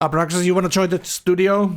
Abraxas, you want to join the studio?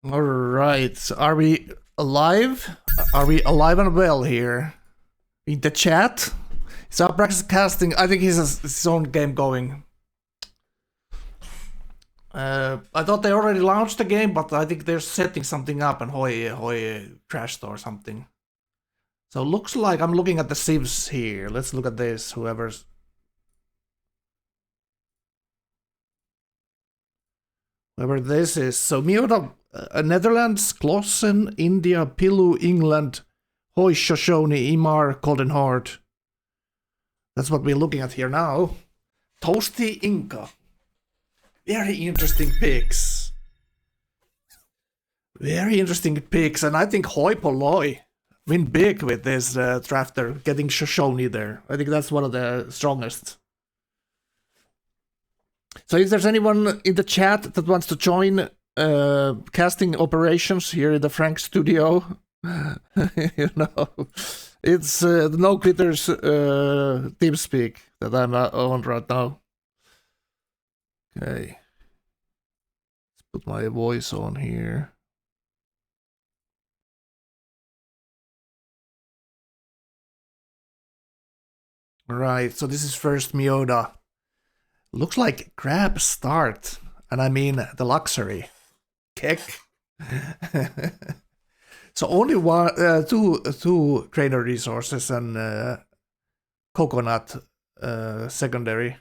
All right. Are we alive? Are we alive and well here? In the chat? Is our practice casting? I think he has his own game going. I thought they already launched the game, but I think they're setting something up and Hoi crashed or something. So looks like I'm looking at the civs here. Let's look at this, whoever this is. So Miota, Netherlands, Klossen, India, Pilu, England, Hoi, Shoshone, Imar, Golden Heart. That's what we're looking at here now. Toasty Inca. Very interesting picks. Very interesting picks, and I think Hoi Polloi win big with this drafter, getting Shoshone there. I think that's one of the strongest. So if there's anyone in the chat that wants to join casting operations here in the Frank studio, you know, it's the No Quitters TeamSpeak that I'm on right now. Okay. Let's put my voice on here. Right, so this is first Miota. Looks like grab start, and I mean the luxury. Kick. So only two trainer resources and coconut secondary.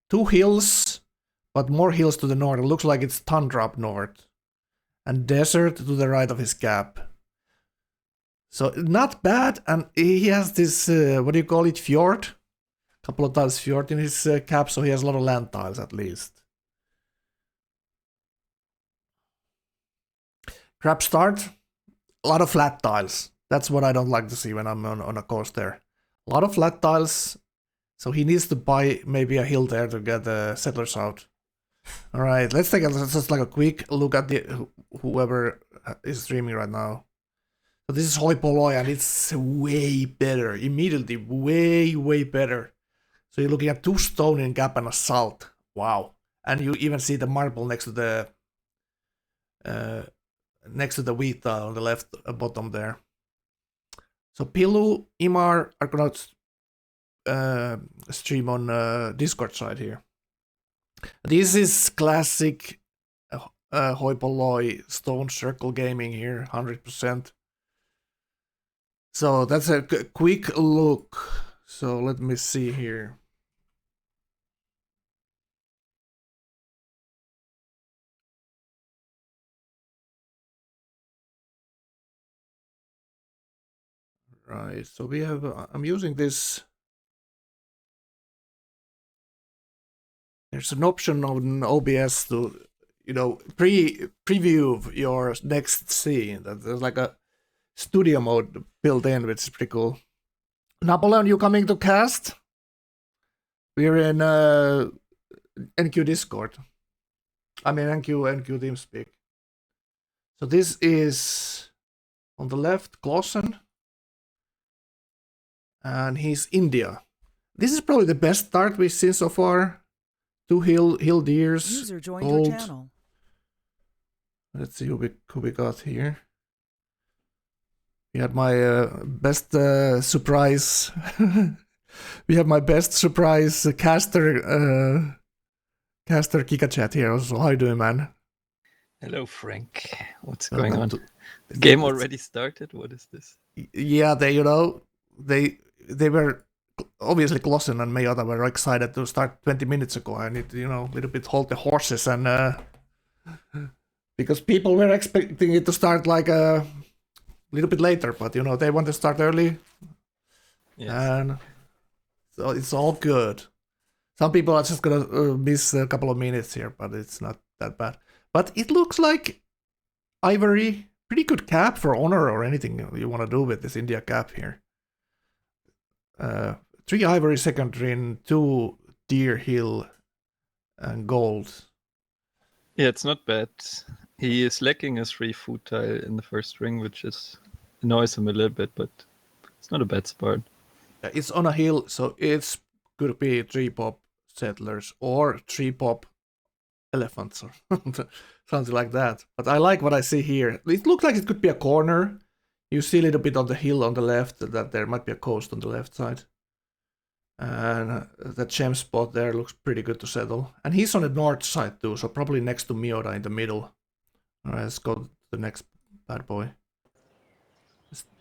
2 hills, but more hills to the north. It looks like it's tundra up north. And desert to the right of his cap. So not bad, and he has this, what do you call it, fjord? Couple of tiles fjord in his cap, so he has a lot of land tiles at least. Crap start, a lot of flat tiles. That's what I don't like to see when I'm on a coast there. A lot of flat tiles, so he needs to buy maybe a hill there to get the settlers out. All right, let's take just like a quick look at the whoever is streaming right now. So this is Hoi Polloi, and it's way better. Immediately, way better. So you're looking at 2 stone in gap and a salt. Wow. And you even see the marble next to the wheat tile on the left bottom there. So Pilu, Imar are gonna stream on Discord side here. This is classic Hoi Polloi Stone Circle Gaming here, 100%. So that's a quick look. So let me see here. Right, so we have, I'm using this. There's an option on OBS to, you know, preview your next scene. There's like a studio mode built in, which is pretty cool. Napoleon, you coming to cast? We're in NQ Discord. I mean NQ TeamSpeak. So this is on the left, Klossen. And he's India. This is probably the best start we've seen so far. 2 hill deers. User joined gold. your channel. Let's see who we got here. We had my best surprise. We have my best surprise caster KikaChat here. So how you doing, man? Hello, Frank. What's going on? The game already started? What is this? Yeah, they were obviously Klossen and Mayota were excited to start 20 minutes ago. I need to, you know, a little bit hold the horses and because people were expecting it to start like a little bit later, but you know, they want to start early. Yes. And so it's all good. Some people are just gonna miss a couple of minutes here, but it's not that bad. But it looks like Ivory, pretty good cap for honor or anything you want to do with this India cap here. 3 Ivory second ring, 2 Deer Hill, and gold. Yeah, it's not bad. He is lacking a 3 food tile in the first ring, which annoys him a little bit, but it's not a bad spot. It's on a hill, so it's could be 3 pop settlers or 3 pop elephants or something like that. But I like what I see here. It looks like it could be a corner. You see a little bit on the hill on the left that there might be a coast on the left side. And that gem spot there looks pretty good to settle. And he's on the north side too, so probably next to Miura in the middle. Alright, let's go to the next bad boy.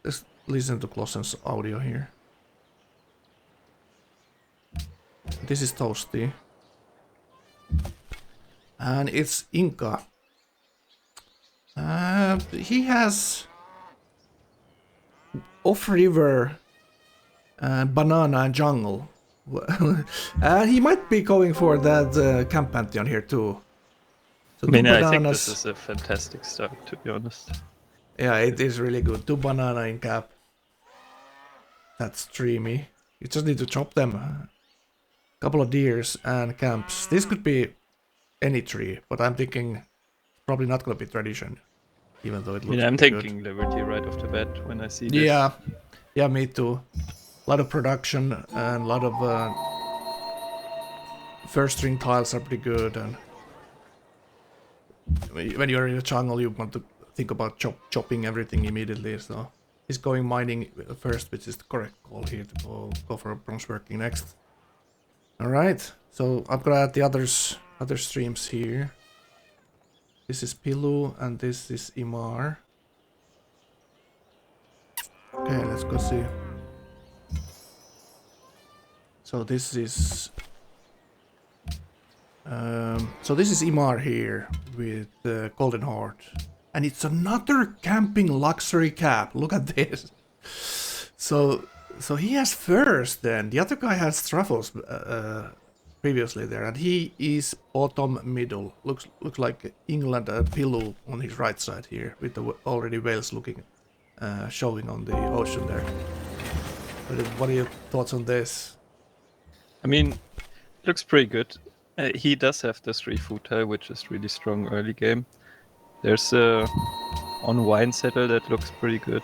Let's listen to Clausen's audio here. This is Toasty. And it's Inca. He has off-river banana and jungle. He might be going for that Camp Pantheon here too. So I mean, two I think bananas. this is a fantastic start, to be honest. Yeah, it is really good. 2 banana in cap. That's dreamy. You just need to chop them. Couple of deers and camps. This could be any tree, but I'm thinking probably not gonna be tradition, even though it looks. I'm pretty thinking good. Liberty right off the bat when I see this. Yeah, me too. A lot of production and a lot of first string tiles are pretty good. And when you're in a jungle, you want to think about chopping everything immediately. So he's going mining first, which is the correct call here to go for bronze working next. All right, so I'm gonna add the other streams here. This is Pilu and this is Imar. Okay, let's go see. So this is Imar here with the Golden Horde, and it's another camping luxury cap. Look at this. So he has first then. The other guy has truffles previously there, and he is bottom middle. Looks like England Pilu on his right side here with the already Wales looking showing on the ocean there. What are your thoughts on this? I mean, looks pretty good. He does have the 3 futile, which is really strong early game. There's a on wine settle that looks pretty good.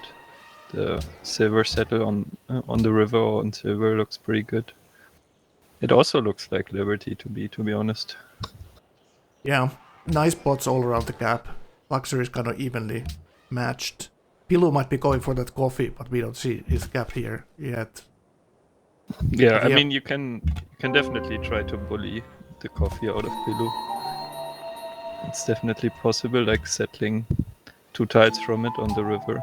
The silver settle on the river or on silver looks pretty good. It also looks like Liberty to be honest. Yeah, nice spots all around the cap. Luxury is kind of evenly matched. Pilu might be going for that coffee, but we don't see his cap here yet. Yeah, I mean you can definitely try to bully the coffee out of Pilu. It's definitely possible, like settling 2 tiles from it on the river.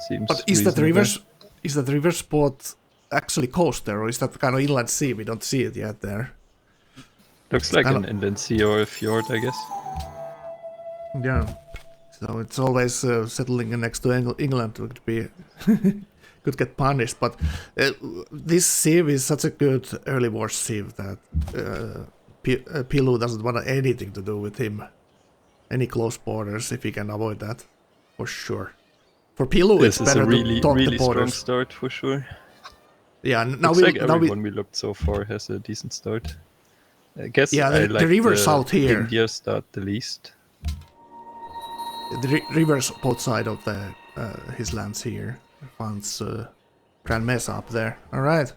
Seems but is reasonable. that river spot actually coast there, or is that kind of inland sea? We don't see it yet there. Looks like an inland sea or a fjord, I guess. Yeah. So it's always settling next to England would be could get punished. But this sieve is such a good early war sieve that Pilu doesn't want anything to do with him. Any close borders if he can avoid that, for sure. For Pilu, it's better to talk the borders. Strong start for sure. Yeah, now we looked so far has a decent start. I guess the river south here. India start the least. The rivers both side of the his lands here. Finds Grand Mesa up there. All right,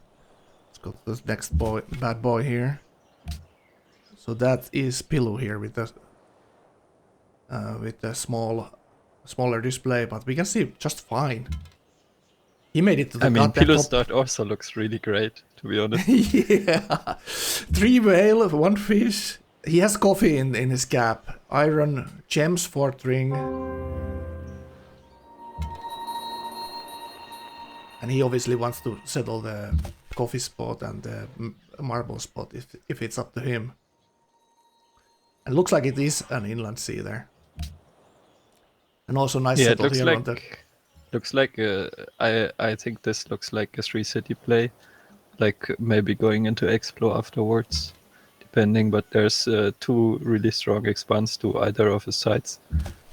let's go to the next bad boy here. So that is Pilu here with the smaller display, but we can see just fine. He made it to the Pilu's start also looks really great, to be honest. Yeah, 3 whale, 1 fish. He has coffee in his cap. Iron, gems, 4th ring. And he obviously wants to settle the coffee spot and the marble spot if it's up to him. And looks like it is an inland sea there. And also nice settle here on the... Looks like I think this looks like a 3 city play, like maybe going into Explo afterwards, depending. But there's 2 really strong expands to either of his sides.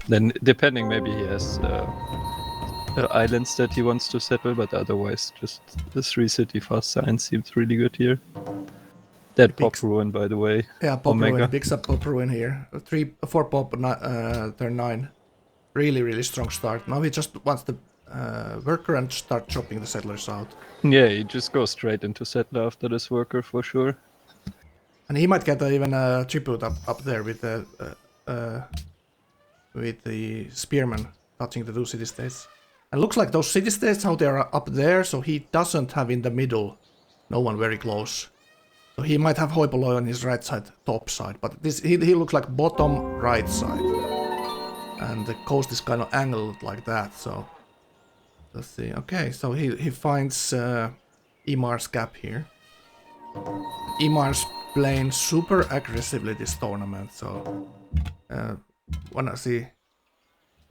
Then depending, maybe he has islands that he wants to settle, but otherwise just the 3 city fast science seems really good here. That pop ruin, by the way. Yeah, pop ruin, picks up pop ruin here. 4 pop, turn 9. Really strong start. Now he just wants the worker and start chopping the settlers out. Yeah, he just goes straight into settler after this worker for sure. And he might get even a tribute up there with the spearman touching the 2 city-states. And looks like those city-states, how they are up there, so he doesn't have in the middle no one very close. So he might have Hoipoloi on his right side, top side, but this he looks like bottom right side. And the coast is kind of angled like that, so... Let's see, okay, so he finds Imar's gap here. Imar's playing super aggressively this tournament, so... wanna see...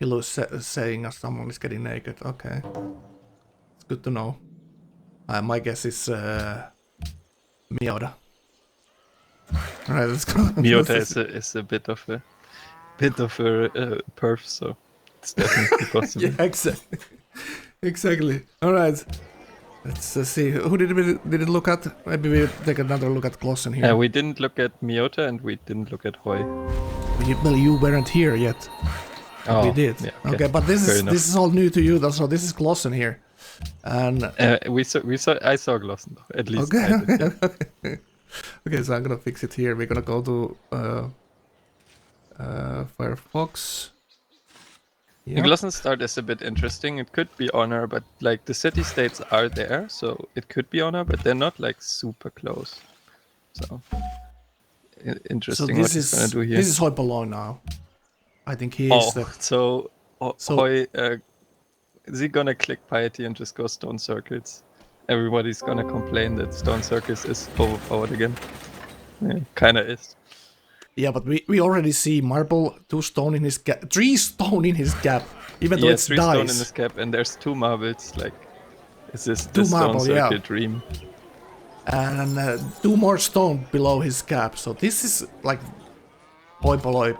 Pilu saying someone is getting naked, okay. It's good to know. My guess is Miota. Alright, let's go. Miota is a bit of a perf, so it's definitely possible. Yeah, exactly. Exactly. Alright. Let's see. Who did we look at? Maybe we take another look at Klossen here. We didn't look at Miota and we didn't look at Hoi. Well, you weren't here yet. Oh, we did. Yeah, okay, but this is all new to you, though. So this is Klossen here, and I saw Glossen at least. Okay. I did, yeah. Okay, so I'm gonna fix it here. We're gonna go to Firefox. The Glossen start is a bit interesting. It could be honor, but like the city-states are there, so it could be honor, but they're not like super close. So interesting. So what he's gonna do here. This is Hoipoloi now. I think he is. So Hoi, is he gonna click piety and just go stone circles? Everybody's gonna complain that stone circles is overpowered again. Yeah, kinda is. Yeah, but we already see marble, 2 stone in his gap, 3 stone in his gap, even though it's 3 dice. stone in his gap, and there's 2 marbles. Like, is this 2 the marble, stone circle yeah. dream? And 2 more stone below his gap, so this is like Hoipoloi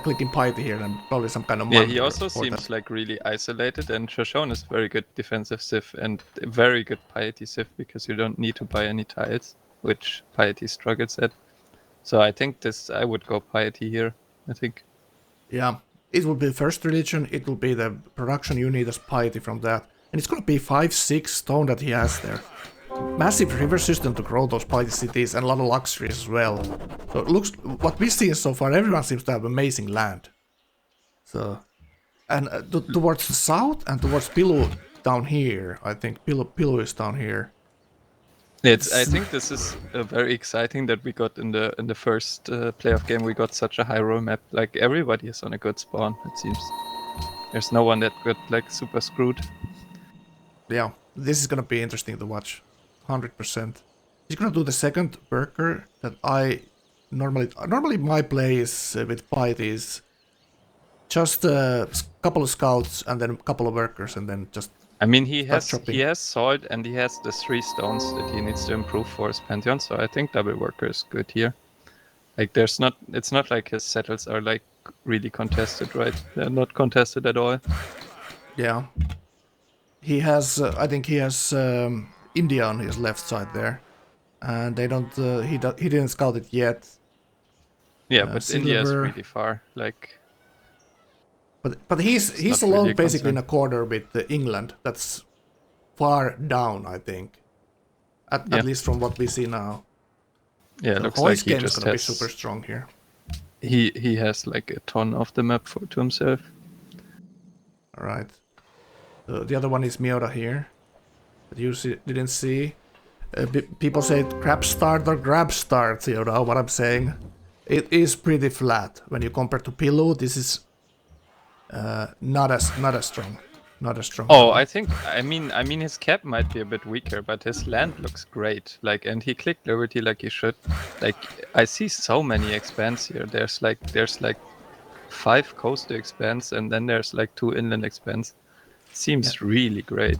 clicking piety here, and probably some kind of... Yeah, he also seems like really isolated, and Shoshone is very good defensive civ and very good piety civ because you don't need to buy any tiles, which piety struggles at. So I think I would go piety here, I think. Yeah, it will be the first religion, it will be the production you need as piety from that. And it's gonna be 5-6 stone that he has there. Massive river system to grow those piety cities and a lot of luxuries as well. So it looks, what we've seen so far, everyone seems to have amazing land. So, and towards the south and towards Pilu down here, I think Pilu is down here. I think this is very exciting that we got in the first playoff game. We got such a high roll map. Like everybody is on a good spawn. It seems there's no one that got like super screwed. Yeah, this is gonna be interesting to watch, 100%. He's gonna do the second worker that I normally my play is with piety is just a couple of scouts and then a couple of workers and then just. I mean, he has salt and he has the 3 stones that he needs to improve for his Pantheon, so I think double worker is good here. Like it's not like his settles are like really contested, right? They're not contested at all. Yeah. He has, I think he has India on his left side there. And they don't, he didn't scout it yet. Yeah, but India is really far, like... But he's alone really basically in a corner with England. That's far down, I think. At least from what we see now. Yeah, so looks like he game just is gonna has... be super strong here. He has like a ton of the map to himself. Alright. The other one is Miota here. That you didn't see. People say crap start or grab start, you know what I'm saying? It is pretty flat. When you compare to Pilu, this is not as strong. Not as strong. Oh, I mean his cap might be a bit weaker, but his land looks great. Like, and he clicked Liberty like he should. Like, I see so many expands here. There's like 5 coastal expands and then there's like 2 inland expands. Seems really great.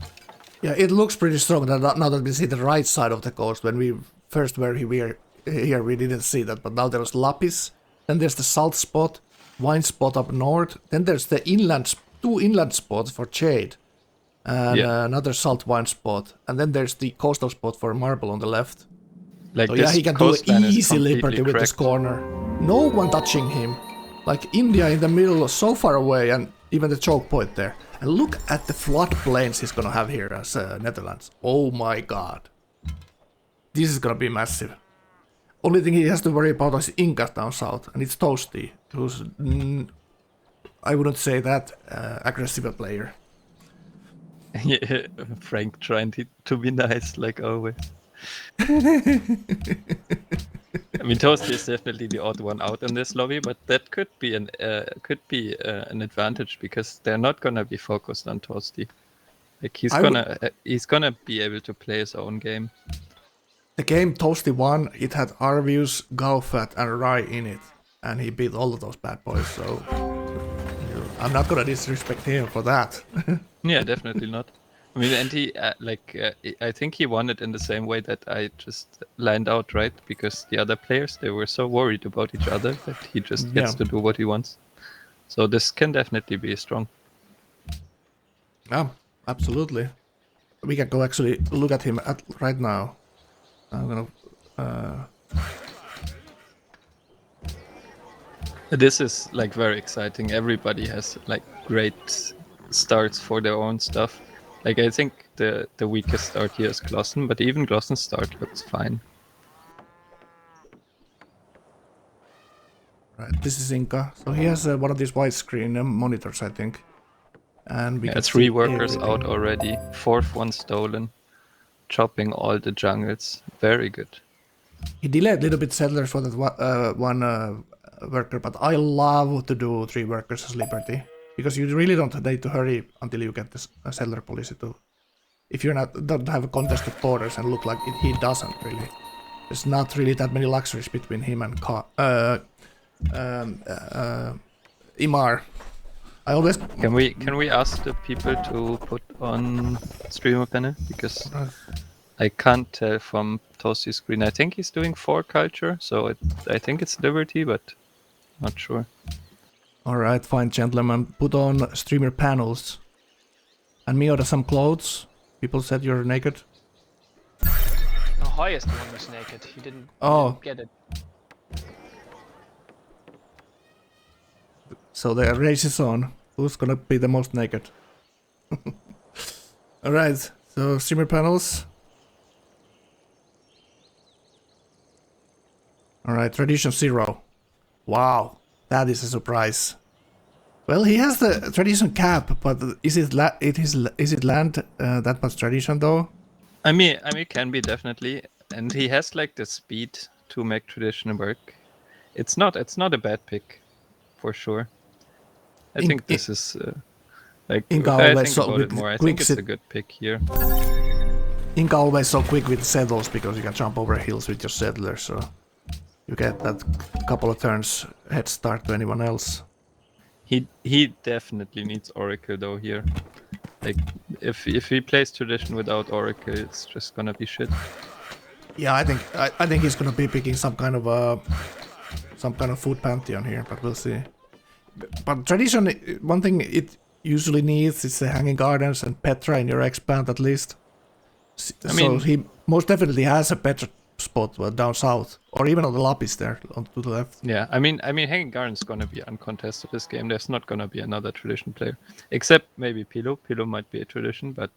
Yeah, it looks pretty strong now that we see the right side of the coast. When we first were here, we didn't see that, but now there's Lapis, then there's the salt spot, wine spot up north, then there's the 2 inland spots for Jade, and another salt wine spot, and then there's the coastal spot for Marble on the left. Like, so yeah, he can do easy Liberty with this corner. No one touching him. Like India in the middle, so far away, and even the choke point there. And look at the floodplains he's gonna have here as Netherlands. Oh my god. This is gonna be massive. Only thing he has to worry about is Inca down south, and it's Toasty, who's I wouldn't say that aggressive a player. Yeah, Frank trying to be nice like always. I mean, Toasty is definitely the odd one out in this lobby, but that could be an advantage because they're not gonna be focused on Toasty. Like he's gonna be able to play his own game. The game Toasty won, it had Arvius, Gaufat, and Rai in it, and he beat all of those bad boys. So I'm not gonna disrespect him for that. Yeah, definitely not. I mean, and he I think he won it in the same way that I just lined out, right? Because the other players, they were so worried about each other that he just gets to do what he wants. So this can definitely be strong. Yeah, absolutely. We can go actually look at him right now. I'm gonna. This is like very exciting. Everybody has like great starts for their own stuff. Like I think the weakest start here is Glossen, but even Glossen's start looks fine. Right, this is Inca. So he has one of these widescreen monitors, I think. And we can 3 see workers everything. out already. 4th one stolen. Chopping all the jungles. Very good. He delayed a little bit settlers for that one worker, but I love to do 3 workers as Liberty. Because you really don't need to hurry until you get this settler policy to... If you're don't have a contested borders and look like he doesn't really. There's not really that many luxuries between him and Imar. I always... Can we ask the people to put on streamer panel? Because I can't tell from Toasty's screen. I think he's doing 4 culture, so I think it's Liberty, but not sure. Alright, fine gentlemen. Put on streamer panels. And me order some clothes. People said you're naked. The highest one was naked. He didn't get it. So the race is on. Who's gonna be the most naked? Alright, so streamer panels. Alright, tradition 0. Wow, that is a surprise. Well, he has the tradition cap, but is it land that much tradition though? I mean, it can be definitely, and he has like the speed to make tradition work. It's not a bad pick, for sure. I think this is like Inca if I always think about it more, I think it's a good pick here. Inca always so quick with settles because you can jump over hills with your settlers, so you get that couple of turns head start to anyone else. He definitely needs Oracle though here. Like if he plays tradition without Oracle, it's just gonna be shit. Yeah, I think he's gonna be picking some kind of food pantheon here, but we'll see. But tradition, one thing it usually needs is the hanging gardens and Petra in your expand at least. I mean, so he most definitely has a Petra spot down south, or even on the Lapis there to the left. Yeah, I mean hanging gardens gonna be uncontested this game. There's not gonna be another tradition player, except maybe Pilo. Pilo might be a tradition, but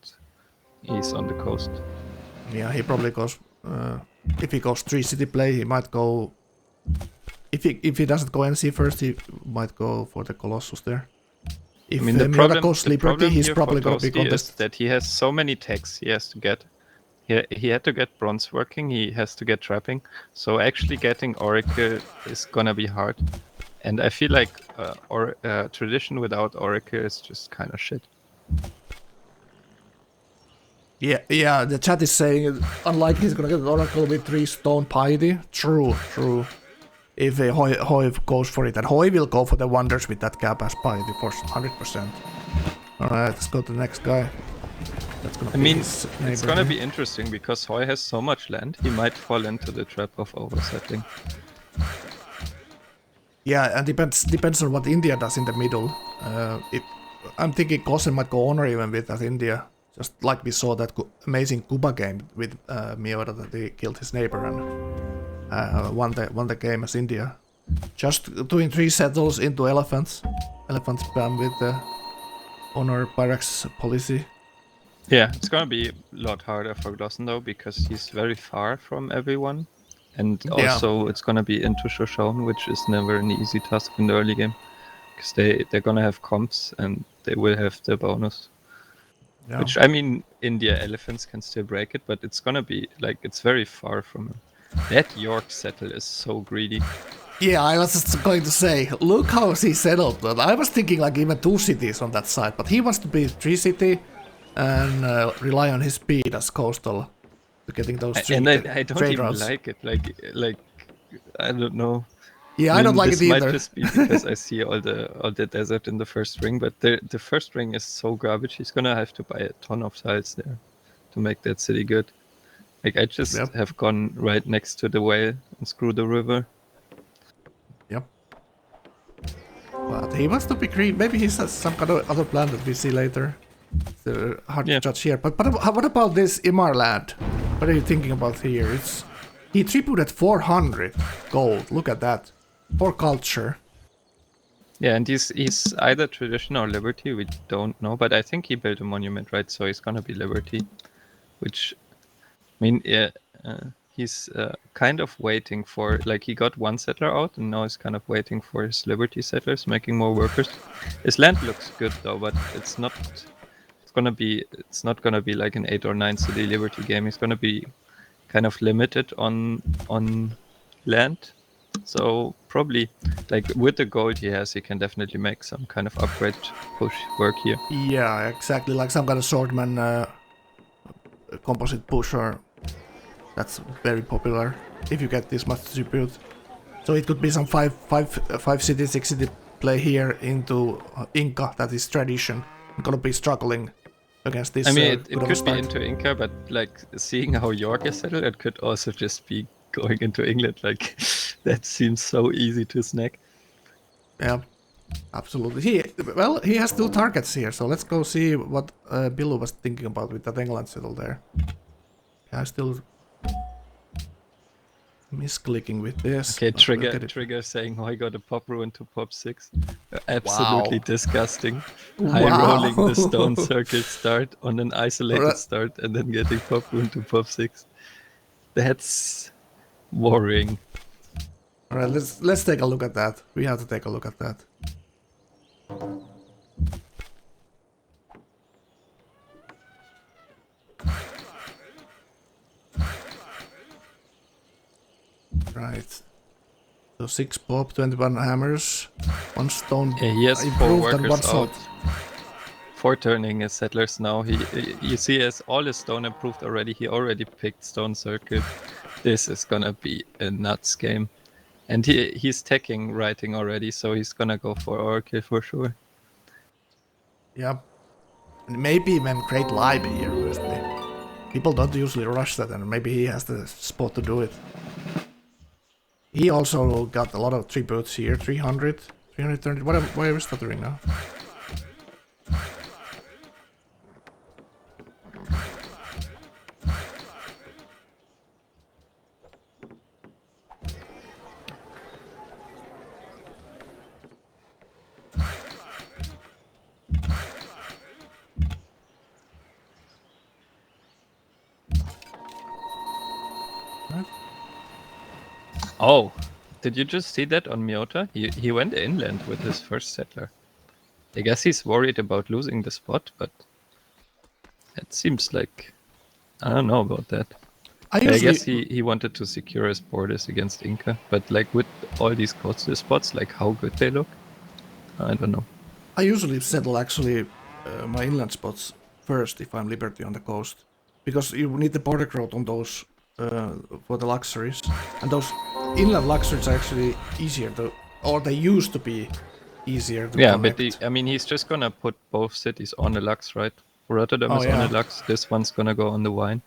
he's on the coast. Yeah, he probably goes. If he goes 3 city play, he might go. If he doesn't go NC first, he might go for the Colossus there. If the problem goes Liberty, he's probably going to be contested. That he has so many techs he has to get. He had to get bronze working, he has to get trapping. So actually getting Oracle is gonna be hard. And I feel like tradition without Oracle is just kind of shit. Yeah, the chat is saying unlikely he's gonna get an Oracle with 3 stone piety. True. If Hoi goes for it, and Hoi will go for the wonders with that cap as piety for 100%. Alright, let's go to the next guy. It's gonna be interesting because Hoi has so much land, he might fall into the trap of oversettling. Yeah, and depends on what India does in the middle. I'm thinking Gosen might go honor even with that India. Just like we saw that amazing Kuba game with Miura that he killed his neighbor and won the game as India. Just doing 3 settles into elephants. Elephant spam with the honor barracks policy. Yeah, it's gonna be a lot harder for Glossen though, because he's very far from everyone. And Yeah. also, it's gonna be into Shoshawn, which is never an easy task in the early game, because they're gonna have comps and they will have the bonus. Yeah. Which, I mean, India elephants can still break it, but it's gonna be like it's very far from him. That York settle is so greedy. Yeah, I was just going to say, look how he settled. But I was thinking like even 2 cities on that side, but he wants to be 3 city and rely on his speed as coastal to getting those three. And I don't trade even routes. like it. Like I don't know. Yeah, I don't like this it either. might just be because I see all the desert in the first ring, but the first ring is so garbage. He's gonna have to buy a ton of tiles there to make that city good. Like I just have gone right next to the whale and screw the river. Yep. But he wants to be green. Maybe he has some kind of other plan that we see later. It's hard to judge here. But what about this Imar land? What are you thinking about here? He tributed 400 gold. Look at that. For culture. Yeah, and he's either tradition or liberty. We don't know, but I think he built a monument, right? So he's gonna be liberty, which I mean, yeah, he's kind of waiting for, like, he got one settler out, and now he's kind of waiting for his liberty settlers, making more workers. His land looks good though, but it's not. It's not gonna be like an 8 or 9 city liberty game. He's gonna be kind of limited on land. So probably, like with the gold he has, he can definitely make some kind of upgrade push work here. Yeah, exactly. Like some kind of swordman composite pusher. That's very popular if you get this much tribute. So it could be some 5 city, 6 city play here into Inca. That is tradition. I'm gonna be struggling against this. I mean, it could be into Inca, but like seeing how York is settled, it could also just be going into England. Like that seems so easy to snack. Yeah, absolutely. He has 2 targets here, so let's go see what Billu was thinking about with that England settle there. Yeah, I still misclicking with this. Okay, trigger saying, "Oh, I got a pop ruin to pop 6." Absolutely disgusting. High rolling the stone circle start on an isolated start and then getting pop ruin to pop 6. That's worrying. All right, let's take a look at that. We have to take a look at that. Right. So 6 pop, 21 hammers, 1 stone. Yeah, he has 4 workers out. 4 turning his settlers now. You see, he has all his stone improved already. He already picked stone circle. This is gonna be a nuts game. And he's teching writing already, so he's gonna go for Oracle for sure. Yeah. And maybe even create live here, honestly. People don't usually rush that, and maybe he has the spot to do it. He also got a lot of tributes here, 300, 330. Why are we stuttering now? Oh, did you just see that on Miota? He went inland with his first settler. I guess he's worried about losing the spot, but it seems like I don't know about that. I guess he wanted to secure his borders against Inca, but like with all these coastal spots, like how good they look, I don't know. I usually settle actually my inland spots first if I'm Liberty on the coast, because you need the border growth on those for the luxuries, and those inland luxuries are actually easier to, or they used to be easier to connect. But I mean, he's just gonna put both cities on the lux, right? Rotterdam is on the lux, this one's gonna go on the wine.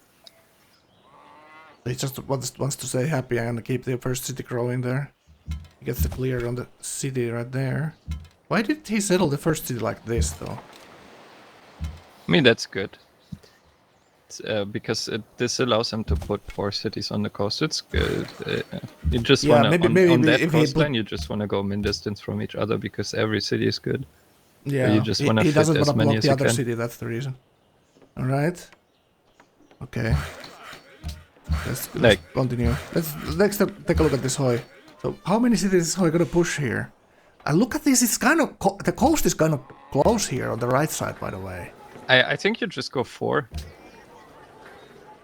He just wants to say happy and keep the first city growing there. He gets the clear on the city right there. Why did he settle the first city like this, though? I mean, that's good. It's, because this allows him to put 4 cities on the coast. It's good. You just wanna on that coastline. You just wanna go min distance from each other because every city is good. Yeah, you just wanna he fit doesn't as want to many block as the you other can. city. That's the reason. All right. Okay. Let's continue. Let's next take a look at this Hoi. So how many cities is Hoi gonna push here? And look at this, it's kind of the coast is kind of close here on the right side, by the way. I think you just go 4.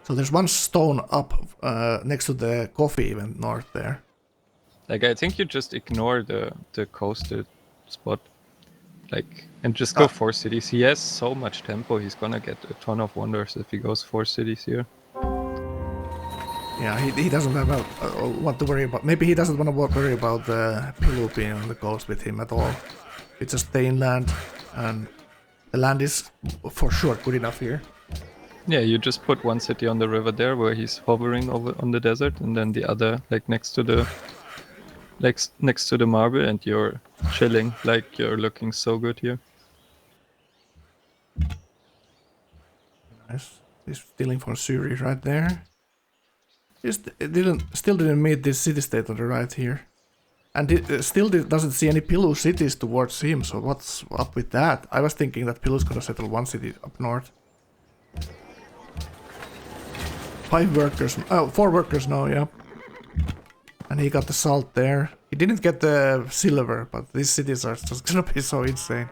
So there's one stone up next to the coffee event north there. Like I think you just ignore the coastal spot. Like and just go 4 cities. He has so much tempo, he's gonna get a ton of wonders if he goes 4 cities here. Yeah, he doesn't have what to worry about. Maybe he doesn't want to worry about the Pilu being on the coast with him at all. It's just the inland, and the land is for sure good enough here. Yeah, you just put one city on the river there where he's hovering over on the desert, and then the other like next to the marble, and you're chilling. Like you're looking so good here. Nice. He's stealing from Suri right there. Still didn't meet this city-state on the right here. And still doesn't see any Pilu cities towards him, so what's up with that? I was thinking that Pilu's gonna settle one city up north. 5 workers, 4 workers now, yeah. And he got the salt there. He didn't get the silver, but these cities are just gonna be so insane.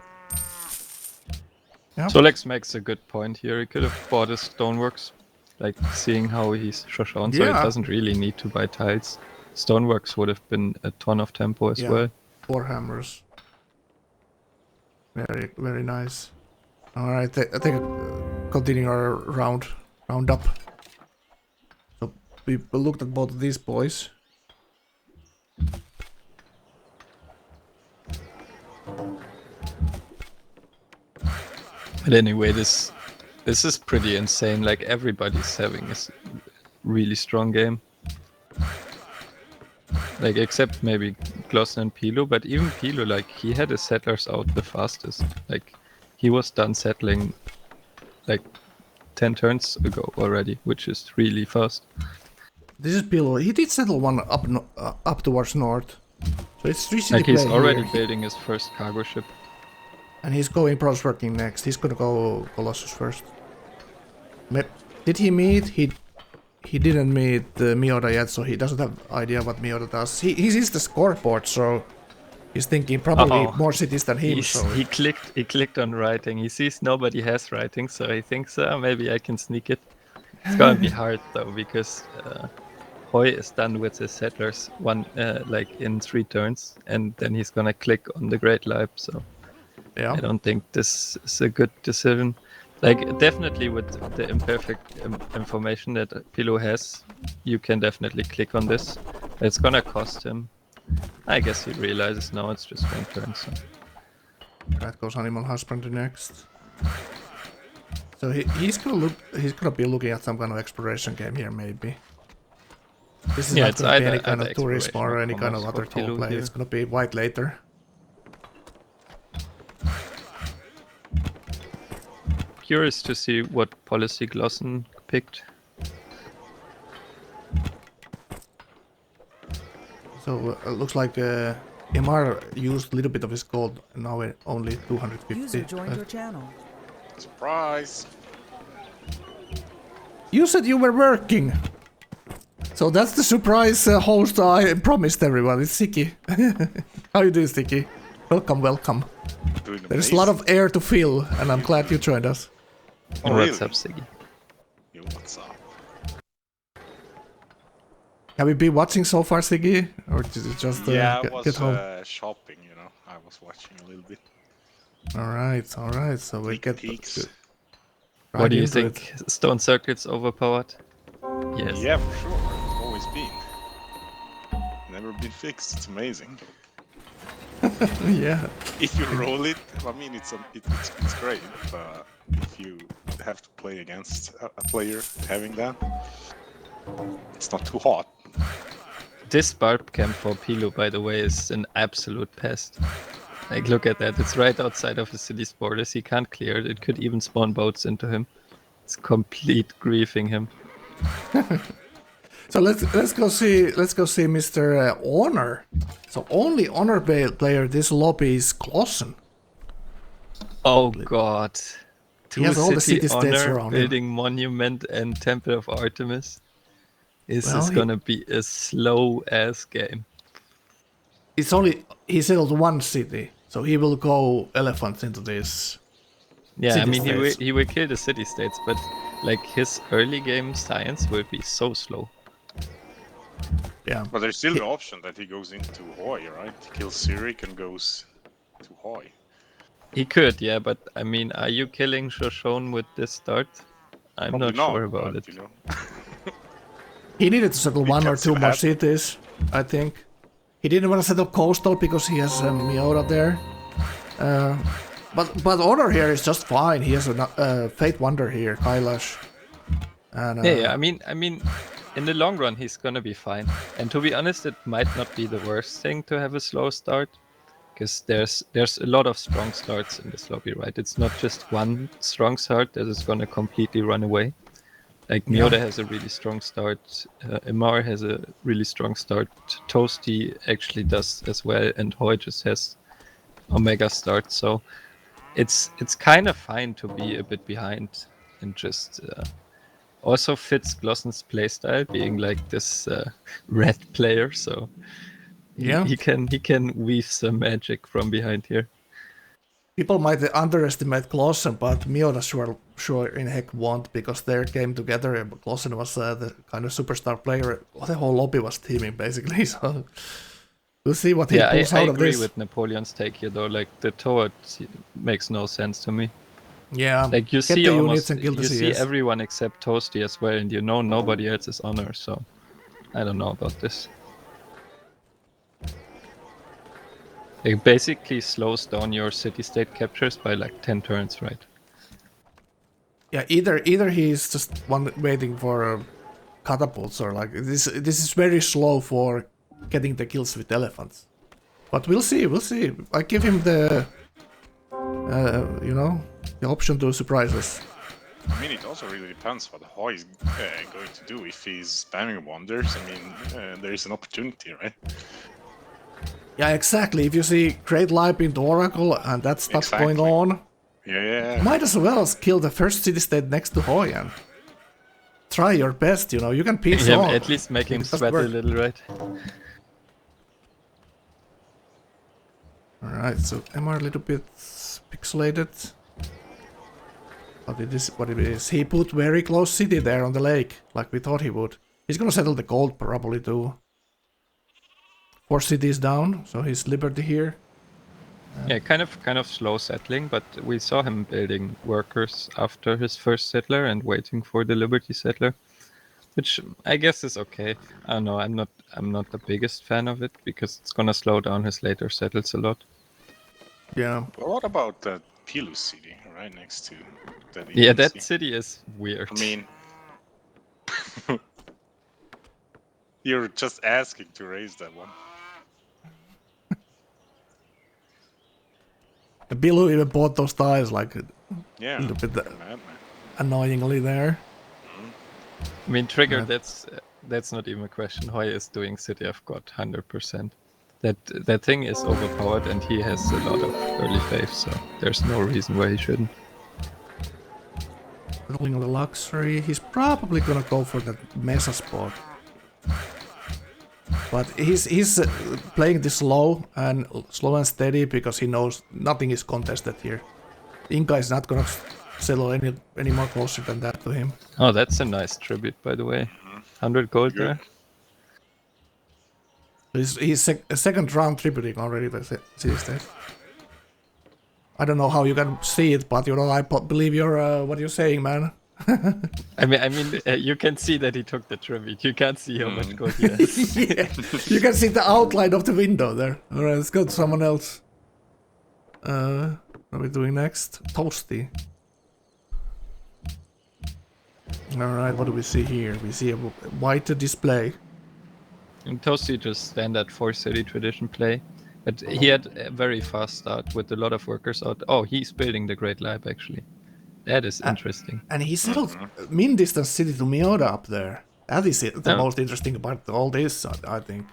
Yep. Solex makes a good point here. He could have bought his stoneworks. Like seeing how he's Shoshan, so it doesn't really need to buy tiles. Stoneworks would have been a ton of tempo as well. 4 hammers. Very, very nice. Alright, I think continue our roundup. So we looked at both of these boys. But anyway, this is pretty insane. Like everybody's having a really strong game. Like except maybe Glossen and Pilu, but even Pilu, like he had his settlers out the fastest. Like he was done settling like 10 turns ago already, which is really fast. This is Pilu. He did settle one up towards north. So it's 3 city like he's play already here. building his first cargo ship. And he's going Prosperking next. He's gonna go Colossus first. Did he meet? He didn't meet Miota yet, so he doesn't have idea what Miota does. He sees the scoreboard, so he's thinking probably more cities than him. So He clicked on writing. He sees nobody has writing, so he thinks maybe I can sneak it. It's gonna be hard though, because Hoi is done with his settlers like in 3 turns, and then he's gonna click on the Great Life. So yeah, I don't think this is a good decision. Like definitely with the imperfect information that Pilu has, you can definitely click on this. It's gonna cost him. I guess he realizes now it's just 1 turn. So that goes Animal Husbandry next. So he's gonna be looking at some kind of exploration game here, maybe. This is not gonna be any kind of tourism or any kind of other tool play. It's gonna be white later. Curious to see what policy Glossen picked. So it looks like Emar used a little bit of his gold, and now only 250. User joined your channel. Surprise! You said you were working! So that's the surprise host I promised everyone. It's Siggy. How you doing, Siggy? Welcome, welcome. There's a lot of air to fill, and I'm glad you joined us. Oh, really? What's up, Siggy? Yo, what's up? Have you been watching so far, Siggy? Or did you just yeah, I was get home? shopping, you know. I was watching a little bit. Alright, alright. So we get... Peaks. Right What do you into think? Stone Circuit's overpowered? Yes. Yeah, for sure. It's always been. Never been fixed. It's amazing. Yeah. If you roll it, I mean, it's great. But if you have to play against a player having that, it's not too hot. This barb camp for Pilu, by the way, is an absolute pest. Like, look at that. It's right outside of the city's borders. He can't clear it. It could even spawn boats into him. It's complete griefing him. So let's go see Mr. Honor. So only Honor player this lobby is Glossen. Oh god. He has all the city states Honor, around him. building Monument and Temple of Artemis. This Well, is gonna be a slow ass game. he settled one city, so he will go elephants into this. Yeah, I mean City-states. he will kill the city states, but like his early game science will be so slow. Yeah. But there's still the option that he goes into Hoi, right? He kills Zurich and goes to Hoi. He could, yeah, but I mean, are you killing Shoshone with this start? I'm Probably not sure but, about it. You know. He needed to settle It one can or still two more happen. cities, I think. He didn't want to settle coastal because he has Miura there. But Honor here is just fine. He has a Fate Wonder here, Kailash. And, Yeah, I mean, in the long run, he's gonna be fine. And to be honest, it might not be the worst thing to have a slow start, because there's a lot of strong starts in this lobby, right? It's not just one strong start that is gonna completely run away. Like Miota has a really strong start, Imar has a really strong start, Toasty actually does as well, and Hoi just has Omega start. So it's kind of fine to be a bit behind and just also fits Glossen's playstyle, being like this red player. So he can weave some magic from behind here. People might underestimate Klossen, but Miura sure in heck won't, because they came together. Klossen was the kind of superstar player. The whole lobby was teaming basically. So we'll see what he pulls out of this. I agree with Napoleon's take here, though. Like the Toad makes no sense to me. Yeah, like you get see the almost, units and kill the you see CS. everyone except Toasty as well, and you know nobody else is Honor. So I don't know about this. It basically slows down your city-state captures by like 10 turns, right? Yeah, either he's just waiting for catapults, or like this is very slow for getting the kills with elephants. But we'll see. I give him the the option to surprise us. I mean, it also really depends what Hoi is going to do. If he's spamming wonders, I mean, there is an opportunity, right? Yeah, exactly. If you see Great Life into Oracle and that stuff going on, yeah. might as well kill the first city-state next to Hoi and try your best, you can piece Yeah, on. at least make him sweat a little, right? Alright, so am I a little bit pixelated? What it is. He put very close city there on the lake, like we thought he would. He's gonna settle the gold probably too. 4 cities down, so he's Liberty here. Yeah, kind of slow settling, but we saw him building workers after his first settler and waiting for the Liberty settler, which I guess is okay. I don't know, I'm not the biggest fan of it because it's gonna slow down his later settles a lot. Yeah. But what about that Pilus city right next to that? Yeah, that city is weird. I mean, you're just asking to raise that one. Bilu even bought those tiles, like a little bit madman. Annoyingly there. I mean, Trigger, that's not even a question. Hoi is doing City of God 100%. That thing is overpowered and he has a lot of early faith, so there's no reason why he shouldn't. Rolling on the luxury, he's probably gonna go for that Mesa spot. But he's playing this slow and steady because he knows nothing is contested here. Inca is not gonna settle any more closer than that to him. Oh, that's a nice tribute, by the way. 100 gold there. He's a second round tributing already the city state. I don't know how you can see it, but I believe you're what you're saying, man. I mean, you can see that he took the tribute. You can't see how much gold he has. Yeah, you can see the outline of the window there. All right, let's go to someone else. What are we doing next? Toasty. All right, what do we see here? We see a white display. And Toasty just standard 4-city tradition play. But he had a very fast start with a lot of workers out. Oh, he's building the Great Lab, actually. That is interesting. And he settled mean distance city to Miota up there. That is the most interesting about all this, I think.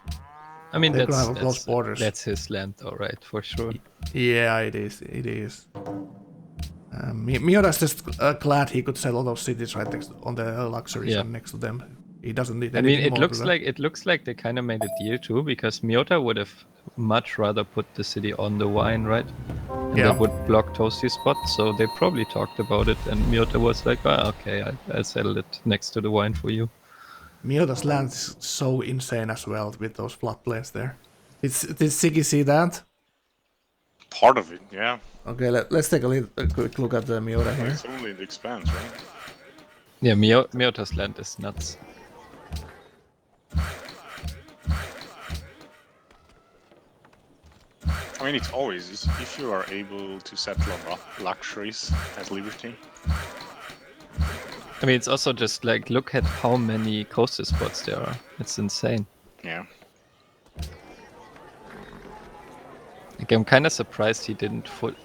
I mean, that's his land, all right, for sure. Yeah, it is. Miora's just glad he could settle those cities right next on the luxuries and next to them. He doesn't need I mean, anything it more looks to that. like they kind of made a deal too, because Miota would have much rather put the city on the wine, right? And Yeah. that would block Toasty's spot, so they probably talked about it, and Miota was like, "Ah, okay, I'll settle it next to the wine for you." Miota's land is so insane as well with those floodplains there. Did Siggy see that? Part of it, yeah. Okay, let's take a quick look at the Miota But here. it's only in the expanse, right? Yeah, Miota's land is nuts. I mean, it's always if you are able to settle on luxuries at Liberty. I mean, it's also just like, look at how many coastal spots there are. It's insane. Yeah. Like, I'm kind of surprised he didn't put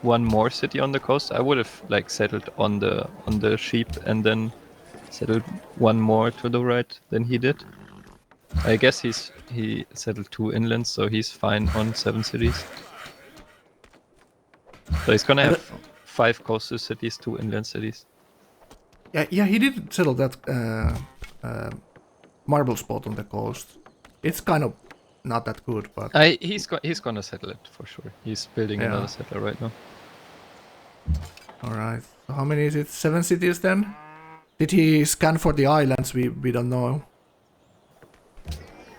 one more city on the coast. I would have like settled on the sheep and then settled one more to the right than he did. I guess he settled 2 inlands, so he's fine on 7 cities. So he's gonna have 5 coastal cities, 2 inland cities. Yeah, he did settle that marble spot on the coast. It's kind of not that good, but He's gonna settle it for sure. He's building another settler right now. all right. So how many is it? 7 cities then? Did he scan for the islands? We don't know.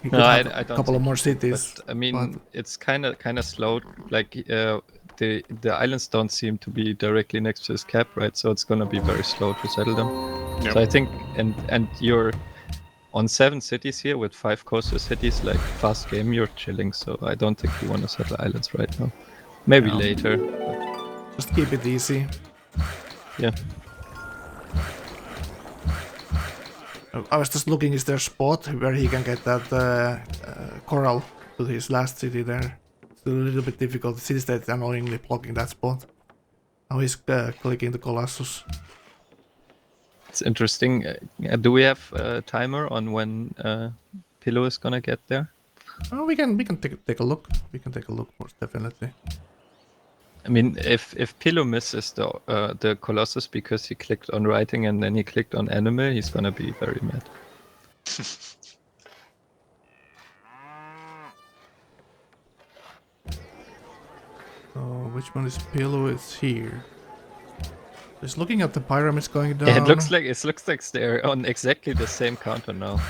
He could have I a don't couple of think more so, cities. but I mean, it's kind of slow. Like the islands don't seem to be directly next to his cap, right? So it's gonna be very slow to settle them. Yep. So I think, and you're on 7 cities here with 5 coastal cities, like fast game, you're chilling. So I don't think you want to settle islands right now. Maybe Yeah. later. Just keep it easy. Yeah. I was just looking, is there a spot where he can get that coral to his last city there? It's a little bit difficult. The city state annoyingly blocking that spot. Now he's clicking the Colossus. It's interesting. Do we have a timer on when Pillow is gonna get there? Oh, we can take a look. We can take a look, most definitely. I mean, if Pillow misses the Colossus because he clicked on writing and then he clicked on animal, he's gonna be very mad. So which one is Pillow? It's here. Just looking at the pyramids going down. Yeah, it looks like they're on exactly the same counter now.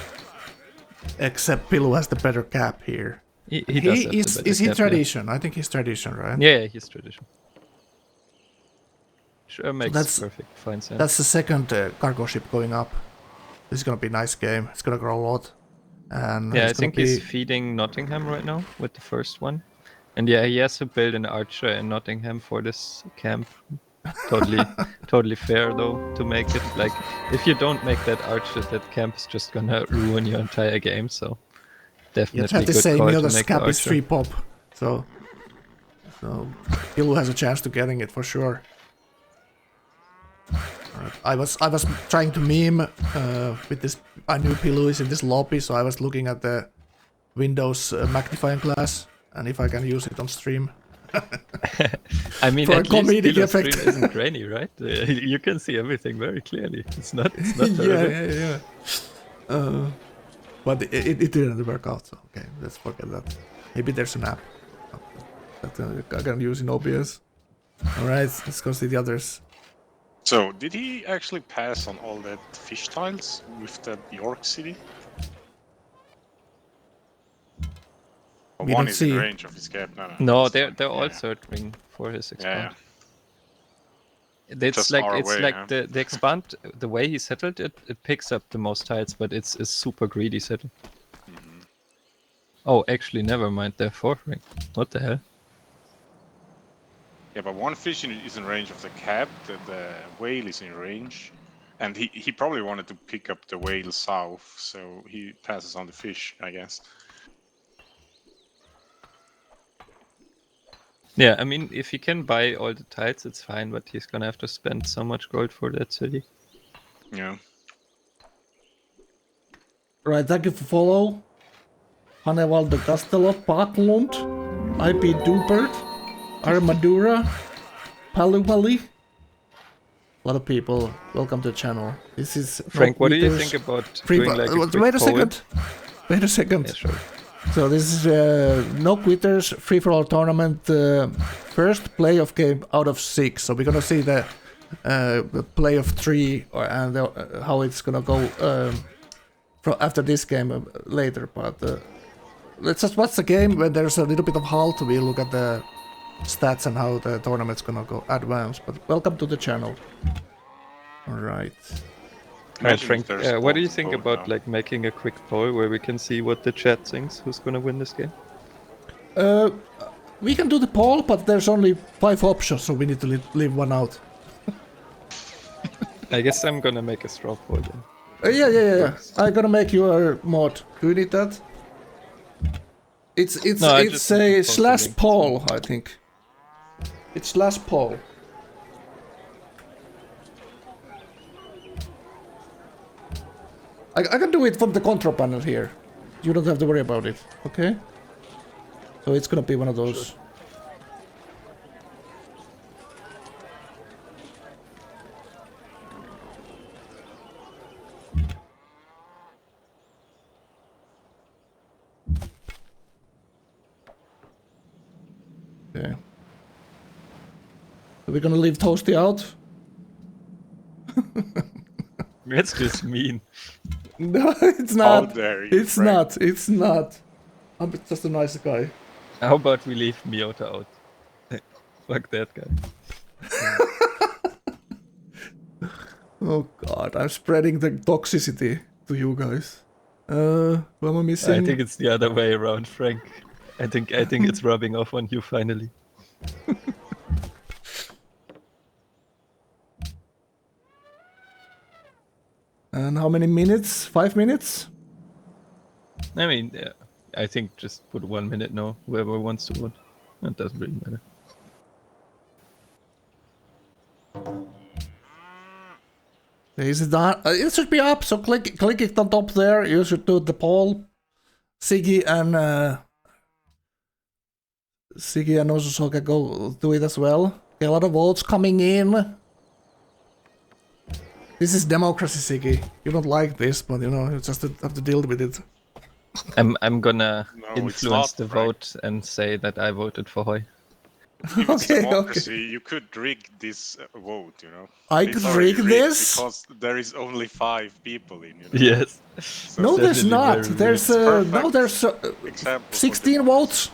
Except Pillow has the better cap here. He does have the better is he cap, tradition? I think he's tradition, right? Yeah, he's tradition. Sure, makes perfect fine sense. That's the second cargo ship going up. This is gonna be a nice game. It's gonna grow a lot. And yeah, I think he's feeding Nottingham right now with the first one. And yeah, he has to build an archer in Nottingham for this camp. Totally fair though to make it. Like, if you don't make that archer, that camp is just gonna ruin your entire game. So definitely. You have to good say call to Miota's make cap the is archer. 3 pop. So Pillow has a chance to getting it for sure. Right. I was trying to meme with this. I knew Pillow is in this lobby, so I was looking at the Windows magnifying glass and if I can use it on stream. I mean, for a at least comedic Pilow's effect. screen isn't grainy, right? You can see everything very clearly. It's not terrible. yeah. But it didn't work out, so okay, let's forget that. Maybe there's an app that I can use in OBS. Alright, let's go see the others. So, did he actually pass on all that fish tiles with the York City? Or We one don't is see. in range of his cap. No, they're all circling for his expand. It's Just like far it's away, like huh? the expand, the way he settled it, it picks up the most tiles, but it's a super greedy settle. Mm-hmm. Oh, actually, never mind. They're 4th ring. What the hell? Yeah, but one fish is in range of the cap, the whale is in range. And he probably wanted to pick up the whale south, so he passes on the fish, I guess. Yeah, I mean, if he can buy all the tiles, it's fine, but he's gonna have to spend so much gold for that city. Yeah. Right, thank you for follow. Haneval de Castello, Parklund, IP Dupert, Armadura, Palupali. A lot of people. Welcome to the channel. This is Frank, what do you meters, think about free doing like a quick wait a poll? second. Wait a second. Yeah, sure. So this is no quitters, free for all tournament. First play of game out of 6. So we're gonna see the play of 3 and how it's gonna go after this game later. But let's just watch the game. When there's a little bit of halt, we look at the stats and how the tournament's gonna go advance. But welcome to the channel. All right. Alright, Frank, what do you think about like making a quick poll where we can see what the chat thinks? Who's gonna win this game? We can do the poll, but there's only 5 options, so we need to leave one out. I guess I'm gonna make a straw poll then. Yeah. I'm gonna make you a mod. Do you need that? It's a slash poll, I think. It's slash poll. I can do it from the control panel here. You don't have to worry about it, okay? So it's gonna be one of those. Sure. Okay. So we're gonna leave Toasty out? That's just mean. No, it's not. How dare you, it's Frank. not. It's not. I'm just a nice guy. How about we leave Miota out? Fuck that guy. Oh god, I'm spreading the toxicity to you guys. Who am I missing? I think it's the other way around, Frank. I think it's rubbing off on you finally. And how many minutes? 5 minutes? I mean, yeah, I think just put 1 minute now, whoever wants to win. It doesn't really matter. Is it done? It should be up, so click it on top there. You should do the poll. Siggy and Ozuso can go do it as well. Okay, a lot of votes coming in. This is democracy, Siggy. You don't like this, but you know, you just have to deal with it. I'm gonna No, influence it's not, the vote and say that I voted for Hoy. If it's Okay. democracy, you could rig this vote, you know. I It's could already rig rigged this? because there is only 5 people in, you know. Yes. So No, there's definitely not. very There's Perfect no, there's example for 16 democracy. votes.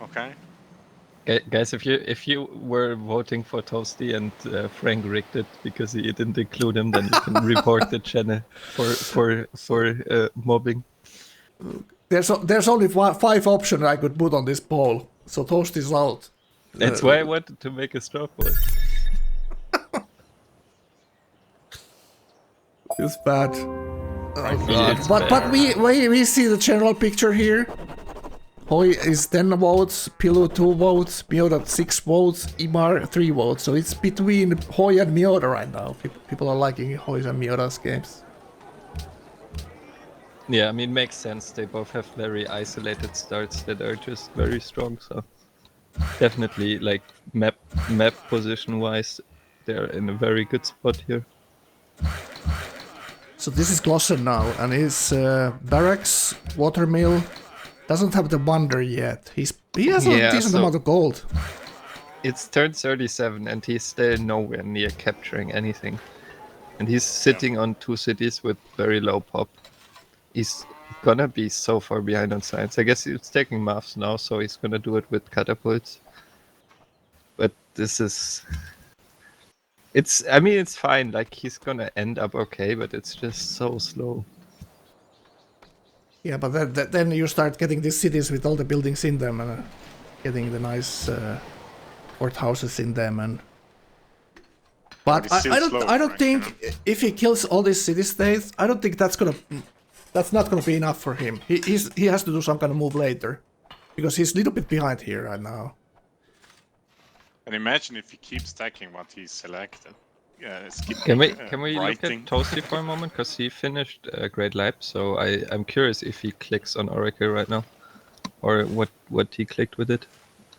Okay. Guys, if you were voting for Toasty and Frank rigged it because he didn't include him, then you can report the channel for mobbing. There's only 5 options I could put on this poll, so Toast is out. That's why I wanted to make a straw poll. It's bad. Oh god. It's But bad. we see the general picture here. Hoy is 10 votes, Pilu 2 votes, Miota 6 votes, Imar 3 votes. So it's between Hoy and Miota right now. People are liking Hoy and Miota's games. Yeah, I mean, makes sense. They both have very isolated starts that are just very strong. So definitely, like map position wise, they're in a very good spot here. So this is Glossen now, and his barracks, watermill, doesn't have the wonder yet. He has a Yeah, decent so- amount of gold. It's turn 37 and he's still nowhere near capturing anything. And he's sitting on 2 cities with very low pop. He's gonna be so far behind on science. I guess he's taking maths now, so he's gonna do it with catapults. But this is... I mean, it's fine. Like, he's gonna end up okay, but it's just so slow. Yeah, but then you start getting these cities with all the buildings in them and getting the nice courthouses in them. And but it's still I slow, don't right, think you know? if he kills all these city states, I don't think that's not gonna be enough for him. He has to do some kind of move later because he's a little bit behind here right now. And imagine if he keeps stacking what he selected. Can we look writing. at Toasty for a moment? Because he finished Great Lab, so I'm curious if he clicks on Oracle right now. Or what he clicked with it.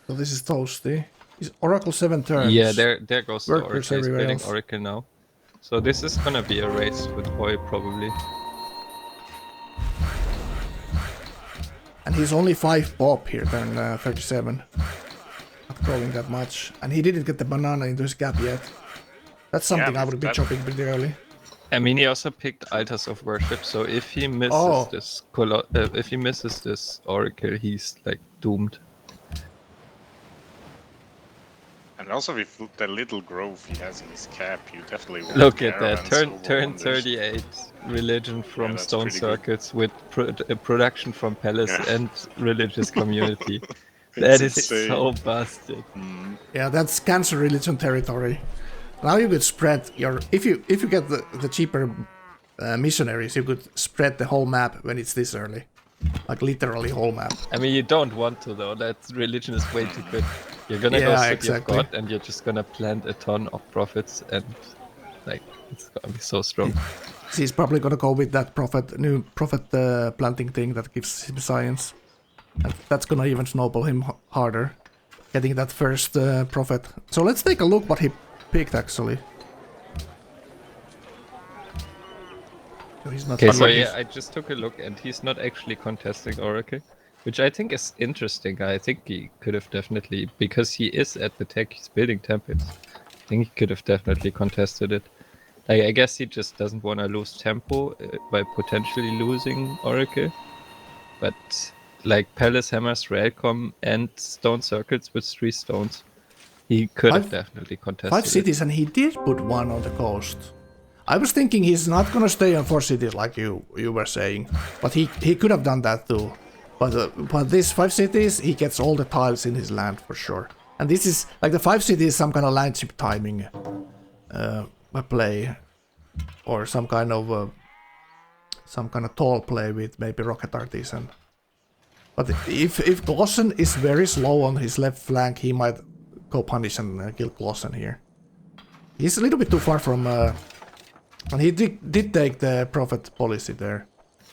So this is Toasty. Is Oracle 7 turns? Yeah, there goes the Workers Oracle. He's everywhere building else. Oracle now. So this is gonna be a race with Hoy probably. And he's only 5 pop here, turn 37. Not growing that much. And he didn't get the banana into his gap yet. That's something Yeah, I would be that- chopping pretty early. I mean, he also picked Altars of Worship, so if he misses Oh. if he misses this Oracle, he's like doomed. And also with the little growth he has in his cap, you definitely want Look at that, caravans turn over wonders. 38 religion from that's Stone pretty good. Circuits with production from Palace Yeah. and religious community. It's That is insane. so busted. Yeah, that's Cancer religion territory. Now you could spread your... If you get the cheaper missionaries, you could spread the whole map when it's this early. Like literally whole map. I mean, you don't want to though. That religion is way too good. You're gonna go Yeah, City exactly. of God, and you're just gonna plant a ton of profits, and like it's gonna be so strong. He's probably gonna go with that new prophet planting thing that gives him science. And that's gonna even snowball him harder. Getting that first prophet. So let's take a look what he picked actually. So he's not Okay, so really- yeah, I just took a look, and he's not actually contesting Oracle, which I think is interesting. I think he could have definitely, because he is at the tech, he's building temples. I think he could have definitely contested it. I guess he just doesn't want to lose tempo by potentially losing Oracle. But like Palace Hammers, Railcom, and Stone Circuits with 3 stones, he could have definitely contested 5 it. cities, and he did put 1 on the coast. I was thinking he's not gonna stay on 4 cities like you were saying, but he could have done that too. But these 5 cities, he gets all the tiles in his land for sure. And this is like the 5 cities, some kind of landship timing play, or some kind of tall play with maybe rocket artisan. But if Glossen is very slow on his left flank, he might go punish and kill Glossen here. He's a little bit too far from. And he did take the prophet policy there.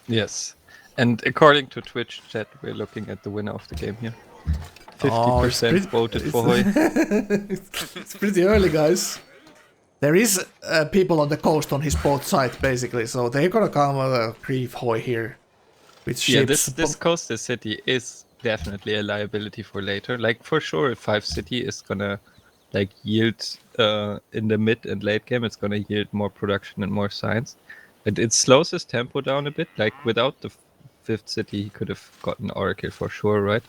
Yes. And according to Twitch chat, we're looking at the winner of the game here. 50% voted for Hoy. It's pretty early, guys. There is people on the coast on his boat side, basically, so they're gonna come grief Hoy here. With ships. Yeah, this coastal city is definitely a liability for later. Like, for sure, if 5 city is gonna like yield in the mid and late game, it's gonna yield more production and more science. It slows his tempo down a bit. Like, without the 5th city, he could have gotten Oracle for sure, right?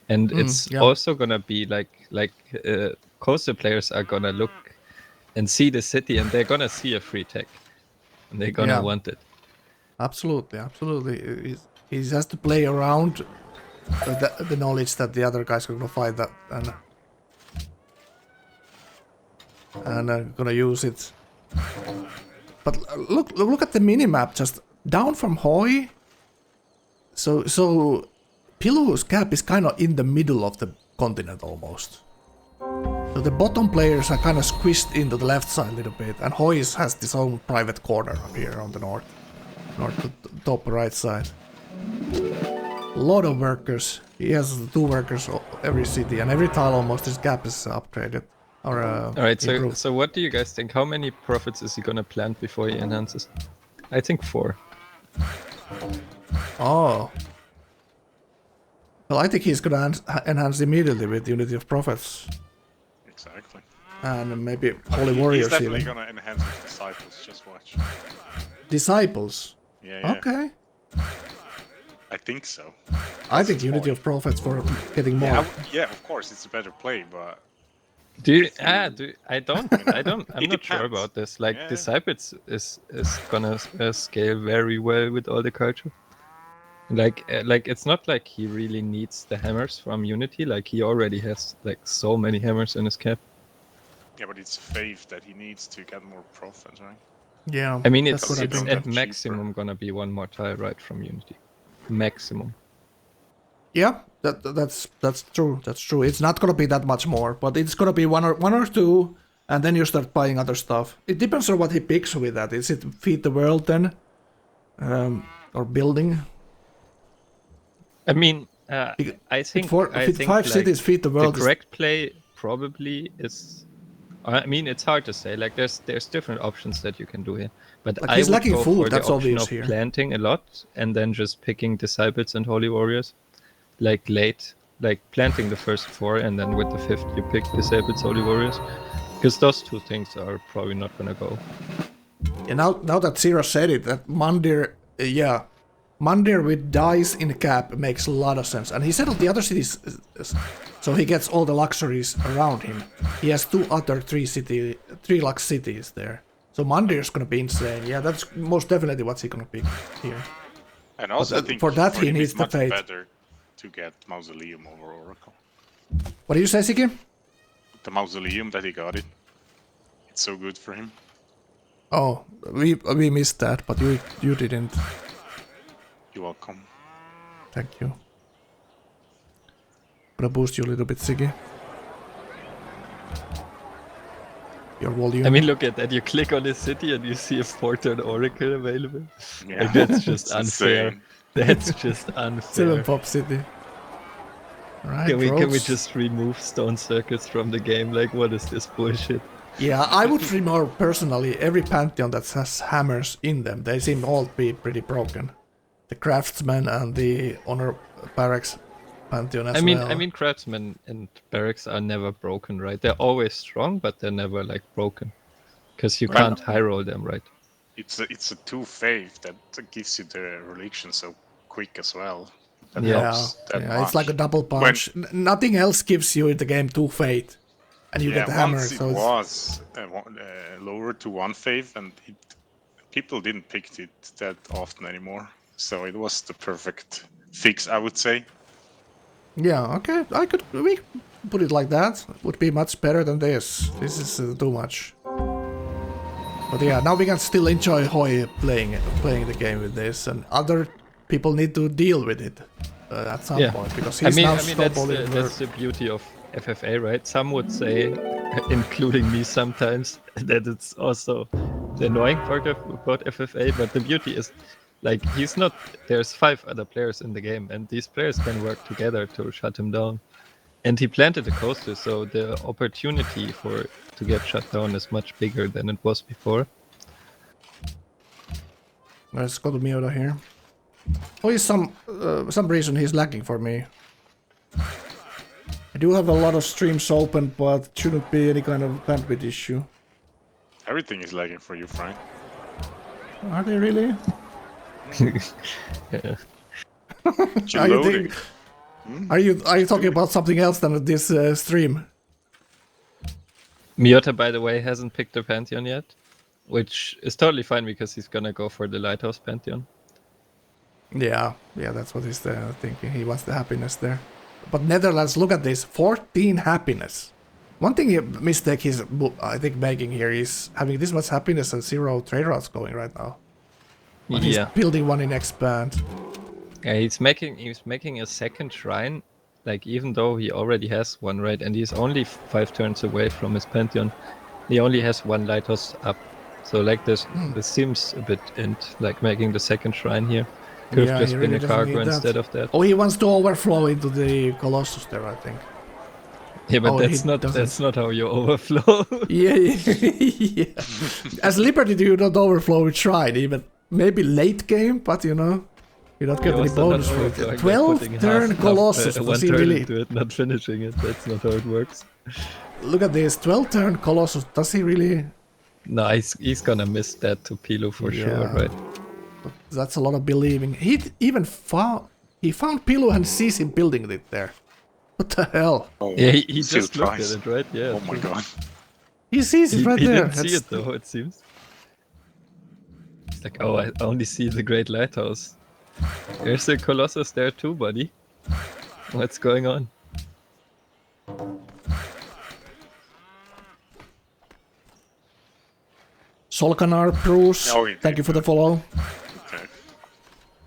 And it's also gonna be like coastal players are gonna look and see the city, and they're gonna see a free tech, and they're gonna want it. Absolutely, absolutely. He has to play around the knowledge that the other guys are gonna fight that and gonna use it. But look at the minimap, just down from Hoy. So Pilu's cap is kind of in the middle of the continent almost. So the bottom players are kind of squished into the left side a little bit, and Hoy has his own private corner up here on the north to top right side. A lot of workers. He has 2 workers every city, and every tile almost his gap is upgraded. Or Alright, improved. so what do you guys think? How many profits is he gonna plant before he enhances? I think 4. Oh. Well, I think he's gonna enhance immediately with Unity of Prophets. Exactly. And maybe Holy He's Warriors definitely even. gonna enhance with disciples, just watch. Disciples. Yeah. Okay. I think so. I think the Unity point. of Prophets for getting more. Yeah, of course, it's a better play, but I'm It not sure depends. about this. Like, Yeah. Disciples is gonna scale very well with all the culture. Like it's not like he really needs the hammers from Unity. Like, he already has like so many hammers in his cap. yeah, but it's faith that he needs to get more profit, right? Yeah. I mean, that's it's what I it's think. at cheaper. maximum gonna be 1 more tile right from Unity. Maximum. Yeah, that's true. That's true. It's not gonna be that much more, but it's gonna be one or 2, and then you start buying other stuff. It depends on what he picks with that. Is it Feed the World then, or building? I mean, Bec- I think If 5 like, cities Feed the the World, correct play probably is. I mean, it's hard to say. Like, there's different options that you can do here. But Like, I he's would lacking go food, for the that's option obvious of here. planting a lot and then just picking disciples and holy warriors, like late, like planting the first 4 and then with the 5th you pick disciples, holy warriors, because those 2 things are probably not gonna go. Yeah, now that Zero said it, that Mandir, Mandir with dice in cap makes a lot of sense. And he settled the other cities, so he gets all the luxuries around him. He has 2 other 3 lux cities there. So Mandir's gonna be insane. Yeah, that's most definitely what he's gonna pick here. And also, But I think for that he him needs it's the much fate. better to get Mausoleum over Oracle. What do you say, Siggy? The Mausoleum that he got it's so good for him. Oh, we missed that, but you didn't. You're welcome. Thank you. Gonna boost you a little bit, Siggy. Your volume. I mean, look at that. You click on the city and you see a 4-turn Oracle available. Yeah. Like, that's just It's unfair. insane. That's just unfair. 7 pop city. Right, Can we rogues. just remove stone circuits from the game? Like, what is this bullshit? Yeah, I would remove personally every pantheon that has hammers in them. They seem all to be pretty broken. The craftsman and the honor barracks pantheon as well. I mean, craftsmen and barracks are never broken, right? They're always strong, but they're never like broken, because you Right. can't high roll them, right? It's a 2 faith that gives you the religion so quick as well. That Yeah. helps that much. It's like a double punch. Nothing else gives you in the game 2 fate, and you get the hammer. Once it So was lowered to 1 faith, and people didn't pick it that often anymore. So it was the perfect fix, I would say. yeah, okay, we put it like that. Would be much better than this. This is too much. But yeah, now we can still enjoy Hoi playing the game with this, and other people need to deal with it at some point, because he's now snowballing. That's the beauty of FFA, right? Some would say, including me sometimes, that it's also the annoying part about FFA, but the beauty is, like, there's 5 other players in the game, and these players can work together to shut him down. And he planted a coaster, so the opportunity to get shut down is much bigger than it was before. Let's go to Miota here. Oh, he's some reason he's lagging for me. I do have a lot of streams open, but it shouldn't be any kind of bandwidth issue. Everything is lagging for you, Frank. Are they really? Yeah. You're loading. Are you talking about something else than this stream? Miota, by the way, hasn't picked the Pantheon yet, which is totally fine because he's gonna go for the Lighthouse Pantheon. Yeah, that's what he's thinking. He wants the happiness there. But Netherlands, look at this, 14 happiness. One mistake he's, I think, making here is having this much happiness and 0 trade routes going right now. But he's building one in expand. Yeah, he's making a 2nd shrine, like, even though he already has 1, right? And he's only 5 turns away from his Pantheon. He only has 1 Lighthouse up. So, like, this seems a bit like making the 2nd shrine here. Could have just been a cargo instead of that. Oh, he wants to overflow into the Colossus there, I think. Yeah, but that's not how you overflow. yeah. As Liberty, you don't overflow with Shrine, even maybe late game, but you know, you don't get any bonus for it. 12 turn Colossus. One turn into it, not finishing it. That's not how it works. Look at this, 12 turn Colossus. Does he really? No, he's gonna miss that to Pilu for sure, right? But that's a lot of believing. He found Pilu and sees him building it there. What the hell? Oh, yeah, he just looked at it, right? Yeah. Oh my god. He sees it right he there. Didn't see it though, it seems. It's like, oh, I only see the Great Lighthouse. There's a Colossus there too, buddy. What's going on? Solkanar Bruce, thank you for the follow. Okay.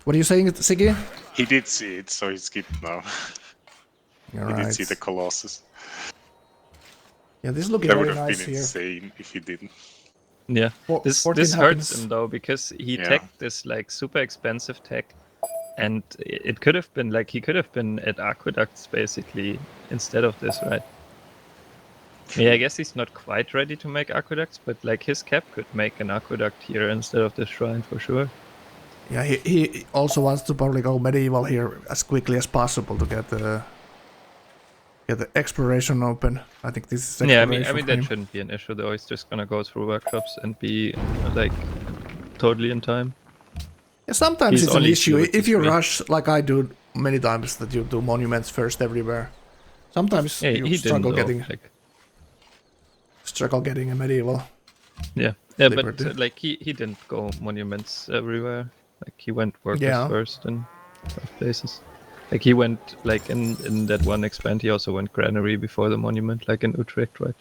What are you saying, Siggy? He did see it, so he skipped now. He did see the Colossus. Yeah, this is looking that very would have nice been here. insane if he didn't. Yeah, this hurts happiness. him though, because he teched this like super expensive tech, and it could have been like he could have been at Aqueducts basically instead of this, right? Yeah, I guess he's not quite ready to make aqueducts, but like his cap could make an aqueduct here instead of the shrine for sure. Yeah, he also wants to probably go medieval here as quickly as possible to get the exploration open. I think this is Yeah, exploration I mean for that him. shouldn't be an issue though. He's just gonna go through workshops and be like totally in time. Yeah, sometimes He's it's an only issue fluid if you display. rush like I do many times that you do monuments first everywhere. Sometimes Yeah, you he struggle didn't though. getting a medieval. Yeah, Liberty. but like he didn't go monuments everywhere. Like he went workers Yeah. first in those places. Like he went like in that one expand. He also went granary before the monument, like in Utrecht, right?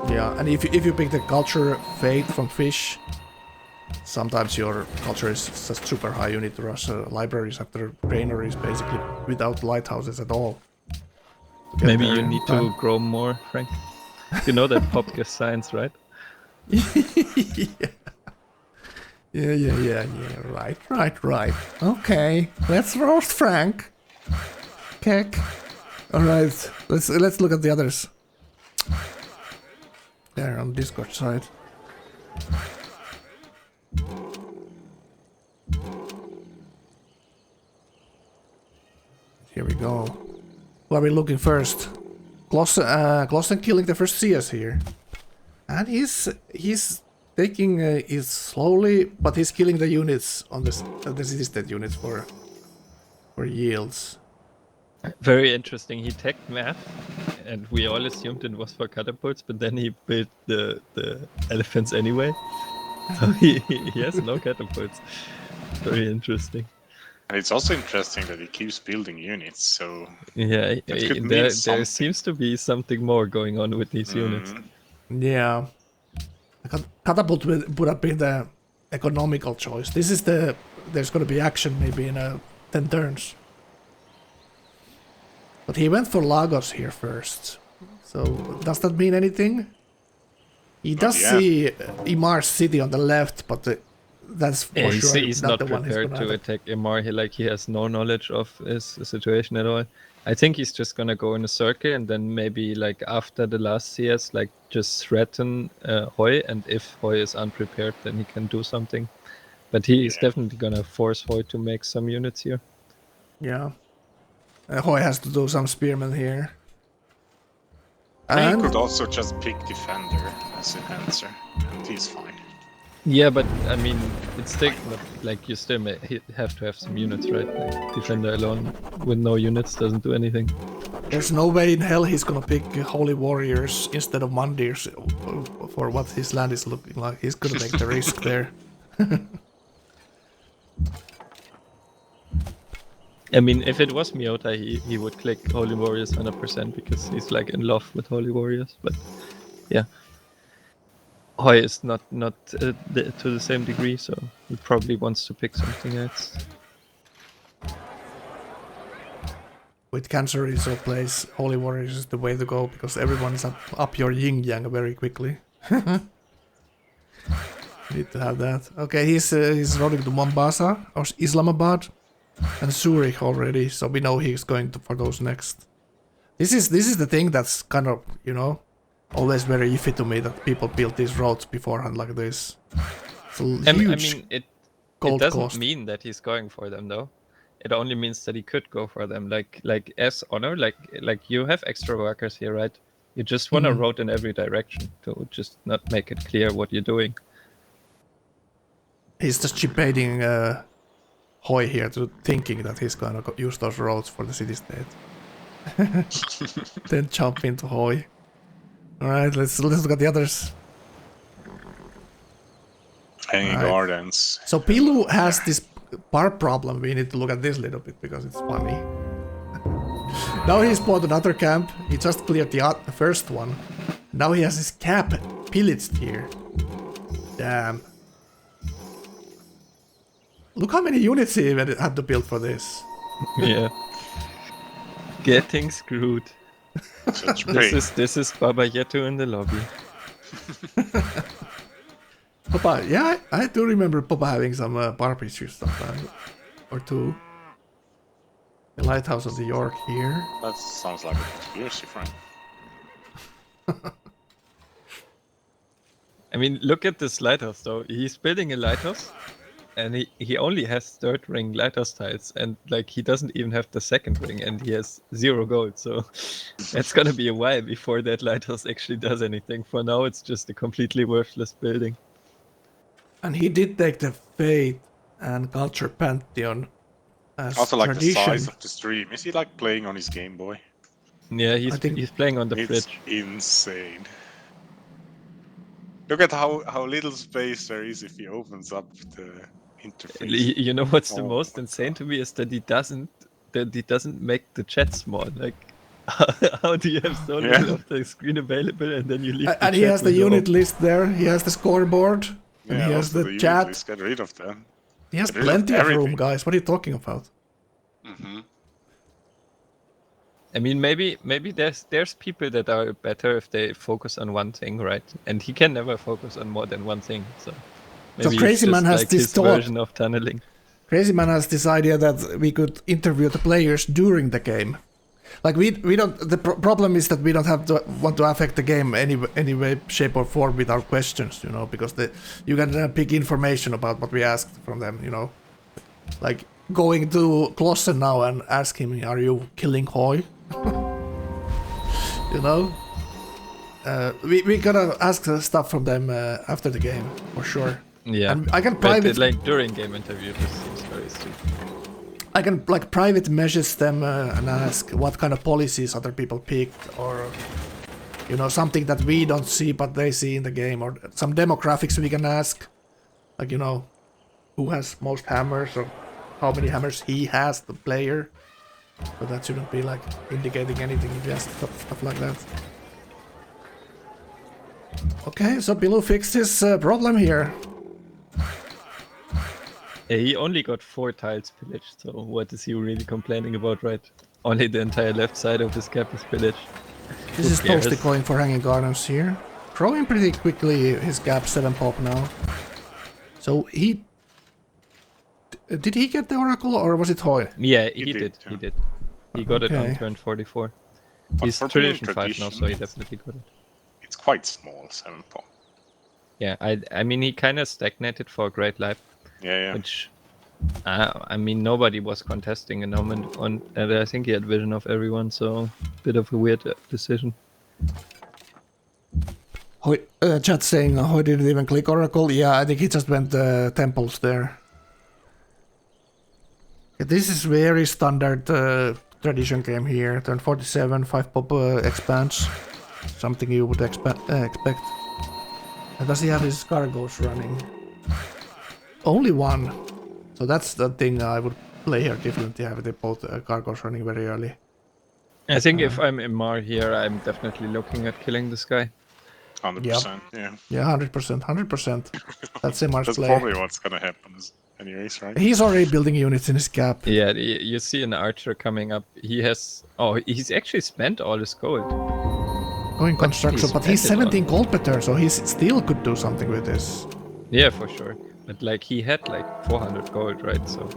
Yeah, and if you pick the culture fate from fish, sometimes your culture is just super high. You need to rush libraries after granaries, basically without lighthouses at all. to get Maybe there you in need time. to grow more, Frank. You know that pop gives science, right? Yeah. Right. Okay, let's roast Frank. Keck. All right, let's look at the others. There on Discord side. Here we go. Who are we looking first? Klossen killing the first CS here. And he's taking it slowly, but he's killing the units on the city state units for yields. Very interesting. He teched math, and we all assumed it was for catapults, but then he built the elephants anyway. So he has no catapults. Very interesting. And it's also interesting that he keeps building units, so Yeah, that could mean there something. seems to be something more going on with these units. Yeah. Catapult would have been the economical choice. This is there's gonna be action maybe in 10 turns. But he went for Lagos here first. So does that mean anything? He does see Imar's city on the left, but that's for sure he's not not the one he's prepared gonna to attack Imar. He has no knowledge of his situation at all. I think he's just gonna go in a circle and then maybe like after the last CS, like just threaten Hoy, and if Hoy is unprepared, then he can do something. But he is definitely gonna force Hoy to make some units here. Yeah. Hoy has to do some spearmen here. And he could also just pick defender as an answer, and he's fine. Yeah, but I mean, it's still not, like you still have to have some units, right? Like, defender alone with no units doesn't do anything. There's no way in hell he's gonna pick Holy Warriors instead of Mandirs for what his land is looking like. He's gonna take the risk there. I mean, if it was Miota, he would click Holy Warriors 100% because he's like in love with Holy Warriors. But yeah, Hoy is not to the same degree, so he probably wants to pick something else. With Cancer Resort plays, Holy Warriors is the way to go because everyone is up your yin yang very quickly. Need to have that. Okay, he's rolling to Mombasa or Islamabad and Zurich already, so we know he's going for those next. This is the thing that's kind of, you know, always very iffy to me, that people build these roads beforehand like this. It's a huge I mean, it doesn't cost. mean that he's going for them though. It only means that he could go for them. Like as honor, like you have extra workers here, right? You just want a road in every direction to just not make it clear what you're doing. He's just debating Hoy here to thinking that he's gonna use those roads for the city-state. Then jump into Hoy. Alright, let's look at the others. Hanging Gardens. So Pilu has this bar problem. We need to look at this a little bit because it's funny. Now he spawned another camp. He just cleared the first one. Now he has his cap pillaged here. Damn. Look how many units he even had to build for this. Yeah. Getting screwed. This is Baba Yetu in the lobby. Papa, yeah, I do remember Papa having some bar pictures sometime or two. The lighthouse of the York here. That sounds like a conspiracy, friend. I mean, look at this lighthouse though. He's building a lighthouse, and he only has third ring lighthouse tiles, and like he doesn't even have the second ring, and he has 0 gold. So it's gonna be a while before that lighthouse actually does anything. For now, it's just a completely worthless building. And he did take the Faith and Culture Pantheon as Also, like tradition. the size of the stream. Is he like playing on his Game Boy? Yeah, he's playing on the It's fridge. insane. Look at how little space there is if he opens up the interface. You know what's the Oh most my insane to me is that he doesn't make the chat small. Like, how do you have so little of the screen available and then you leave? And he has the unit list there. He has the scoreboard. And Yeah, he has also the unit chat. list, get rid of them. He has Get rid of plenty of room, everything. guys. What are you talking about? Mm-hmm. I mean, maybe there's people that are better if they focus on one thing, right? And he can never focus on more than one thing. So maybe Crazy it's Man just has like this his thought. version of tunneling. Crazy Man has this idea that we could interview the players during the game. Like we don't. The problem is that we don't have to want to affect the game any way, shape or form with our questions, you know, because you can pick information about what we asked from them, you know. Like going to Klossen now and ask him, "Are you killing Hoy?" You know. We gotta ask stuff from them after the game for sure. Yeah, And I can but private like during game interview, this seems very stupid. I can like private message them and ask what kind of policies other people picked, or you know, something that we don't see but they see in the game, or some demographics we can ask, like, you know, who has most hammers or how many hammers he has, the player. But that shouldn't be like indicating anything, just stuff like that. Okay, so Bilou fixed his problem here. Yeah, he only got 4 tiles pillaged, so what is he really complaining about, right? Only the entire left side of his cap is pillaged. This is Toasty going for Hanging Gardens here. Growing pretty quickly, his gap 7 pop now. So he... Did he get the Oracle or was it Hoy? Yeah, He he did, did. yeah. He did. He got it Okay. on turn 44. But He's for being tradition 5 now, so he tradition, definitely got it. It's quite small, 7 pop. Yeah, I mean, he kind of stagnated for a Great Life, Yeah. which... I mean, nobody was contesting a moment on, and I think he had vision of everyone, so bit of a weird decision. Hoy, chat saying Hoy didn't even click Oracle. Yeah, I think he just went temples there. Okay, this is very standard tradition game here. Turn 47, 5 pop expands. Something you would expect. And does he have his cargoes running? Only one. So that's the thing I would play here differently. Have the both cargoes running very early. I think if I'm Imar here, I'm definitely looking at killing this guy. 100%, yeah. Yeah, 100%, 100%. That's Simar's That's play. probably what's gonna happen anyways, right? He's already building units in his gap. Yeah, you see an archer coming up. He has... Oh, he's actually spent all his gold. Going construction, but he's spent it 17 gold better, so he still could do something with this. Yeah, for sure. But like he had like 400 gold, right? So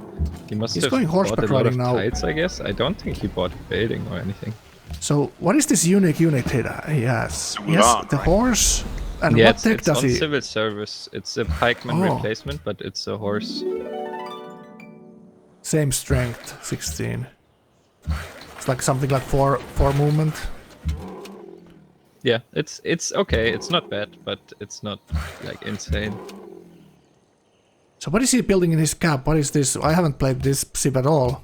he must He's have going horseback bought a lot of riding now. tiles, I guess. I don't think he bought a building or anything. So what is this unique unit he has? He has Ulan, the right? horse, and Yeah, what tech it's does on he? civil service. It's a pikeman Oh. replacement, but it's a horse. Same strength, 16. It's like something like 4 movement. Yeah, it's okay. It's not bad, but it's not like insane. So what is he building in his cap? What is this? I haven't played this Civ at all.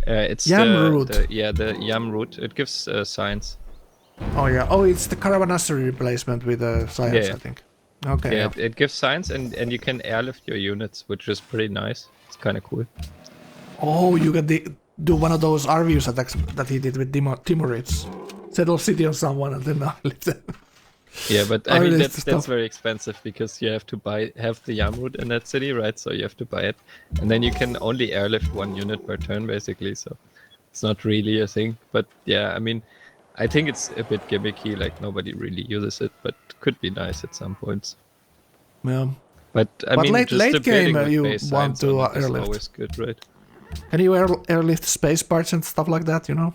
It's Yam the, root. the yam root. It gives science. Oh yeah. Oh, it's the caravanserai replacement with science, Yeah. I think. Okay. Yeah, Yeah. it gives science, and you can airlift your units, which is pretty nice. It's kind of cool. Oh, you can do one of those RVs attacks that he did with Timurids. Settle city on someone and then lift them. Yeah, but I mean Airlift that's stuff. very expensive because you have to have the yam root in that city, right? So you have to buy it, and then you can only airlift 1 unit per turn, basically. So it's not really a thing. But yeah, I mean, I think it's a bit gimmicky. Like nobody really uses it, but could be nice at some points. Yeah. But I But mean, late just the game, building with you base want science to on it is airlift. always good, right? Can you airlift space parts and stuff like that, you know?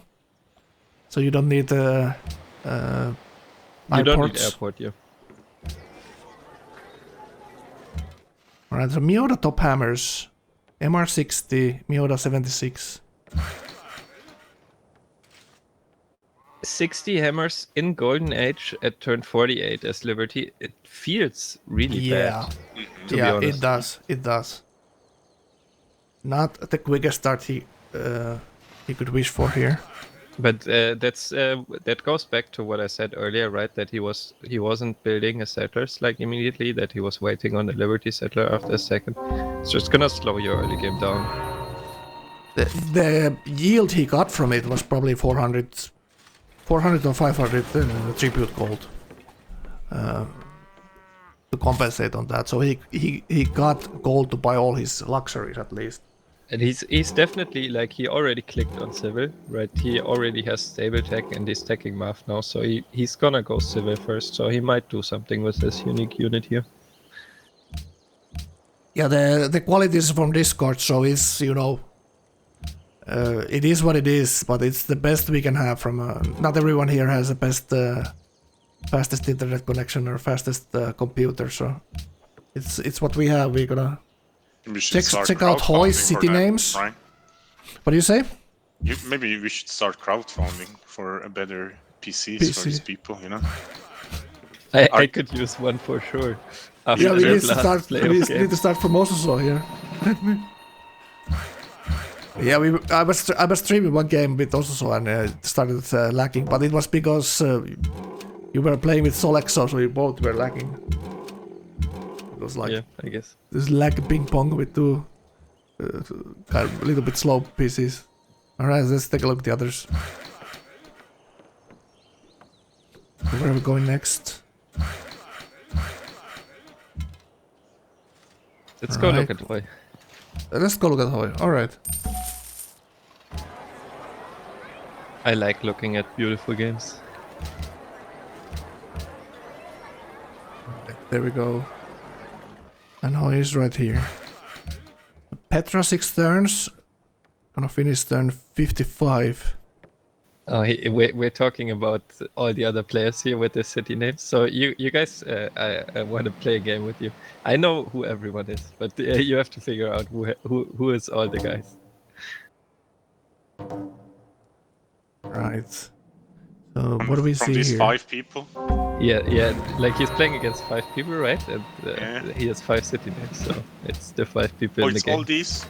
So you don't need You don't need airports. airport, yeah. Alright, so Miota top hammers. MR60, Miota 76. 60 hammers in Golden Age at turn 48 as Liberty. It feels really Yeah. bad, to be Yeah, honest. it does. It does. Not the quickest start he could wish for here. But that goes back to what I said earlier, right? That he wasn't building a settlers like immediately. That he was waiting on the Liberty settler after a second. It's just gonna slow your early game down. The yield he got from it was probably 400 or 500 tribute gold to compensate on that. So he got gold to buy all his luxuries at least. And he's definitely like he already clicked on civil, right? He already has stable tech and he's teching math now, so he's gonna go civil first. So he might do something with this unique unit here. Yeah, the qualities from Discord show is, you know, it is what it is, but it's the best we can have from. Not everyone here has the best, fastest internet connection or fastest computer, so it's what we have. We're gonna check out Hoy's city names. Right? What do you say? Maybe we should start crowdfunding for a better PCs for these people, you know? I could use one for sure. After Yeah, we their need to last start. play We of need game. to start from Ozuso here. Yeah, I was streaming one game with Ozuso and it started lagging, but it was because you were playing with Solexo, so we both were lagging. It was like Yeah, I guess. this lag ping pong with two kind of a little bit slow PCs. Alright, let's take a look at the others. Where are we going next? Let's go look at Hoy. Let's go look at Hoy. Alright. I like looking at beautiful games. There we go. And Hoy is right here. Petra 6 turns. Gonna finish turn 55. Oh, we're talking about all the other players here with the city names. So you guys, I want to play a game with you. I know who everyone is, but you have to figure out who is all the guys. Right. So what do we From see these here? 5 people? Yeah, like he's playing against 5 people, right? And Yeah. he has 5 city names, so it's the 5 people Oh, in the it's game. all these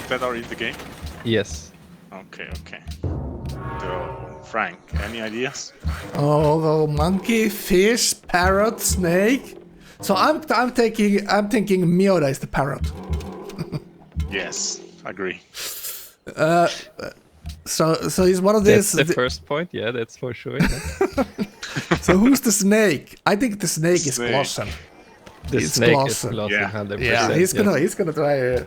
that are in the game? Yes. Okay. So, Frank, any ideas? Oh, monkey, fish, parrot, snake. So I'm thinking Miota is the parrot. Yes, agree. So he's one of these. That's the first point. Yeah, that's for sure. Yeah. So who's the snake? I think the snake is Snake. Clausen. The It's snake Clausen. is Clausen, Yeah. 100%. Yeah, he's yes. gonna try,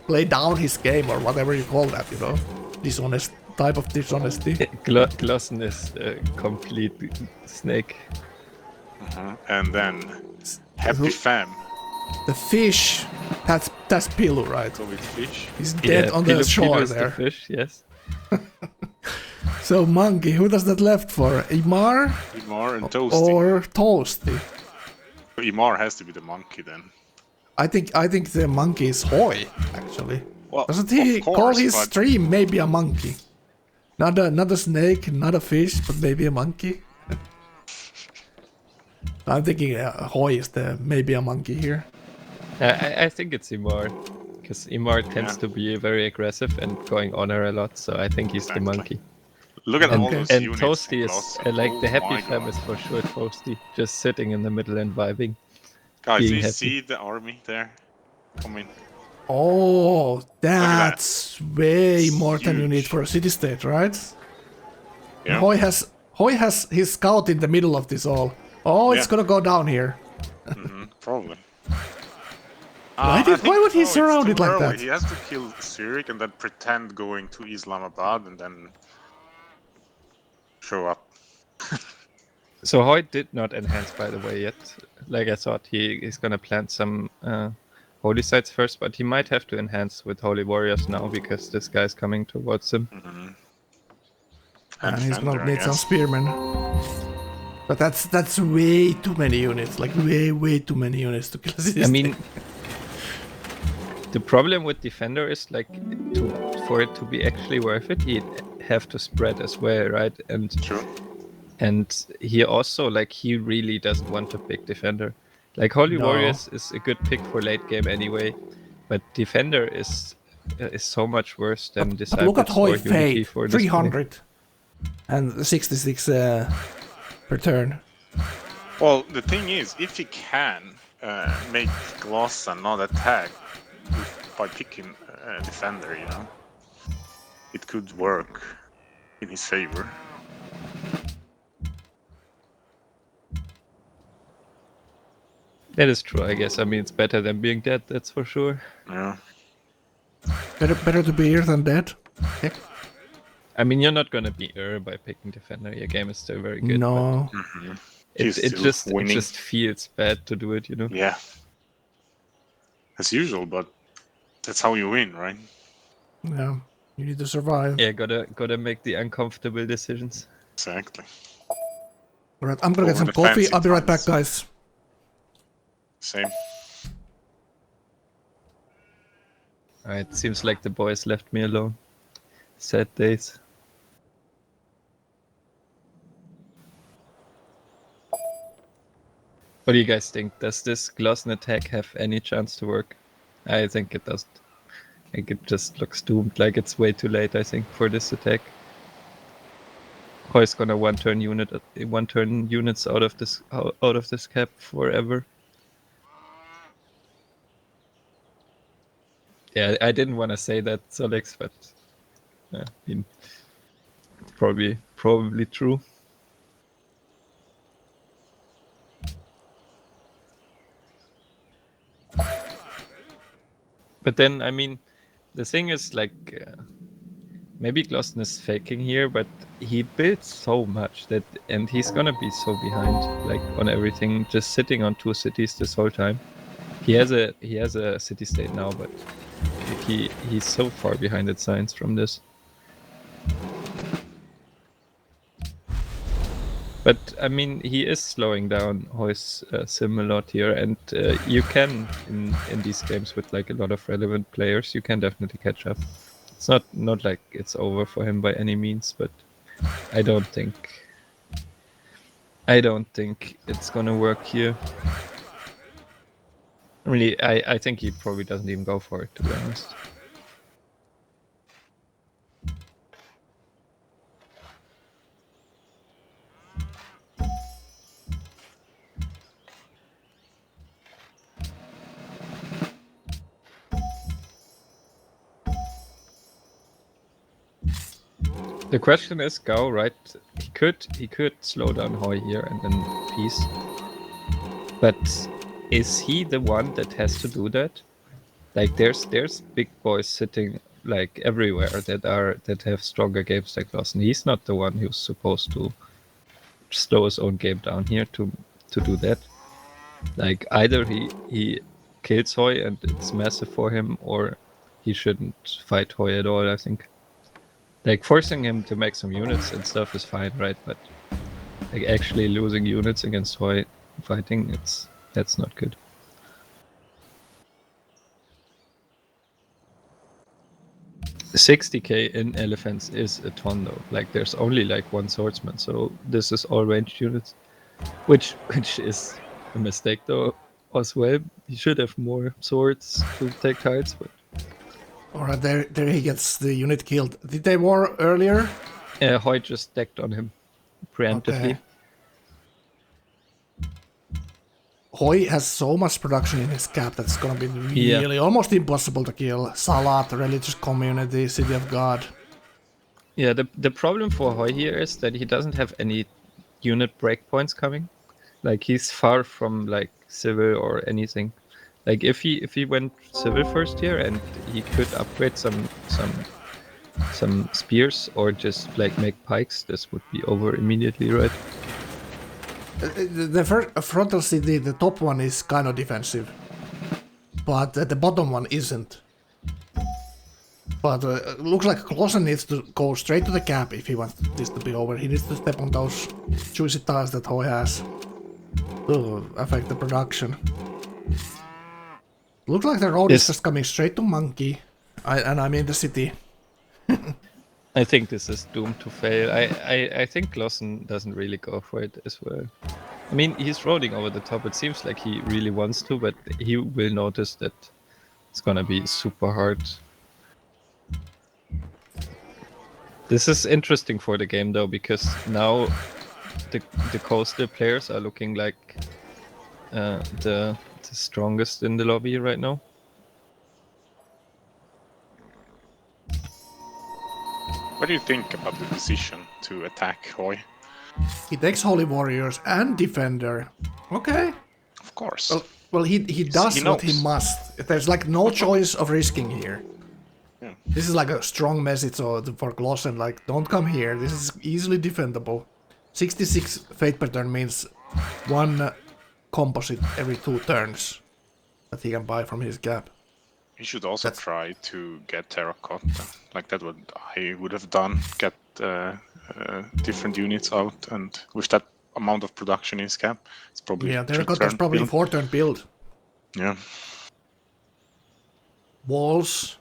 play down his game or whatever you call that, dishonest type of dishonesty. Clausen is a complete snake. And then Happy Fam. The fish, that's Pilu, right? Go with fish. He's dead on the Pilu shore is the there. fish, yes. So monkey, who does that left for? Imar Imar and Toasty. or Toasty? Imar has to be the monkey then. I think the monkey is Hoy, actually. Well, Doesn't he of course, call his but stream maybe a monkey? Not a snake, not a fish, but maybe a monkey. I'm thinking Hoy is maybe a monkey here. I think it's Imar. Because Imar tends Yeah. to be very aggressive and going honor a lot, so I think he's the Exactly. monkey. look at all And, those and units. Toasty is Clausen. like the Oh happy my fam God. is for sure Toasty, just sitting in the middle and vibing. Guys, being do you happy. see the army there? Coming. Oh, that. that's way more than you need Huge. for a city state, right? Yeah. Hoy has his scout in the middle of this all. Oh, it's Yeah. gonna go down here. Probably. Why I think- would he it's surround too it like early. that? He has to kill Zurich and then pretend going to Islamabad and then show up. So Hoy did not enhance, by the way, yet. Like I thought, he's gonna plant some holy sites first, but he might have to enhance with holy warriors now because this guy's coming towards him. And he's Defender, gonna I need some guess. spearmen. But that's way too many units. Like way too many units to kill this I mean, thing. the problem with Defender is like for it to be actually worth it, he'd have to spread as well, right? True. And he also like he really doesn't want to pick Defender. Like Holy No. Warriors is a good pick for late game anyway, but Defender is so much worse than But Disciples look at Hoi or Unity Fate, for this play. 300 and 66 per turn. Well, the thing is, if he can make Glossa not attack by picking Defender, you know, it could work in his favor. That is true, I guess. I mean, it's better than being dead, that's for sure. Yeah. Better to be here than dead. Okay. I mean, you're not gonna be by picking Defender. Your game is still very good. No. Mm-hmm. But He's it still just winning. feels bad to do it, you know. Yeah. As usual, but that's how you win, right? Yeah. You need to survive. Yeah, gotta make the uncomfortable decisions. Exactly. Alright, I'm gonna get Over some the coffee. fancy I'll be right times. back, guys. Same. Alright, seems like the boys left me alone. Sad days. What do you guys think? Does this Glosson attack have any chance to work? I think it doesn't. I think it just looks doomed. Like it's way too late, I think, for this attack. Hoy's gonna one turn units out of this cap forever. Yeah, I didn't want to say that, Solix, but I mean, it's probably true. But then, I mean, the thing is, like, maybe Glosson is faking here, but he builds so much that, and he's gonna be so behind, like, on everything, just sitting on 2 cities this whole time. He has a city state now, but like, he's so far behind at science from this. But I mean, he is slowing down Hoy's sim a lot here, and you can in these games with like a lot of relevant players, you can definitely catch up. It's not like it's over for him by any means, but I don't think it's gonna work here. Really, I think he probably doesn't even go for it, to be honest. The question is, Gao, right? He could slow down Hoy here and then peace. But is he the one that has to do that? Like there's big boys sitting like everywhere that have stronger games like Glosson. He's not the one who's supposed to slow his own game down here to do that. Like either he kills Hoy and it's massive for him, or he shouldn't fight Hoy at all, I think. Like forcing him to make some units and stuff is fine, right? But like actually losing units against Hoy fighting, that's not good. $60k in elephants is a ton though. Like there's only like one swordsman, so this is all ranged units, which is a mistake though as well. He should have more swords to take tides, but. Alright, there he gets the unit killed. Did they war earlier? Hoy just decked on him preemptively. Okay. Hoy has so much production in his cap that's gonna be really almost impossible to kill. Salat, religious community, city of God. Yeah, the problem for Hoy here is that he doesn't have any unit breakpoints coming. Like he's far from like civil or anything. Like if he went civil first here and he could upgrade some spears or just like make pikes, this would be over immediately, right? The first frontal city, the top one is kind of defensive, but the bottom one isn't. But looks like Clausen needs to go straight to the cap if he wants this to be over. He needs to step on those juicy tiles that Hoi has to affect the production. Looks like the road is just coming straight to Monkey, and I'm in the city. I think this is doomed to fail. I think Clausen doesn't really go for it as well. I mean, he's rolling over the top. It seems like he really wants to, but he will notice that it's gonna be super hard. This is interesting for the game though, because now the coastal players are looking like the strongest in the lobby right now. What do you think about the decision to attack Hoi? He takes Holy Warriors and Defender. Okay. Of course. Well, he does what he must. There's like no choice of risking here. Yeah. This is like a strong message for Clausen, like, don't come here. This is easily defendable. 66 Fate per turn means 1 composite every 2 turns that he can buy from his gap. He should also try to get terracotta, like that what I would have done, get different units out, and with that amount of production in his cap, it's probably... Yeah, terracotta is probably a 4-turn build. Yeah. Walls.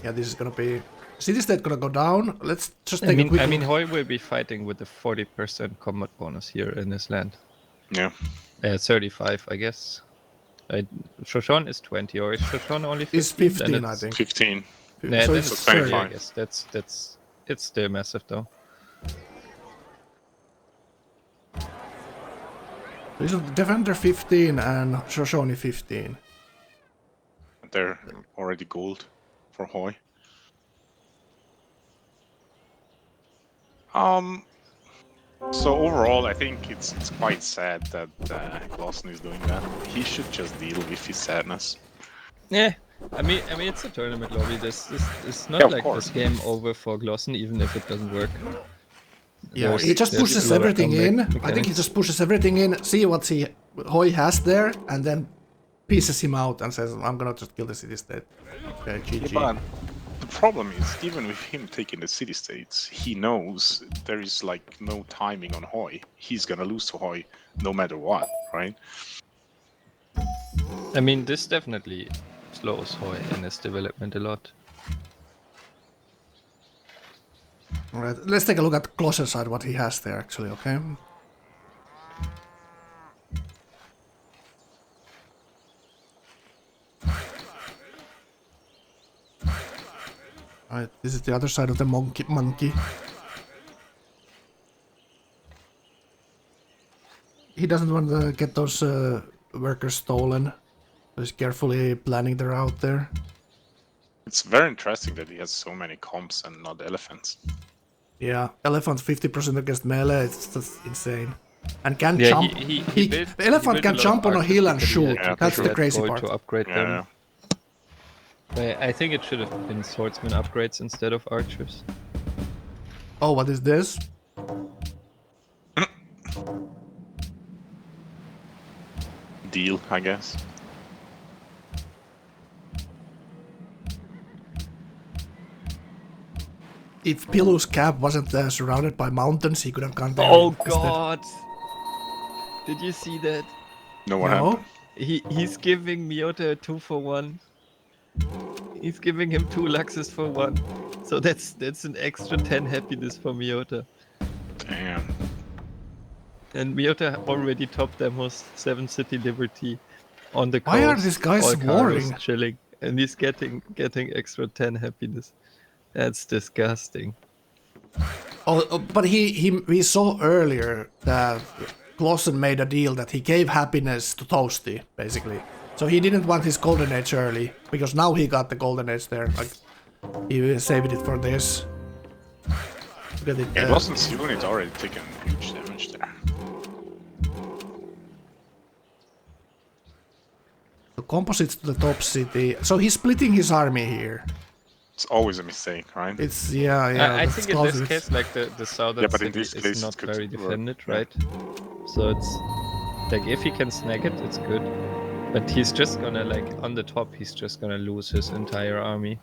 Yeah, this is gonna be... City state gonna go down. Let's just take a quick... I mean, Hoi will be fighting with a 40% combat bonus here in this land. Yeah. 35, I guess. Shoshone is 20, or is Shoshone only 15? It's 15, I think. 15. Nah, So that's it's 30, 25. I guess. It's still massive though. This is Defender 15 and Shoshone 15. They're already gold for Hoi. So overall, I think it's quite sad that Clausen is doing that. He should just deal with his sadness. Yeah, I mean it's a tournament lobby. This is not Yeah, of like course. this game over for Clausen, even if it doesn't work. Yeah, he just there's pushes a lot of everything comeback in. I think he mechanics. just pushes everything in, see what Hoi has there, and then pieces him out and says, I'm gonna just kill the city state. Okay, GG. But the problem is, even with him taking the city states, he knows there is like no timing on Hoi. He's gonna lose to Hoi no matter what, right? I mean, this definitely slows Hoi in his development a lot. Alright, let's take a look at Clausen's side, what he has there actually, okay? Alright, this is the other side of the monkey. He doesn't want to get those workers stolen. So he's carefully planning their route there. It's very interesting that he has so many comps and not elephants. Yeah, elephant 50% against melee, it's just insane. And can Yeah, jump. the The elephant can jump on a hill and shoot. That's the crazy part. To upgrade them. I think it should have been swordsman upgrades instead of archers. Oh, what is this? Deal, I guess. If Pilu's cap wasn't surrounded by mountains, he could have gone there. Oh instead. god! Did you see that? No, what No? happened? He's giving Miota a 2-for-1. He's giving him 2 Luxes for 1. So that's an extra 10 happiness for Miota. Damn. And Miota already topped them with 7 City Liberty on the coast. Why are these guys all cars warring? chilling, and he's getting extra 10 happiness. That's disgusting. Oh, but we saw earlier that Clausen made a deal that he gave happiness to Toasty, basically. So he didn't want his golden age early, because now he got the golden age there. Like, he saved it for this. Look at it. It wasn't unit already taken huge damage there. The composites to the top city. So he's splitting his army here. It's always a mistake, right? It's yeah. I that's think in close. this case, like the southern Yeah, but in city this is case, not it could very work. defended, Yeah. right? So it's like if he can snag it, it's good. But he's just gonna like on the top. He's just gonna lose his entire army.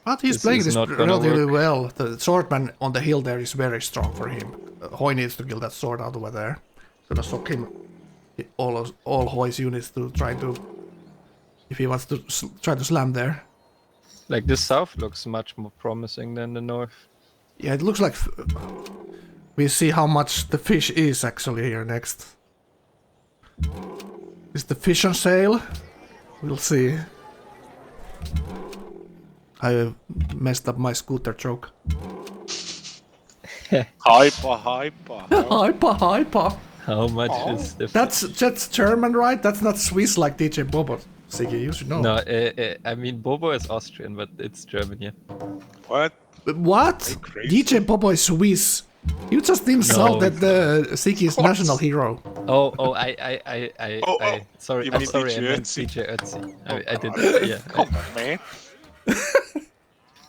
But he's This playing is this not gonna relatively work. well. The swordman on the hill there is very strong for him. Hoy needs to kill that sword out over there. Gonna sock him all Hoy's units to try to, if he wants to try to slam there. Like the south looks much more promising than the north. Yeah, it looks like we see how much the fish is actually here next. Is the fish on sale? We'll see. I messed up my scooter joke. Hyper. Hyper. How much Oh. is the That's German, right? That's not Swiss like DJ Bobo. Siggy, you should know. No, I mean Bobo is Austrian, but it's German, yeah. What? What? Are you crazy? DJ Bobo is Swiss. You just insulted the Siggy's Of course. national hero. Sorry, You I'm mean sorry, I DJ meant Ötzi? DJ Ötzi. I did, yeah. Come on, man.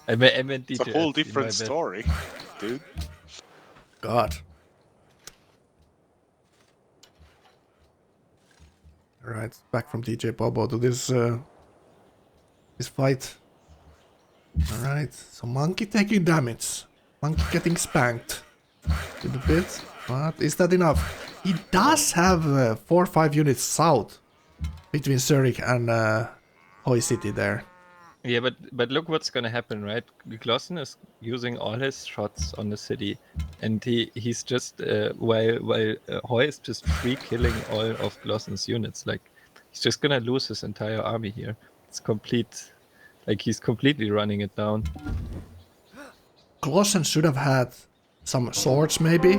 I meant DJ It's a whole Ötzi, my different bad. story, dude. God. Alright, back from DJ Bobo to this fight. Alright, so Monkey taking damage. Monkey getting spanked. With a bit. But is that enough? He does have 4 or 5 units south between Zurich and Hoy City there. Yeah, but look what's gonna happen, right? Glossen is using all his shots on the city, and he's just while Hoy is just free killing all of Glossen's units. Like he's just gonna lose his entire army here. It's complete, like he's completely running it down. Glossen should have had some swords maybe.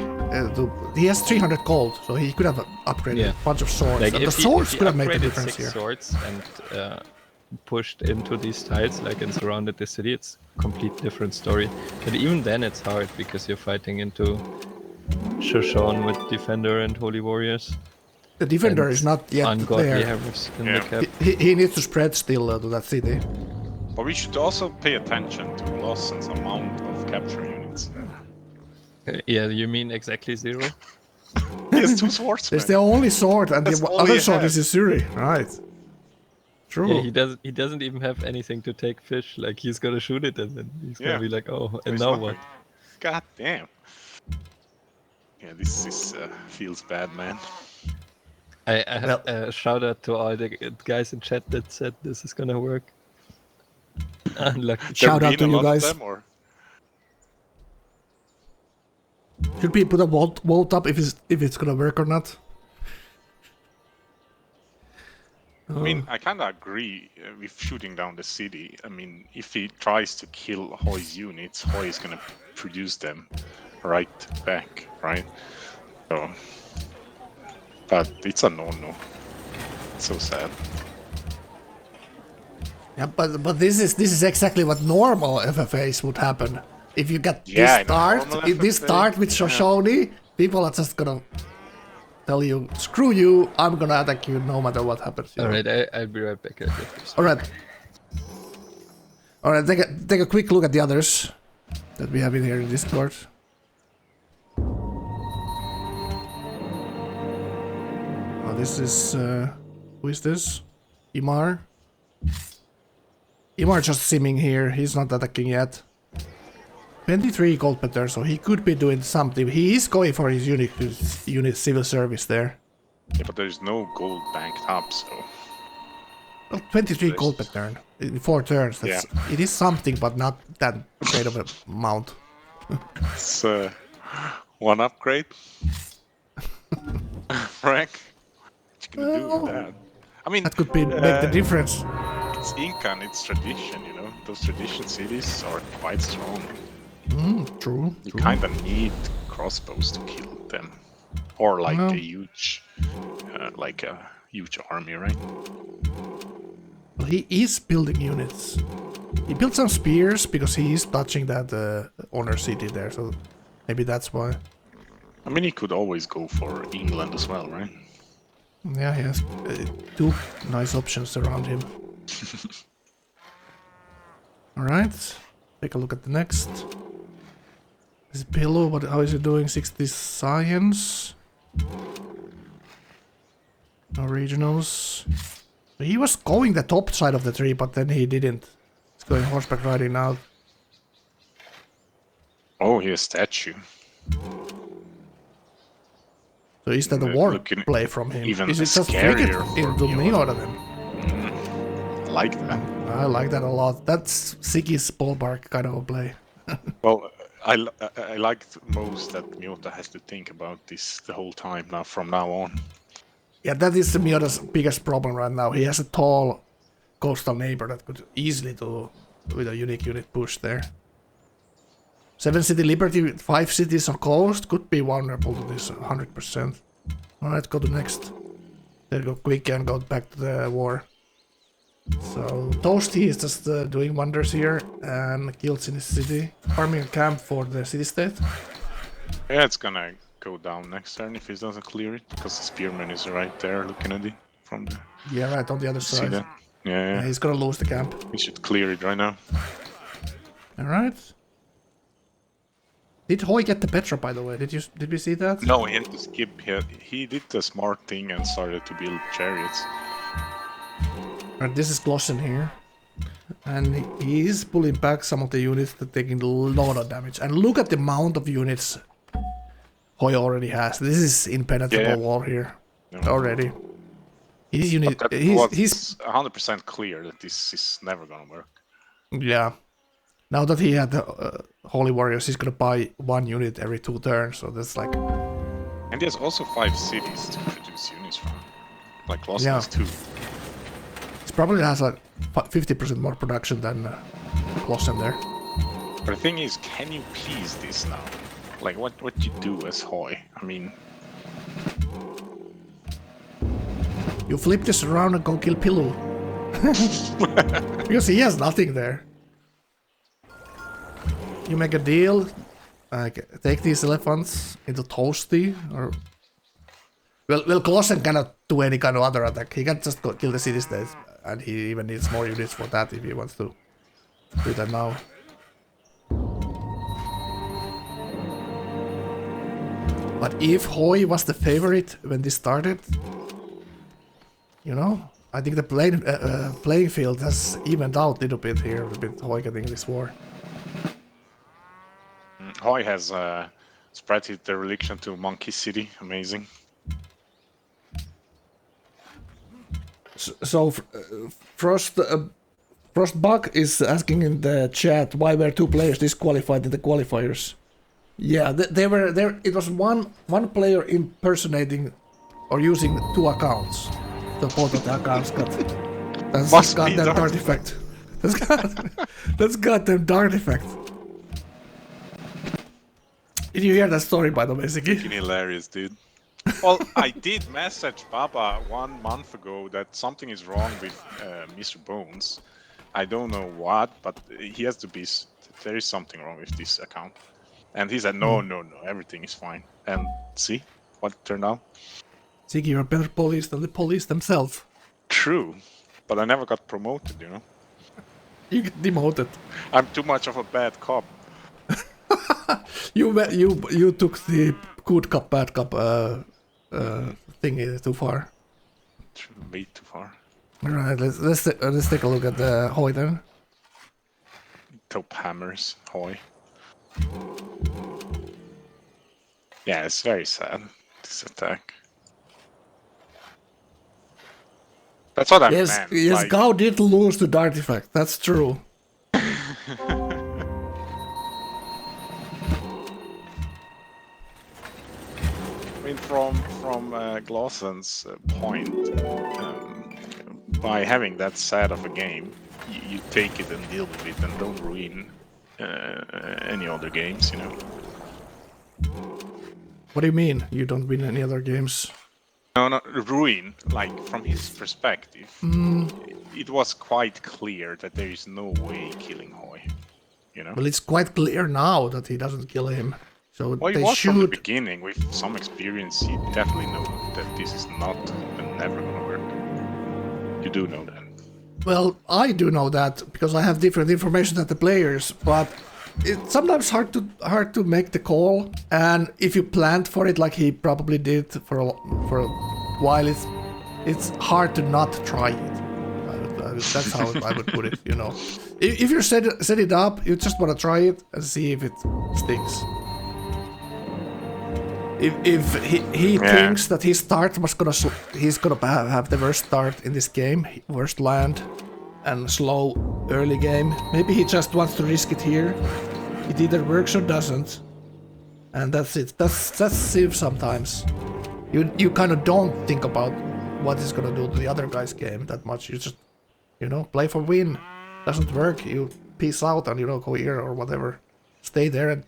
He has 300 gold, so he could have upgraded Yeah. a bunch of swords. Like And the if swords he could have made the upgraded difference 6 here. swords and pushed into these tiles, like and surrounded the city, it's a complete different story. But even then, it's hard because you're fighting into Shoshone with Defender and Holy Warriors. The defender and is not yet ungodly there. hammers in Yeah. the cap. He needs to spread still to that city. But we should also pay attention to Glossen's amount of capture units. Yeah, you mean exactly 0? He has 2 swordsmen. There's the only sword, and That's the all other he sword has. is Isuri. Right. True. Yeah, he doesn't even have anything to take fish. Like he's gonna shoot it and then he's Yeah. gonna be like, oh, and There's now nothing. what? God damn. Yeah, this is feels bad, man. I Well- shout out to all the guys in chat that said this is gonna work. Unlucky. Shout There out to been a you lot of guys. them, or? Should we put a vote up if it's gonna work or not? I mean, I kind of agree with shooting down the city. I mean, if he tries to kill Hoy's units, Hoy is gonna produce them right back, right? So, but it's a no-no. It's so sad. Yeah, but this is exactly what normal FFAs would happen. If you get Yeah, this start, normal if this FFA, start with yeah. Shoshone, people are just gonna tell you, screw you, I'm gonna attack you no matter what happens. you know? Alright, I'll be right back. Alright. Alright, take a quick look at the others that we have in here in Discord. Oh, this is who is this? Imar? Imar just simming here, he's not attacking yet. 23 gold per turn, so he could be doing something. He is going for his unit civil service there. Yeah, but there's no gold banked up, so Well, 23 gold per turn in 4 turns. That's, It is something, but not that great of an amount. it's one upgrade. Frank, what you gonna do with that? I mean, That could be make the difference. it's Inca and it's tradition, you know. Those tradition cities are quite strong. True. You true. kind of need crossbows to kill them, or like Well. a huge, army, right? Well, he is building units. He built some spears because he is touching that honor city there, so maybe that's why. I mean, he could always go for England as well, right? Yeah, he has 2 nice options around him. Alright, take a look at the next. This is Pillow, how is he doing? 60 science. No regionals. He was going the top side of the tree, but then he didn't. He's going horseback riding now. Oh, here's a statue. So is that a war play from him? Is it just trick it into Miota then? I like that. I like that a lot. That's Siggy's ballpark kind of a play. Well, I like most that Miota has to think about this the whole time now, from now on. Yeah, that is Miota's biggest problem right now. He has a tall coastal neighbor that could easily do with a unique unit push there. 7 City Liberty, 5 cities on coast could be vulnerable to this 100%. Alright, go to next. There go quick and go back to the war. So Toasty is just doing wonders here and kills in his city. Farming a camp for the city state. Yeah, it's gonna go down next turn if he doesn't clear it, because the spearman is right there looking at it from the... Yeah, right on the other side. See that? Yeah. He's gonna lose the camp. He should clear it right now. Alright. Did Hoy get the Petra, by the way? Did we see that? No, he had to skip. He did the smart thing and started to build chariots. Alright, this is Glossen here. And he is pulling back some of the units that are taking a lot of damage. And look at the amount of units Hoy already has. This is impenetrable wall here. Already. His unit... He's 100% clear that this is never gonna work. Yeah. Now that he had the Holy Warriors, he's gonna buy 1 unit every 2 turns, so that's like... And he has also 5 cities to produce units from. Like Lost has 2. He probably has like 50% more production than Lossen there. But the thing is, can you piece this now? Like, what you do as Hoy? I mean... You flip this around and go kill Pilu. Because he has nothing there. You make a deal, take these elephants into Toasty, or... Well, Glossen cannot do any kind of other attack. He can just go kill the city-states, and he even needs more units for that if he wants to do that now. But if Hoy was the favorite when this started, you know, I think the playing field has evened out a little bit here with Hoy getting this war. Hoy has spread his dereliction to Monkey City. Amazing. So Frostbug is asking in the chat why were 2 players disqualified in the qualifiers. Yeah, they were there. It was one player impersonating or using 2 accounts. So both of the accounts got that's goddamn dart effect. That's goddamn dart effect. Did you hear that story, by the way, Siggy? Fucking hilarious, dude. Well, I did message Baba 1 month ago that something is wrong with Mr. Bones. I don't know what, but he has to be... There is something wrong with this account. And he said, no, everything is fine. And see what it turned out? Siggy, you're a better police than the police themselves. True, but I never got promoted, you know? You get demoted. I'm too much of a bad cop. You took the good cop, bad cop thing too far. Way too far. Alright, let's take a look at the Hoy then. Top hammers, Hoy. Yeah, it's very sad, this attack. That's what I meant. Yes, like... Gao did lose the dart effect, that's true. I mean, from Glossen's point, by having that sad of a game, you take it and deal with it and don't ruin any other games, you know? What do you mean, you don't win any other games? No, not ruin, like, from his perspective. It was quite clear that there is no way killing Hoy, you know? Well, it's quite clear now that he doesn't kill him. So well, they was should... from the beginning, with some experience, he definitely know that this is not and never gonna work. You do know that. Well, I do know that because I have different information than the players, but it's sometimes hard to make the call. And if you planned for it, like he probably did for a while, it's hard to not try it. That's how I would put it. You know, if you set it up, you just want to try it and see if it sticks. If he thinks that his start was he's gonna have the worst start in this game, worst land, and slow early game. Maybe he just wants to risk it here. It either works or doesn't, and that's it. That's Civ sometimes. You kind of don't think about what it's gonna do to the other guy's game that much. You just, you know, play for win. Doesn't work, you peace out and, you know, go here or whatever. Stay there and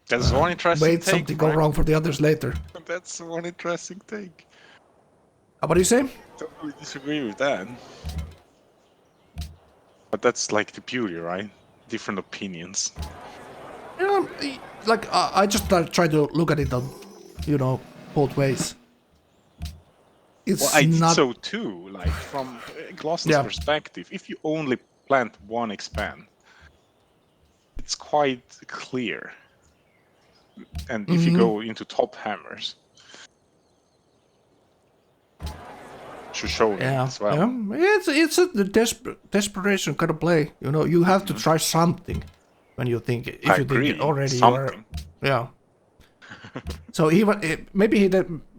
that's one interesting wait take, something go wrong for the others later. That's one interesting take. What do you say? Totally disagree with that. But that's like the beauty, right? Different opinions. Yeah, like I just try to look at it on, you know, both ways. It's Well, I did not so too. Like from Glossen's perspective, if you only plant one expand, it's quite clear. And if you go into top hammers, should show them as well. Yeah, it's a desperation kind of play. You know, you have to try something when you think if you think it already something. So he maybe he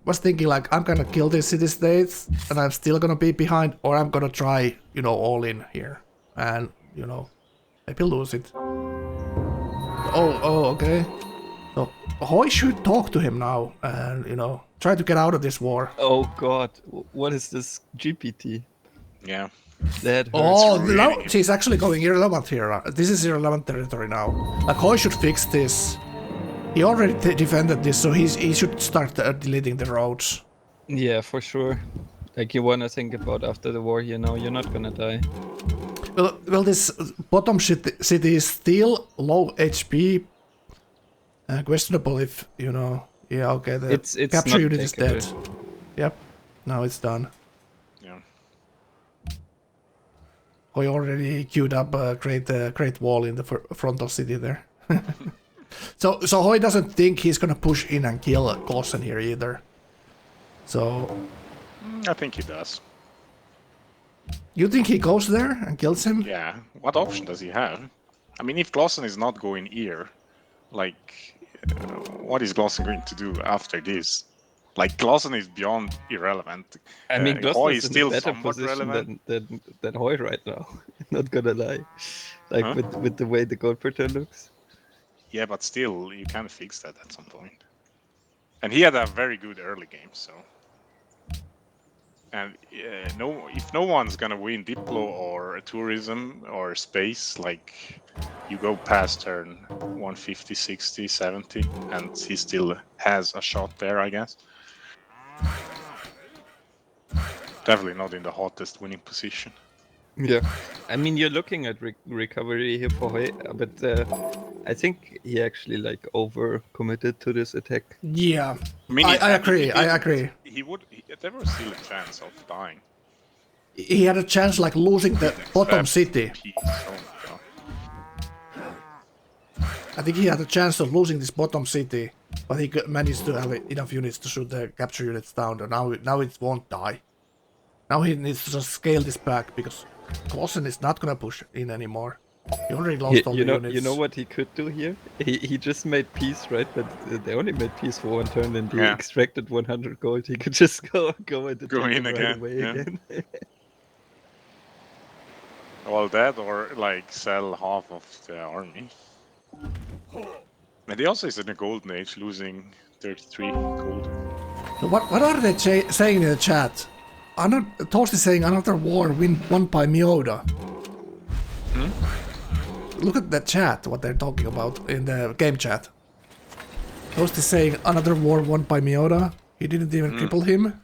was thinking like, I'm gonna kill these city states and I'm still gonna be behind, or I'm gonna try, you know, all in here and, you know, maybe lose it. Oh, okay. So Hoy should talk to him now and, you know, try to get out of this war. Oh god, what is this GPT? Yeah. That hurts. Oh, really. now she's actually going irrelevant here. This is irrelevant territory now. Like, Hoy should fix this. He already defended this, so he should start deleting the roads. Yeah, for sure. Like, you wanna think about after the war, you know, you're not gonna die. Well, this bottom city is still low HP. Questionable if, you know... Yeah, okay, the It's capture not unit is dead. takeable. Yep, now it's done. Yeah. We already queued up a great wall in the front of city there. So Hoy doesn't think he's gonna push in and kill Clausen here either. So... I think he does. You think he goes there and kills him? Yeah. What option does he have? I mean, if Glossen is not going here, like, what is Glossen going to do after this? Like, Glossen is beyond irrelevant. I mean, Hoy Glossen is is in still a better somewhat position relevant. than Hoy right now. Not gonna lie. Like, Huh? with the way the gold pattern looks. Yeah, but still, you can fix that at some point. And he had a very good early game, so... And if no one's gonna win Diplo or tourism or space, like, you go past turn 150, 60, 70, and he still has a shot there, I guess. Definitely not in the hottest winning position. Yeah. I mean, you're looking at recovery here for Hoy, but I think he actually, like, over-committed to this attack. Yeah, I mean, I agree, I agree. There was still a chance of dying. He had a chance like losing the bottom city. Oh my god. I think he had a chance of losing this bottom city, but he managed to have enough units to shoot the capture units down, and now it won't die. Now he needs to just scale this back, because Clausen is not gonna push in anymore. He already lost all the units. You know what he could do here? He just made peace, right? But they only made peace for one turn, and he extracted 100 gold. He could just go and Go in right again, away yeah. again. Well, that or like sell half of the army. And he also is in the golden age, losing 33 gold. What are they saying in the chat? Toast is saying another war won by Mioda. Look at the chat, what they're talking about in the game chat. Toast is saying another war won by Mioda. He didn't even cripple him.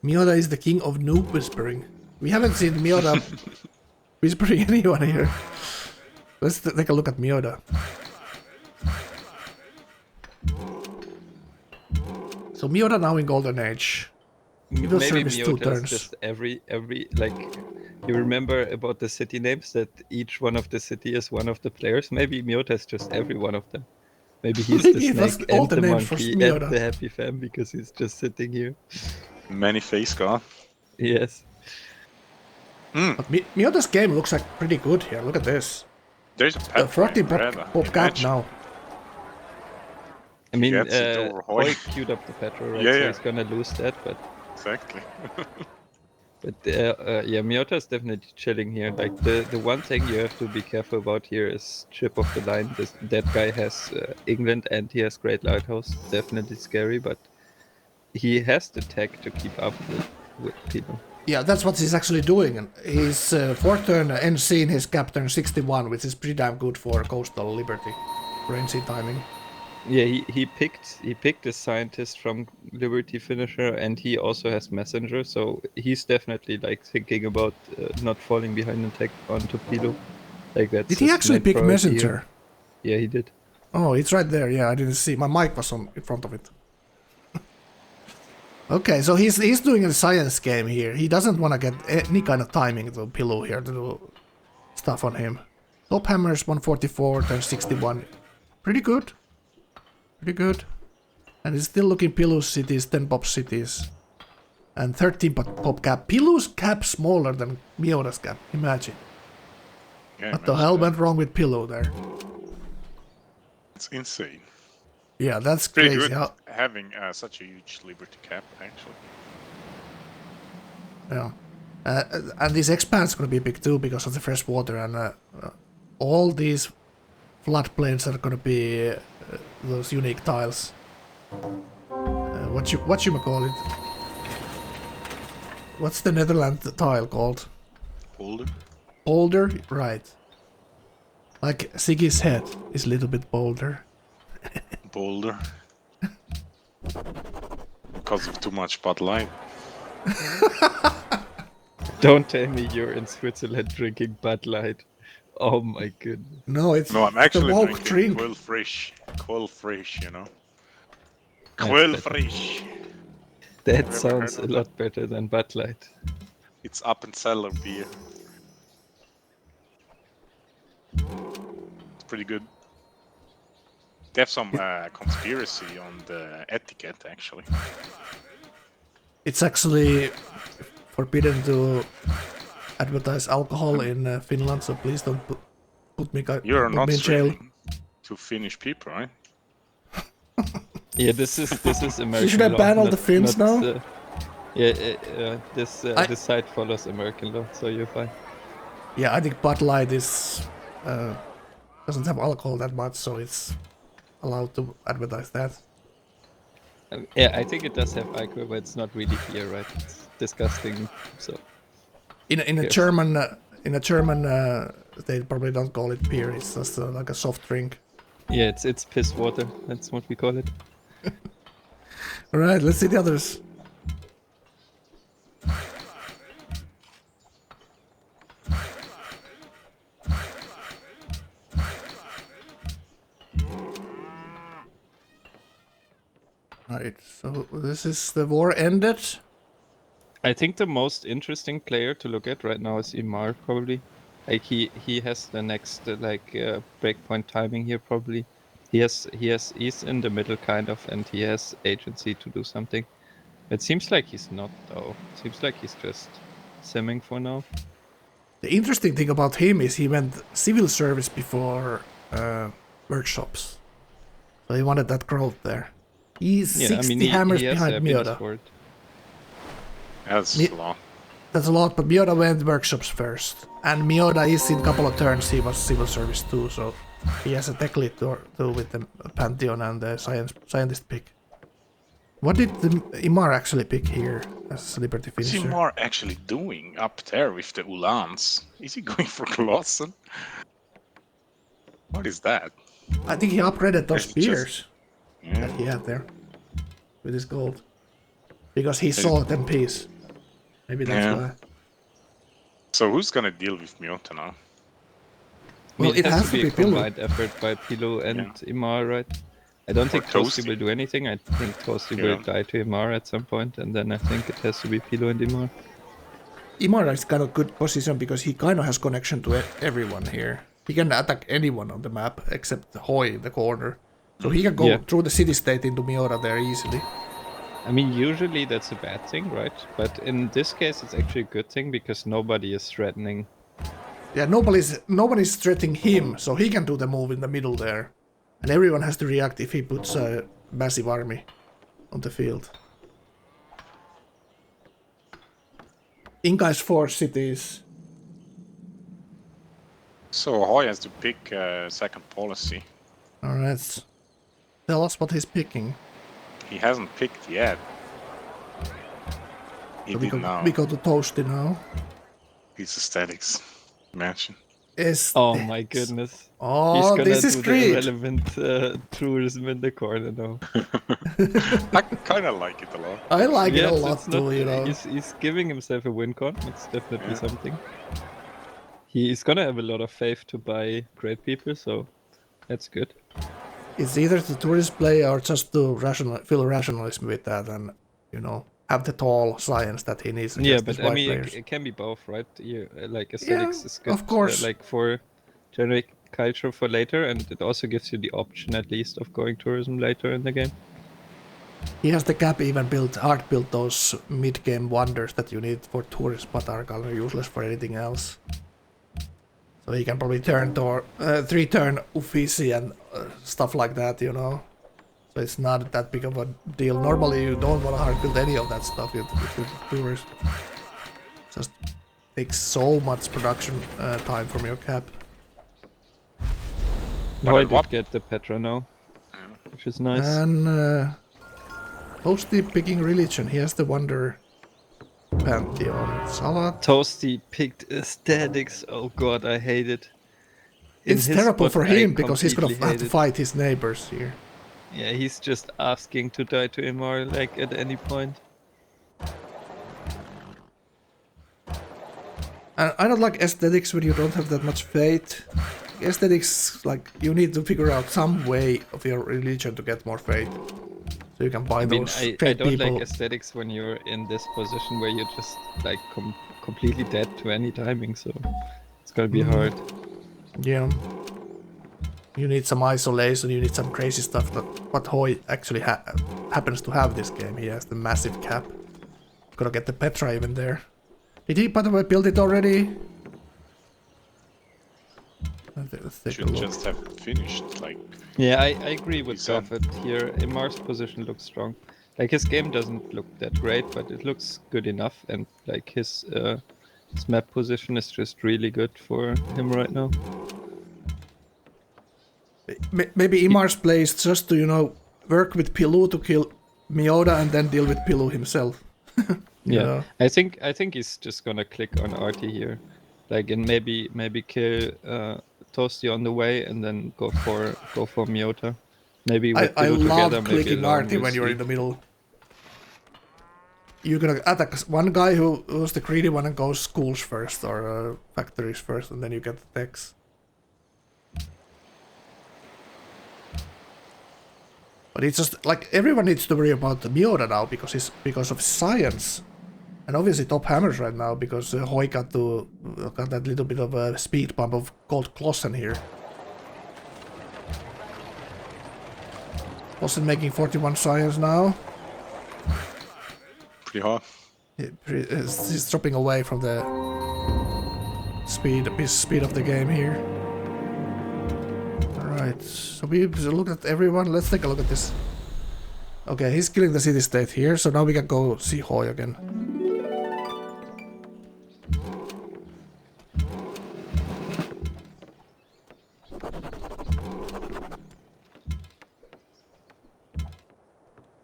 Mioda is the king of noob whispering. We haven't seen Mioda whispering anyone here. Let's take a look at Mioda. So Mioda now in Golden Age. He will Maybe service 2 Miota's turns. just every like, you remember about the city names that each one of the city is one of the players. Maybe Miota's just every one of them. Maybe he's Maybe the that's snake all and the the names for monkey Miota. and the happy fam because he's just sitting here. Many face god. Yes. But Miyota's game looks like pretty good here. Look at this. There's a pet 14 red. pop cap now. I mean, Gets it over Hoy. Hoy queued up the Petro, right? Yeah, so yeah. he's gonna lose that, but Exactly. yeah, Miyota is definitely chilling here. Like the one thing you have to be careful about here is chip of the line. That guy has England and he has Great Lighthouse. Definitely scary, but he has the tech to keep up with people. Yeah, that's what he's actually doing. And he's 4th turn NC in his captain 61, which is pretty damn good for Coastal Liberty for NC timing. Yeah, he picked a scientist from Liberty Finisher, and he also has Messenger, so he's definitely like thinking about not falling behind attack onto Pilo. Like that's. Did he actually pick Messenger? Yeah, he did. Oh, it's right there. Yeah, I didn't see. My mic was in front of it. Okay, so he's doing a science game here. He doesn't want to get any kind of timing to Pillow here to do stuff on him. Top hammers 144, turn 61. Pretty good. Pretty good. And he's still looking Pillow's cities, 10 pop cities. And 13 pop cap. Pillow's cap smaller than Miyota's cap. Imagine. Yeah, What the hell went wrong with Pillow there? It's insane. Yeah, that's Pretty crazy. good having such a huge Liberty cap, actually. Yeah. And this expanse is going to be big too because of the fresh water, and all these floodplains are going to be those unique tiles. What you call it? What's the Netherlands tile called? Boulder? Boulder, right? Like Siggy's head is a little bit bolder. Boulder. Because of too much Bud Light. Don't tell me you're in Switzerland drinking Bud Light. Oh my goodness. No, it's No, I'm actually the woke drinking drink. Quill Frisch, you know. Quill Frisch. That Never sounds heard a of lot better than Bud Light. It's up and cellar beer. It's pretty good. They have some conspiracy on the etiquette, actually. It's actually forbidden to advertise alcohol in Finland, so please don't put me You're put not me in jail. streaming to Finnish people, right? Yeah, this is American. Should I law, ban all not- the Finns not, now? This site follows American law, so you're fine. Yeah, I think Bud Light is doesn't have alcohol that much, so it's allowed to advertise that. Yeah, I think it does have alcohol, but it's not really beer, right? It's disgusting. So In a Yes. German, they probably don't call it beer. It's just like a soft drink. yeah, it's piss water. That's what we call it. All right, let's see the others. Right, so this is the war ended. I think the most interesting player to look at right now is Imar, probably. Like he has the next breakpoint timing here, probably. He's in the middle kind of, and he has agency to do something. It seems like he's not though. Seems like he's just simming for now. The interesting thing about him is he went civil service before workshops. So he wanted that growth there. He's 60 hammers he has behind happiness Miyoda. for it. That's Me- a lot. That's a lot, but Miyoda went workshops first. And Miyoda is in a couple of turns, he was civil service too, so he has a tech lead to do with the Pantheon and the scientist pick. What did the Imar actually pick here as Liberty What's finisher? Imar actually doing up there with the Ulans? Is he going for Glossen? What is that? I think he upgraded those It's just- spears Yeah. that he had there with his gold. Because he saw them piece. Maybe that's Yeah. why. So who's gonna deal with Miyota now? I mean, Well, it has to be a Pillow. combined effort by Pilo and Imar, right? I don't think Toasty Toasty. will do anything. I think Toasty Yeah. will die to Imar at some point, and then I think it has to be Pilo and Imar. Imara is kind of good position because he kind of has connection to everyone here. He can attack anyone on the map except Hoy in the corner. So he can go Yeah. through the city state into Miura there easily. I mean, usually that's a bad thing, right? But in this case, it's actually a good thing because nobody is threatening. Yeah, nobody's threatening him, so he can do the move in the middle there. And everyone has to react if he puts a massive army on the field. Inca is 4 cities. So Hoy has to pick second policy. Alright. Tell us what he's picking. He hasn't picked yet. He So did now. we go to Toasty now. His aesthetics mansion. Oh my goodness. Oh, He's gonna this is do great. the irrelevant tourism in the corner now. I kind of like it a lot. I like it a Yes, lot it's too, not, you know. He's giving himself a win con. It's definitely something. He's gonna have a lot of faith to buy great people, so that's good. It's either the tourist play or just to feel rationalism with that and, you know, have the tall science that he needs. Yeah, but I mean, it can be both, right? You, like aesthetics is good, of course. like for generic culture for later, and it also gives you the option at least of going tourism later in the game. He has the cap even hard built those mid-game wonders that you need for tourists but are kind of useless for anything else. So he can probably turn to 3-turn Uffizi and stuff like that, you know. So it's not that big of a deal. Normally you don't want to hard build any of that stuff with tourists. Just takes so much production time from your cap. No, I did get the Petra now, which is nice. And Toasty picking religion. He has the Wonder Pantheon. Salat. Toasty picked aesthetics. Oh god, I hate it. It's terrible for him because he's gonna have to fight his neighbors here. Yeah, he's just asking to die to Imar like at any point. And I don't like aesthetics when you don't have that much faith. Aesthetics, like, you need to figure out some way of your religion to get more faith. So you can buy those I great don't people. like aesthetics when you're in this position where you're just like completely dead to any timing, so it's gonna be hard. Yeah. You need some isolation, you need some crazy stuff that what Hoy actually happens to have this game. He has the massive cap. Gotta get the Petra even there. Did he, by the way, build it already? Let's take a Should look. just have finished, like... Yeah, I agree with He's on. Prophet here. Imar's position looks strong. Like his game doesn't look that great, but it looks good enough, and like his map position is just really good for him right now. Maybe Imar's play is just to, you know, work with Pilu to kill Miyoda and then deal with Pilu himself. Yeah, know? I think he's just gonna click on Artie here, like, and maybe kill Toasty on the way and then go for Miota. Maybe with I Pilu love together, clicking maybe along Artie with when you're in Sleep. the middle. You're gonna attack one guy who's the greedy one and goes schools first or factories first, and then you get the techs. But it's just like everyone needs to worry about the Miyoda now because of science, and obviously top hammers right now because Hoy got that little bit of a speed bump of Gold Klossen here. Klossen making 41 science now. Pretty hard. He's dropping away from the speed of the game here. Alright, so we look at everyone. Let's take a look at this. Okay, he's killing the city-state here, so now we can go see Hoy again.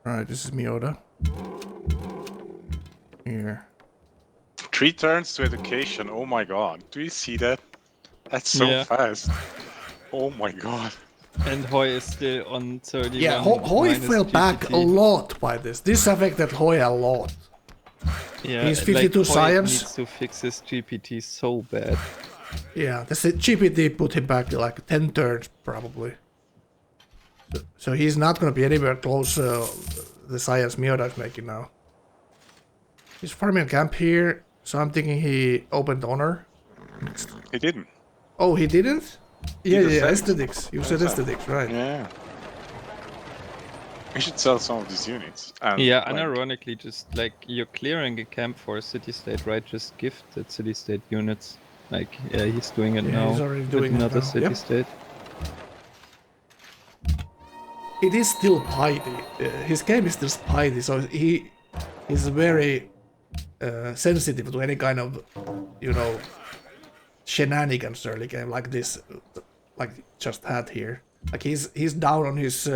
Alright, this is Miyoda. Here. 3 turns to education, oh my god. Do you see that? That's so Yeah. fast. Oh my god. And Hoy is still on 31. Yeah, Hoy minus fell back GPT. a lot by this. This affected Hoy a lot. Yeah, He's 52 Hoy science. needs to fix his GPT so bad. Yeah, the GPT put him back like 10 turns probably. So he's not gonna be anywhere close the science Miyoda is making now. He's farming a camp here, so I'm thinking he opened honor. He didn't. Oh, he didn't? Yeah, just yeah, said- aesthetics. You said aesthetics, right? Yeah. We should sell some of these units. And Yeah, like, unironically, just like you're clearing a camp for a city-state, right? Just gift the city-state units. Like, yeah, he's doing it Yeah, now he's already with doing it another now. Yep. city-state. It is still piety. His game is still piety, so he is very sensitive to any kind of, you know, shenanigans early game like this, like just had here. Like he's down on his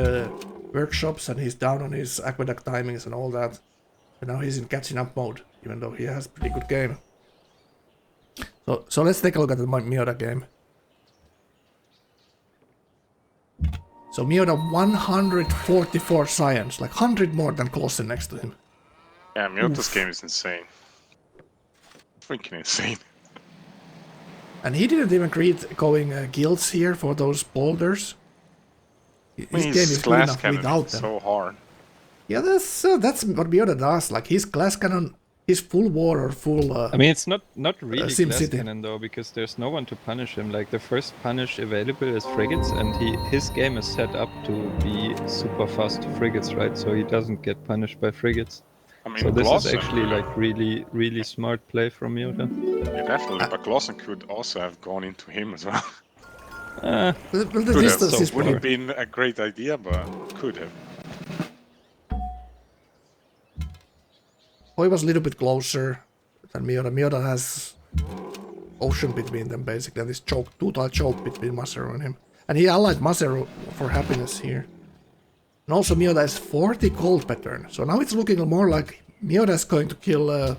workshops and he's down on his aqueduct timings and all that. And now he's in catching up mode, even though he has pretty good game. So let's take a look at the Miota game. So Miota 144 science, like 100 more than Klossen next to him. yeah, Miota's game is insane. Freaking insane. And he didn't even create going guilds here for those boulders. His game is good enough without them. So hard. Yeah, that's what Miota does. Like his glass cannon, his full war or full. I mean, it's not really Sim glass City. cannon though, because there's no one to punish him. Like the first punish available is frigates, and his game is set up to be super fast frigates, right? So he doesn't get punished by frigates. I mean, So this Clausen, is actually like really smart play from Miota. yeah, definitely, but Clausen could also have gone into him as well. The Could have. distance So is wouldn't pretty. have been a great idea, but could have. Hoi was a little bit closer than Miota. Miota has ocean between them basically, and this choke, two-tile choke between Maseru and him. And he allied Maseru for happiness here. And also Miota has 40 cold pattern, so now it's looking more like Miota is going to kill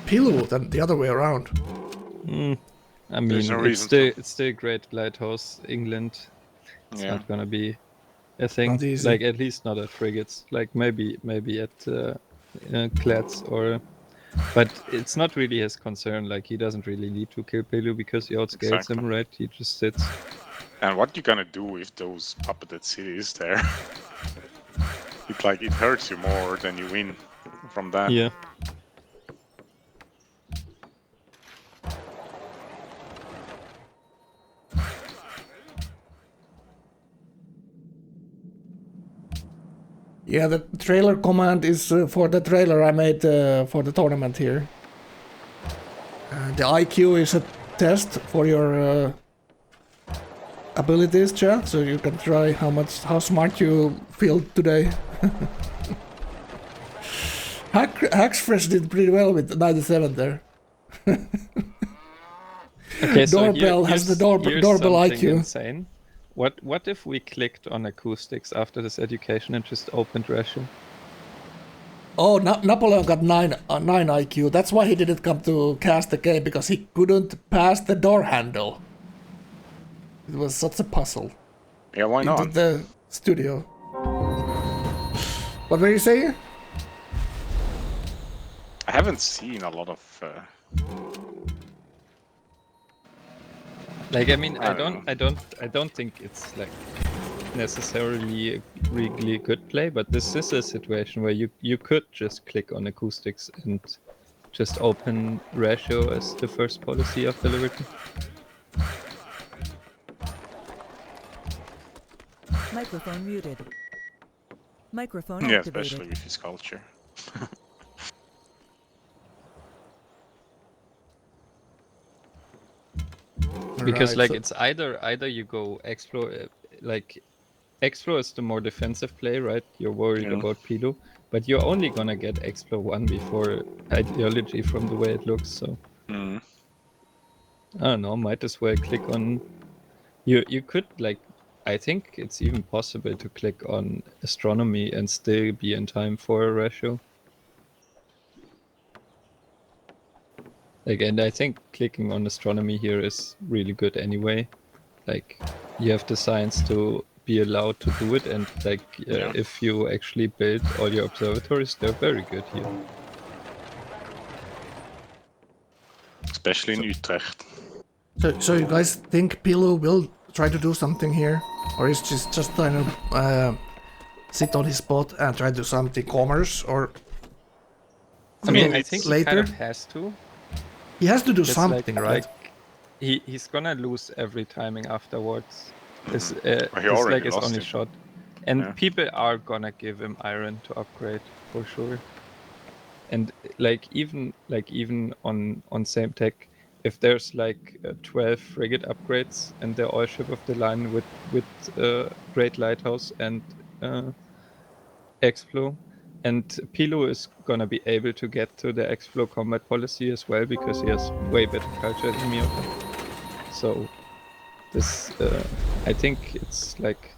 Pilu than the other way around. I mean, There's no it's reason still Great Lighthouse, England. It's Yeah. not gonna be a thing. Not easy. Like at least not at frigates. Like maybe at clads or. But it's not really his concern. Like he doesn't really need to kill Pelu because he outscales Exactly. him, right? He just sits. And what you gonna do if those puppeted cities there? It hurts you more than you win from that. Yeah. Yeah, the trailer command is for the trailer I made for the tournament here. The IQ is a test for your abilities, chat, so you can try how smart you feel today. Hacksfresh did pretty well with 97 there. Okay, so Doorbell has the here's doorbell something IQ. Insane. What if we clicked on acoustics after this education and just opened ratio? Oh, Napoleon got 9 IQ. That's why he didn't come to cast the game, because he couldn't pass the door handle. It was such a puzzle. Yeah, why Into not? the studio. What were you saying? I haven't seen a lot of. Like, I mean, I I don't think it's like necessarily a really good play, but this is a situation where you could just click on acoustics and just open ratio as the first policy of the Liberty. Microphone muted. Microphone Yeah, activated. especially with his culture. Because Right, like so- it's either you go explore, like explore is the more defensive play, right? You're worried Yeah. about Pilo, but you're only gonna get explore 1 before ideology from the way it looks. So Mm. I don't know. Might as well click on. You could like. I think it's even possible to click on astronomy and still be in time for a ratio. Like, and I think clicking on astronomy here is really good anyway. Like, you have the science to be allowed to do it, and like, Yeah. if you actually build all your observatories, they're very good here. Especially in Utrecht. So you guys think Pilu will try to do something here? Or is just trying to sit on his spot and try to do something commerce? Or I mean, Okay, I think later. he kind of has to. he has to do It's something, right? He's gonna lose every timing afterwards. This He is already like his lost only it. shot. And Yeah. people are gonna give him iron to upgrade for sure. And like even on same tech, if there's like 12 frigate upgrades and they're all ship of the line with Great Lighthouse and Explo, and Pilo is gonna be able to get to the Explo combat policy as well because he has way better culture than Miota. So this I think it's like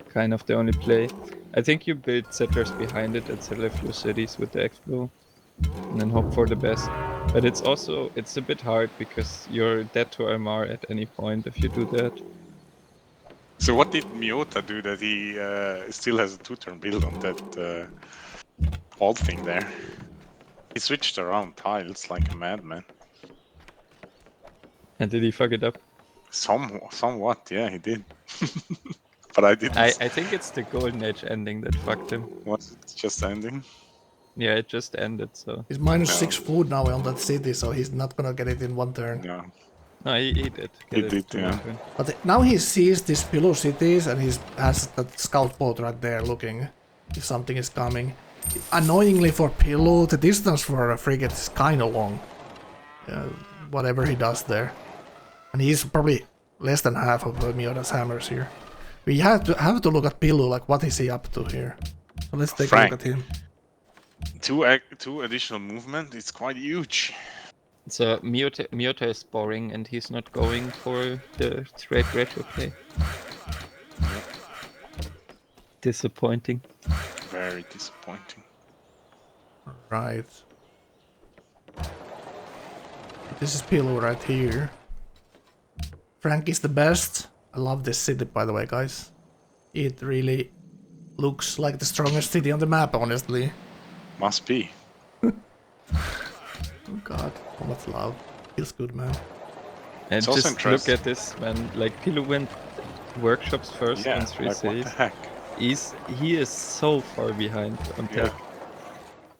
kind of the only play. I think you build settlers behind it and settle a few cities with the Explo and then hope for the best. But it's a bit hard because you're dead to MR at any point if you do that. So what did Miota do that he still has a 2-turn build on that old thing there? He switched around tiles like a madman. And did he fuck it up? Somewhat, yeah, he did. But I didn't. I think it's the Golden Age ending that fucked him. Was it just ending? Yeah, it just ended, so... He's -6 food now on that city, so he's not gonna get it in one turn. No. No, he did. He Get did, to yeah. one turn. But now he sees these pillow cities and he has that scout boat right there looking if something is coming. Annoyingly for Pillow, the distance for a frigate is kind of long. Whatever he does there. And he's probably less than half of Miota's hammers here. We have to look at Pillow, like what is he up to here. So let's take a Frank. look at him. Two additional movement, it's quite huge. So Miota is boring and he's not going for the straight retro play. Disappointing. Very disappointing. Right. This is Pillow right here. Frank is the best. I love this city, by the way, guys. It really looks like the strongest city on the map, honestly. Must be. Oh god, how much love. Feels good, man. And It's also just look interesting. at this, man. Like Pilo went workshops first Yeah, in 3 like what cities. the heck? He is so far behind on Yeah. tech.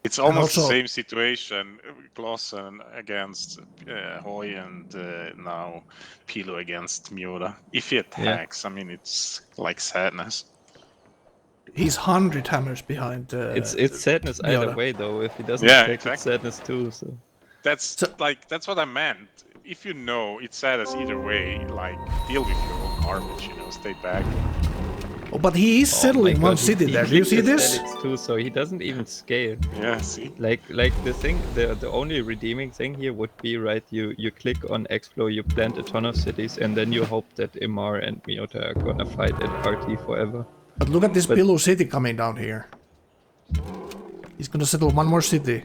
It's almost the also- same situation. Glosson against Hoy and now Pilo against Miura. If he attacks, I mean, it's like sadness. He's 100 hammers behind. It's sadness either Miota. way though. If he doesn't Yeah, attack, exactly. it's sadness too. So That's what I meant. If you know, it's sadness either way. Like, deal with your own garbage, stay back. Oh, but he is settling my one God, city he there. Do you clicked see his this? edits too, so he doesn't even scale. Yeah, see? Like the only redeeming thing here would be, right, you click on Explo, you plant a ton of cities, and then you hope that Imar and Miota are gonna fight at RT forever. But look at this But- Pillow city coming down here. He's gonna settle one more city.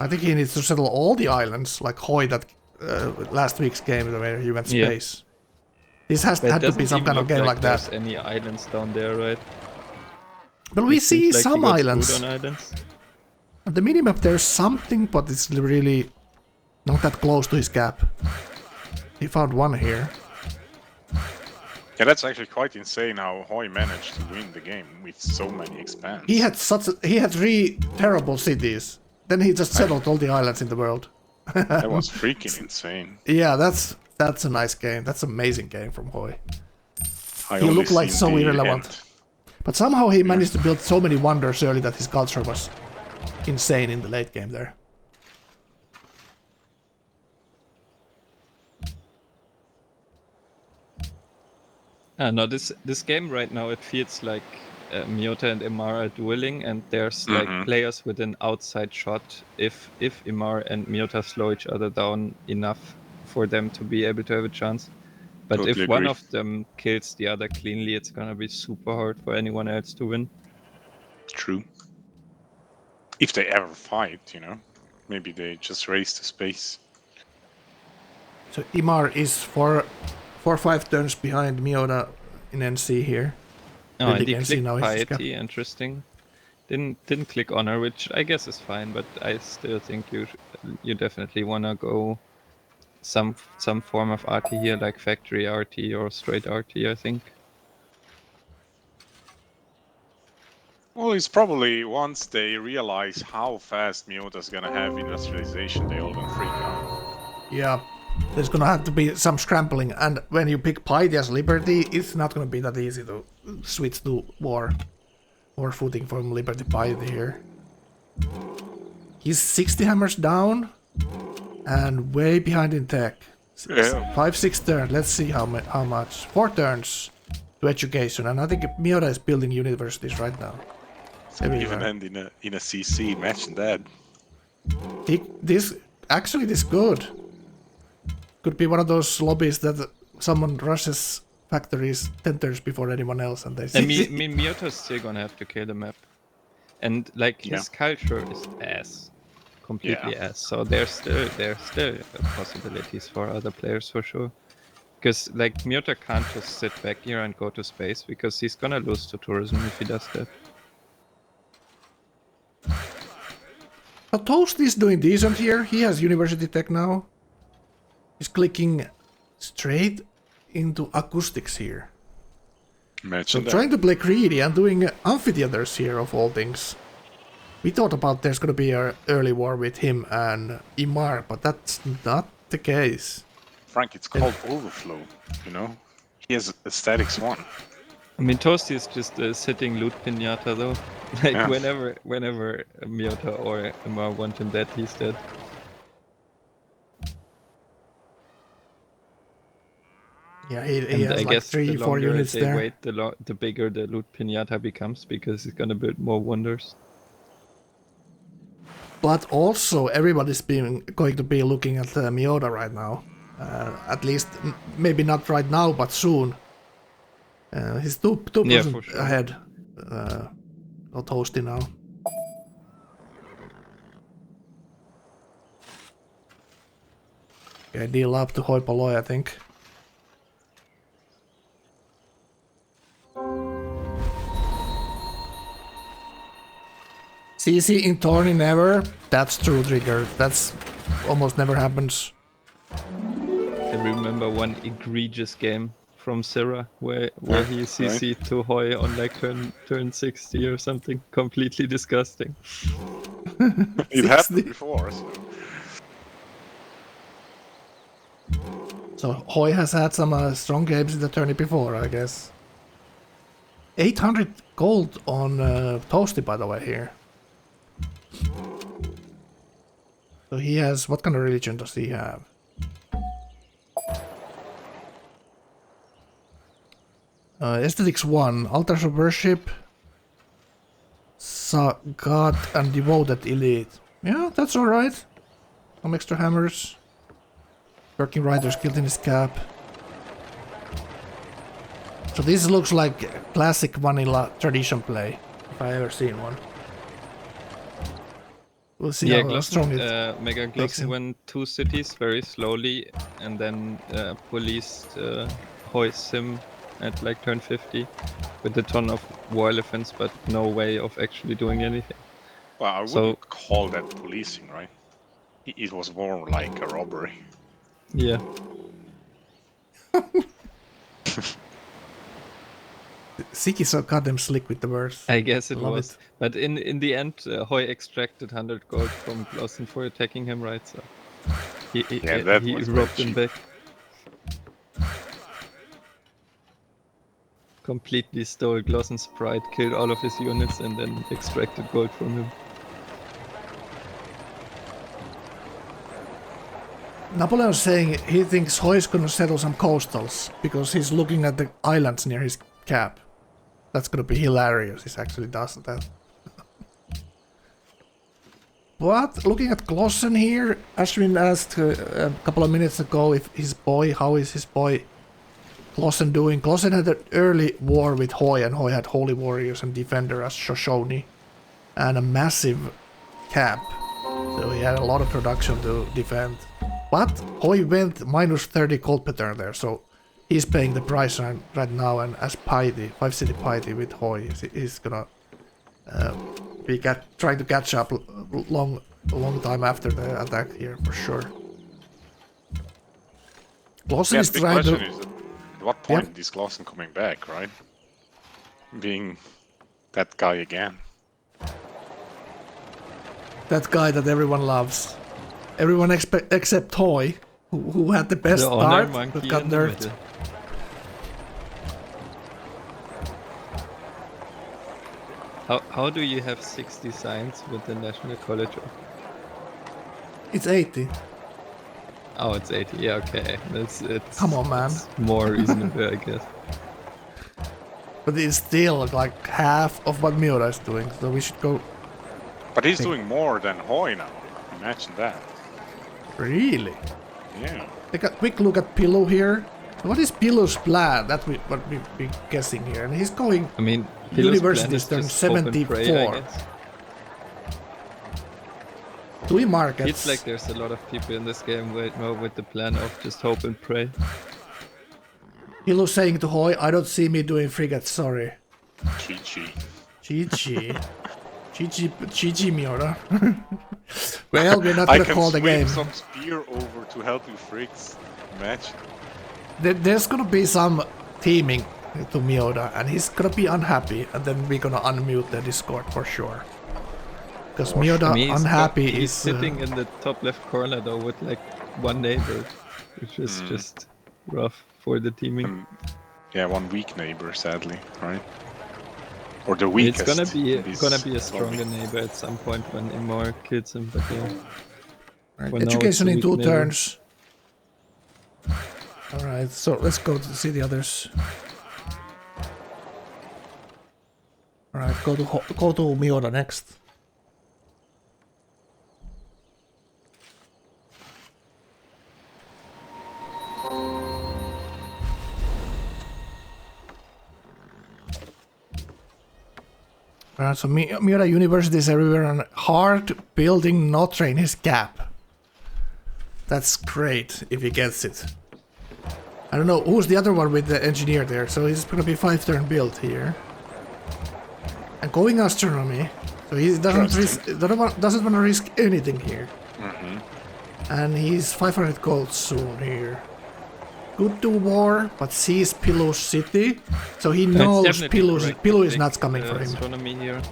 I think he needs to settle all the islands, like Hoy that last week's game where he went Yeah. space. This had But it to be doesn't some even kind of look game like there's that. any islands down there, right? But we It see seems like he some got islands. screwed on islands. On the minimap there's something, but it's really not that close to his gap. He found one here. Yeah, that's actually quite insane how Hoy managed to win the game with so many expands. He had 3 terrible cities. Then he just settled all the islands in the world. That was freaking insane. Yeah, that's a nice game. That's an amazing game from Hoy. I He only looked like seen so the irrelevant. end. But somehow he managed to build so many wonders early that his culture was insane in the late game there. No, this game right now, it feels like Miota and Imar are dueling, and there's like players with an outside shot. If Imar and Miota slow each other down enough for them to be able to have a chance, but Totally if one agree. of them kills the other cleanly, it's gonna be super hard for anyone else to win. True. If they ever fight, maybe they just raise the space. So Imar is 4 or 5 turns behind Miota in NC here. Oh, Really and he can see clicked now he's piety, interesting. Didn't click honor, which I guess is fine, but I still think you definitely wanna go some form of RT here, like factory RT or straight RT, I think. Well, it's probably once they realize how fast Miota's gonna have industrialization, they all gonna freak out. Yeah, There's gonna have to be some scrambling, and when you pick Piety as Liberty, it's not gonna be that easy to switch to war footing from Liberty Piety here. He's 60 hammers down, and way behind in tech. 5-6 turns. Let's see how much. 4 turns to education, and I think Miura is building universities right now. Even end in a CC. Imagine that. This good. Could be one of those lobbies that someone rushes factories 10 turns before anyone else, and they I mean, Miyota's still gonna have to kill the map, and like his culture is ass, completely ass. So there's still possibilities for other players for sure. Because like Miyota can't just sit back here and go to space, because he's gonna lose to tourism if he does that. But Toast is doing decent here. He has University Tech now. He's clicking straight into acoustics here. Imagine that. Trying to play greedy and doing amphitheaters here of all things. We thought about there's gonna be an early war with him and Imar, but that's not the case. Frank, it's called overflow, you know? He has aesthetics 1. I mean, Toasty is just sitting loot pinata though. Like whenever Miyota or Imar want him dead, he's dead. Yeah, he has like 3-4 units they there. Wait, the bigger the loot pinata becomes, because it's gonna build more wonders. But also, everybody's going to be looking at Miyota right now. At least, maybe not right now, but soon. He's 2% sure. ahead. Not Toasty now. Okay, deal up to Hoi Polloi, I think. CC in Torny never. That's true, Trigger. That's almost never happens. I remember one egregious game from Syrah where he CC'd to Hoi on like turn 60 or something. Completely disgusting. It happened before. So Hoi has had some strong games in the tourney before, I guess. 800 gold on Toasty, by the way, here. So he has... What kind of religion does he have? Aesthetics 1. Altars of worship. God and devoted elite. Yeah, that's alright. Some extra hammers. Working Rider's guild in his cap. So this looks like classic vanilla tradition play, if I ever seen one. We'll see how strong it Mega Glossen went 2 cities very slowly, and then policed Hoi's sim at like turn 50 with a ton of war elephants, but no way of actually doing anything. Well, I wouldn't call that policing, right? It was more like a robbery. Yeah. Siggy's so goddamn slick with the words. I guess it was. It. But in the end, Hoi extracted 100 gold from Glossen for attacking him, right? So he robbed him back. Completely stole Glossen's pride, killed all of his units, and then extracted gold from him. Napoleon's saying he thinks Hoi is gonna settle some coastals because he's looking at the islands near his cap. That's gonna be hilarious. He actually does that. But looking at Glossen here, Ashwin asked a couple of minutes ago if how is his boy Glossen doing? Glossen had an early war with Hoi, and Hoi had Holy Warriors and Defender as Shoshone, and a massive cap. So he had a lot of production to defend. But Hoi went minus 30 gold per turn there, so he's paying the price right now, and as Piety, 5 city Piety with Hoi, he's gonna be trying to catch up a long time after the attack here, for sure. Glossen is trying to... Is at what point is Glossen coming back, right? Being that guy again. That guy that everyone loves. Everyone except Hoi, who had the best The honor start monkey but got in the nerfed. middle. How do you have 60 signs with the National College of... It's 80. Oh, it's 80. Yeah, okay. It's Come on, man. it's more reasonable, I guess. But it's still like half of what Miura is doing, so we should go. But he's doing more than Hoy now. Imagine that. Really? Yeah. Take a quick look at Pillow here. What is Pillow's plan? That's what we've been guessing here. And he's going I mean, Universities turn just hope and pray, I 74. guess. 3 markets. It's like there's a lot of people in this game right now with the plan of just hope and pray. Pillow saying to Hoy, I don't see me doing frigates, sorry. Chi-chi. GG. GG Miura. Well, we're not gonna call the game. I can swing some spear over to help you frigs. Imagine. There's gonna be some teaming to Miura, and he's gonna be unhappy, and then we're gonna unmute the Discord for sure. Because Miura unhappy he's is sitting in the top left corner though with like one neighbor, which is just rough for the teaming. Yeah, one weak neighbor, sadly, right? Or the weakest. It's gonna be a lobby. stronger neighbor at some point when Imor kills him, but yeah. right, For now, education it's a in 2 weak neighbor. turns. Alright, so let's go to see the others. Alright, go to Miura next. Alright, so Miura University is everywhere and hard building not train his gap. That's great if he gets it. I don't know who's the other one with the engineer there, so he's gonna be 5-turn build here. And going astronomy, so he doesn't want to risk anything here. And he's 500 gold soon here. Good to war, but sees Pillow City, so he knows Pillow is not coming for him. Astronomy here,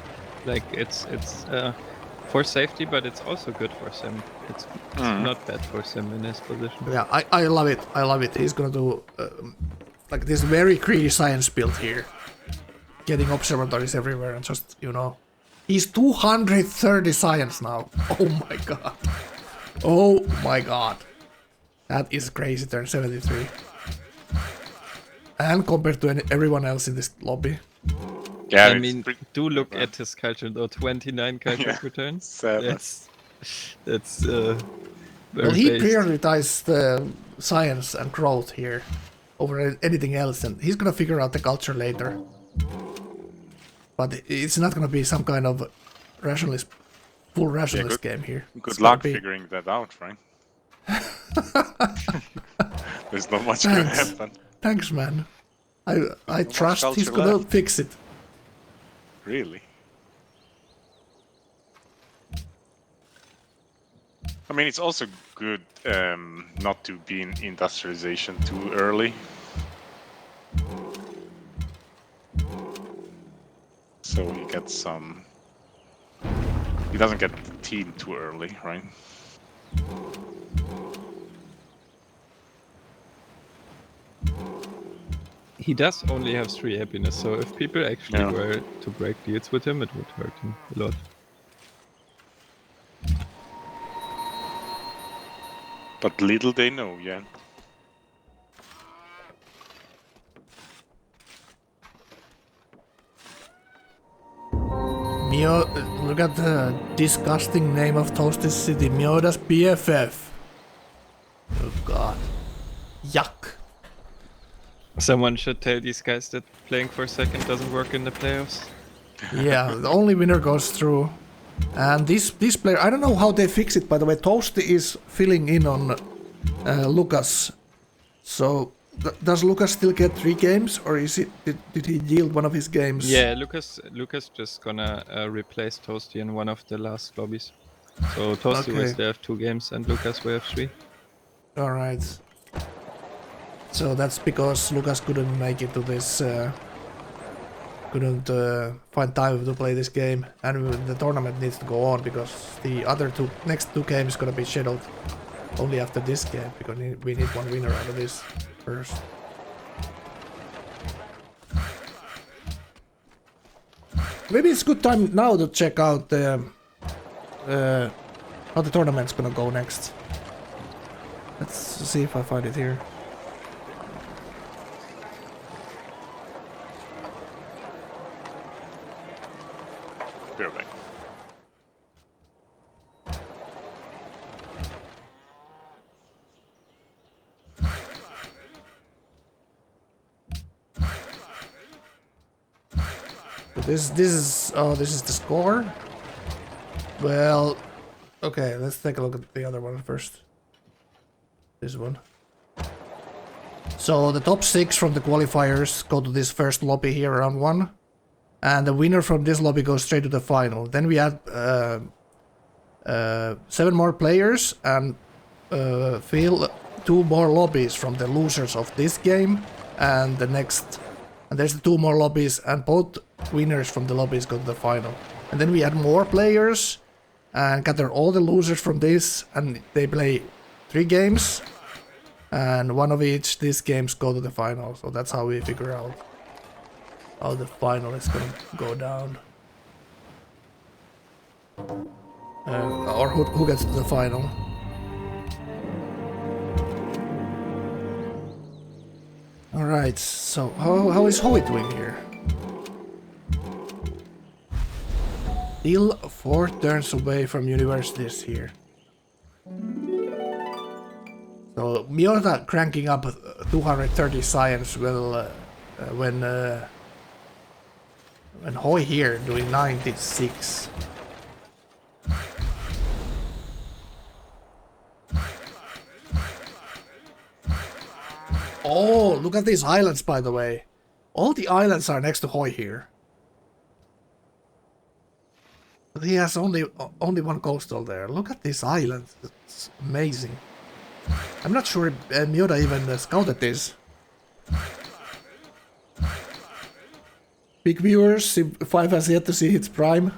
like it's for safety, but it's also good for Sim. It's not bad for Sim in his position. Yeah, I love it. I love it. He's gonna do like this very greedy science build here, getting observatories everywhere and just he's 230 science now. Oh my god. Oh my god. That is crazy, turn 73. And compared to everyone else in this lobby. Yeah, I mean, do look at his culture though, 29 culture returns. Sad. That's very Well, he based. prioritized the science and growth here over anything else, and he's gonna figure out the culture later. But it's not gonna be some kind of rationalist, full rationalist game here. Good luck figuring that out, right? There's not much gonna happen. Thanks, man. I trust he's culture gonna left. fix it. Really? I mean, it's also good not to be in industrialization too early. So he gets some... He doesn't get the team too early, right? He does only have 3 happiness, so if people actually were to break deals with him, it would hurt him a lot. But little they know, yeah. Look at the disgusting name of Toasted City, Mioda's BFF. Oh god. Yuck. Someone should tell these guys that playing for second doesn't work in the playoffs. Yeah, the only winner goes through. And this player, I don't know how they fix it, by the way. Toasty is filling in on Lucas. So, does Lucas still get 3 games, or is it did he yield one of his games? Yeah, Lucas just gonna replace Toasty in one of the last lobbies. So Toasty will still have 2 games and Lucas will have 3. Alright. So that's because Lucas couldn't make it to this, couldn't find time to play this game, and the tournament needs to go on because the other next two games gonna be scheduled. only after this game, because we need one winner out of this first. Maybe it's good time now to check out how the tournament's gonna go next. Let's see if I find it here. Be right back. This is the score. Well, okay, let's take a look at the other one first. This one. So the top 6 from the qualifiers go to this first lobby here, round 1, and the winner from this lobby goes straight to the final. Then we add 7 more players and fill 2 more lobbies from the losers of this game and the next. And there's the 2 more lobbies, and both winners from the lobbies go to the final. And then we add more players and gather all the losers from this, and they play 3 games, and 1 of each these games go to the final. So that's how we figure out how the final is gonna go down, or who gets to the final. Alright, so how is Howie doing here? Still 4 turns away from universities here. So Miota cranking up 230 science will when Hoy here doing 96. Oh, look at these islands, by the way. All the islands are next to Hoy here. But he has only 1 coastal there. Look at these islands. It's amazing. I'm not sure Miota even scouted this. Big viewers, Civ 5 has yet to see its prime.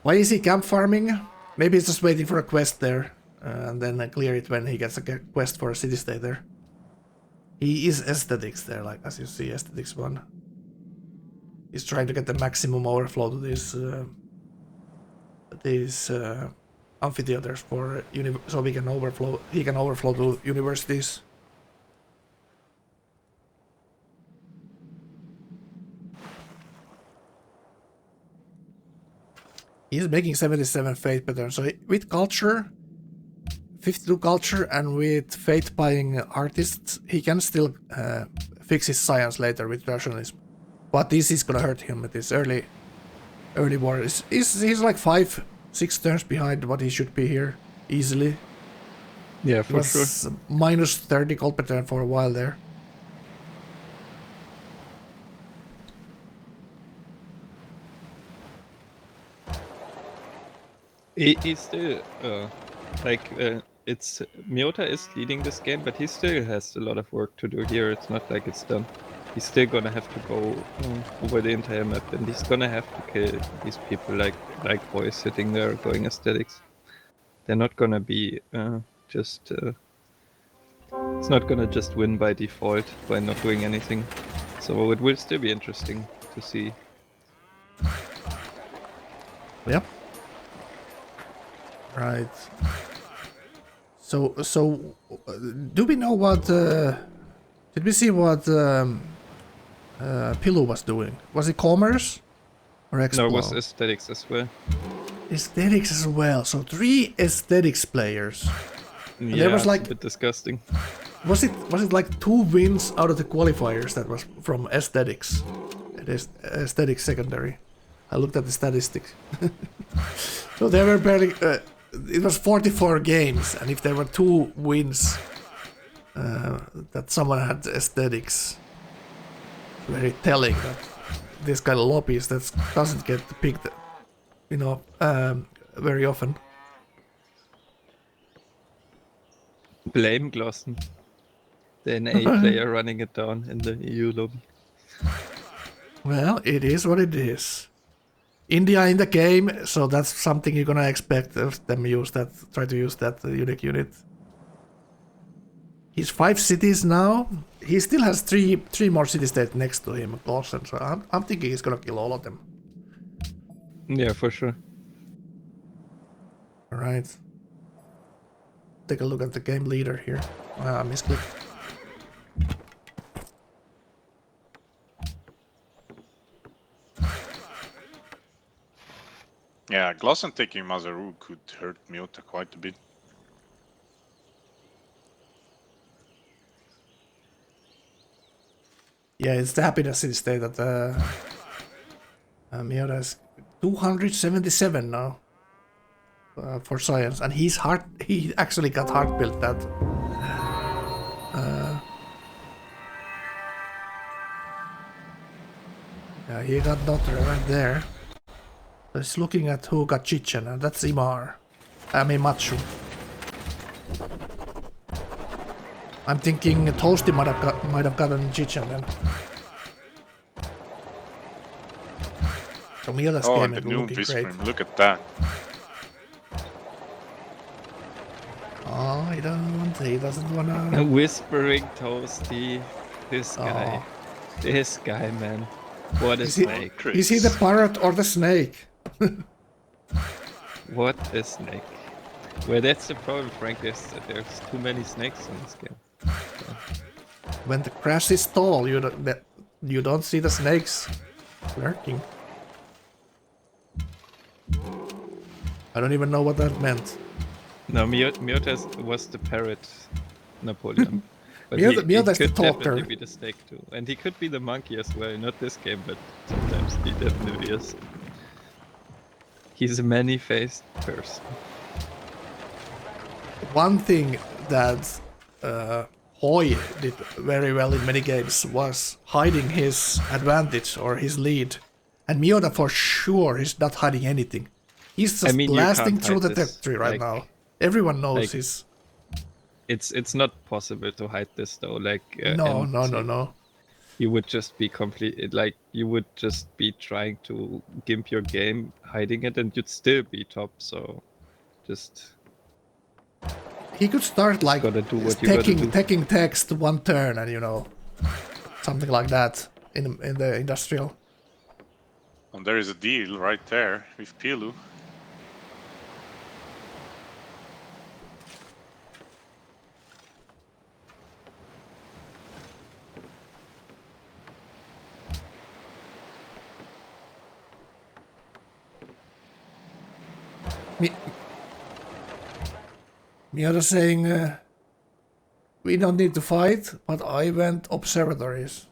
Why is he camp farming? Maybe he's just waiting for a quest there. And then clear it when he gets a quest for a city state there. He is aesthetics there, like as you see, aesthetics 1. He's trying to get the maximum overflow to these amphitheaters for so we can overflow. He can overflow to universities. He's making 77 fate patterns. So with culture, 52 culture, and with fate buying artists, he can still fix his science later with rationalism. But this is gonna hurt him at this early war. He's like 5-6 turns behind what he should be here easily. Yeah, for sure. Minus 30 gold per turn for a while there. He's still it's Miota is leading this game, but he still has a lot of work to do here. It's not like it's done. He's still gonna have to go over the entire map, and he's gonna have to kill these people like boys sitting there going aesthetics. They're not gonna be just. It's not gonna just win by default by not doing anything. So it will still be interesting to see. Yep. Right. So do we know what? Did we see what Pilu was doing? Was it commerce or expo? No, it was aesthetics as well. Aesthetics as well. So 3 aesthetics players. And Yeah, there was like a bit disgusting. was it like 2 wins out of the qualifiers that was from aesthetics? It is aesthetics secondary. I looked at the statistics. So they were barely. It was 44 games, and if there were 2 wins, that someone had aesthetics. Very telling that this kind of lobbies that doesn't get picked, very often. Blame Glossen. The NA player running it down in the EU lobby. Well, it is what it is. India in the game, so that's something you're gonna expect of them use that. Try to use that unique unit. He's 5 cities now. He still has three more city-states next to him, Clausen. So I'm thinking he's gonna kill all of them. Yeah, for sure. All right. Take a look at the game leader here. Misclicked. Yeah, Glossen taking Mazaru could hurt Miota quite a bit. Yeah, it's the happiness city state that Miota is 277 now for science, and he actually got heart built that. Yeah, he got Notre right there. So he's looking at who got Chichen, and that's Imar. I mean Machu. I'm thinking Toasty might have gotten Chichen then. So Miota's game the is new looking great. Whispering, look at that. Oh, he doesn't wanna... A whispering Toasty. This guy. This guy, man. What a snake. Is he the parrot or the snake? What a snake. Well, that's the problem, Frank. There's too many snakes in this game. When the grass is tall, you don't see the snakes lurking. I don't even know what that meant. No, Miota was the parrot Napoleon. But Miota's he the could talker. definitely be the snake too. And he could be the monkey as well. Not this game, but sometimes he definitely is. He's a many-faced person. One thing that Hoy did very well in many games was hiding his advantage or his lead. And Miota for sure is not hiding anything. He's just blasting through the territory right now. Everyone knows he's... It's not possible to hide this though. Like no. You would just be you would just be trying to gimp your game, hiding it, and you'd still be top. So, just he could start like taking text one turn, and something like that in the industrial. And there is a deal right there with Pilu. Miota saying, we don't need to fight, but I went observatories.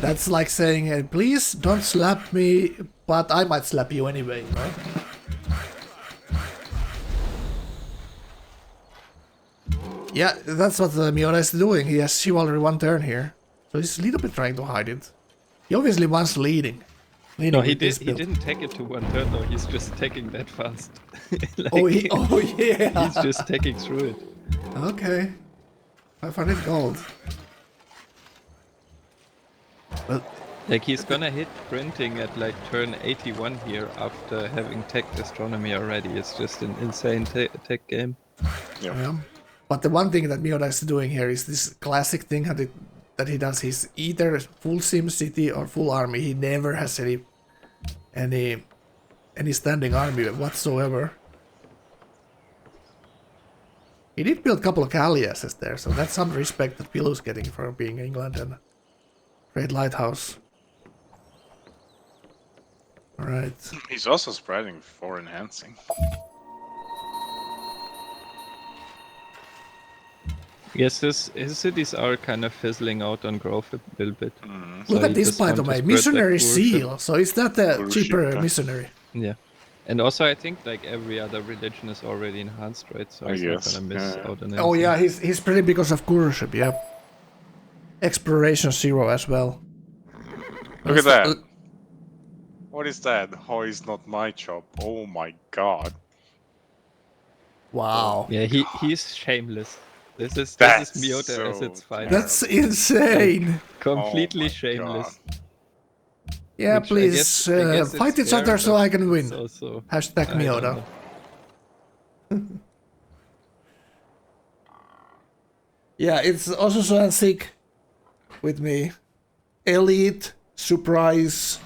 That's like saying, please don't slap me, but I might slap you anyway, Yeah, that's what Miota is doing. He has chivalry one turn here. So he's a little bit trying to hide it. He obviously wants leading. No, he didn't take it to one turn though. He's just taking that fast. Yeah. He's just taking through it. Okay. 500 gold. Well, like he's gonna hit printing at like turn 81 here after having teched astronomy already. It's just an insane tech game. Yeah. But the one thing that Miota is doing here is this classic thing that he does. He's either full Sim City or full army. He never has any standing army whatsoever. He did build a couple of Galliasses there, so that's some respect that Pilu's getting for being England and Great Lighthouse. Alright. He's also spreading for enhancing. Yes, his cities are kind of fizzling out on growth a little bit. So look at this, by the way, missionary seal. So is that the cheaper missionary? Yeah. And also, I think like every other religion is already enhanced, right? So he's not gonna miss out on anything. Oh yeah, he's pretty because of guruship, yeah. Exploration 0 as well. Look at that. What is that? How is not my job? Oh my god. Wow. Yeah, he's shameless. This is That's Miota as so its finest. That's insane. Completely Oh my shameless. Yeah, Which please guess fight it's each other fair, so but I can it's win. also- Hashtag I don't Miota. know. Yeah, it's Ozuso and Sig with me. Elite, Surprise,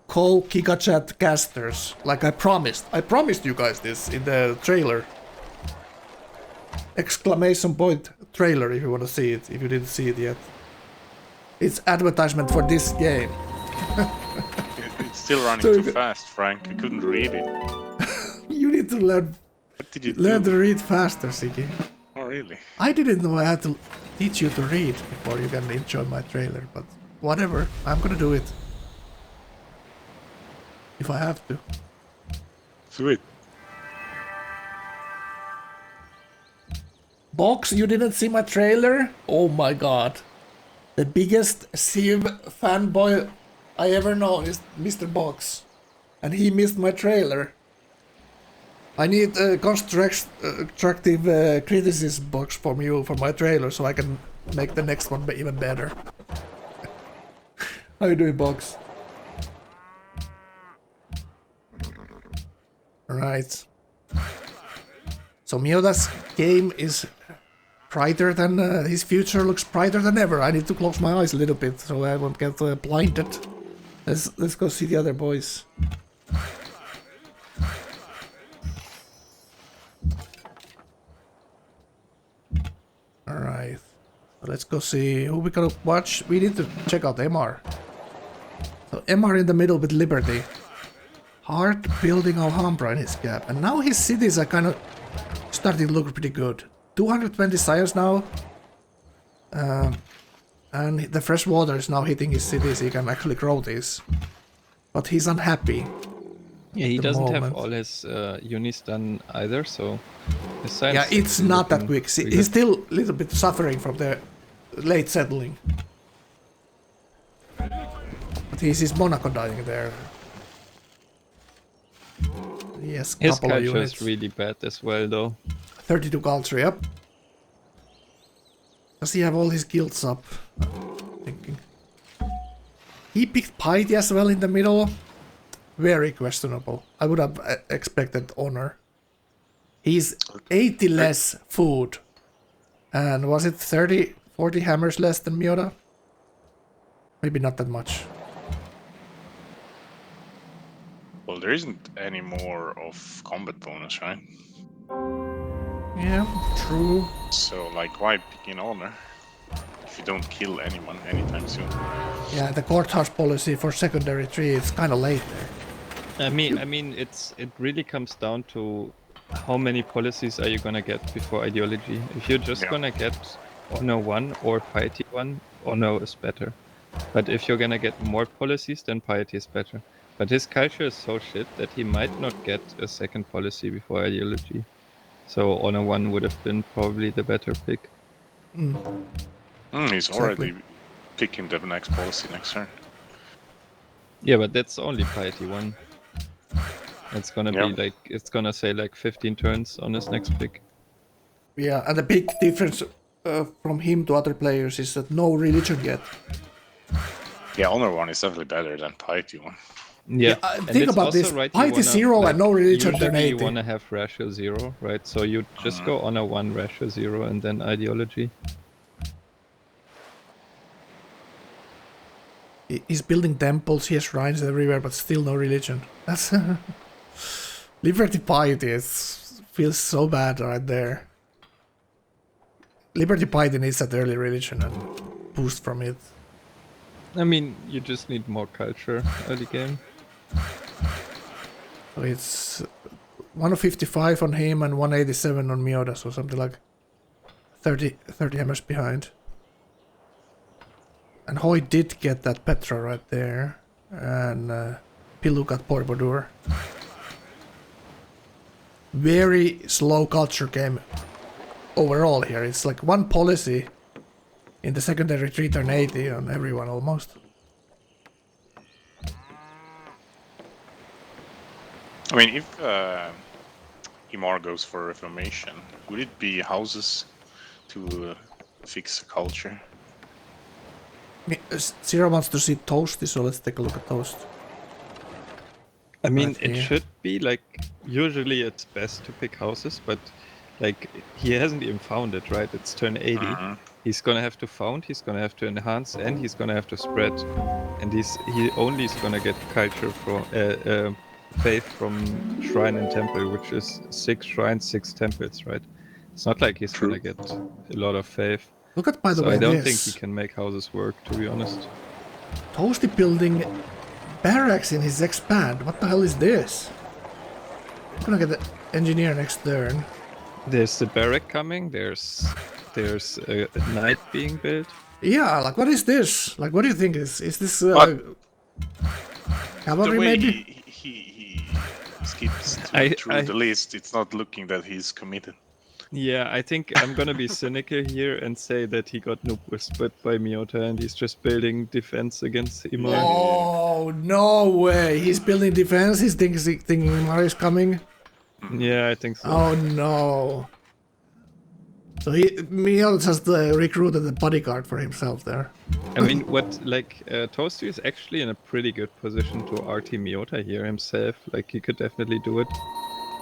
Cole, Kikachat, Casters. Like I promised. I promised you guys this in the trailer. Exclamation point trailer if you want to see it, if you didn't see it yet. It's advertisement for this game. It's still running So too fast, Frank. I couldn't read it. You need to learn What did you to do? read faster, Siggy. Oh, really? I didn't know I had to teach you to read before you can enjoy my trailer, but whatever, I'm gonna do it. If I have to. Sweet. Box, you didn't see my trailer? Oh my god. The biggest Civ fanboy I ever know is Mr. Box. And he missed my trailer. I need a constructive criticism box from you for my trailer so I can make the next one even better. How you doing, Box? Right. So Miota's game is brighter than his future looks brighter than ever. I need to close my eyes a little bit so I won't get blinded. Let's go see the other boys. All right. Let's go see who we gonna watch. We need to check out MR. So MR in the middle with Liberty. Hard building Alhambra in his gap. And now his cities are kind of starting to look pretty good. 220 science now. And the fresh water is now hitting his cities. He can actually grow these. But he's unhappy. Yeah, he the doesn't have moment. all his unis done either, so his science Yeah, is it's actually not that looking quick. pretty He's good. still a little bit suffering from the late settling. But he's his Monaco dying there. Yes, His couple of culture units. is really bad as well, though. 32 culture, yep. Does he have all his guilds up? Thinking. He picked Piety as well in the middle. Very questionable. I would have expected honor. He's 80 less food. And was it 30, 40 hammers less than Miota? Maybe not that much. Well, there isn't any more of combat bonus, right? Yeah, true. So, like, why pick in honor if you don't kill anyone anytime soon? Yeah, the courthouse policy for secondary tree is kind of late there. I mean, it really comes down to how many policies are you gonna get before ideology. If you're just gonna get honor 1 or piety 1, honor is better. But if you're gonna get more policies, then piety is better. But his culture is so shit that he might not get a second policy before ideology. So honor 1 would have been probably the better pick. He's already picking the next policy next turn. Yeah, but that's only piety 1. It's gonna be like, it's gonna say like 15 turns on his next pick. Yeah, and the big difference from him to other players is that no religion yet. Yeah, honor 1 is definitely better than piety 1. Yeah, and and think it's about also this. right, Piety 0 and no religion turn usually 80. you wanna have ratio 0, right? So you just go honor 1, ratio 0, and then ideology. He's building temples, he has shrines everywhere, but still no religion. That's Liberty Piety feels so bad right there. Liberty Piety needs that early religion and boost from it. I mean, you just need more culture early game. So it's 155 on him and 187 on Miota, so something like 30 hammers behind. And Hoy did get that Petra right there, and Pilu got Porbodur. Very slow culture game overall here. It's like one policy in the secondary 3 turn 80 on everyone almost. I mean, if Imar goes for Reformation, would it be houses to fix the culture. Zero wants to see Toasty, so let's take a look at Toast. I mean, Right it here. should be like, usually it's best to pick houses, but like he hasn't even found it, right? It's turn 80. He's gonna have to found, he's gonna have to enhance, and he's gonna have to spread. And he only is gonna get culture from faith from shrine and temple, which is 6 shrines, 6 temples, right? It's not like he's gonna get a lot of faith. Look at, by the So way, I don't this. think he can make houses work, to be honest. Toasty building barracks in his expand. What the hell is this? I'm gonna get the engineer next turn. There's the barrack coming. There's a knight being built. Yeah, like what is this? Like what do you think is this cavalry The way maybe? he skips through the list, it's not looking that he's committed. Yeah, I think I'm gonna be cynical here and say that he got noob whispered by Miota and he's just building defense against Imar. Oh no way! He's building defense. He's thinking Imar is coming. Yeah, I think so. Oh no! So Miota just recruited a bodyguard for himself there. I mean, Toasty is actually in a pretty good position to RT Miota here himself. Like, he could definitely do it.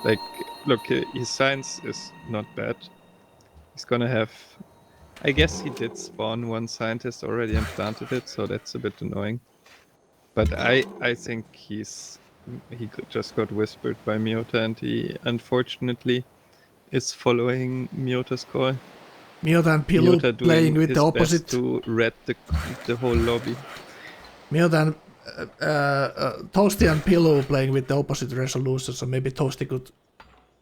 Like, look, his science is not bad. He's gonna have... I guess he did spawn one scientist already and planted it, so that's a bit annoying. But I think he just got whispered by Miota, and he unfortunately is following Miota's call. Miota and Pilu playing with the opposite. To red the whole lobby. Miota and Toasty and Pilu playing with the opposite resolution, so maybe Toasty could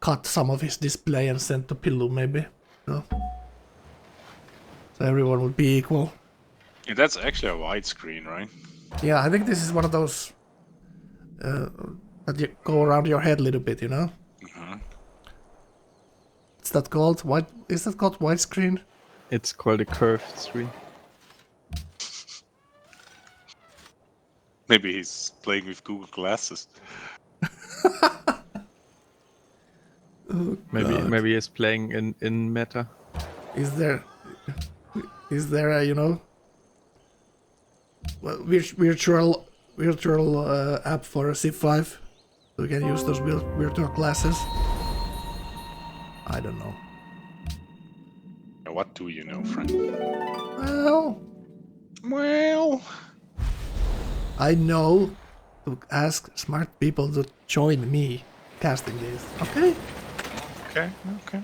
cut some of his display and send to Pilu, maybe. No. So everyone would be equal. Yeah, that's actually a widescreen, right? Yeah, I think this is one of those that you go around your head a little bit, you know? Is that called widescreen? It's called a curved screen. Maybe he's playing with Google Glasses. Maybe he's playing in meta. Is there a, you know, virtual app for Civ 5? So we can use those virtual glasses. I don't know. What do you know, friend? Well, I know to ask smart people to join me casting this. Okay. Okay.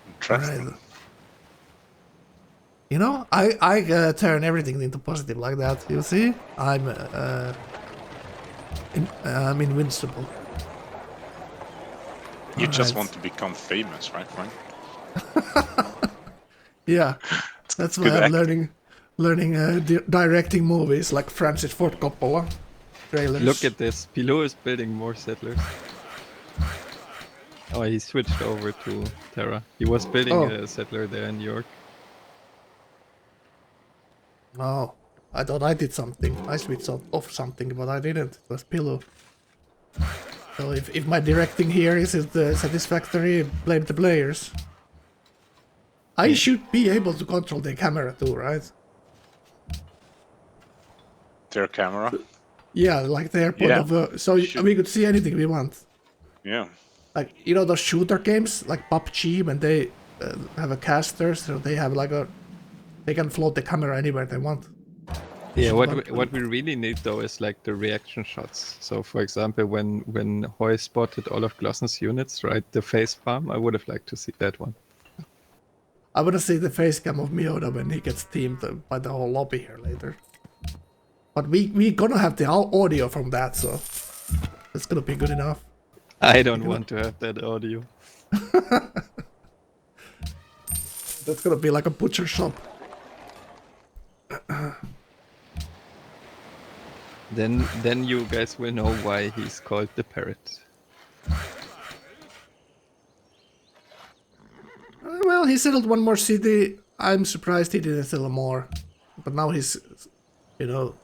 Interesting. Right. You know, I turn everything into positive like that. You see, I'm invincible. You just want to become famous, right, Frank? Yeah, that's why I'm learning directing movies like Francis Ford Coppola trailers. Look at this. Pilo is building more settlers. Oh, he switched over to Terra. He was building a settler there in New York. Oh, I thought I did something. I switched off something, but I didn't. It was Pillow. So if my directing here isn't satisfactory, blame the players. I should be able to control the camera too, right? Their camera? Yeah, like their point of view. So we could see anything we want. Yeah. Like, you know those shooter games, like PUBG, when they have a caster, so they have like they can float the camera anywhere they want. Yeah, what we really need though is like the reaction shots. So for example, when Hoy spotted all of Glossen's units, right, the face palm, I would have liked to see that one. I want to see the face cam of Miota when he gets teamed by the whole lobby here later. But we gonna have the audio from that, so it's gonna be good enough. I don't want to have that audio. That's gonna be like a butcher shop. Then you guys will know why he's called the parrot. Well, he settled one more city. I'm surprised he didn't settle more. But now he's, you know,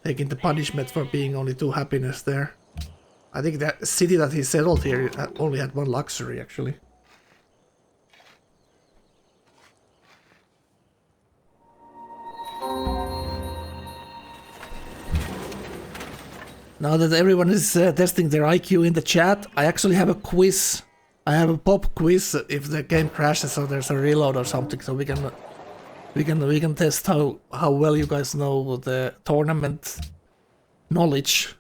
taking the punishment for being only 2 happiness there. I think that city that he settled here only had 1 luxury, actually. Now that everyone is testing their IQ in the chat, I actually have a quiz. I have a pop quiz if the game crashes or there's a reload or something, so we can test how well you guys know the tournament knowledge.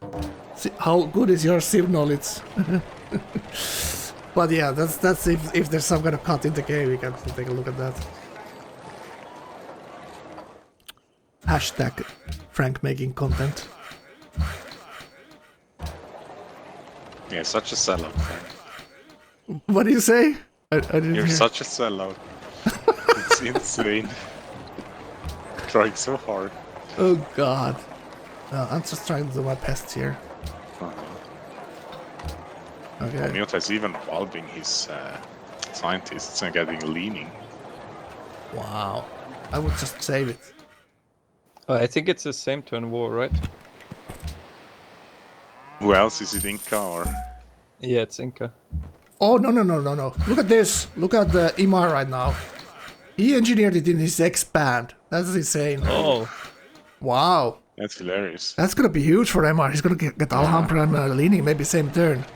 See, how good is your Civ knowledge? But yeah, that's if there's some kind of cut in the game, we can take a look at that. Hashtag Frank making content. Yeah, such a sellout, Frank. What do you say? I didn't You're hear. such a sellout. It's insane. Trying so hard. Oh god. No, I'm just trying to do my best here. Okay. Miyota is even evolving his scientists and getting leaning. Wow. I would just save it. Oh, I think it's the same turn war, right? Who else is it, Inca or? Yeah, it's Inca. Oh, no. Look at this. Look at the Imar right now. He engineered it in his expand. That's insane. Oh. Wow. That's hilarious. That's gonna be huge for Imar. He's gonna get Alhambra and leaning, maybe same turn.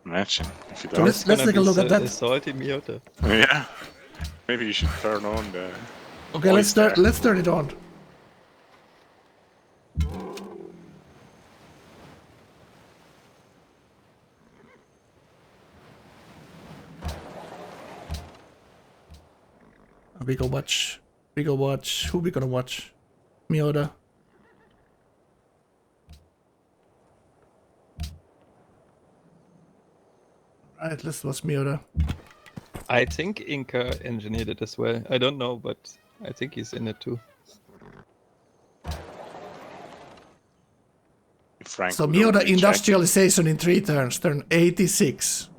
Imagine if it So does. let's take a look at that. Salty Miyota. Yeah. Maybe you should turn on the. Okay, let's turn it on. We go watch. Who we gonna watch? Miyota. Right, let's watch Miyota. I think Inca engineered it as well. I don't know, but I think he's in it too. Frank So would Miyota only check. industrialization in 3 turns, turn 86.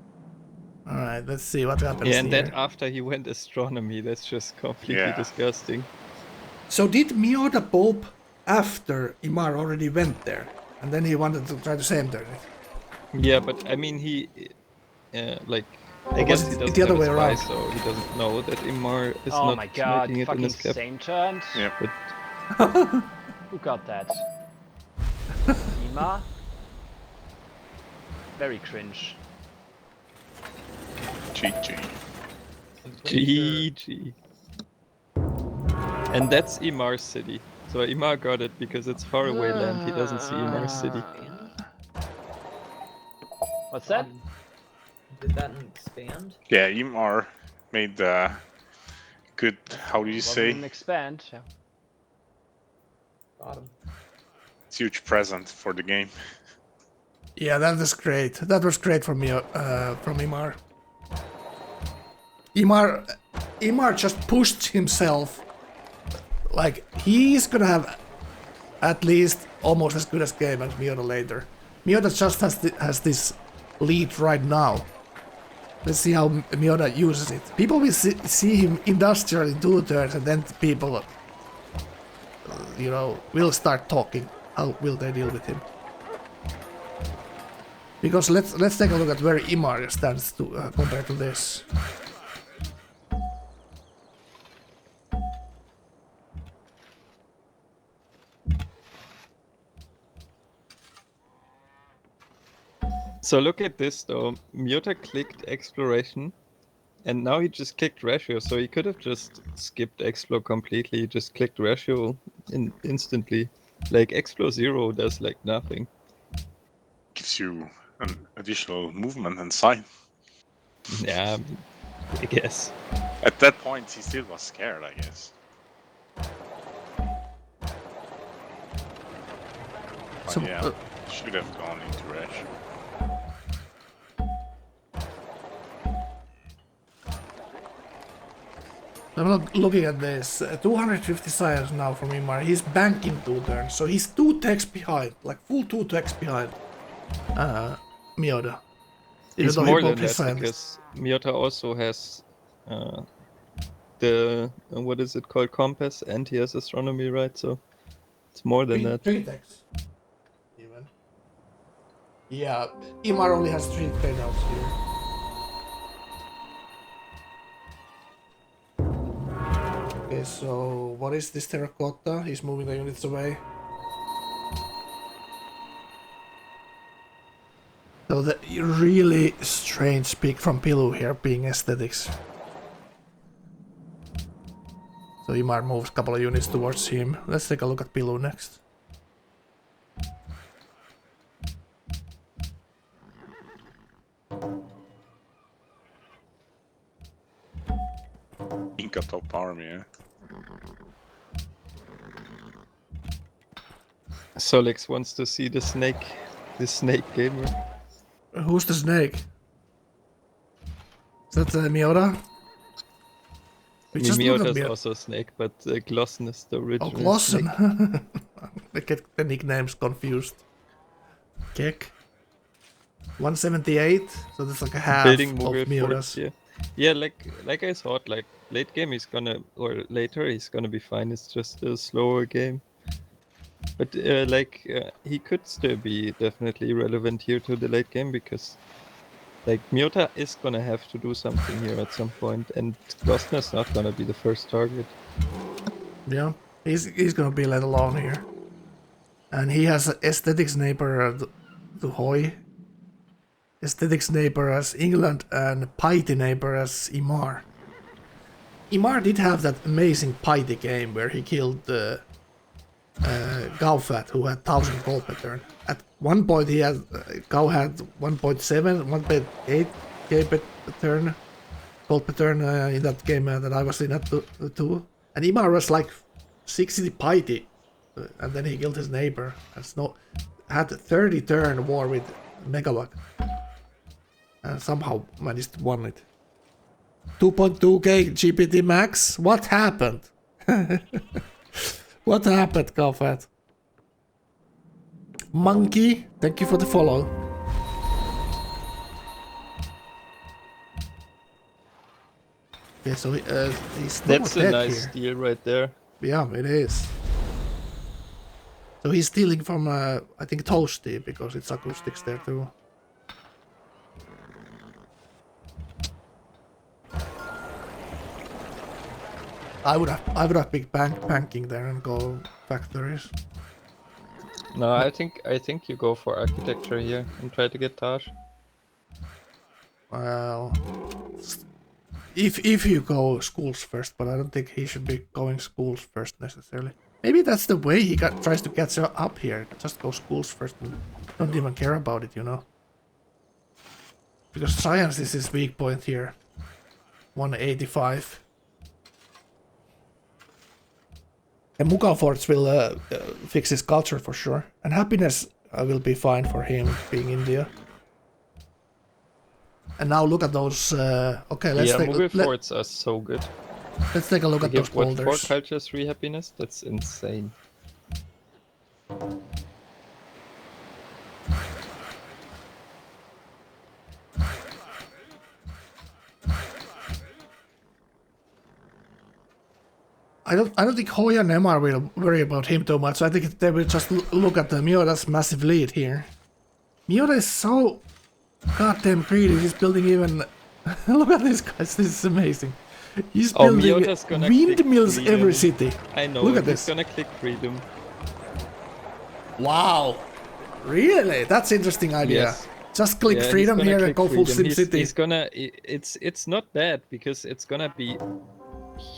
Alright, let's see what happens Yeah, and here. that after he went astronomy, that's just completely Yeah. disgusting. So did Miyota Pope after Imar already went there? And then he wanted to try the same turn? Yeah, but I mean, he, like, I Or guess was he it doesn't the other have way a around? spy, so he doesn't know that Imar is Oh not my god, making it in fucking his cap. same turn? Yeah. But Who got that? Ima? Very cringe. GG. GG. And that's Imar's city. So Imar got it because it's far away land. He doesn't see Imar's city. What's that? Did that expand? Yeah, Imar made good. How do you Wasn't say? an expand. Yeah. Bottom. Huge present for the game. Yeah, that was great. That was great from Imar. Imar just pushed himself. Like, he's gonna have at least almost as good a game as Miyota later. Miyota just has this lead right now. Let's see how Miyota uses it. People will see him industrial in 2 turns, and then people, you know, will start talking. How will they deal with him? Because let's take a look at where Imar stands to compared to this. So look at this though. Miyota clicked exploration, and now he just clicked ratio. So he could have just skipped explore completely. He just clicked ratio instantly. Like explore 0 does like nothing. Gives you an additional movement and sight. Yeah, I guess. At that point, he still was scared, I guess. But So, yeah, should have gone into Rash. I'm not looking at this. 250 science now from Imar. He's banking 2 turns, so he's 2 techs behind, like full 2 techs behind Miyota. He's though he more than popped his that scientist. because Miyota also has the what is it called, compass, and he has astronomy, right? So it's more than that. 3 techs. Even. Yeah, Imar only has 3 trainouts here. Okay, so what is this terracotta? He's moving the units away. So the really strange pick from Pilu here being aesthetics. So Imar moves a couple of units towards him. Let's take a look at Pilu next. Inca top army, yeah. Solix wants to see the snake gamer. Who's the snake? Is that Miota? We just look at Miota is Miota. also a snake, but Glossen is the original. Oh, Glossen. snake. I get the nicknames confused. Kek. 178, so that's like a half Building of Mughal Miota's. forts, yeah, like I thought, like late game later he's gonna be fine. It's just a slower game, but he could still be definitely relevant here to the late game because like Miota is gonna have to do something here at some point, and Glossen is not gonna be the first target. Yeah, he's gonna be let alone here. And he has aesthetics neighbor to Hoy, aesthetics neighbor as England, and piety neighbor as Imar. Imar did have that amazing piety game where he killed Gaufat, who had 1000 gold pattern. At one point he had Gau had 1.7, 1.8 pattern, gold pattern in that game that I was in at too. And Imar was like 60 piety, and then he killed his neighbor. Had 30 turn war with Megawak, and somehow managed to win it. 2.2k GPT max. What happened? What happened, Gaufat? Monkey, thank you for the follow. Okay, so he's That's not a dead nice here. steal right there. Yeah, it is. So he's stealing from, I think, Toasty, because it's acoustics there too. I would have picked banking there and go factories. No, I think you go for architecture here and try to get Taj. Well, if you go schools first, but I don't think he should be going schools first necessarily. Maybe that's the way he tries to catch up here. Just go schools first and don't even care about it, you know. Because science is his weak point here. 185. And Mughal forts will fix his culture for sure. And happiness will be fine for him being India. And now look at those. Okay, let's Mughal forts are so good. Let's take a look at those boulders. 4 cultures, 3 happiness? That's insane. I don't think Hoya and Emar will worry about him too much. I think they will just look at the Miota's massive lead here. Miota is so goddamn greedy. He's building even. Look at this, guys. This is amazing. He's building windmills every city. I know. Look at he's this. gonna click freedom. Wow. Really? That's interesting idea. Yes. Just click Yeah, freedom he's gonna here and click go full freedom. SimCity. He's gonna. It's not bad because it's gonna be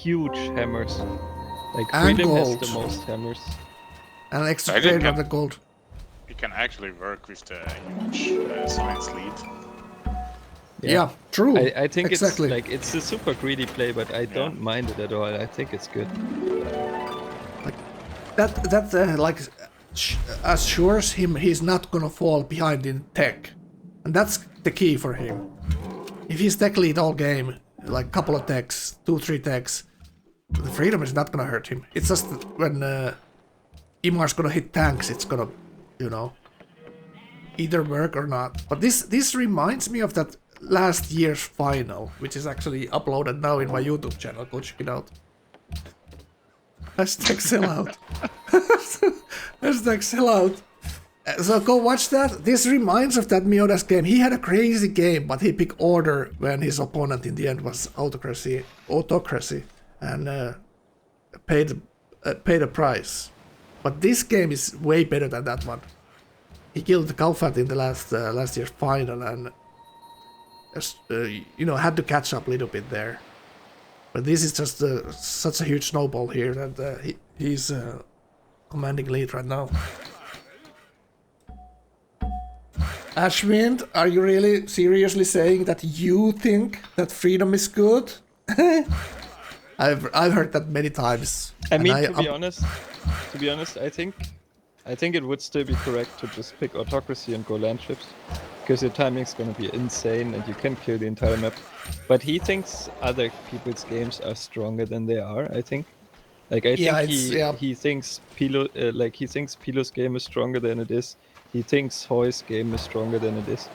huge hammers. Like And freedom has gold. the most hammers. And extra I think trade on the gold. You can actually work with the huge science lead. Yeah, true. I think exactly. it's a super greedy play, but I don't mind it at all. I think it's good. That assures him he's not gonna fall behind in tech, and that's the key for him. If he's tech lead all game, like couple of techs, 2-3 techs, the freedom is not gonna hurt him. It's just when Imar's gonna hit tanks, it's gonna, you know, either work or not. But this reminds me of that last year's final, which is actually uploaded now in my YouTube channel. Go check it out. Hashtag sellout. Hashtag sellout. So go watch that. This reminds of that Miota's game. He had a crazy game, but he picked order when his opponent in the end was autocracy, and paid a price. But this game is way better than that one. he killed the Kaufat in the last year's final and had to catch up a little bit there. But this is just such a huge snowball here that he's commanding lead right now. Ashwind, are you really seriously saying that you think that freedom is good? I've heard that many times. I mean, to be honest, I think it would still be correct to just pick autocracy and go landships, because your timing's gonna be insane and you can kill the entire map. But he thinks other people's games are stronger than they are. I think, like he thinks Pilo's game is stronger than it is. He thinks Hoy's game is stronger than it is.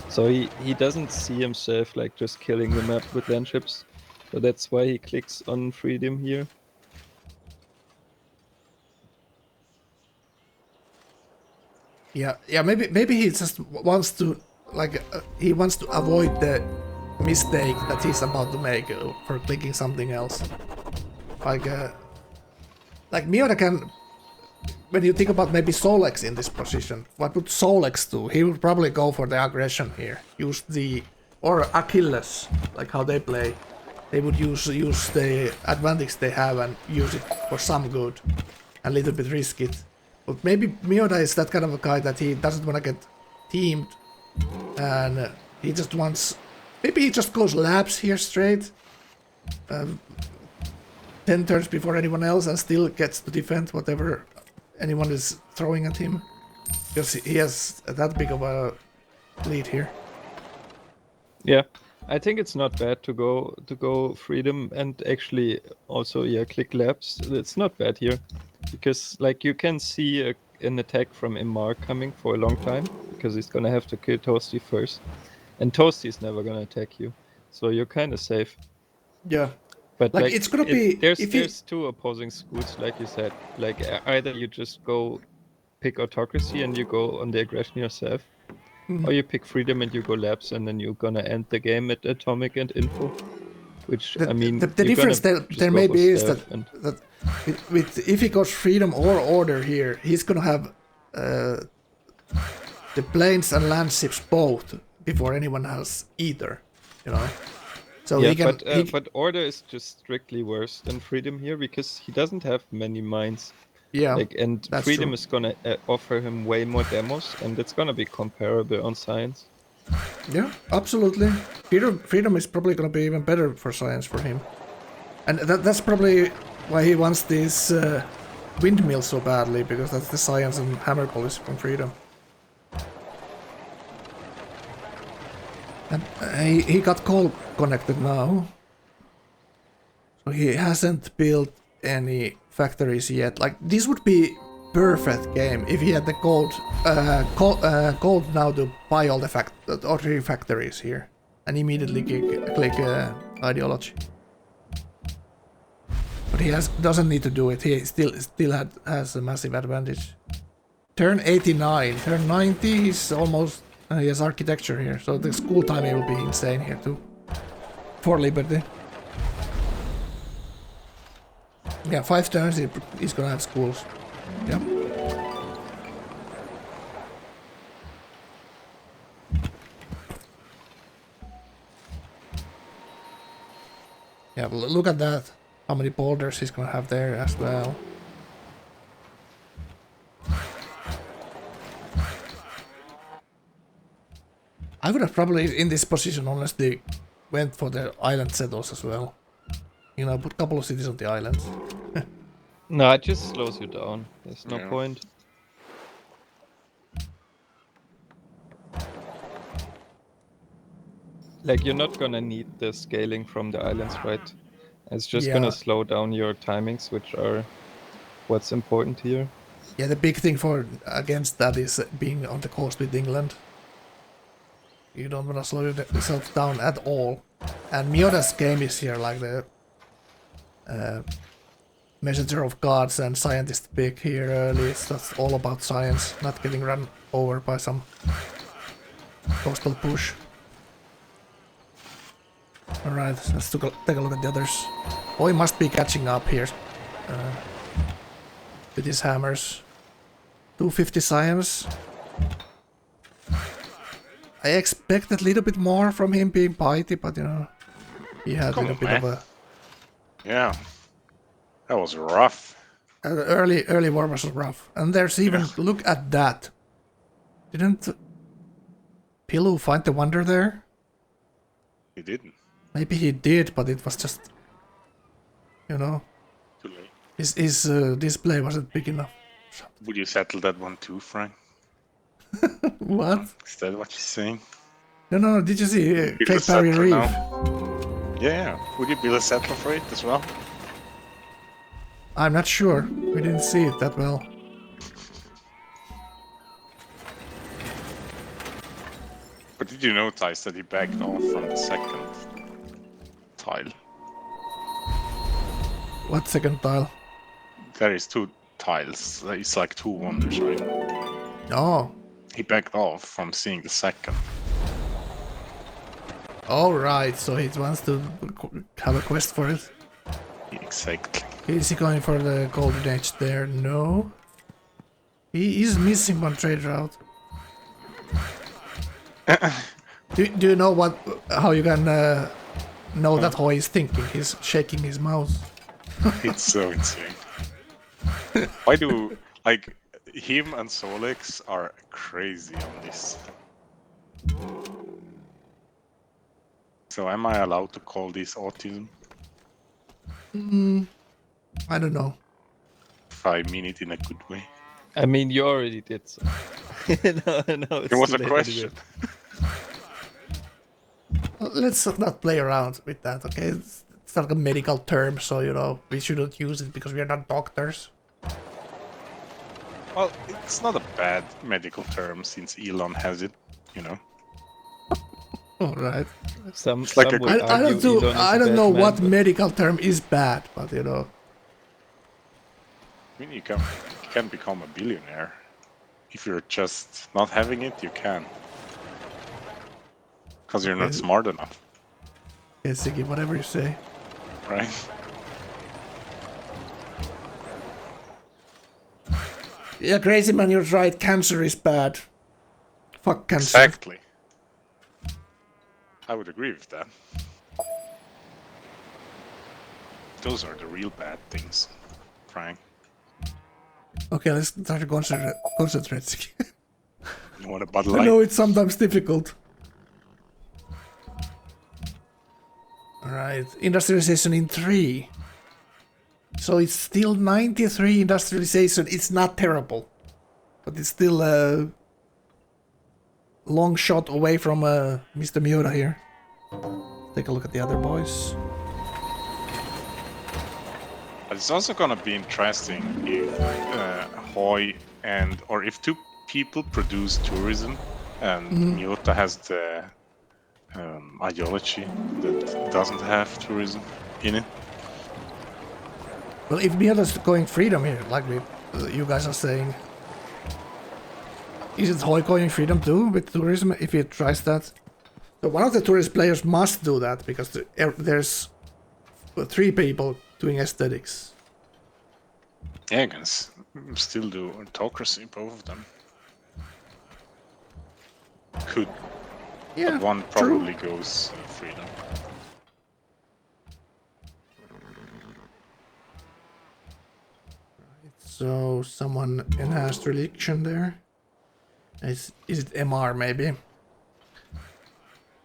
So he doesn't see himself like just killing the map with landships. So that's why he clicks on freedom here. Yeah. Maybe he just wants to he wants to avoid the mistake that he's about to make for clicking something else. Like Miota can. When you think about maybe Solex in this position, what would Solex do? He would probably go for the aggression here. Or Achilles, like how they play. They would use the advantage they have and use it for some good, and a little bit risk it. But maybe Miota is that kind of a guy that he doesn't want to get teamed, and he just wants. Maybe he just goes labs here straight, 10 turns before anyone else, and still gets to defend whatever anyone is throwing at him, because he has that big of a lead here. Yeah, I think it's not bad to go freedom and actually also click labs. It's not bad here, because like you can see an attack from Imar coming for a long time, because he's gonna have to kill Toasty first, and Toasty's never gonna attack you, so you're kind of safe. Yeah. But like it's gonna be there's two opposing schools, like you said. Like either you just go pick autocracy and you go on the aggression yourself, or you pick freedom and you go labs, and then you're gonna end the game at atomic and info. Which the, I mean, the difference there maybe is that with if he goes freedom or order here, he's gonna have the planes and landships both before anyone else either, you know. So yeah, but order is just strictly worse than freedom here, because he doesn't have many mines. Yeah, and freedom is gonna offer him way more demos, and it's gonna be comparable on science. Yeah, absolutely. Freedom is probably gonna be even better for science for him, and that's probably why he wants this windmill so badly, because that's the science and hammer policy from freedom. And he got coal connected now, so he hasn't built any factories yet. Like this would be perfect game if he had the gold now to buy all the three factories here and immediately click ideology. But he doesn't need to do it. He still has a massive advantage. Turn 89, turn 90. He's almost. He has architecture here, so the school timing will be insane here too. For Liberty. Yeah, 5 turns he's gonna have schools. Yeah. Yeah, look at that. How many boulders he's gonna have there as well. I would have probably in this position unless they went for the island settles as well. You know, put a couple of cities on the islands. No, it just slows you down. There's no point. Like, you're not gonna need the scaling from the islands, right? It's just gonna slow down your timings, which are what's important here. Yeah, the big thing against that is being on the coast with England. You don't want to slow yourself down at all. And Miota's game is here like the messenger of gods and scientist pick here early. It's just all about science, not getting run over by some coastal push. Alright, let's take a look at the others. Oh, he must be catching up here with his hammers. 250 science. I expected a little bit more from him being bitey, but you know, he had a Come little on, bit man. of a Yeah, that was rough. early war was rough. And there's even Yeah. look at that. Didn't Pillow find the wonder there? He didn't. Maybe he did, but it was just, you know, Too late. his display wasn't big enough. Would you settle that one too, Frank? What? Is that what you're saying? No. Did you see Build a Great Barrier settler Reef? now? Yeah. Would you build a settler for it as well? I'm not sure. We didn't see it that well. But did you notice that he backed off from the second tile? What second tile? There is 2 tiles. It's like 2 wonders, right? Oh. He backed off from seeing the second. Alright, so he wants to have a quest for it. Exactly. Is he going for the golden age there? No. He is missing one trade route. do you know how you can know that Hoy is thinking? He's shaking his mouse. It's so insane. Why do, like, him and Solex are crazy on this. So am I allowed to call this autism? I don't know. If I mean it in a good way. I mean, you already did so. no, It was a question. Let's not play around with that, okay? It's not a medical term, so you know we shouldn't use it because we are not doctors. Well, it's not a bad medical term since Elon has it, you know. All right. Some like a- would I argue don't Elon is I a don't bad know man, what but medical term is bad, but you know. I mean, you can become a billionaire. If you're just not having it, you can. Because you're not Okay. smart enough, Yeah, Siggy, whatever you say. right? Yeah, crazy man, you're right. Cancer is bad. Fuck cancer. Exactly. I would agree with that. Those are the real bad things, Frank. Okay, let's try to concentrate. Siggy. What about I know life? it's sometimes difficult. Alright, industrialization in 3. So it's still 93 industrialization. It's not terrible. But it's still a long shot away from Mr. Miura here. Take a look at the other boys. But it's also gonna be interesting if Hoy or if 2 people produce tourism and Miyota has the ideology that doesn't have tourism in it. Well, if Miura's going freedom here, like you guys are saying, is it Hoy going freedom too with tourism if he tries that? So one of the tourist players must do that because there's 3 people doing aesthetics. Yeah, you can still do autocracy, both of them. Could, Yeah, but one true. probably goes freedom. So someone enhanced religion there. Is it MR maybe?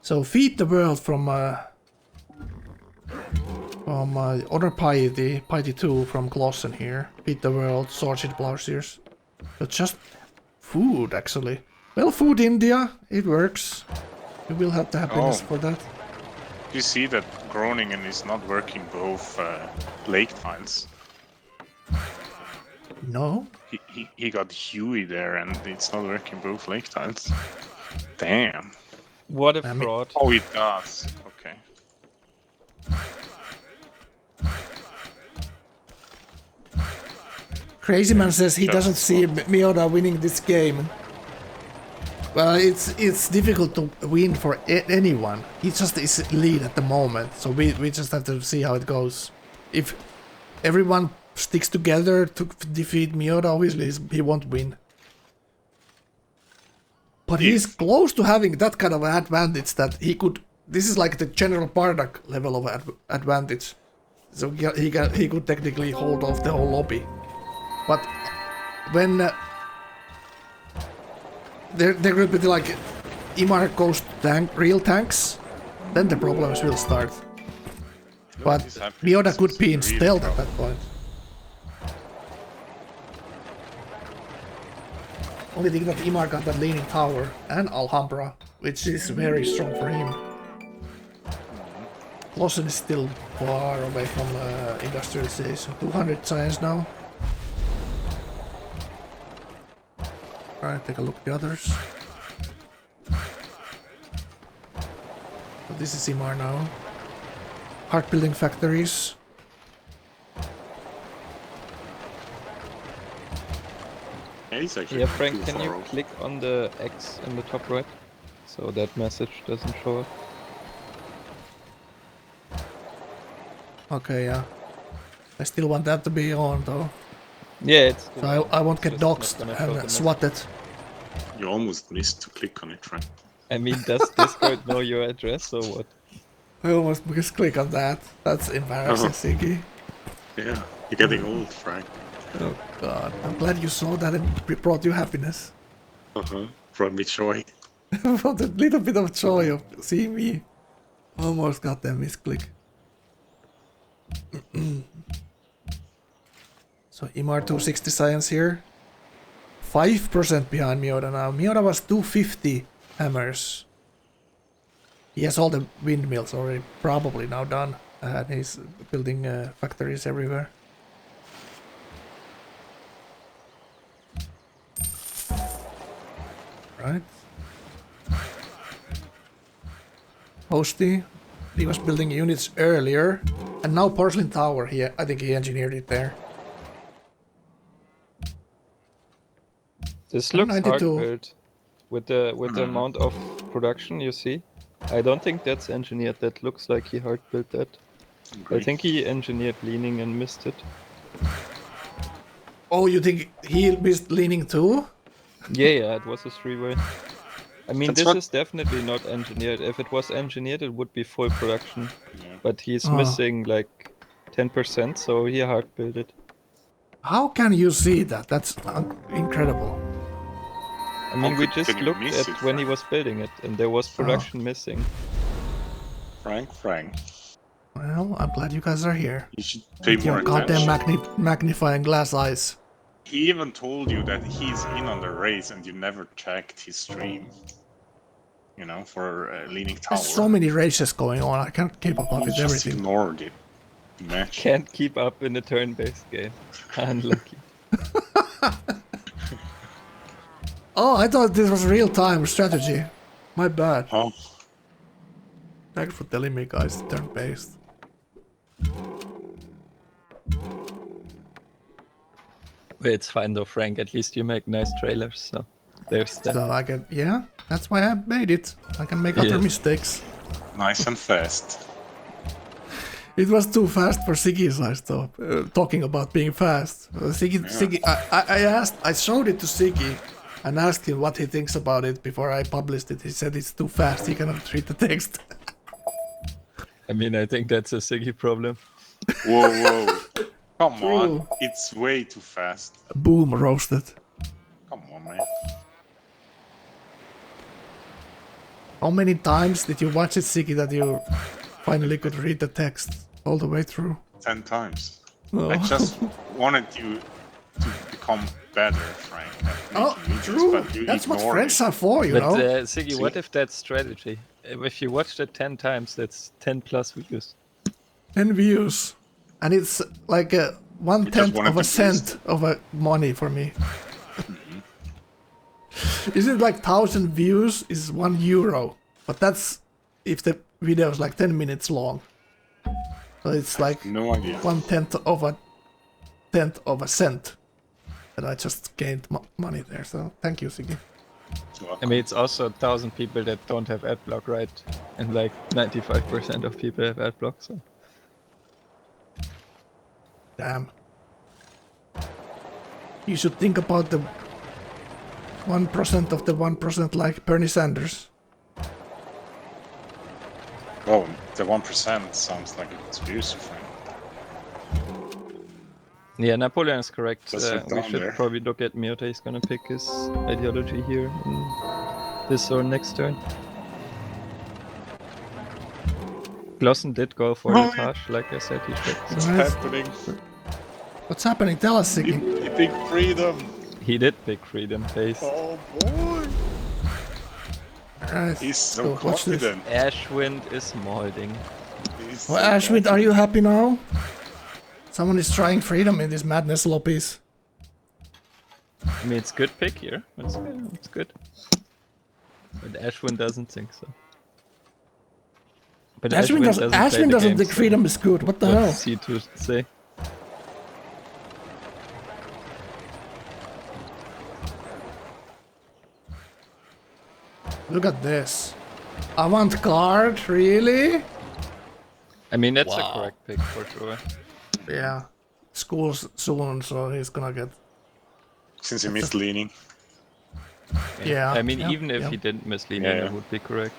So feed the world from Honor Piety 2 from Glossen here. Feed the world, Sorted Plowshares. But just food actually. Well, food India, it works. You will have the happiness Oh. for that. You see that Groningen is not working both lake tiles. No? He got Huey there and it's not working both lake tiles. Damn. what a I mean- fraud. Oh, it does. Okay. Crazy Man says he Just doesn't see Miura winning this game. Well, it's difficult to win for anyone. He just is lead at the moment, so we just have to see how it goes. If everyone sticks together to defeat Miura, obviously he won't win. But he's close to having that kind of an advantage that he could. This is like the general Bardock level of advantage. So he could technically hold off the whole lobby. But when there could be like Imar goes to real tanks, then the problems will start. But Mioda could be in stealth at that point. Only thing that Imar got that leaning tower and Alhambra, which is very strong for him. Lawson is still far away from industrialization. 200 science now. Alright, take a look at the others. So this is Imar now. Heart building factories. Yeah, Frank, can you click on the X in the top right? So that message doesn't show up. Okay, yeah. I still want that to be on though. Yeah, it's So I won't get doxed and swatted. You almost missed to click on it, Frank. I mean, does Discord know your address or what? I almost click on that. That's embarrassing, Siggy. Yeah, you're getting old, Frank. Oh god, I'm glad you saw that and it brought you happiness. Brought me joy. Brought a little bit of joy of seeing me. Almost got that misclick. So Imar 260 science here. 5% behind Mioda now. Mioda was 250 hammers. He has all the windmills already probably now done. And he's building factories everywhere. Right. Hosty. He was building units earlier. And now Porcelain Tower, I think he engineered it there. This looks hard 92. built with the amount of production you see. I don't think that's engineered. That looks like he hard built that. I think he engineered leaning and missed it. Oh, you think he missed leaning too? Yeah, it was a 3-way. I mean, That's this what- is definitely not engineered. If it was engineered, it would be full production. Yeah. But he's Oh. missing like 10%, so he hard built it. How can you see that? That's incredible. I mean, we just can you looked miss at it, when he Frank? was building it, and there was production missing. Frank. Well, I'm glad you guys are here. You should pay With more your goddamn attention. magnifying glass eyes. He even told you that he's in on the race and you never checked his stream. You know, for Leaning Tower. There's so many races going on, I can't keep up You with just everything. ignored it. Match. Can't keep up in a turn-based game. Unlucky. Oh, I thought this was real-time strategy. My bad. Oh, Thanks for telling me, guys, turn-based. Well, it's fine though, Frank. At least you make nice trailers, so there's that. So I can, yeah, that's why I made it. I can make other Yeah. mistakes. nice and fast. It was too fast for Siggy's eyes, though. Talking about being fast, Siggy. I showed it to Siggy, and asked him what he thinks about it before I published it. He said it's too fast. He cannot read the text. I mean, I think that's a Siggy problem. Whoa. Come True. on. It's way too fast. Boom, roasted. Come on, man. How many times did you watch it, Siggy, that you finally could read the text all the way through? 10 times. Oh. I just wanted you to become better, Frank. at Oh, making videos, true. but you That's what ignored friends it. are for, you But know. Siggy, what if that's strategy? If you watched it 10 times, that's 10 plus views. 10 views, and it's like a 1/10 wanted of a to cent of a money for me. Isn't it like 1,000 views is €1? But that's if the video is like 10 minutes long. So it's like No idea. 1/10 of a cent. And I just gained money there. So thank you, Siggy. I mean, it's also 1,000 people that don't have adblock, right? And like 95% of people have adblock, so. Damn. You should think about the 1% of the 1% like Bernie Sanders. Oh, the 1% sounds like it's beautiful. Yeah, Napoleon is correct. Just look We down should there. probably look at Miota. He's gonna pick his ideology here in this or next turn. Glossen did go for the Taj, like I said, he should. What's Nice. happening? What's happening? Tell us, Siggy. You pick freedom. He did pick freedom face. Oh boy. Alright. He's so watch this. confident. Ashwind is molding. He's Well, so Ashwin, are you happy now? Someone is trying freedom in this madness lobbies. I mean, it's good pick here. It's good. It's good. But Ashwin doesn't think so. But Ashwin doesn't play the game, think so freedom is good. What the hell? what's he to say? Look at this. Avant-garde, really? I mean, that's a correct pick for sure. Yeah. School's soon, so he's gonna get... Since he missed leaning. Yeah. I mean, yeah, even if yeah. he didn't mislead, Yeah, it yeah. would be correct.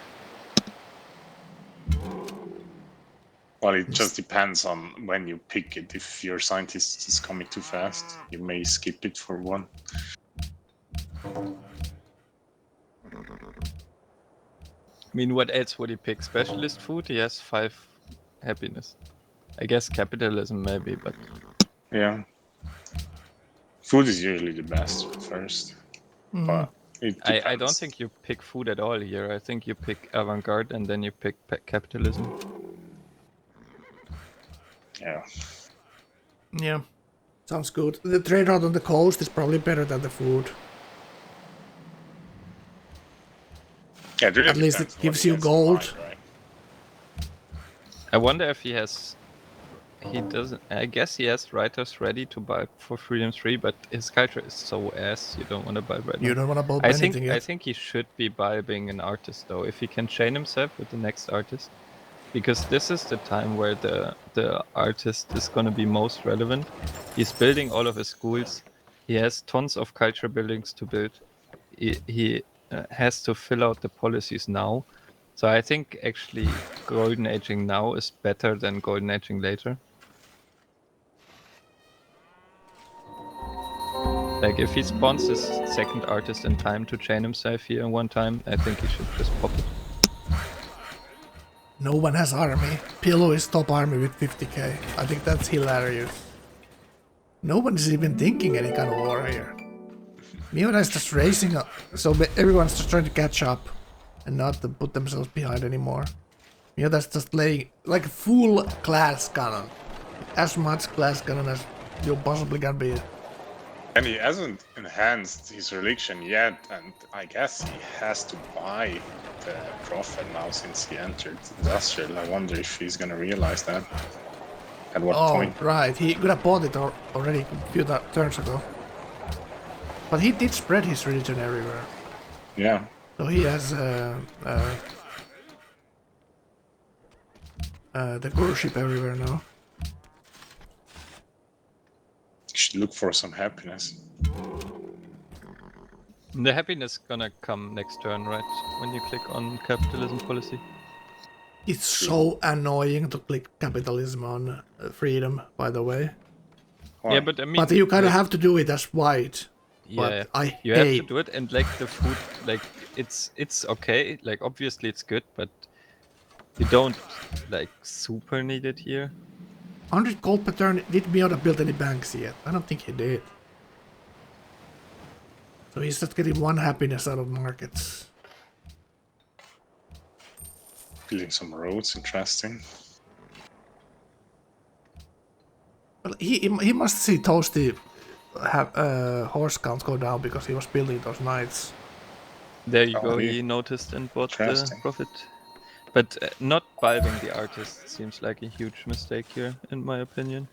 Well, it just depends on when you pick it. If your scientist is coming too fast, you may skip it for one. I mean, what else would he pick? Specialist food? He has 5 happiness. I guess capitalism maybe, but Yeah. Food is usually the best first. But it I don't depends. think you pick food at all here. I think you pick avant-garde and then you pick capitalism. Yeah. Yeah. Sounds good. The trade route on the coast is probably better than the food. Yeah, it really At least it depends what gives he you has in gold. mind, right? I wonder if he has... He doesn't... I guess he has writers ready to buy for Freedom 3, but his culture is so ass, you don't want to buy right You now. don't want to build I think anything yet. I think he should be being an artist though, if he can chain himself with the next artist, because this is the time where the artist is gonna be most relevant. He's building all of his schools. He has tons of culture buildings to build. He has to fill out the policies now. So I think actually golden aging now is better than golden aging later. Like, if he spawns his second artist in time to chain himself here in one time, I think he should just pop it. No one has army. Pillow is top army with 50k. I think that's hilarious. No one is even thinking any kind of war here. Miura is just racing up, so everyone's just trying to catch up and not to put themselves behind anymore. Miura's just laying like full glass cannon. As much glass cannon as you possibly can be. And he hasn't enhanced his religion yet, and I guess he has to buy the prophet now since he entered industrial. I wonder if he's gonna realize that. At what Oh, point? right. He could have bought it already a few turns ago. But he did spread his religion everywhere. Yeah. So he has the guruship everywhere now. Should look for some happiness. The happiness gonna come next turn, right? When you click on capitalism policy. It's so annoying to click capitalism on freedom, by the way. Why? Yeah, but I mean... But you kind of like, have to do it as white. Yeah, But I you have hate. to do it, and like the food, like it's okay. Like obviously it's good, but you don't like super need it here. 100 gold per turn. Did Miota build any banks yet? I don't think he did. So he's just getting 1 happiness out of markets. Building some roads, interesting. Well, he must see Toasty have horse count go down because he was building those knights. There you Oh, go. he- He noticed and bought the Interesting. profit. But not bulbing the artist seems like a huge mistake here, in my opinion.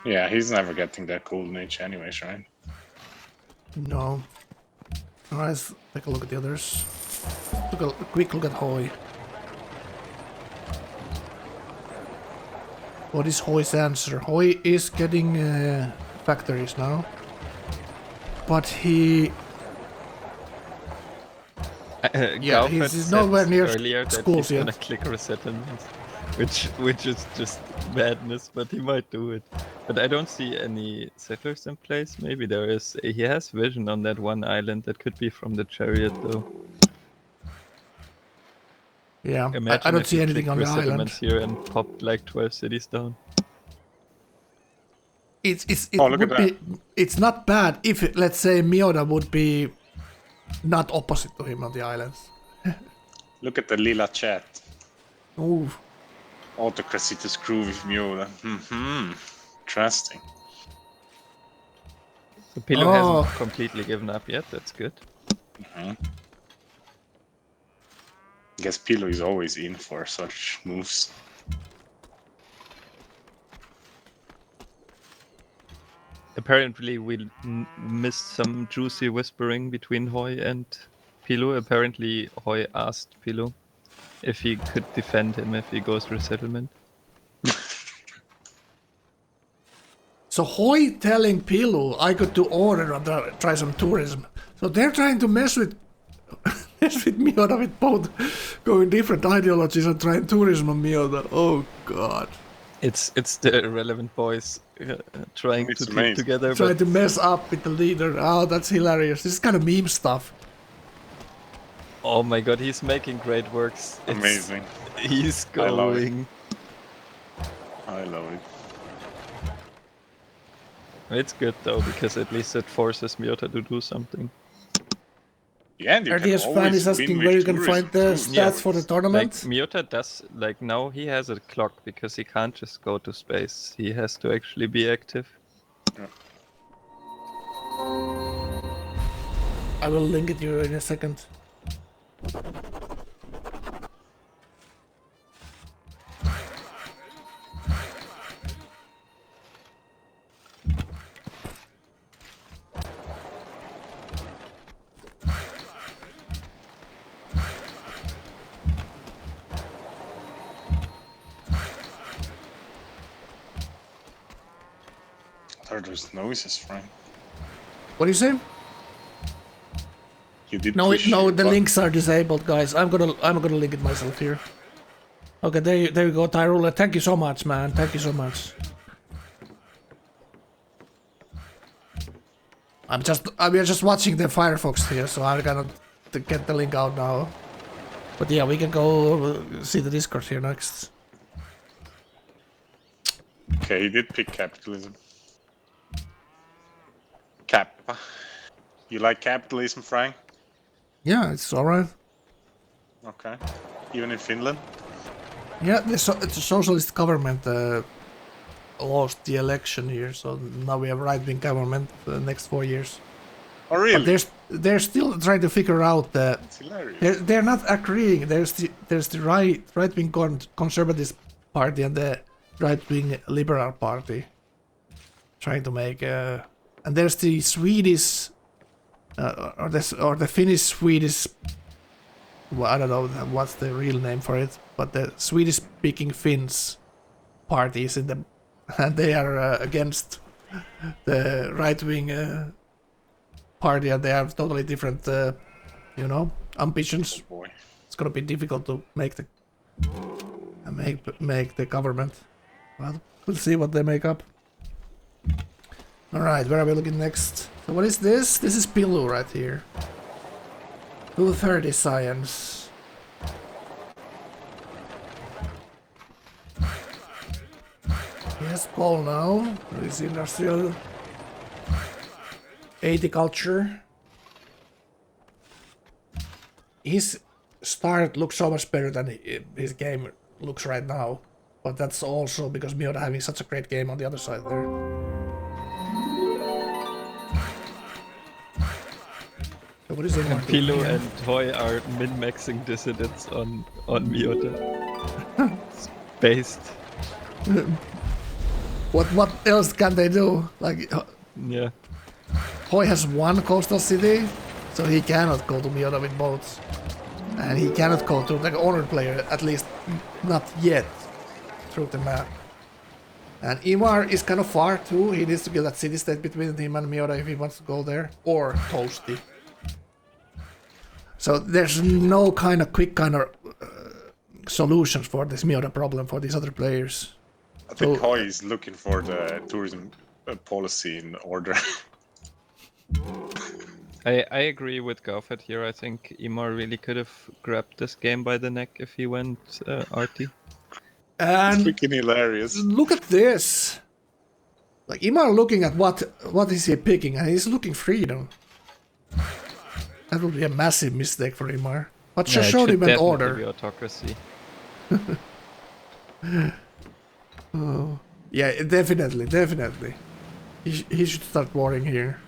Yeah, he's never getting that golden age anyways, right? No. Alright, let's take a look at the others. Look a quick look at Hoy. What is Hoy's answer? Hoy is getting factories now. but he... Yeah, Gaufert he's said nowhere near earlier that schools he's gonna yet. click resettlements, which is just madness, but he might do it. But I don't see any settlers in place. Maybe there is. He has vision on that one island. That could be from the chariot, though. Yeah, I Imagine don't if see he anything clicked on the island. resettlements here and popped like 12 cities down. It Oh, look would at be... It's not bad if, let's say, Miota would be not opposite to him on the islands. Look at the lila chat. Ooh. Autocracy to screw with Miura. Interesting. So Pilo Oh. hasn't completely given up yet. That's good. I guess Pilo is always in for such moves. Apparently, we missed some juicy whispering between Hoy and Pilo. Apparently, Hoy asked Pilo if he could defend him if he goes resettlement. So Hoy telling Pilu I could do order and try some tourism. So they're trying to mess with Miota with both going different ideologies and trying tourism on Miota. Oh god. It's the irrelevant boys trying It's to keep amazing. together. Trying But to mess up with the leader. Oh, that's hilarious. This is kind of meme stuff. oh my god, he's making great works. It's- Amazing. He's I love it. going. I love it. It's good though because at least it forces Miota to do something. Yeah, and you can RDS fan always is win asking with where you can tourism find the too. stats for the tournament. Like Miota does, like now he has a clock because he can't just go to space. He has to actually be active. I will link it you in a second. Are those noises, Frank? What do you say? You did No, push no, your the button. links are disabled, guys. I'm gonna link it myself here. Okay, there you go, Tyrula. Thank you so much, man. Thank you so much. We are just watching the Firefox here, so I'm gonna get the link out now. But yeah, we can go see the Discord here next. Okay, he did pick capitalism. Cap. You like capitalism, Frank? Yeah, it's alright. Okay. Even in Finland? Yeah, it's a socialist government lost the election here, so now we have right-wing government for the next 4 years. Oh, But really? they're still trying to figure out the. It's hilarious. They're not agreeing. There's the right-wing conservative party and the right-wing liberal party trying to make and there's the Swedish or the Finnish Swedish. Well, I don't know what's the real name for it, but the Swedish-speaking Finns party is in the, and they are against the right-wing party, and they have totally different, ambitions. Oh boy. It's gonna be difficult to make the government. Well, we'll see what they make up. All right, where are we looking next? So what is this? This is Pilu right here. 230 science. Yes, Paul now. This industrial 80 culture. His start looks so much better than his game looks right now. But that's also because Miota having such a great game on the other side there. So what is it? Pilo and Toy are min-maxing dissidents on Miota. It's based. What else can they do? Like, Yeah. Hoy has one coastal city, so he cannot go to Miota with boats. And he cannot go to the honored player, at least not yet, through the map. And Imar is kind of far too. He needs to get that city state between him and Miota if he wants to go there. Or Toasty. So there's no kind of quick kind of solutions for this Miota problem for these other players. I think Hoi is looking for the tourism policy in order. I agree with Gaufet here. I think Imar really could have grabbed this game by the neck if he went arty. And It's freaking hilarious. look at this. Like Imar looking at what is he picking, and he's looking freedom. That would be a massive mistake for Imar. But just showed him an order. Be autocracy. Oh. Yeah, definitely. He should start warring here.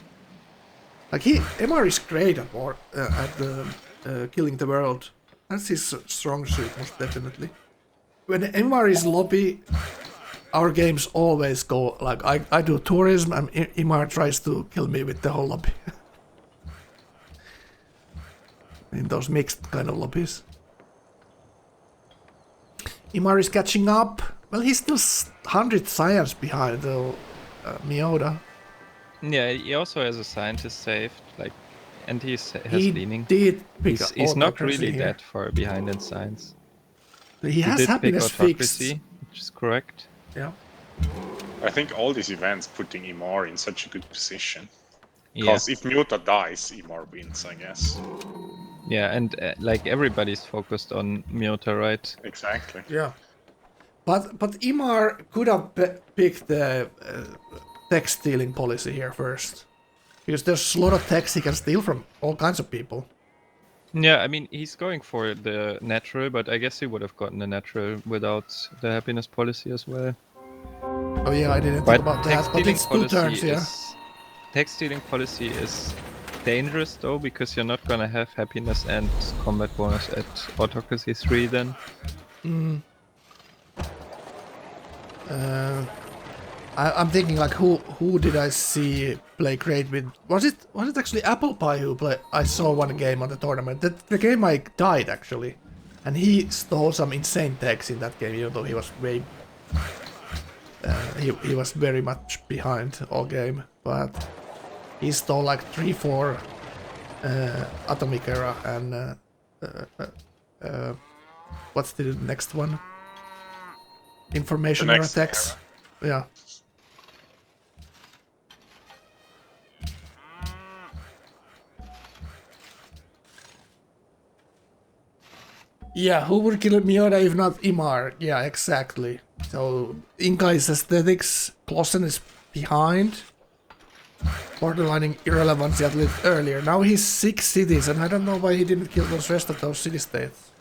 Like Imar is great at war at killing the world. That's his strong suit, most definitely. When Imar is lobby, our games always go like I do tourism and Imar tries to kill me with the whole lobby. In those mixed kind of lobbies. Imar is catching up. Well, he's still 100 science behind though, Miota. Yeah, he also has a scientist saved, like, and he has He leaning. did pick He's not autocracy really here. that far behind in science. He has did happiness pick autocracy, fixed. which is correct. Yeah. I think all these events putting Imar in such a good position. Yeah, Because if Miota dies, Imar wins, I guess. yeah, and like everybody's focused on Miota, right? Exactly. Yeah. But Imar could have picked the tech stealing policy here first. Because there's a lot of techs he can steal from all kinds of people. Yeah, I mean, he's going for the natural, but I guess he would have gotten the natural without the happiness policy as well. Oh yeah, I didn't But think about that. But it's 2 turns, yeah. Text stealing policy is dangerous though, because you're not gonna have happiness and combat bonus at autocracy 3 then. I'm thinking like who did I see play great with? Was it actually Apple Pie who played? I saw one game on the tournament. The game I died actually, and he stole some insane techs in that game. Even though he was way, he was very much behind all game, but he stole like 3-4 Atomic Era and what's the next one? Information The Era next techs. Yeah. Yeah, who would kill Miota if not Imar? Yeah, exactly. So, Inca is aesthetics, Clausen is behind. Borderlining irrelevancy at least earlier. Now he's 6 cities, and I don't know why he didn't kill those rest of those city-states.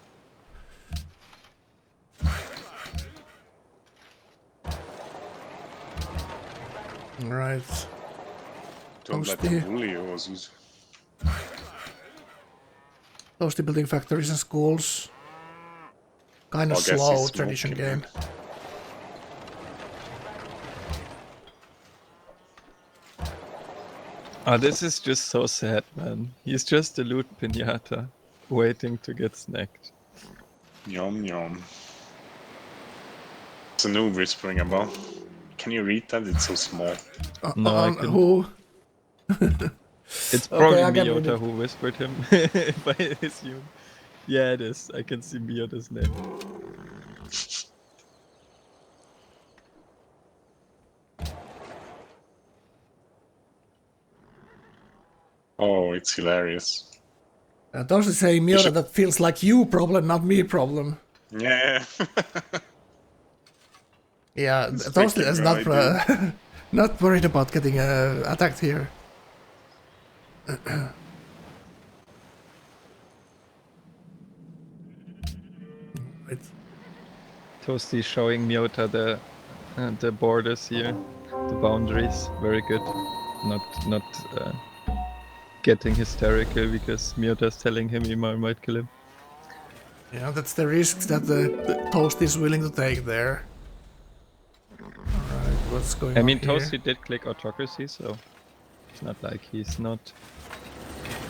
Right. Don't let Toasty. them bully you, Ozuso. Toasty building factories and schools. Kind of I guess slow he's tradition smoking, game. Oh, this is just so sad, man. He's just a loot pinata, waiting to get snacked. Yum yum. It's a new whispering about. Can you read that? It's so small. No, I couldn't. Who? It's probably I can read Miota it. who whispered him, if I assume. Yeah, it is. I can see Miota's name. Oh, it's hilarious. Those are saying Miota, should- that feels like you problem, not me problem. Yeah. Yeah, It's Toasty thinking is what not I not worried about getting attacked here. It's Toasty showing Miota the borders here, the boundaries. Very good. Not getting hysterical because Miota's telling him Imar might kill him. yeah, that's the risks that the Toasty is willing to take there. Alright, what's going I on mean, here? Toasty did click autocracy, so it's not like he's not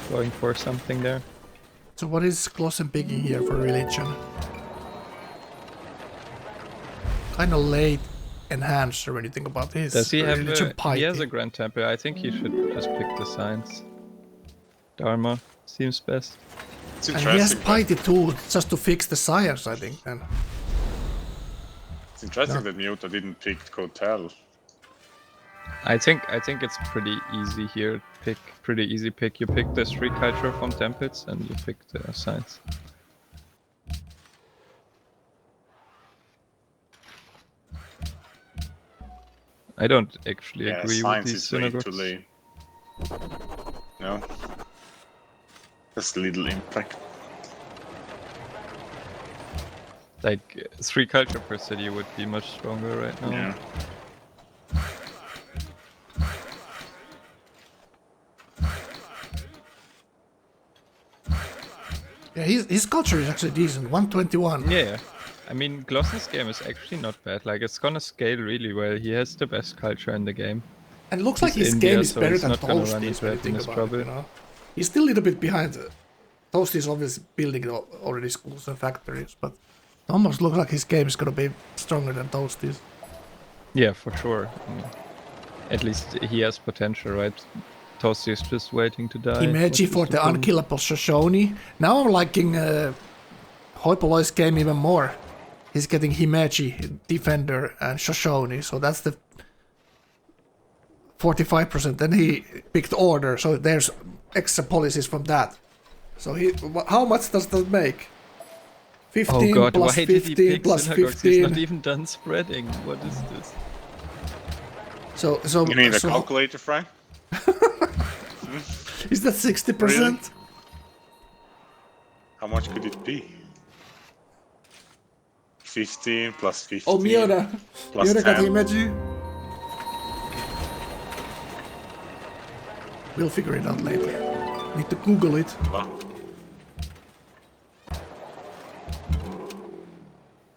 going for something there. So what is Clausen picking here for religion? Kinda late enhancer when you think about his Does he have religion he piety. has a Grand Temple. I think he should just pick the science. Dharma seems best. It's And he has interesting. piety too, just to fix the science, I think. Then It's interesting that Miota didn't pick Kotel. I think it's pretty easy here. Pretty easy pick. You pick the street culture from temples and you pick the science. I don't actually Yeah, agree with science these is way too synagogues. late. No? Just little impact. Like 3 culture per city would be much stronger right now. Yeah. yeah, his culture is actually decent. 121. Yeah. I mean, Glossen's game is actually not bad. Like, it's gonna scale really well. He has the best culture in the game. And it looks like He's his India, game is so better he's than not gonna run Toasty's into when you think happiness about trouble. it, you know. He's still a little bit behind. Toasty's obviously building already schools and factories, but it almost looks like his game is gonna be stronger than Toasty's. Yeah, for sure. I mean, at least he has potential, right? Toasty is just waiting to die. Himeji which is for the problem. unkillable Shoshone. Now I'm liking Hoipoloi's game even more. He's getting Himeji, Defender, and Shoshone, so that's the 45%. Then he picked Order, so there's extra policies from that. So how much does that make? 15 Oh god, plus why did he 15 pick plus synagogues? He's 15. not even done spreading. What is this? So You need a so calculator, Frank? is that 60%? Really? How much could it be? 15 plus 15. Oh, Miota. Plus Miota got 10. Himeji. We'll figure it out later. Need to Google it.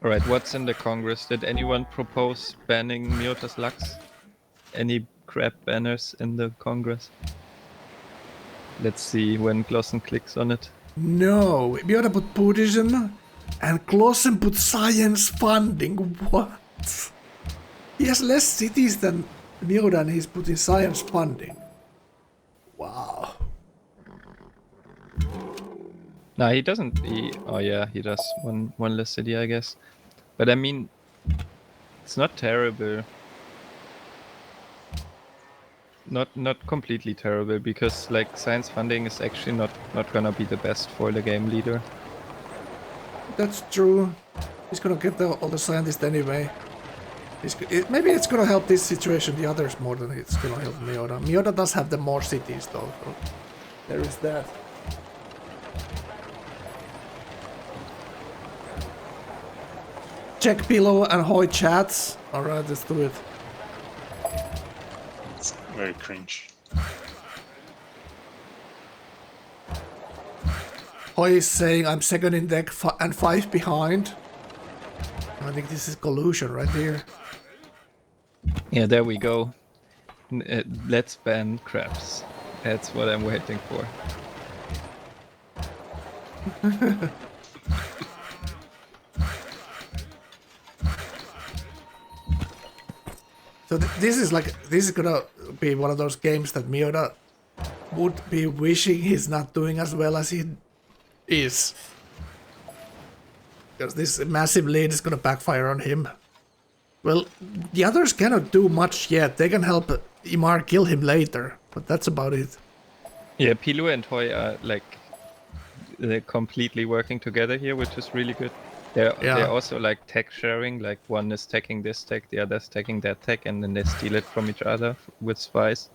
Alright, what's in the Congress? Did anyone propose banning Miota's Lux? Any crap banners in the Congress? Let's see when Glossen clicks on it. No, Miota put Buddhism and Klossen put science funding. What? He has less cities than Miota and he's putting science funding. Wow. No, he doesn't. Oh yeah, he does one less city, I guess. But I mean, it's not terrible. Not completely terrible, because like science funding is actually not gonna be the best for the game leader. That's true. He's gonna get all the scientists anyway. Maybe it's gonna help this situation the others more than it's gonna help Miota. Miota does have the more cities though, so there is that. Check Pillow and Hoy chats. Alright, let's do it. It's very cringe. Hoy is saying I'm second in deck and 5 behind. I think this is collusion right here. Yeah, there we go. Let's ban crabs. That's what I'm waiting for. So this is gonna be one of those games that Miota would be wishing he's not doing as well as he is. Because this massive lead is gonna backfire on him. Well, the others cannot do much yet. They can help Imar kill him later, but that's about it. Yeah, Pilu and Hoy are like they're completely working together here, which is really good. They're also like tech sharing, like one is taking this tech, the other is taking that tech, and then they steal it from each other with spies.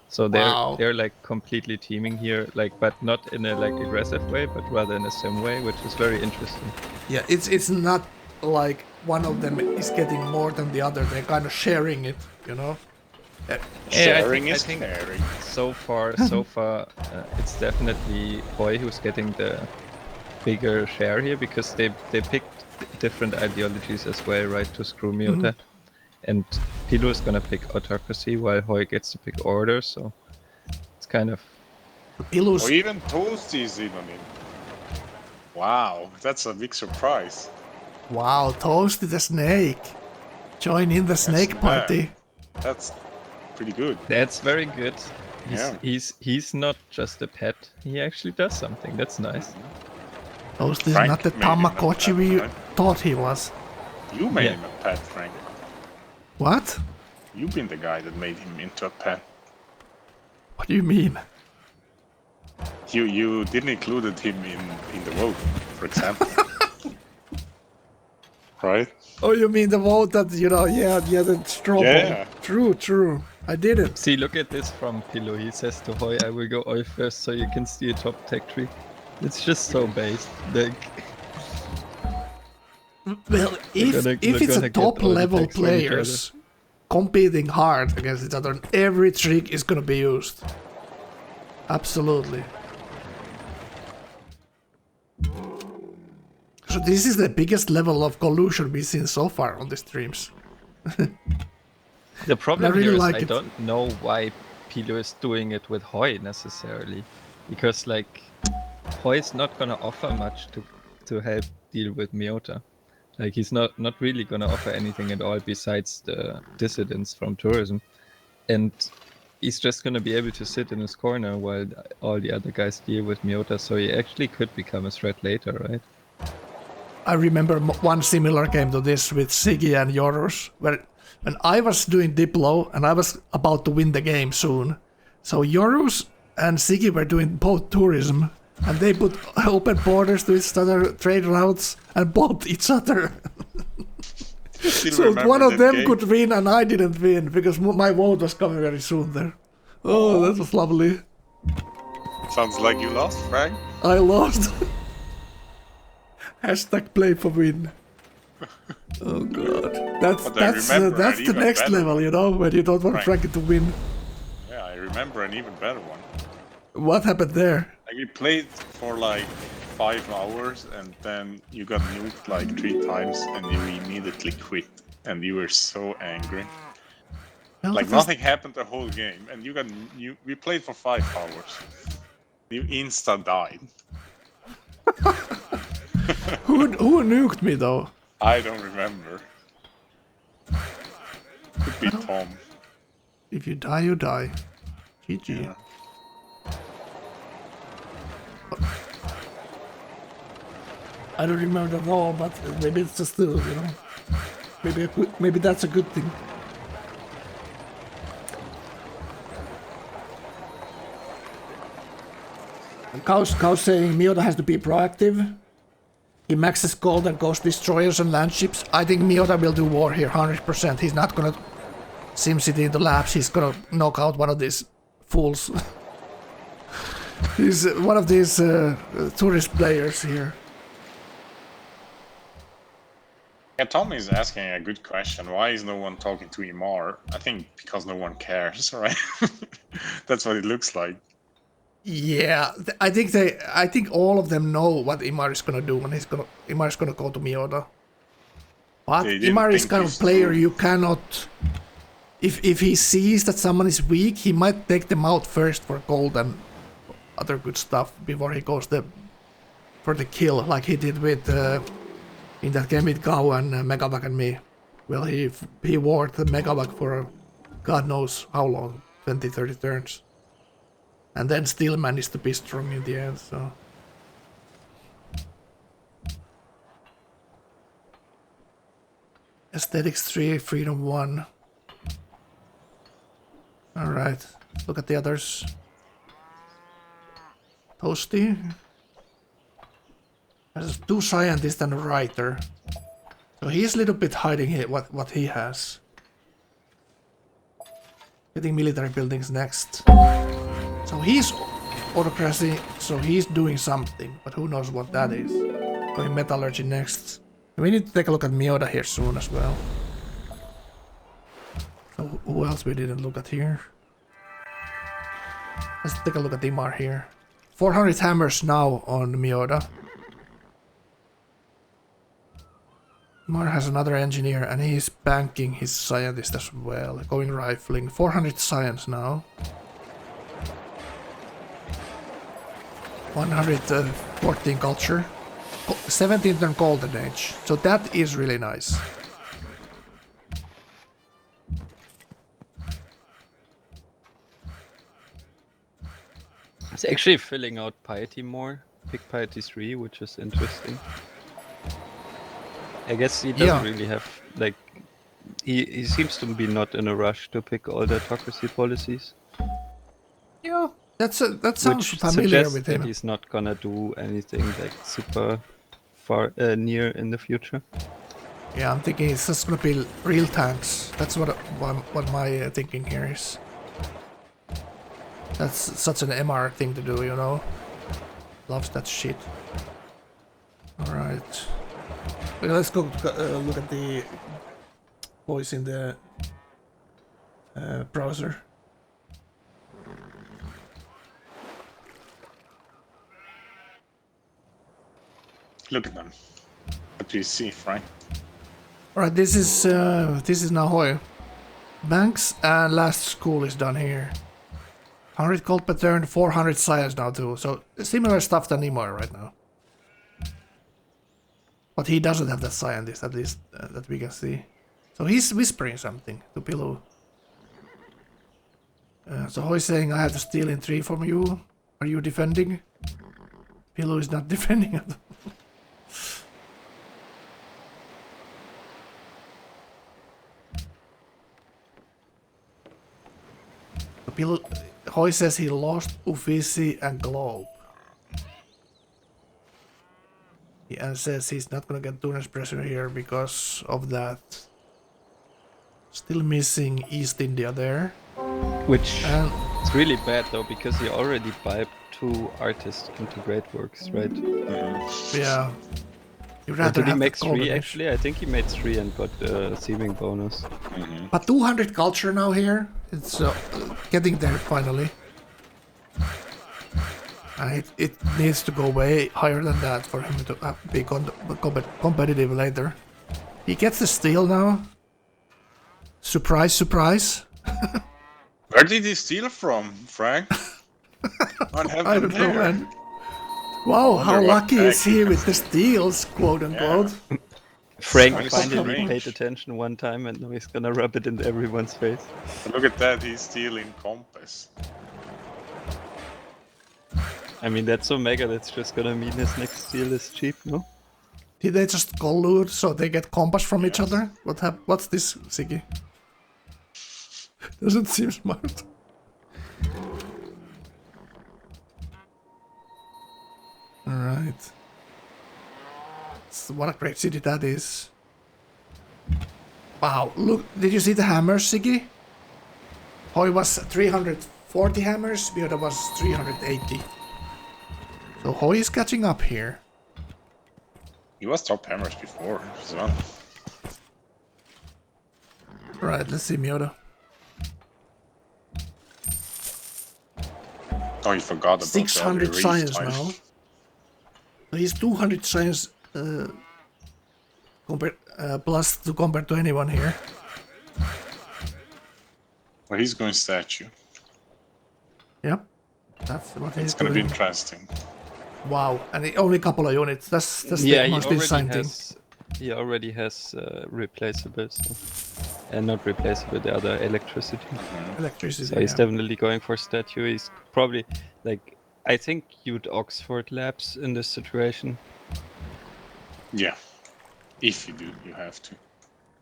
So they're like completely teaming here, like, but not in a like aggressive way, but rather in a sim way, which is very interesting. Yeah, it's not like one of them is getting more than the other. They're kind of sharing it, you know. Sharing I is think caring. so far, it's definitely Hoy who's getting the bigger share here, because they picked different ideologies as well, right, to screw Miota. And Pilu is gonna pick autocracy while Hoy gets to pick order, so it's kind of... Pilu's Or even Toasty is in on it. Wow, that's a big surprise. wow, Toasty the snake. Join in the snake bad. party. That's pretty good. That's very good. Yeah. He's not just a pet. He actually does something. That's nice. Toast is Frank not the made him a Tamagotchi pet, we right? thought he was. You made Yeah. him a pet, Frank. What? You've been the guy that made him into a pet. What do you mean? You didn't included him in the vote, for example. Right? Oh, you mean the vote that, you know, yeah, the straw Yeah. poll. True. I did it. See, look at this from Pillow. He says to Hoy, I will go oil first so you can steal top tech tree. It's just so based. Like, Well, if gonna- if they're it's gonna a get top all the level attacks from each players competing hard against each other, every trick is gonna be used. Absolutely. So this is the biggest level of collusion we've seen so far on the streams. the problem I really here is like I it. don't know why Pillow is doing it with Hoy necessarily. Because, like, Hoy's not gonna offer much to help deal with Miota. Like, he's not really gonna offer anything at all besides the dissidents from tourism. And he's just gonna be able to sit in his corner while all the other guys deal with Miota, so he actually could become a threat later, right? I remember one similar game to this with Siggy and Yorus, where when I was doing Diplo and I was about to win the game soon, so Yorus and Siggy were doing both tourism, and they put open borders to each other, trade routes, and bought each other. Still So remember one of that them game? could win and I didn't win because my vote was coming very soon there. Oh, that was lovely. Sounds like you lost, Frank. I lost. Hashtag play for win. Oh god. But I remember That's an the even next better level, one. you know, when you don't want Right. Frankie to win. Yeah, I remember an even better one. What happened there? Like we played for like 5 hours and then you got nuked like 3 times and you immediately quit and you were so angry. Well, Like that was- nothing happened the whole game and we played for 5 hours. You insta died. Who nuked me though? I don't remember. Could be Tom. If you die, you die. GG. Yeah. I don't remember at all, but maybe it's just still, you know. Maybe that's a good thing. And Cow's saying Miota has to be proactive. He maxes gold and goes destroyers and land ships. I think Miota will do war here, 100%. He's not gonna SimCity in the labs. He's gonna knock out one of these fools. He's one of these tourist players here. Yeah, Tom is asking a good question. Why is no one talking to Imar? I think because no one cares, right? That's what it looks like. Yeah, I think all of them know what Imar is gonna do when Imar is gonna go to Miota. But They didn't Imar is think kind of he's player true. you cannot. If he sees that someone is weak, he might take them out first for gold and other good stuff before he goes for the kill, like he did with in that game with Gao and Megavac and me. Well, he wore the Megavac for God knows how long, 20, 30 turns. And then still managed to be strong in the end, so... Aesthetics 3, Freedom 1. Alright, look at the others. Toasty. There's 2 scientists and a writer. So he's a little bit hiding what he has. Getting military buildings next. So he's autocracy, so he's doing something, but who knows what that is. Going metallurgy next. We need to take a look at Miota here soon as well. So who else we didn't look at here? Let's take a look at Imar here. 400 hammers now on Miota. Imar has another engineer and he's banking his scientist as well. Going rifling. 400 science now. 114 culture. 17th and golden age. So that is really nice. It's actually filling out Piety more. Pick Piety 3, which is interesting. I guess he doesn't really have, like... He seems to be not in a rush to pick all the autocracy policies. Yeah, that sounds which familiar suggests with that him. he's not gonna do anything like super far near in the future. Yeah, I'm thinking it's just gonna be real tanks. That's what my thinking here is. That's such an MR thing to do, you know. Loves that shit. All right. Well, let's go look at the voice in the browser. Look at them. What do you see, Frank? Alright, this is Nahoy. Banks and last school is done here. 100 gold per turn, 400 science now too. So similar stuff than Nimoy right now. But he doesn't have that scientist, at least that we can see. So he's whispering something to Pillow. So Hoy saying, I have to steal in 3 from you. Are you defending? Pillow is not defending at all. Hoy says he lost Uffizi and Globe. And says he's not gonna get Tuner's pressure here because of that. Still missing East India there. Which it's really bad though, because he already piped 2 artists into Great Works, right? Yeah. Did he make 3 actually? I think he made 3 and got a seeming bonus. But 200 culture now here. It's getting there finally. And it needs to go way higher than that for him to be competitive later. He gets the steal now. Surprise, surprise. Where did he steal from, Frank? I don't know, man. Wow, how lucky is he with the steals, quote unquote. Yeah. Frank finally paid attention one time and now he's gonna rub it in everyone's face. But look at that, he's stealing Compass. I mean, that's so mega, that's just gonna mean his next steal is cheap, no? Did they just collude so they get compass from each other? What's this, Siggy? Doesn't seem smart. Alright. What a great city that is. Wow, look, did you see the hammers, Siggy? Hoy was 340 hammers, Bioda was 380. So Hoy is catching up here. He was top hammers before as well. Right, let's see Miota. Oh, you forgot about 600 science now. So he's 200 science plus to compare to anyone here. Well, he's going statue. Yep. That's what he's It's gonna doing. be interesting. Wow, and only a couple of units. That's Yeah, the most insane thing. he already has replaceables. And not replaceable, the other electricity. Electricity. So he's yeah. definitely going for statue. He's probably, like, I think you'd Oxford Labs in this situation. Yeah. If you do, you have to.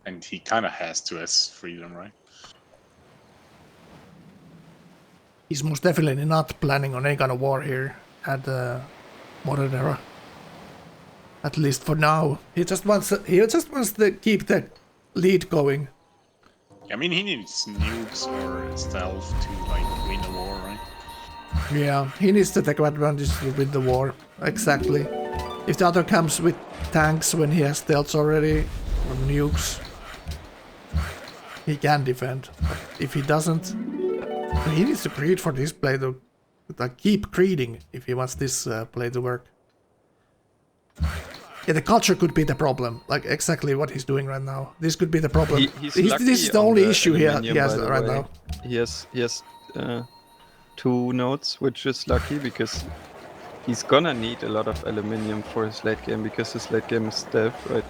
And he kind of has to as freedom, right? He's most definitely not planning on any kind of war here at the modern era. At least for now. He just wants to keep the lead going. I mean, he needs nukes or stealth to like win a war, right? Yeah, he needs to take advantage to win the war. Exactly. If the other comes with tanks when he has stealths already, or nukes, he can defend. But if he doesn't, he needs to create for this play to keep creating if he wants this play to work. Yeah, the culture could be the problem, like exactly what he's doing right now. This could be the problem. This is the only issue he has right now. He has 2 nodes, which is lucky because he's gonna need a lot of aluminium for his late game because his late game is stealth, right?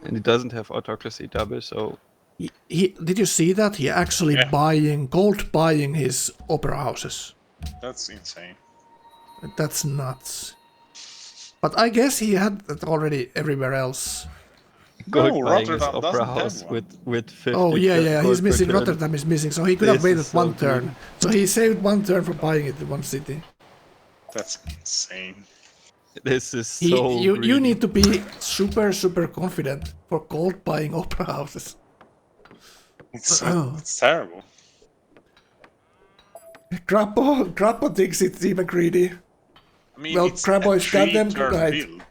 And he doesn't have autocracy double, so Did you see that? He actually gold buying his opera houses. That's insane. That's nuts. But I guess he had that already everywhere else. Gold No, buying his Rotterdam opera doesn't have house one. with 50. Oh yeah, he's gold missing. per turn. Rotterdam is missing, so he could have This waited is so one turn. greedy. So he saved one turn for buying it in one city. That's insane. This is so You greedy. need to be super confident for gold buying opera houses. It's terrible. Grappo thinks it's even greedy. I mean, Well, it's Grappo a is goddamn 3-turn right. build.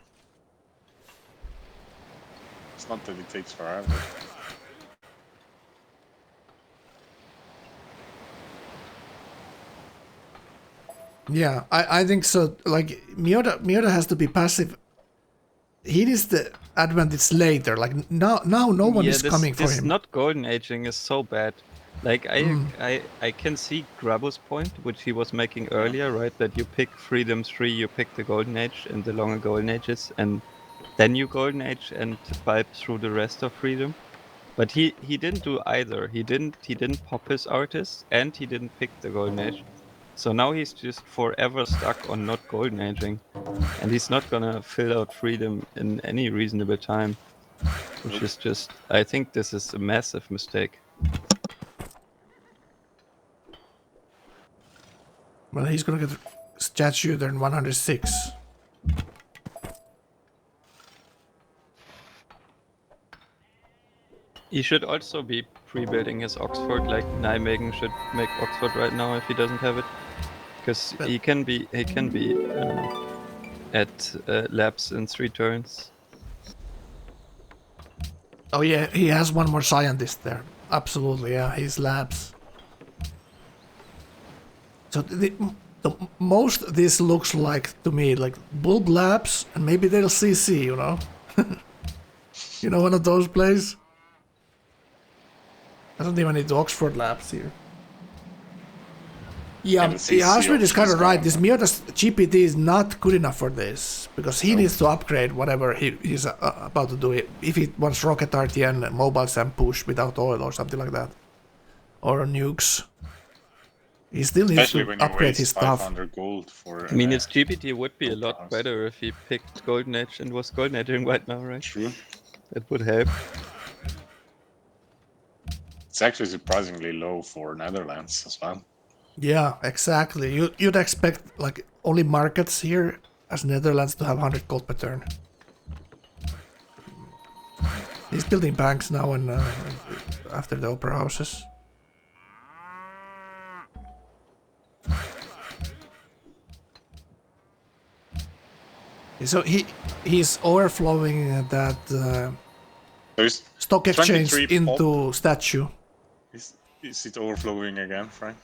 It's not that it takes forever. Yeah, I think so. Like Miota has to be passive. He needs the advantage later. Like now no one is coming for this him. not golden aging is so bad. Like I can see Grabbo's point, which he was making earlier, right? That you pick Freedom 3, you pick the golden age and the longer golden ages, and then you golden age and pipe through the rest of Freedom. But he didn't do either. He didn't pop his artist, and he didn't pick the golden age. So now he's just forever stuck on not golden aging, and he's not gonna fill out Freedom in any reasonable time, which is just, I think this is a massive mistake. Well, he's gonna get statue there in 106. He should also be pre-building his Oxford, like Nijmegen should make Oxford right now if he doesn't have it, because he can be at labs in 3 turns. Oh yeah, he has one more scientist there. Absolutely, yeah, he's labs. So the most this looks like to me like Bulb Labs, and maybe they'll CC, you know. You know, one of those plays. I don't even need the Oxford Labs here. Yeah, Ashford is kind of right. This Miota's GPT is not good enough for this, because he needs to upgrade whatever he's about to do. If he wants Rocket RTN, Mobile SAM push without oil or something like that. Or nukes. He still needs Especially to when you upgrade his waste stuff. 500 gold for. I mean, his GPT would be a lot better if he picked Golden Age and was Golden Aging right now, right? True. That would help. It's actually surprisingly low for Netherlands as well. Yeah, exactly. You'd expect like only markets here as Netherlands to have 100 gold per turn. He's building banks now and after the opera houses. So he's overflowing that stock exchange into statue. Is it overflowing again, Frank?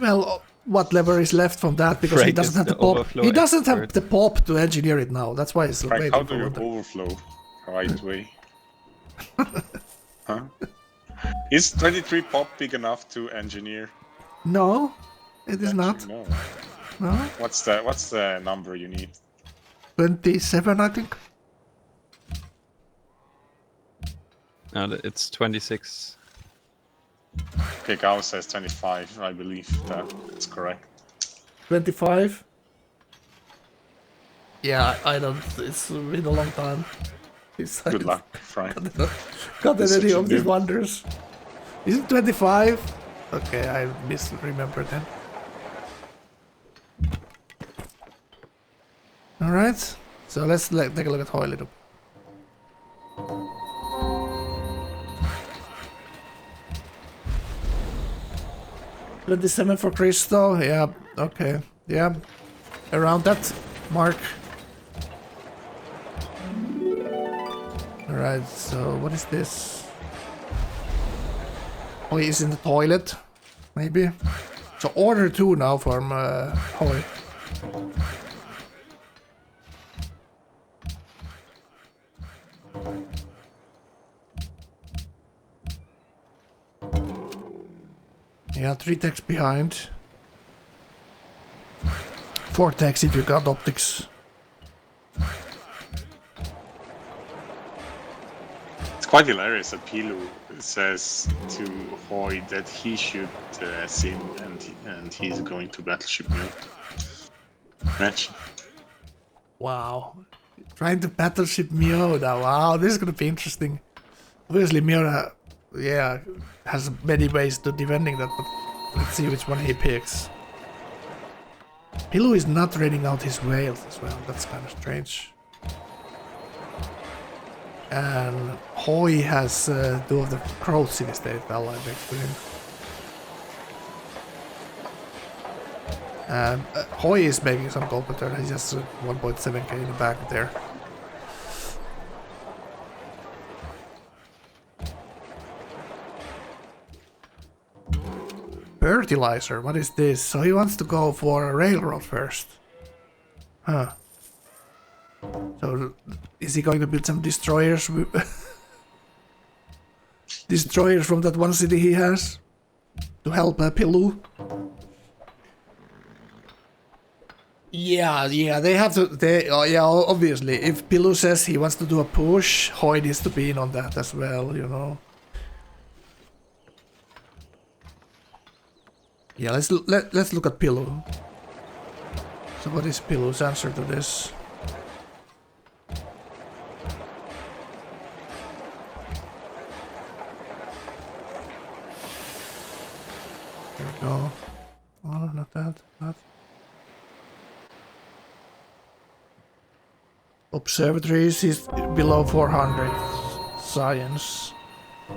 Well, what lever is left from that? Because Frank he doesn't have the pop. He doesn't have the pop to engineer it now. That's why it's Frank, waiting how do for you overflow right way? Huh? Is 23 pop big enough to engineer? No, it is not. No. No. What's the number you need? 27, I think. No, it's 26. Okay, Gao says 25. I believe that's correct. 25. Yeah, I don't. It's been a long time. Good luck, Frank. Got any of these wonders? Is it 25? Okay, I misremembered then. Alright, so let's take a look at Hoi a little. $27 for Cristo, yeah, okay, yeah, around that mark. Alright, so what is this? Oh, he's in the toilet, maybe. So order 2 now from Hoi. Yeah, 3 techs behind. 4 techs if you got optics. It's quite hilarious that Pilu says to Hoy that he should sim and he's going to Battleship mode. Match. Wow. Trying to Battleship Miura. Wow, this is gonna be interesting. Obviously Miura, yeah, has many ways to defending that, but let's see which one he picks. Pilu is not raiding out his whales as well. That's kind of strange. And Hoy has 2 of the Crow City State allied next to him. And Hoy is making some gold pattern. He's just 1.7k in the back there. Fertilizer, what is this? So he wants to go for a railroad first. Huh. So is he going to build some destroyers? Destroyers from that one city he has? To help Pilu? Yeah, they have to. Yeah, obviously. If Pilu says he wants to do a push, Hoy needs to be in on that as well, you know. Yeah, let's look at Pilu. So what is Pilu's answer to this? There we go. Oh, not that. Not. Observatories is below 400. Science.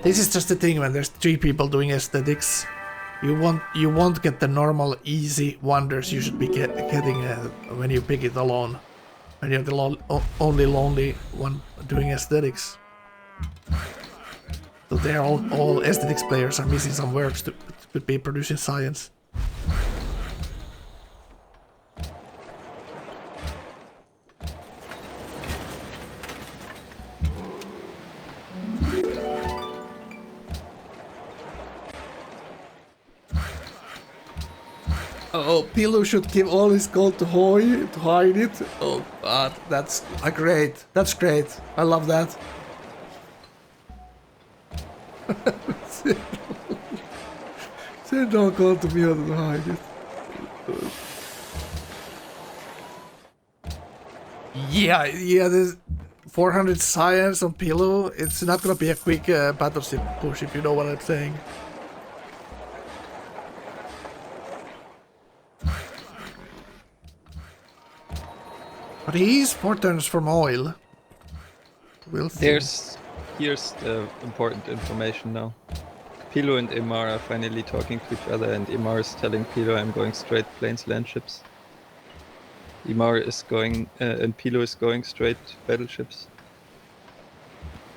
This is just the thing when there's 3 people doing aesthetics. You won't get the normal easy wonders you should be getting when you pick it alone. When you're the only lonely one doing aesthetics. So they're all aesthetics players are missing some works to be producing science. Oh, Pilu should give all his gold to Hoy to hide it. Oh god, that's great. That's great. I love that. Send all gold to me to hide it. Yeah, there's 400 science on Pilu. It's not gonna be a quick battleship push, if you know what I'm saying. But he's 4 turns from oil. We'll see. Here's the important information now. Pilu and Imar are finally talking to each other, and Imar is telling Pilu, I'm going straight plains land ships. Imar is going, and Pilu is going straight battleships.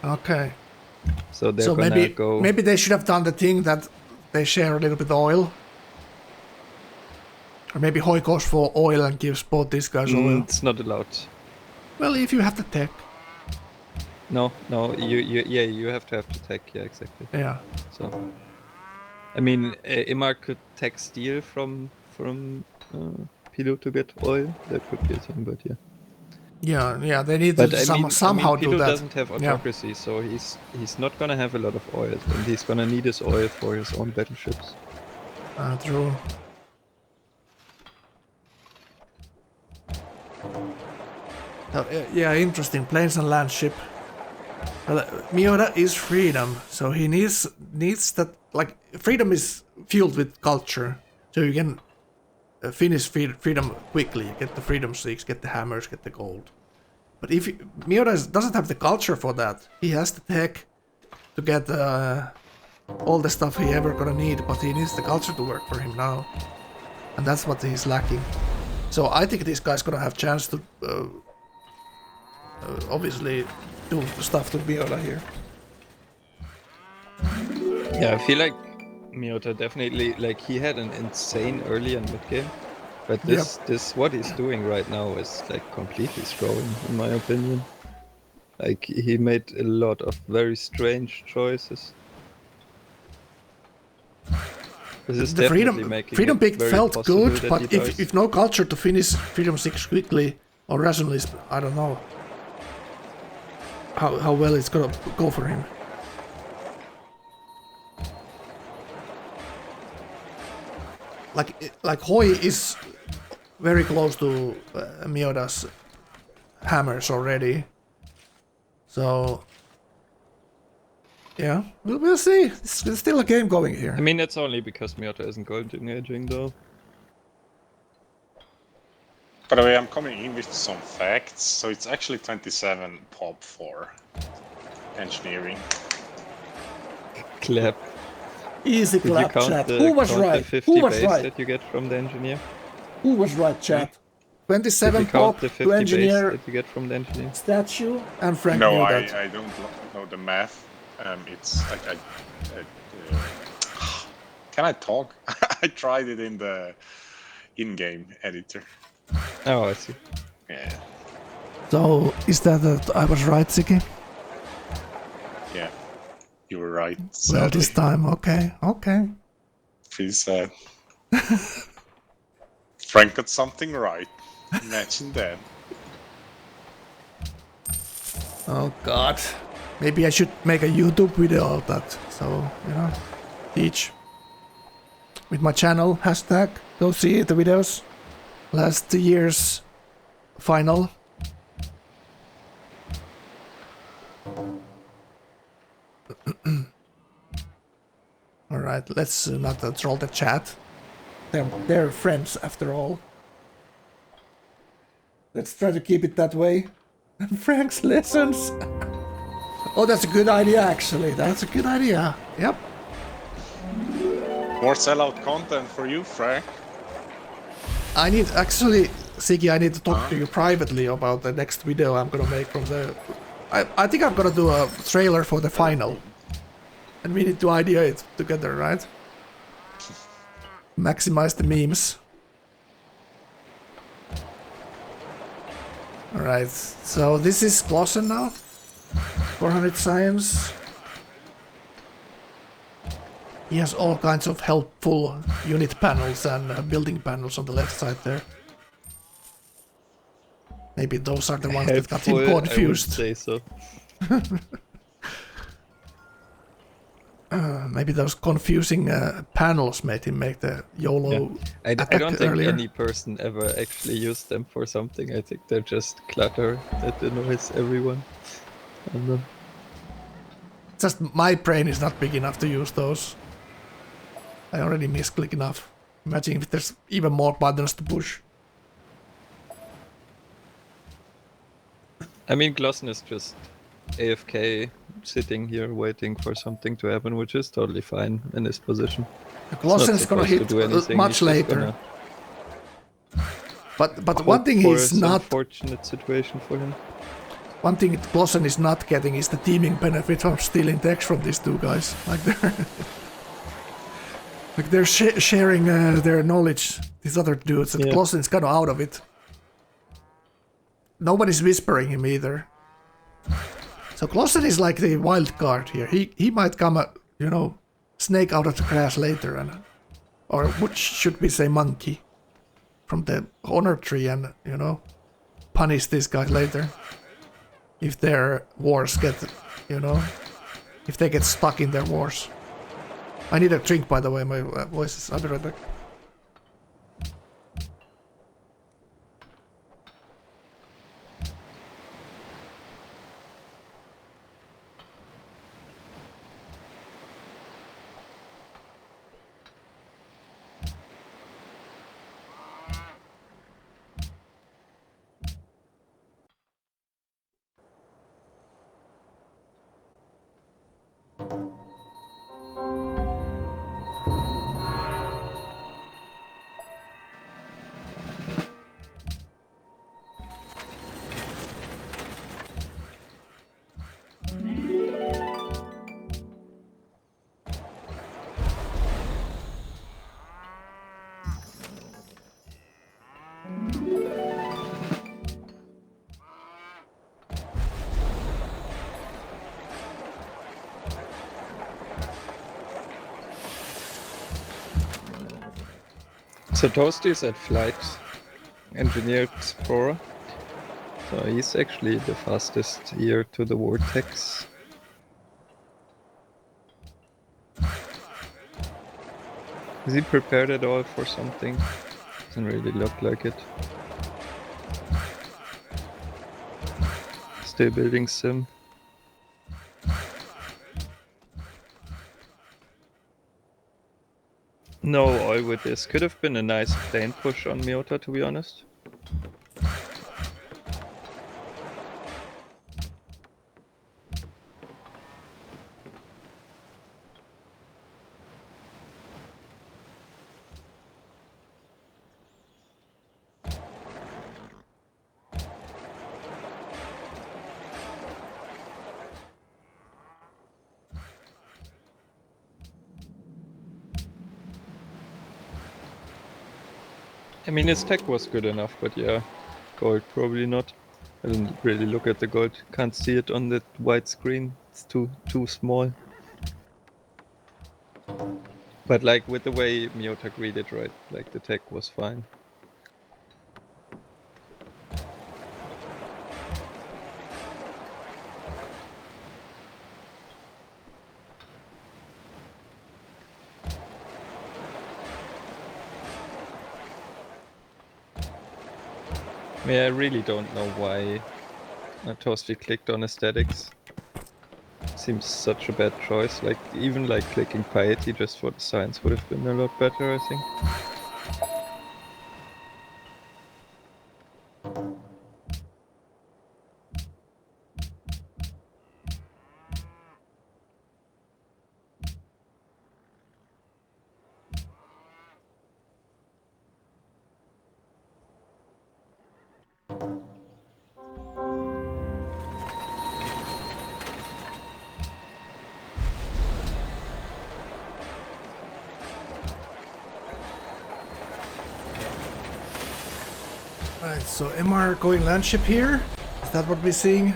Okay. So they're gonna go. Maybe they should have done the thing that they share a little bit of oil. Or maybe Hoy goes for oil and gives both these guys oil. It's not allowed. Well, if you have the tech. No, you have to tech, yeah, exactly. Yeah. So, I mean, Imar could tech steel from Pilu to get oil. That could be a thing, but yeah. Yeah, they need to somehow do Pilu that. Doesn't have autocracy, so he's not gonna have a lot of oil, and he's gonna need his oil for his own battleships. True. Yeah, interesting. Planes and land ship. Well, Miura is freedom, so he needs that. Like, freedom is fueled with culture, so you can finish freedom quickly. Get the freedom sticks, get the hammers, get the gold. But if Miura doesn't have the culture for that, he has the tech to get all the stuff he ever gonna need, but he needs the culture to work for him now, and that's what he's lacking. So I think this guy's gonna have chance to obviously do stuff to Miura here. Yeah, I feel like Miura definitely, like, he had an insane early and mid game, but this what he's doing right now is like completely scrolling, in my opinion. Like, he made a lot of very strange choices. This is the making freedom pick felt good, but if if no culture to finish freedom 6 quickly or rationalist, I don't know how well it's gonna go for him. like Hoi is very close to Mioda's hammers already. So yeah, we'll see. It's still a game going here. I mean, it's only because Miota isn't gold engaging though. By the way, I'm coming in with some facts. So it's actually 27 pop for engineering. Clap. Easy Did you clap, count chat. the, Who was count the right? 50 Who was base right? that you get from the engineer? Who was right, chat? Did 27 you count pop the to 50 base engineer that you get from the engineer? statue, and Frank No, knew I that. don't know the math. It's can I talk? I tried it in the in-game editor. Oh, I see. Yeah, So is that I was right, Siggy? yeah, you were right. Well, Sadly. this time, okay. Feel sad. Frank got something right. Imagine that. Oh God. Maybe I should make a YouTube video of that. So, you know, teach. With my channel, hashtag, go see the videos. Last year's final. Alright, let's not troll the chat. They're friends after all. Let's try to keep it that way. Frank's lessons. Oh, that's a good idea, actually. That's a good idea. Yep. More sellout content for you, Frank. I need, actually, Siggy, I need to talk to you privately about the next video I'm gonna make from the... I think I'm gonna do a trailer for the final. And we need to idea it together, right? Maximize the memes. Alright, so this is Clausen now. 400 science. He has all kinds of helpful unit panels and building panels on the left side there. Maybe those are the ones that got him confused. I would say so. Maybe those confusing panels made him make the YOLO I attack don't think earlier. any person ever actually used them for something. I think they're just clutter that annoys everyone. And, Just my brain is not big enough to use those. I already misclick enough. Imagine if there's even more buttons to push. I mean, Glossen is just AFK, sitting here waiting for something to happen, which is totally fine in his position. Clausen is gonna hit much later. But one thing he's not... Unfortunate situation for him. One thing Clausen is not getting is the teaming benefit from stealing decks from these two guys. Like they're sharing their knowledge, these other dudes, and Clausen's kind of out of it. Nobody's whispering him either. So Clausen is like the wild card here. He might come, you know, snake out of the grass later, and or which should we say monkey, from the honor tree, and you know, punish these guys later. If their wars get, you know, if they get stuck in their wars. I need a drink, by the way, my voice is... I'll be right back. So Toasty is at Flight Engineer Explorer. So he's actually the fastest here to the Vortex. Is he prepared at all for something? Doesn't really look like it. Still building sim. No oil with this. Could have been a nice plane push on Miota, to be honest. I mean, his tech was good enough, but yeah, gold probably not. I didn't really look at the gold. Can't see it on the white screen. It's too small. But like with the way Miota greeted, right? Like the tech was fine. I mean, I really don't know why Toasty clicked on aesthetics. Seems such a bad choice. Like even like clicking piety just for the science would have been a lot better, I think. Right, so MR going landship here? Is that what we're seeing?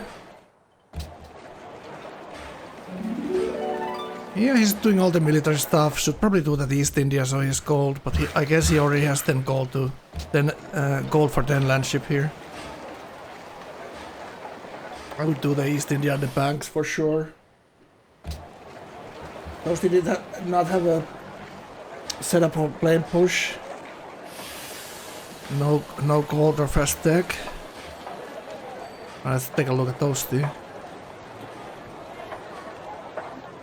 Yeah, he's doing all the military stuff. Should probably do that East India so he's gold, but I guess he already has 10 gold to gold for 10 landship here. I would do the East India and the banks for sure. Toasty did not have a setup for plane push. No gold or fast tech. Let's take a look at Toasty.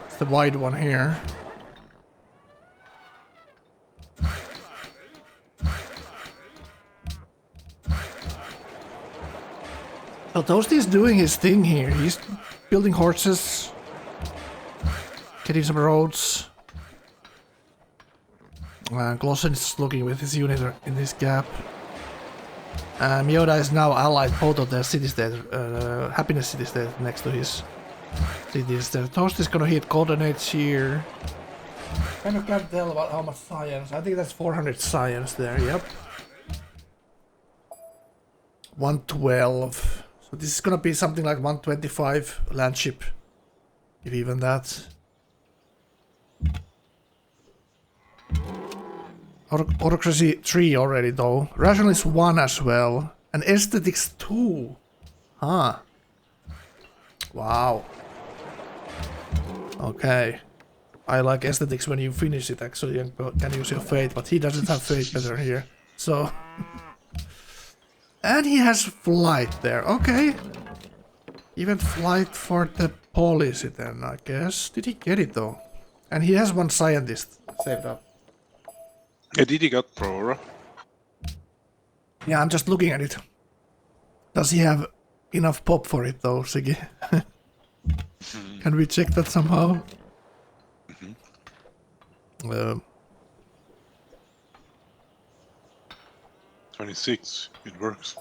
It's the wide one here. So Toasty is doing his thing here. He's building horses, getting some roads. Glosson is looking with his unit in this gap. Miota is now allied both of the city-state, happiness city-state next to his city-state. Toast is gonna hit Golden Age here. Kind of can't tell about how much science. I think that's 400 science there, yep. 112. So this is gonna be something like 125 landship, if even that. Autocracy 3 already though. Rationalist 1 as well. And Aesthetics 2. Huh. Wow. Okay. I like Aesthetics when you finish it actually and can use your fate, but he doesn't have fate better here. So... And he has flight there. Okay. Even flight for the policy then, I guess. Did he get it though? And he has one scientist saved up. Did he got Prora? Yeah, I'm just looking at it. Does he have enough pop for it though, Siggy? Can we check that somehow? 26, it works.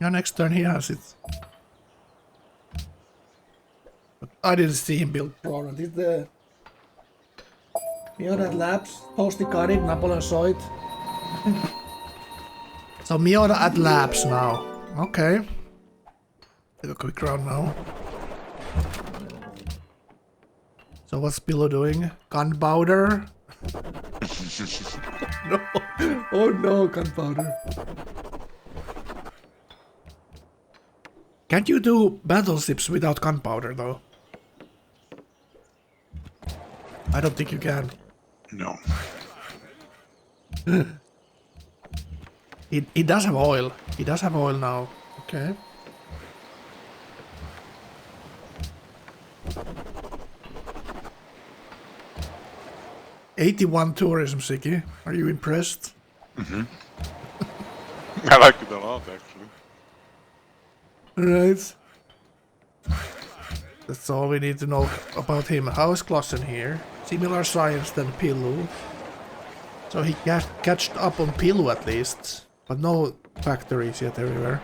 Yeah, next turn he has it. But I didn't see him build Prora. Did the... Miota at Labs, Toasty got it, Napoleon saw it. So Miota at Labs now. Okay. Take a quick round now. So what's Pillow doing? Gunpowder? No. Oh no, gunpowder. Can't you do battleships without gunpowder though? I don't think you can. No. He does have oil. He does have oil now. Okay. $81 tourism, Siggy. Are you impressed? I like it a lot, actually. Right. That's all we need to know about him. How is Klossen here? Similar science than Pilu. So he catched up on Pilu at least. But no factories yet everywhere.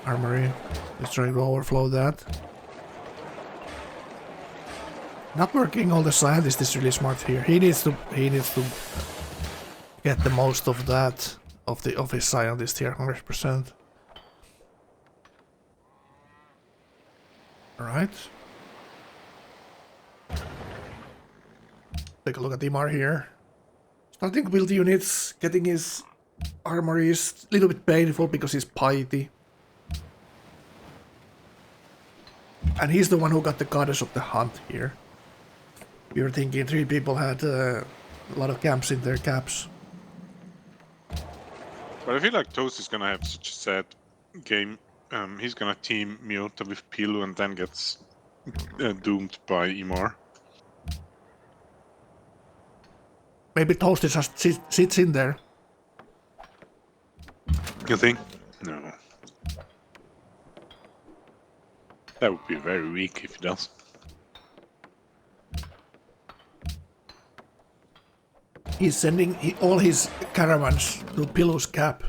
Armory. Let's try to overflow that. Not working all the scientist is really smart here. He needs to get the most of that of his scientist here, 100%. Alright. Take a look at Imar here. Starting to build units, getting his armory is a little bit painful because he's piety. And he's the one who got the goddess of the hunt here. We were thinking 3 people had a lot of camps in their caps. But I feel like Toast is gonna have such a sad game. He's gonna team Miota with Pilu and then gets doomed by Imar. Maybe Toast just sits in there. You think? No. That would be very weak if he does. He's sending all his caravans to Pilu's cap,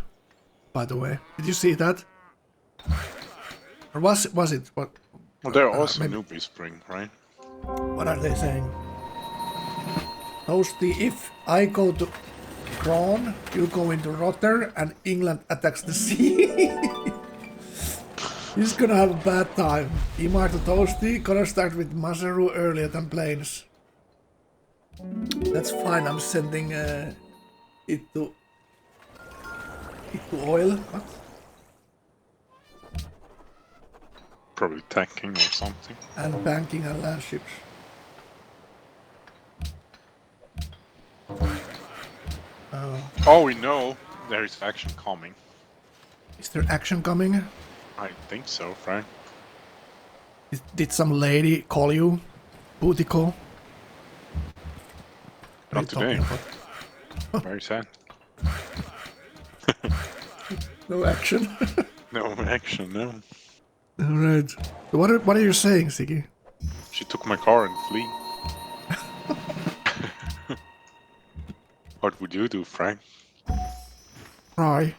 by the way. Did you see that? Or was it? What? Well, they're also maybe. Newbie Spring, right? What are they saying? Toasty, if I go to Kron, you go into Rotter, and England attacks the sea. He's gonna have a bad time. Imar to Toasty, gonna start with Maseru earlier than Plains. That's fine, I'm sending it to oil. What? Probably tanking or something. And banking and land ships. Oh, we know there is action coming. Is there action coming? I think so, Frank. Did some lady call you? Booty call? What are Not you today. talking about? Very sad. No action. No action, no. Alright. What are you saying, Siggy? She took my car and flee. What would you do, Frank? Cry.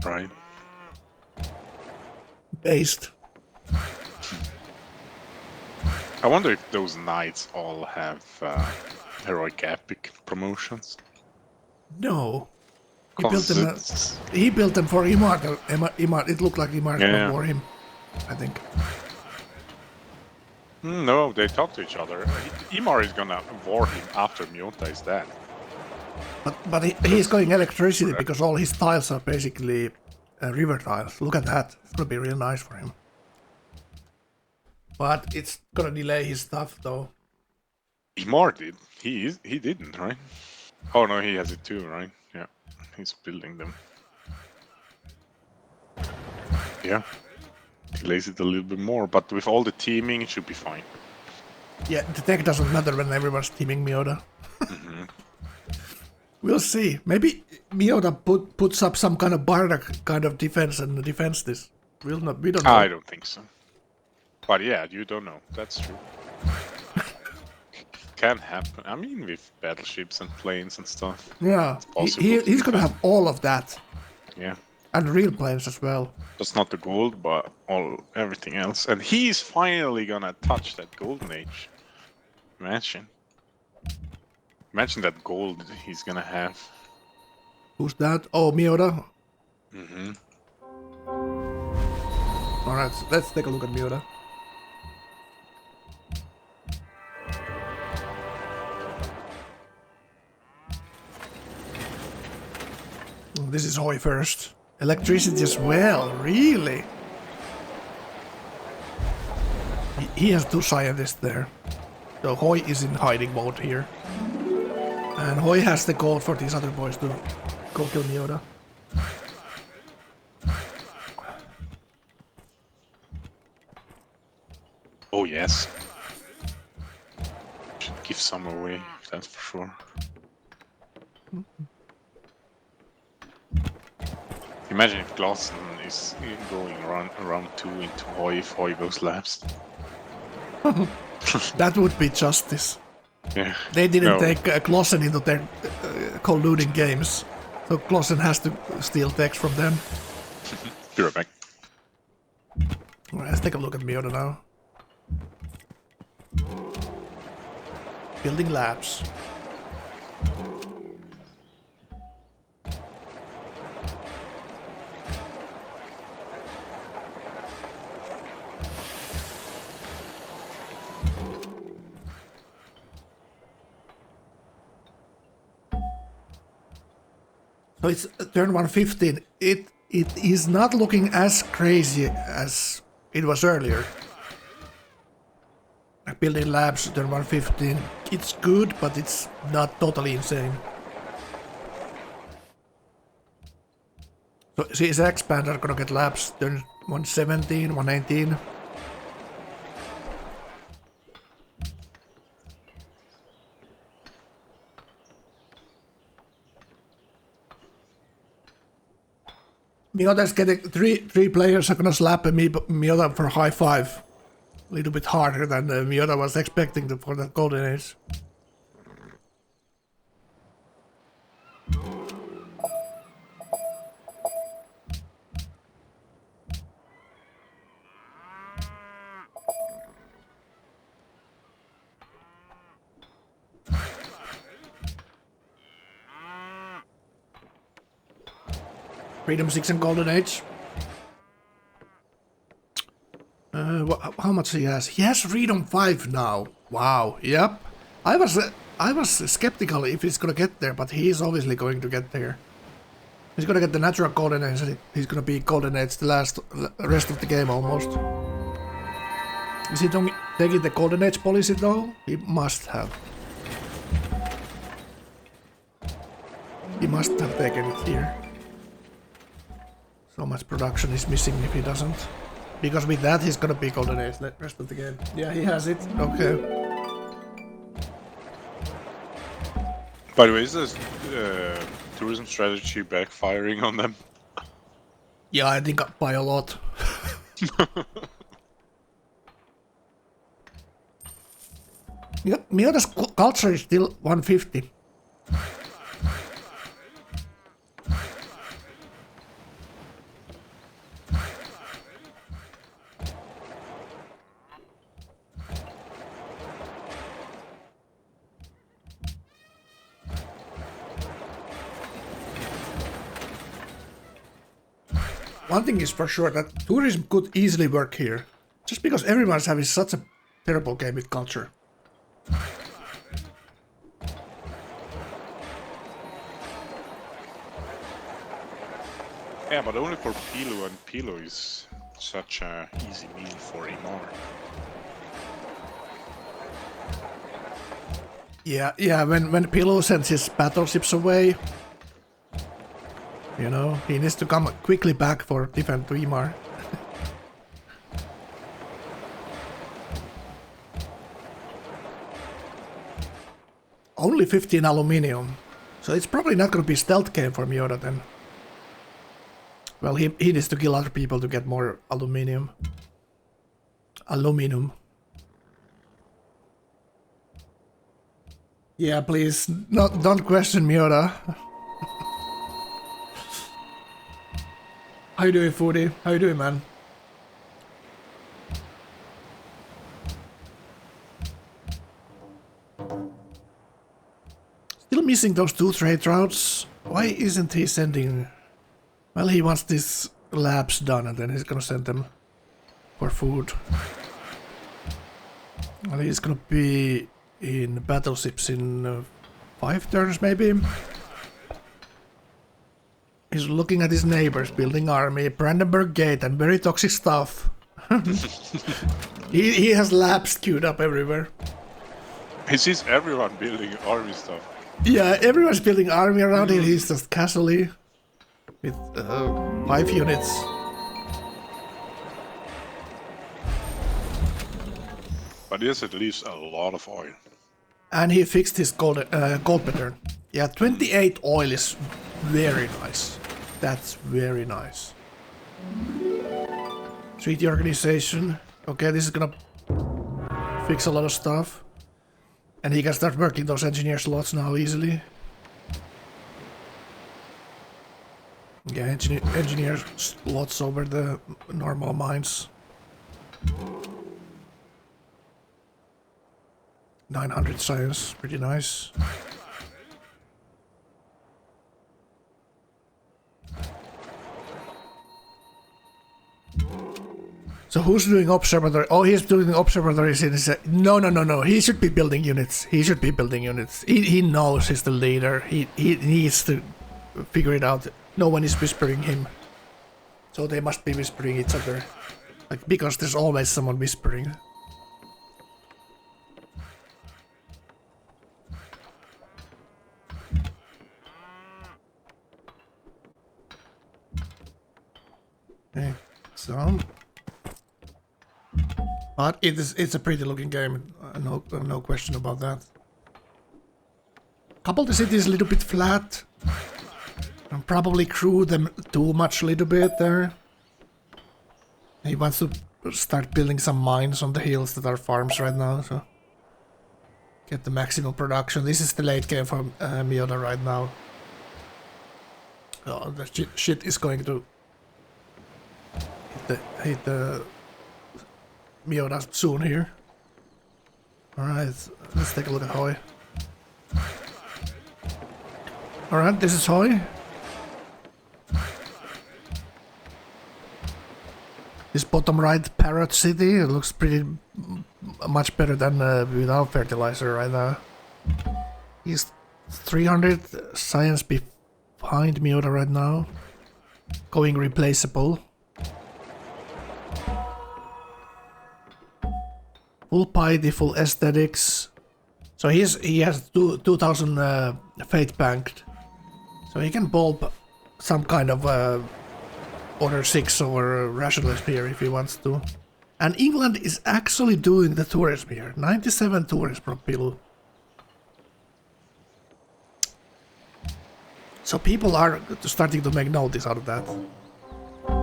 Right? Based. I wonder if those knights all have heroic epic promotions. No. He 'Cause built them. it's- He built them for Imar. Imar. It looked like Imar Yeah. wore him. I think. No, they talk to each other. Imar is gonna war him after Miota is dead. But he's going electricity because all his tiles are basically river tiles. Look at that. It's gonna be real nice for him. But it's gonna delay his stuff though. Imar did. He didn't, right? Oh no, he has it too, right? Yeah, he's building them. Yeah, delays it a little bit more, but with all the teaming, it should be fine. Yeah, the tech doesn't matter when everyone's teaming Miota. We'll see. Maybe Miota puts up some kind of Bardock kind of defense and defends this. We don't know. I don't think so. But yeah, you don't know. That's true. Can happen. I mean, with battleships and planes and stuff. Yeah, possible he's to gonna defend. have all of that. Yeah, And real planes as well. that's not the gold, but everything else. And he's finally gonna touch that golden age. Imagine that gold he's gonna have. Who's that? Oh, Miota. Mm-hmm. Alright, let's take a look at Miota. This is Hoi first. Electricity as well, really? he has 2 scientists there. So Hoi is in hiding mode here. And Hoi has the code for these other boys to go kill Miota. Oh yes. Should give some away, that's for sure. Imagine if Glosson is going around 2 into Hoi if Hoi goes last. That would be justice. Yeah. They didn't No. take Glossen into their colluding games. So Glossen has to steal text from them. Be right back. Alright, let's take a look at Miota now. Building labs. So it's turn 115. It is not looking as crazy as it was earlier. Building labs turn 115. It's good, but it's not totally insane. So CSX expander gonna get labs turn 117, 119. Miota's getting three players are gonna slap Miota for high five. A little bit harder than Miota was expecting for that golden age. Freedom 6 and Golden Age. How much he has? He has Freedom 5 now. Wow. Yep. I was skeptical if he's gonna get there, but he is obviously going to get there. He's gonna get the natural Golden Age. He's gonna be Golden Age the rest of the game almost. Is he taking the Golden Age policy though? He must have. He must have taken it here. So much production is missing if he doesn't. Because with that he's gonna be Golden Age the rest of the game. Yeah, he has it. Okay. By the way, is this tourism strategy backfiring on them? Yeah, I think by a lot. Miota's culture is still 150. One thing is for sure that tourism could easily work here, just because everyone's having such a terrible game with culture. Yeah, but only for Pilo, and Pilo is such a easy meal for Imar. Yeah, when Pilo sends his battleships away, you know, he needs to come quickly back for defend to Imar. Only 15 aluminium, so it's probably not gonna be stealth game for Miota then. Well, he needs to kill other people to get more aluminium. Yeah, please, don't question Miota. How you doing, Foodie? How you doing, man? Still missing those 2 trade routes. Why isn't he sending... Well, he wants these labs done and then he's gonna send them for food. Well, he's gonna be in battleships in 5 turns, maybe? He's looking at his neighbors, building army, Brandenburg Gate, and very toxic stuff. He has labs queued up everywhere. He sees everyone building army stuff. Yeah, everyone's building army around him. He's just casually with 5 units. But he has at least a lot of oil. And he fixed his gold pattern. Yeah, 28 oil is very nice. That's very nice. Treaty organization. Okay, this is gonna fix a lot of stuff. And he can start working those engineer slots now easily. Yeah, engineer slots over the normal mines. 900 science, pretty nice. So who's doing observatory? Oh, he's doing observatories. No. He should be building units. He knows he's the leader. He needs to figure it out. No one is whispering him. So they must be whispering each other. Like, because there's always someone whispering. Okay, so... But it's a pretty looking game, no question about that. Couple of the cities a little bit flat. And probably crew them too much a little bit there. He wants to start building some mines on the hills that are farms right now, so get the maximum production. This is the late game for Miota right now. Oh, the shit is going to hit the Miota soon here. Alright, let's take a look at Hoi. Alright, this is Hoi. This bottom right Parrot City, it looks pretty much better than without fertilizer right now. He's 300 science behind Miota right now. Going replaceable. Full piety, full aesthetics. So he has 2000 faith banked. So he can bulb some kind of Order 6 or rationalism here if he wants to. And England is actually doing the tourism here. 97 tourists per pilu. So people are starting to make notice out of that.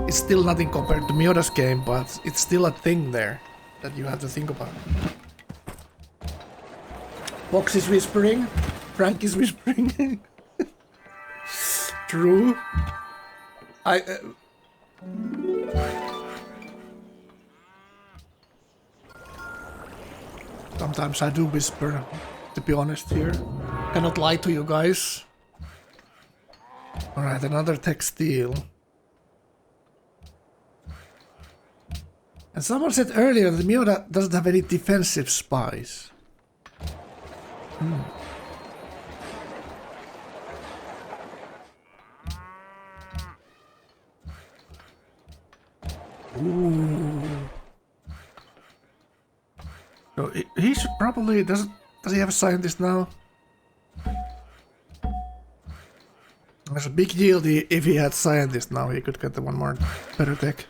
It's still nothing compared to Miota's game, but it's still a thing there that you have to think about. Fox is whispering. Frank is whispering. True. Sometimes I do whisper, to be honest here. Cannot lie to you guys. Alright, another textile. And someone said earlier that Miota doesn't have any defensive spies. Ooh. So he should probably does he have a scientist now? There's a big deal if he had scientist now. He could get the one more better tech.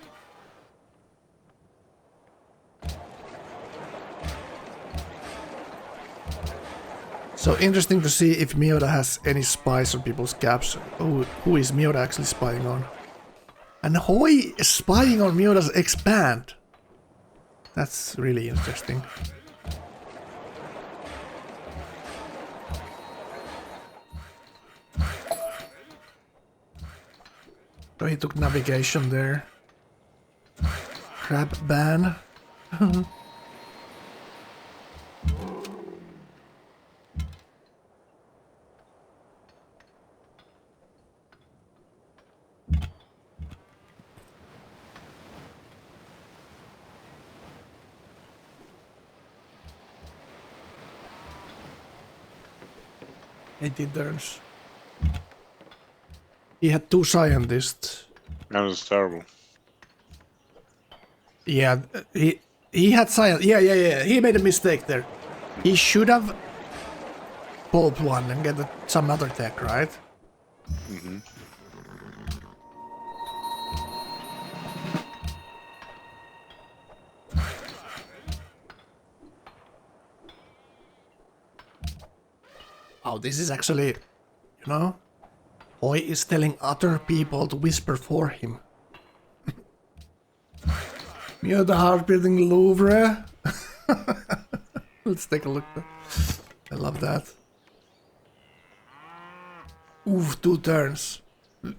So interesting to see if Miota has any spies on people's caps. Who is Miota actually spying on? And Hoi is spying on Miota's expand. That's really interesting. So he took navigation there. Crab ban. turns. He had 2 scientists. That was terrible. Yeah, he had science. Yeah. He made a mistake there. He should have pulled one and get some other tech, right? Mm-hmm. Oh, this is actually, you know, Hoy is telling other people to whisper for him. You're the heart-beating Louvre. Let's take a look. I love that. Oof, 2 turns.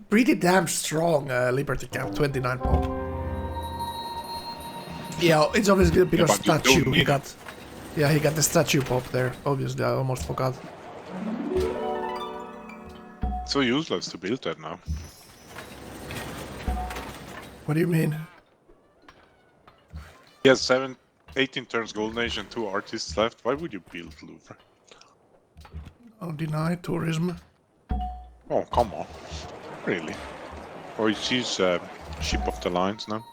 Pretty damn strong, Liberty Cap 29 pop. Yeah, it's obviously because but you statue don't he need got. Yeah, he got the statue pop there. Obviously, I almost forgot. So useless to build that now. What do you mean? He has 18 turns Golden Age and 2 artists left. Why would you build Louvre? Oh, deny tourism. Oh, come on. Really? Or is he ship of the lines now?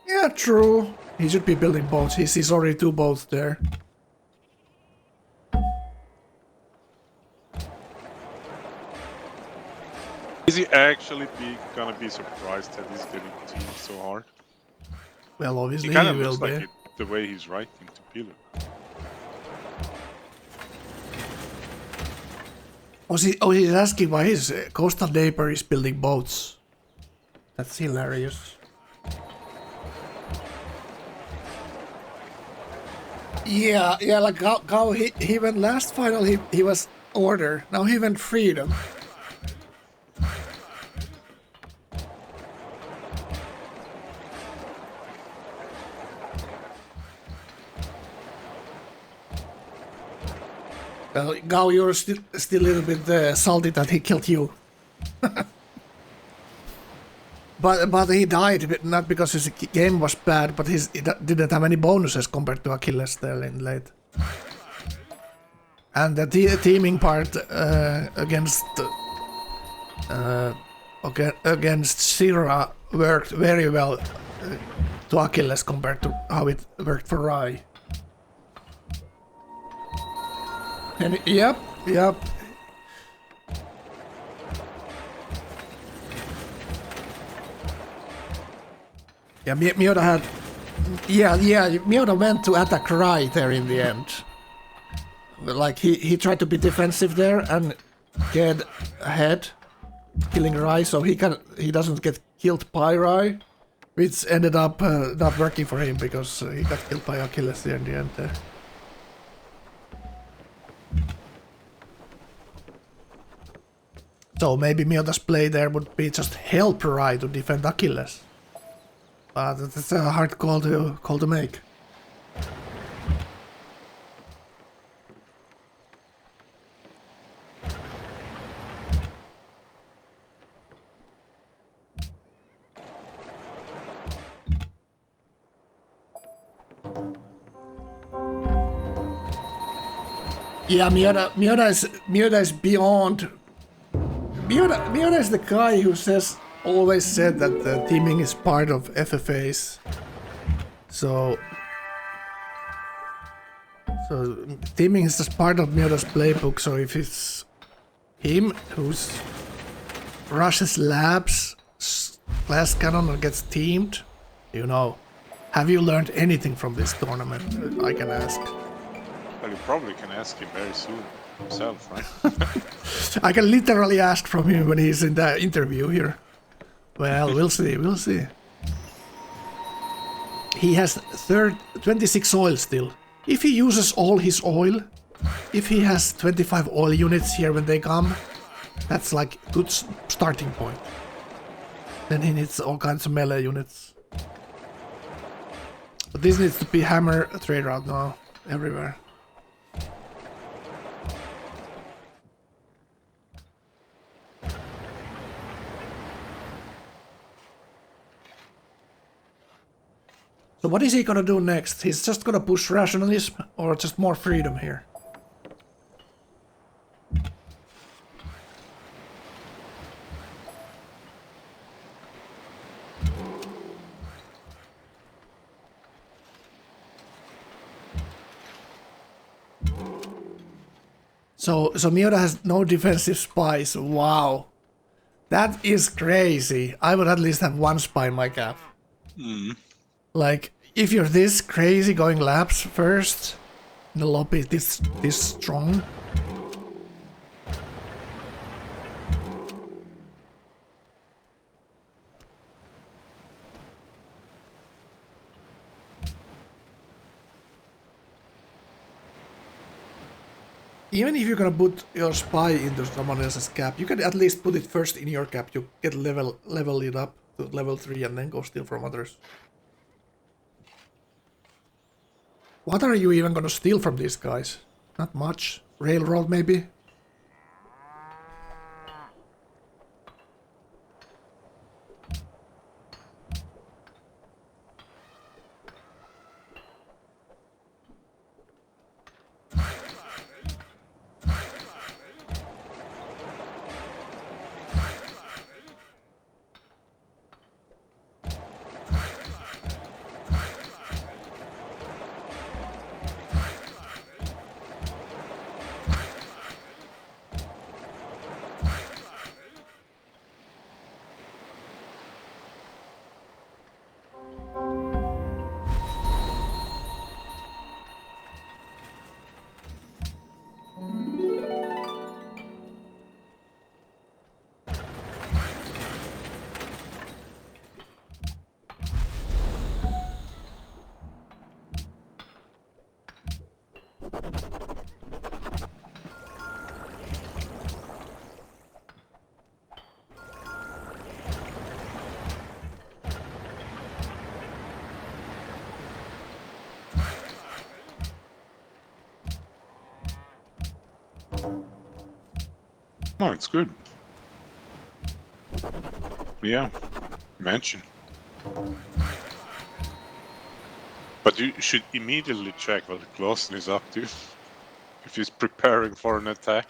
Yeah, true. He should be building boats. He's already 2 boats there. Is he actually gonna be surprised that he's getting teamed so hard? Well, obviously He kind he of will looks like be. it, the way he's writing to Pillar. Oh, he's asking why his coastal neighbor is building boats. That's hilarious. Yeah, like how he went last final, he was order. Now he went freedom. Well, Gao, you're still a little bit salty that he killed you. But he died, not because his game was bad, but he didn't have any bonuses compared to Achilles there in late. And the teaming part against Sira worked very well to Achilles compared to how it worked for Rai. And yep. Yeah, Miota had. Yeah, Miota went to attack Rai there in the end. Like he tried to be defensive there and get ahead, killing Rai, so he doesn't get killed by Rai, which ended up not working for him because he got killed by Achilles there in the end there. So maybe Miota's play there would be just help Rai to defend Achilles. But that's a hard call to make. Yeah, Miota is beyond. Miota is the guy who always said that the teaming is part of FFAs. So teaming is just part of Miota's playbook. So if it's him who's rushes labs, glass cannon or gets teamed, you know, have you learned anything from this tournament? I can ask. Well, you probably can ask him very soon himself, right? I can literally ask from him when he's in the interview here. Well, we'll see. He has 26 oil still. If he uses all his oil, if he has 25 oil units here when they come, that's like a good starting point. Then he needs all kinds of melee units. But this needs to be hammer trade route now, everywhere. So what is he gonna do next? He's just gonna push rationalism or just more freedom here? So Miura has no defensive spies. Wow. That is crazy. I would at least have one spy in my cap. Like, if you're this crazy going laps first, the lobby is this strong. Even if you're gonna put your spy into someone else's cap, you can at least put it first in your cap. You get level it up to level 3 and then go steal from others. What are you even gonna steal from these guys? Not much. Railroad maybe? No, it's good. Yeah, mention. But you should immediately check what Clausen is up to. If he's preparing for an attack.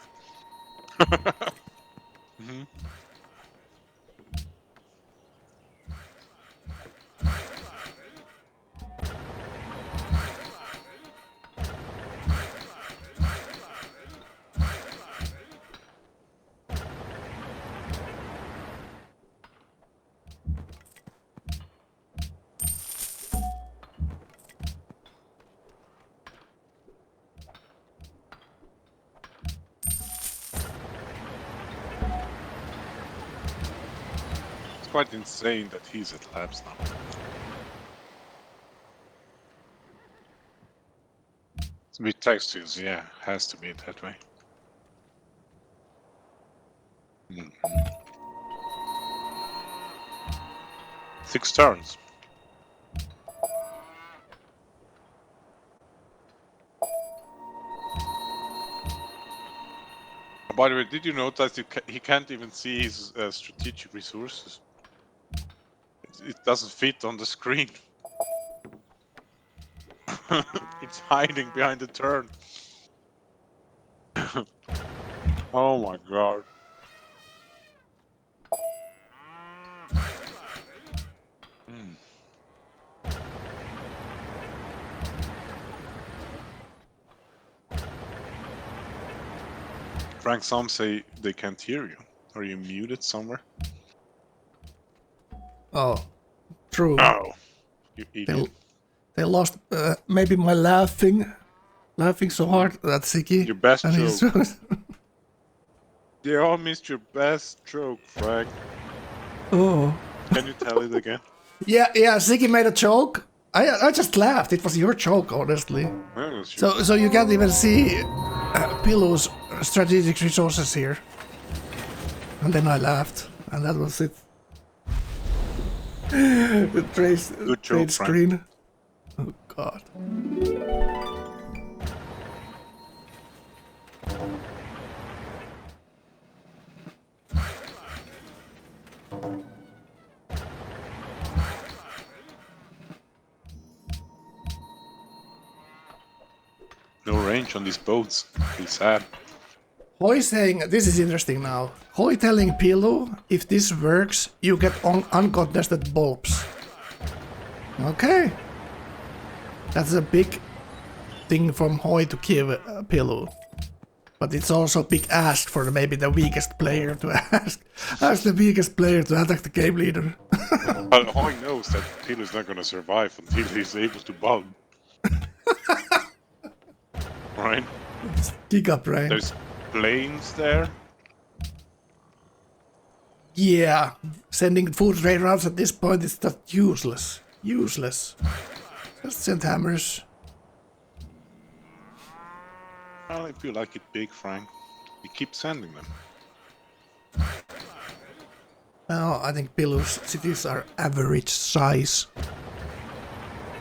Quite insane that he's at labs now. With textures, yeah, has to be that way. 6 turns. By the way, did you notice he can't even see his strategic resources? It doesn't fit on the screen. It's hiding behind the turn. Oh my god. Frank, some say they can't hear you. Are you muted somewhere? Oh, true. Oh, you idiot. They lost maybe my laughing so hard that Siggy. Your best and joke. They all missed your best joke, Frank. Oh. Can you tell it again? Yeah, Siggy made a joke. I just laughed. It was your joke, honestly. Oh, sure. So you can't even see Pilu's strategic resources here. And then I laughed, and that was it. The trade screen. Oh god. No range on these boats. It's sad. Hoi saying, this is interesting now. Hoi telling Pilu, if this works, you get uncontested bulbs. Okay. That's a big thing from Hoi to give Pilu. But it's also a big ask for maybe the weakest player to ask the weakest player to attack the game leader. But Hoy knows that Pilu's not gonna survive until he's able to bulb. Right? Giga brain. There's planes there. Yeah, sending food trade routes at this point is just useless. Useless. Just send hammers. Well, if you like it big, Frank, you keep sending them. Well, I think Pilu's cities are average size.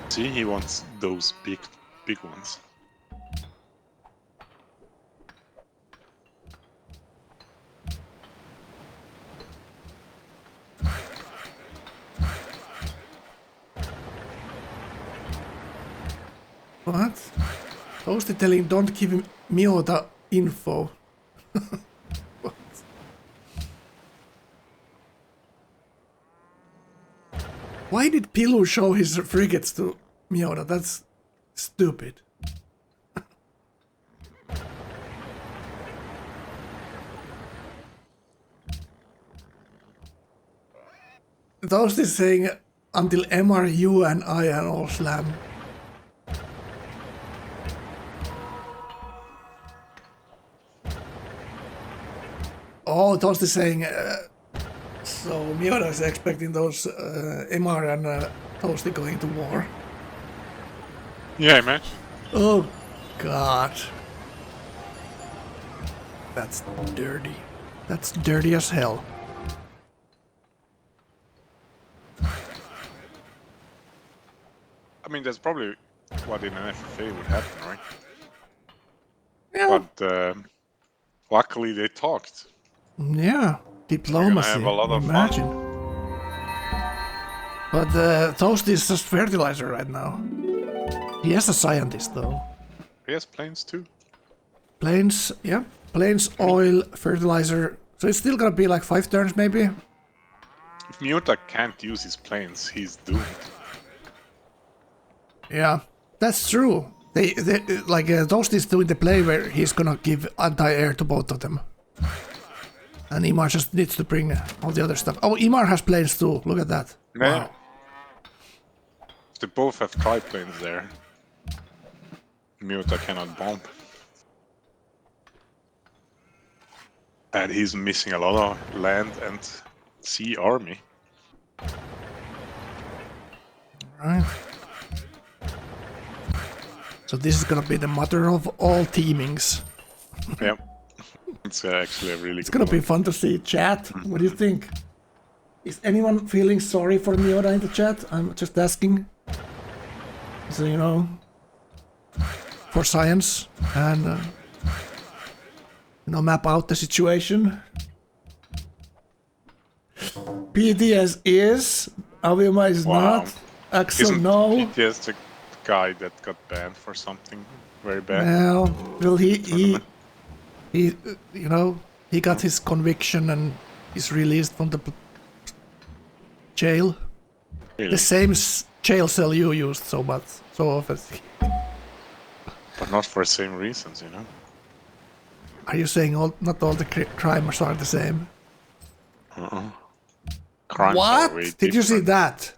See, he wants those big ones. What? Toasty telling don't give him Miota info. What? Why did Pilu show his frigates to Miota? That's stupid. Toasty saying until MRU and I and all slam. Oh, Toast is saying, so Miota is expecting those MR and Toasty going to war. Yeah, man. Oh, God. That's dirty. That's dirty as hell. I mean, that's probably what in an FFA would happen, right? Yeah. But luckily they talked. Yeah. Diplomacy. have a lot of imagine. But Toast is just fertilizer right now. He has a scientist though. He has planes too. Planes, yeah. Planes, oil, fertilizer. So it's still gonna be like 5 turns maybe? If Miota can't use his planes, he's doomed. Yeah, that's true. They like Toast is doing the play where he's gonna give anti-air to both of them. And Imar just needs to bring all the other stuff. Oh, Imar has planes too. Look at that. Yeah. Wow. They both have triplanes there. Miota cannot bomb. And he's missing a lot of land and sea army. Right. So this is gonna be the mother of all teamings. Yeah. It's actually a really It's gonna be fun to see. Chat, what do you think? Is anyone feeling sorry for Miota in the chat? I'm just asking. So, you know, for science and, you know, map out the situation. PTS is, Avioma is Wow. not, Axel Isn't no. GTS the guy that got banned for something very bad? Well, he, you know, he got his conviction and is released from the jail. Really? The same jail cell you used so much, so often. But not for the same reasons, you know? Are you saying not all the crimes are the same? Crimes What? are way Did you see different. that?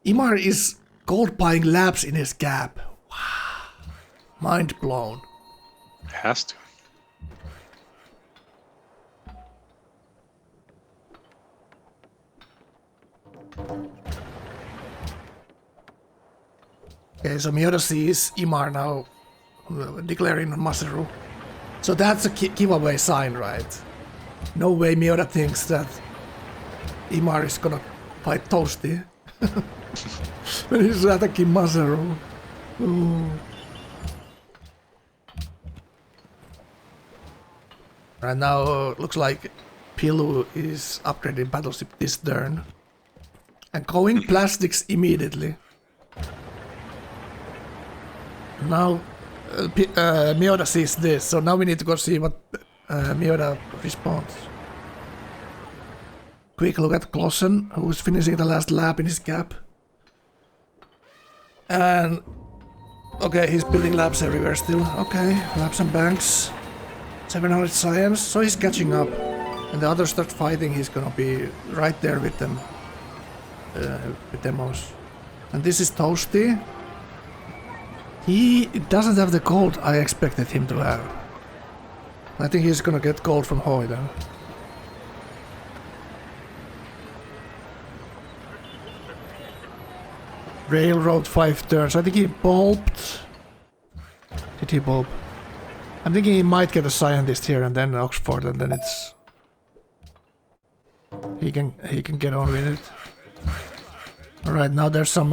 Imar is gold buying labs in his gap. Wow. Mind blown. It has to. Okay, so Miota sees Imar now declaring on Masaru. So that's a giveaway sign, right? No way Miota thinks that Imar is gonna fight Toasty. When he's attacking Masaru. Ooh. Right now, looks like Pilu is upgrading battleship this turn. And going plastics immediately. Now, Miota sees this, so now we need to go see what Miota responds. Quick look at Klossen, who's finishing the last lap in his gap. And... okay, he's building labs everywhere still. Okay, labs and banks. 700 science, so he's catching up. And the others start fighting, he's gonna be right there with them. With demos. And this is Toasty. He doesn't have the gold I expected him to have. I think he's gonna get gold from Hoy then. Railroad 5 turns. I think he bulbed. Did he bulb? I'm thinking he might get a scientist here and then Oxford, and then it's he can get on with it. All right, now there's some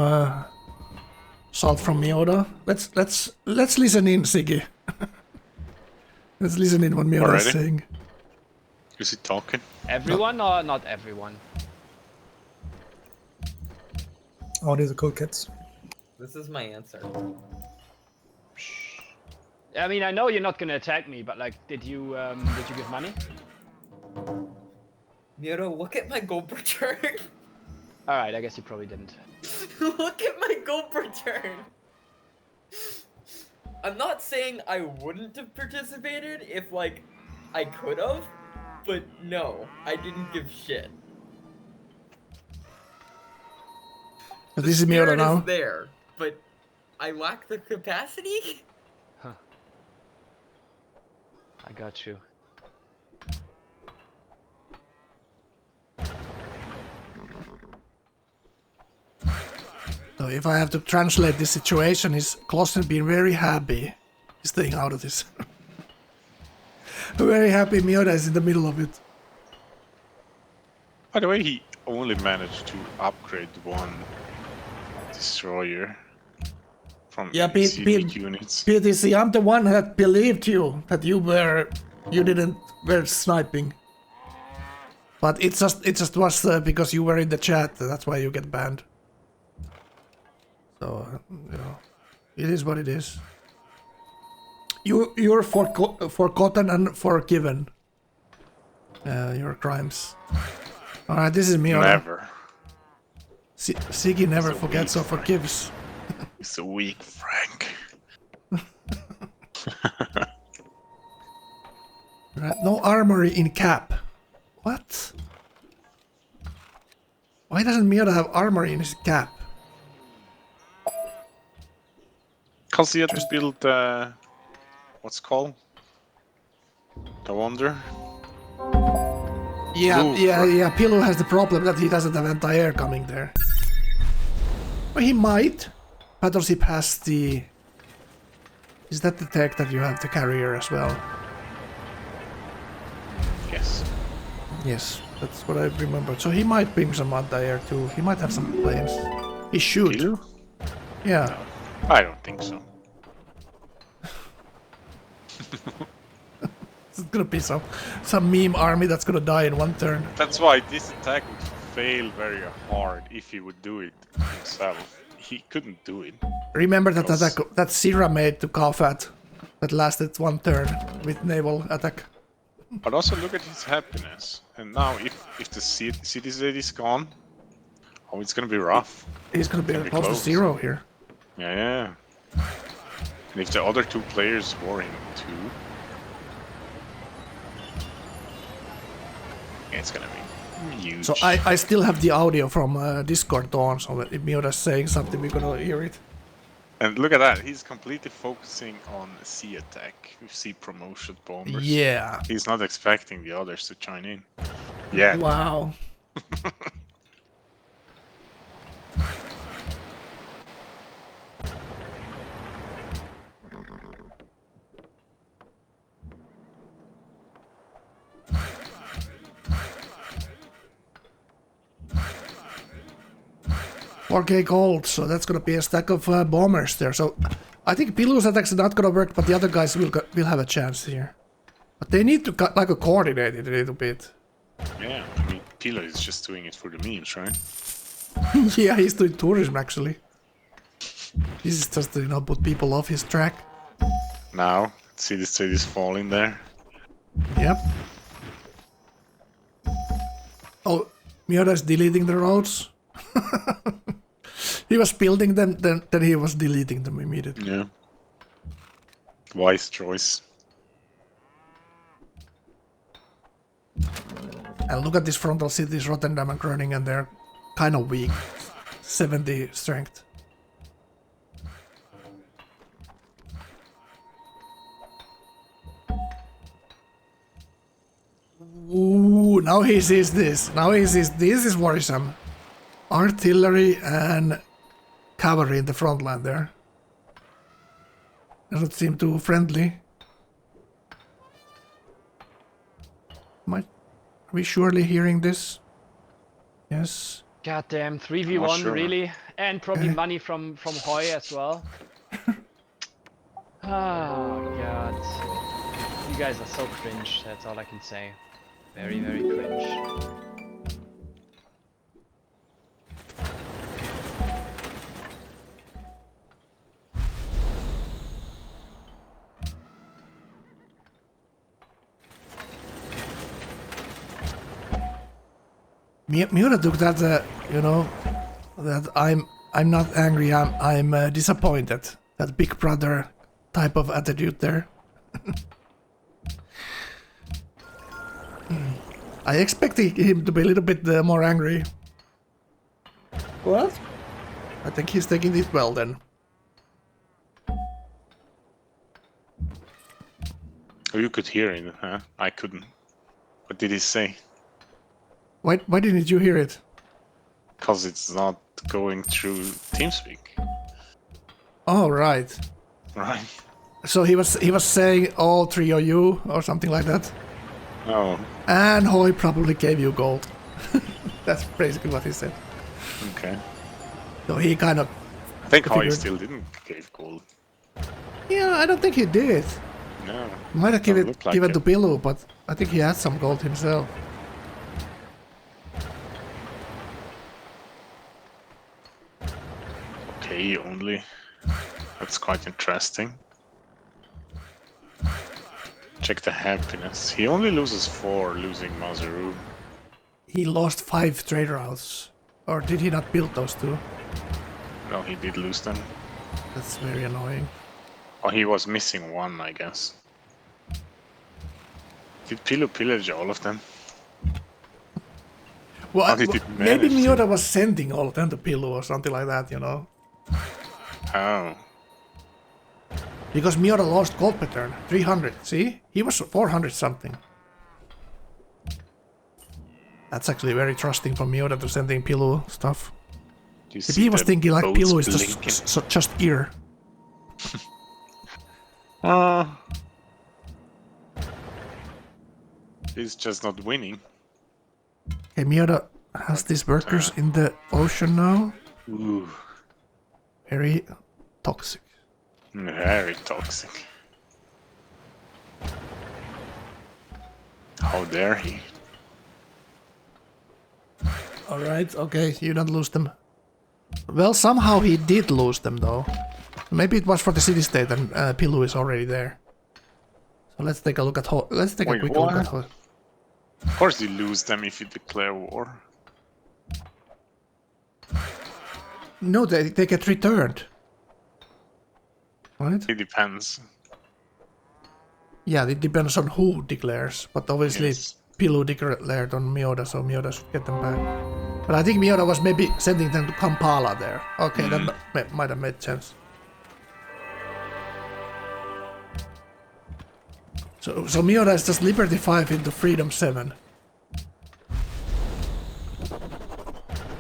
salt from Miota. Let's listen in, Siggy. Let's listen in what Miota is saying. Is he talking? Everyone or not everyone? Oh, these are cool kids. This is my answer. I mean, I know you're not gonna attack me, but like, did you give money? Miro, look at my gold per turn. All right, I guess you probably didn't. Look at my gold per turn. I'm not saying I wouldn't have participated if like I could have, but no, I didn't give shit. But this is Miota now. Is there, but I lack the capacity. Huh. I got you. So if I have to translate this situation, is Clausen being very happy staying out of this. Very happy Miota is in the middle of it. By the way, he only managed to upgrade one destroyer from CDQ units. PTC, I'm the one that believed you that you were sniping. But it just was because you were in the chat. That's why you get banned. So you know, it is what it is. You're forgotten and forgiven. Your crimes. All right, this is Miota. Never. Siggy never forgets or forgives. He's a weak Frank. Right, no armory in cap. What? Why doesn't Miota have armory in his cap? Because he had to build what's it called? The Wonder? Yeah, Pilu has the problem that he doesn't have anti-air coming there. Well, he might. Battleship has the... Is that the tech that you have the carrier as well? Yes. Yes, that's what I remember. So he might bring some anti-air too. He might have some planes. He should. You? Yeah. I don't think so. It's gonna be some meme army that's gonna die in one turn. That's why this attack would fail very hard if he would do it himself. He couldn't do it. Remember that attack that Sira made to Kafat that lasted one turn with naval attack. But also look at his happiness. And now if the city state is gone, oh, it's gonna be rough. He's gonna be close to 0 here. Yeah. And if the other two players were him too, it's gonna be huge. So I still have the audio from Discord on, so if Miota's saying something, we're gonna hear it. And look at that, he's completely focusing on sea attack with sea promotion bombers. Yeah. He's not expecting the others to chime in. Yeah. Wow. $4K gold, so that's gonna be a stack of bombers there. So I think Pilu's attacks are not gonna work, but the other guys will have a chance here. But they need to like coordinate it a little bit. Yeah, I mean, Pilu is just doing it for the memes, right? Yeah, he's doing tourism actually. He's just put people off his track. Now, see the state is falling there. Yep. Oh, Miota's deleting the roads. He was building them, then he was deleting them immediately. Yeah. Wise choice. And look at these frontal cities, Rotterdam and Groningen, they're kind of weak. 70 strength. Ooh, now he sees this. Now he sees this is worrisome. Artillery and cavalry in the front line there. Doesn't seem too friendly. Are we surely hearing this? Yes. Goddamn, 3v1 sure. really, and probably money from Hoy as well. Oh god, you guys are so cringe. That's all I can say. Very, very cringe. Miura took that, you know, that I'm not angry, I'm disappointed. That big brother type of attitude there. I expected him to be a little bit more angry. What? I think he's taking it well then. Oh, you could hear it, huh? I couldn't. What did he say? Why didn't you hear it? Because it's not going through TeamSpeak. Oh right. Right. So he was saying, "Oh, trio you" or something like that. Oh, And Hoy probably gave you gold. That's basically what he said. okay. So he kind of, I think Hoy figured. still didn't give gold. yeah, I don't think he did. No. Might have Doesn't look like given it. to Pilu, but I think he had some gold himself. Okay, only. That's quite interesting. Check the happiness. He only loses 4 losing Maseru. He lost 5 trade routes. Or did he not build those 2? No, he did lose them. That's very annoying. Oh, he was missing 1, I guess. Did Pilu pillage all of them? Well, How did it maybe manage to- Miura was sending all of them to Pilu or something like that, you know? Oh. Because Miura lost gold pattern, 300, see? He was 400 something. That's actually very trusting for Miura to sending Pilu stuff. Do you Maybe see he was the thinking like boats Pilu is blinking? just ear. He's just not winning. Okay, Miura has these workers in the ocean now. Ooh, Very toxic. very toxic. How dare he? Alright, okay, you don't lose them. Well, somehow he did lose them though. Maybe it was for the city-state and Pilu is already there. So let's take a look at let's take a Wait, quick look what? at Ho. Of course you lose them if you declare war. No, they get returned. Right? It depends. Yeah, it depends on who declares, but obviously Yes. Pilu declared on Miura, so Miura should get them back. But I think Miura was maybe sending them to Kampala there. Okay, that might have made sense. So Miura is just Liberty 5 into Freedom 7.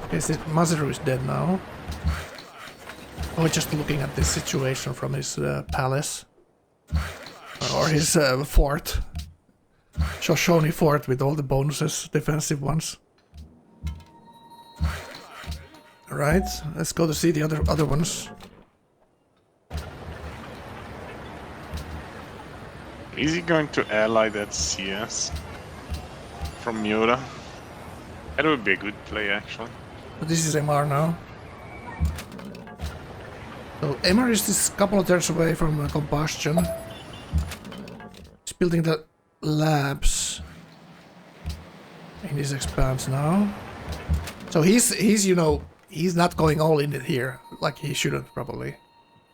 Okay, so Maseru is dead now. Oh, just looking at this situation from his palace. Or his fort. Shoshone fort with all the bonuses, defensive ones. Alright, let's go to see the other ones. Is he going to ally that CS from Miura? That would be a good play, actually. But this is MR now. So MR is this couple of turns away from combustion. He's building the labs in his expanse now. So he's you know, he's not going all in it here like he shouldn't probably.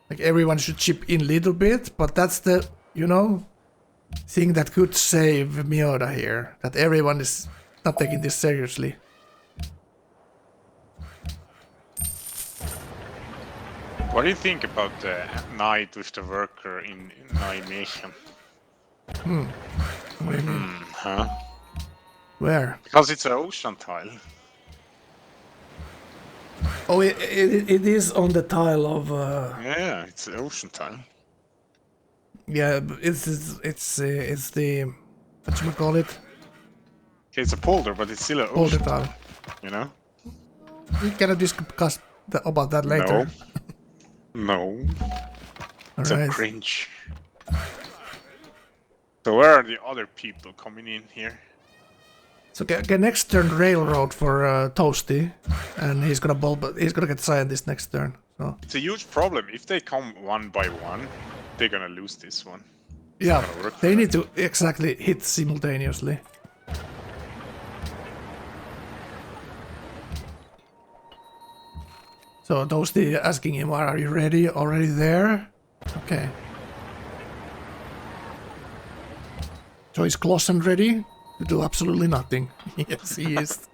Like everyone should chip in a little bit, but that's the, you know, thing that could save Miura here. That everyone is not taking this seriously. What do you think about the knight with the worker in animation? What do you mean? Huh? Where? Because it's an ocean tile. Oh, it is on the tile of. Yeah, it's an ocean tile. Yeah, but it's the whatchamacallit? Okay, it's a polder, but it's still an Polder ocean tile. tile. You know? We cannot discuss about that later. No. It's so Alright. cringe. So where are the other people coming in here? So get next turn railroad for Toasty, and he's gonna get scientist next turn. So It's a huge problem. If they come one by one, they're gonna lose this one. yeah, gonna work for they them. need to exactly hit simultaneously. So Toasty asking him, "Are you ready? Already there?" Okay. So is Clausen ready to do absolutely nothing? Yes, he is.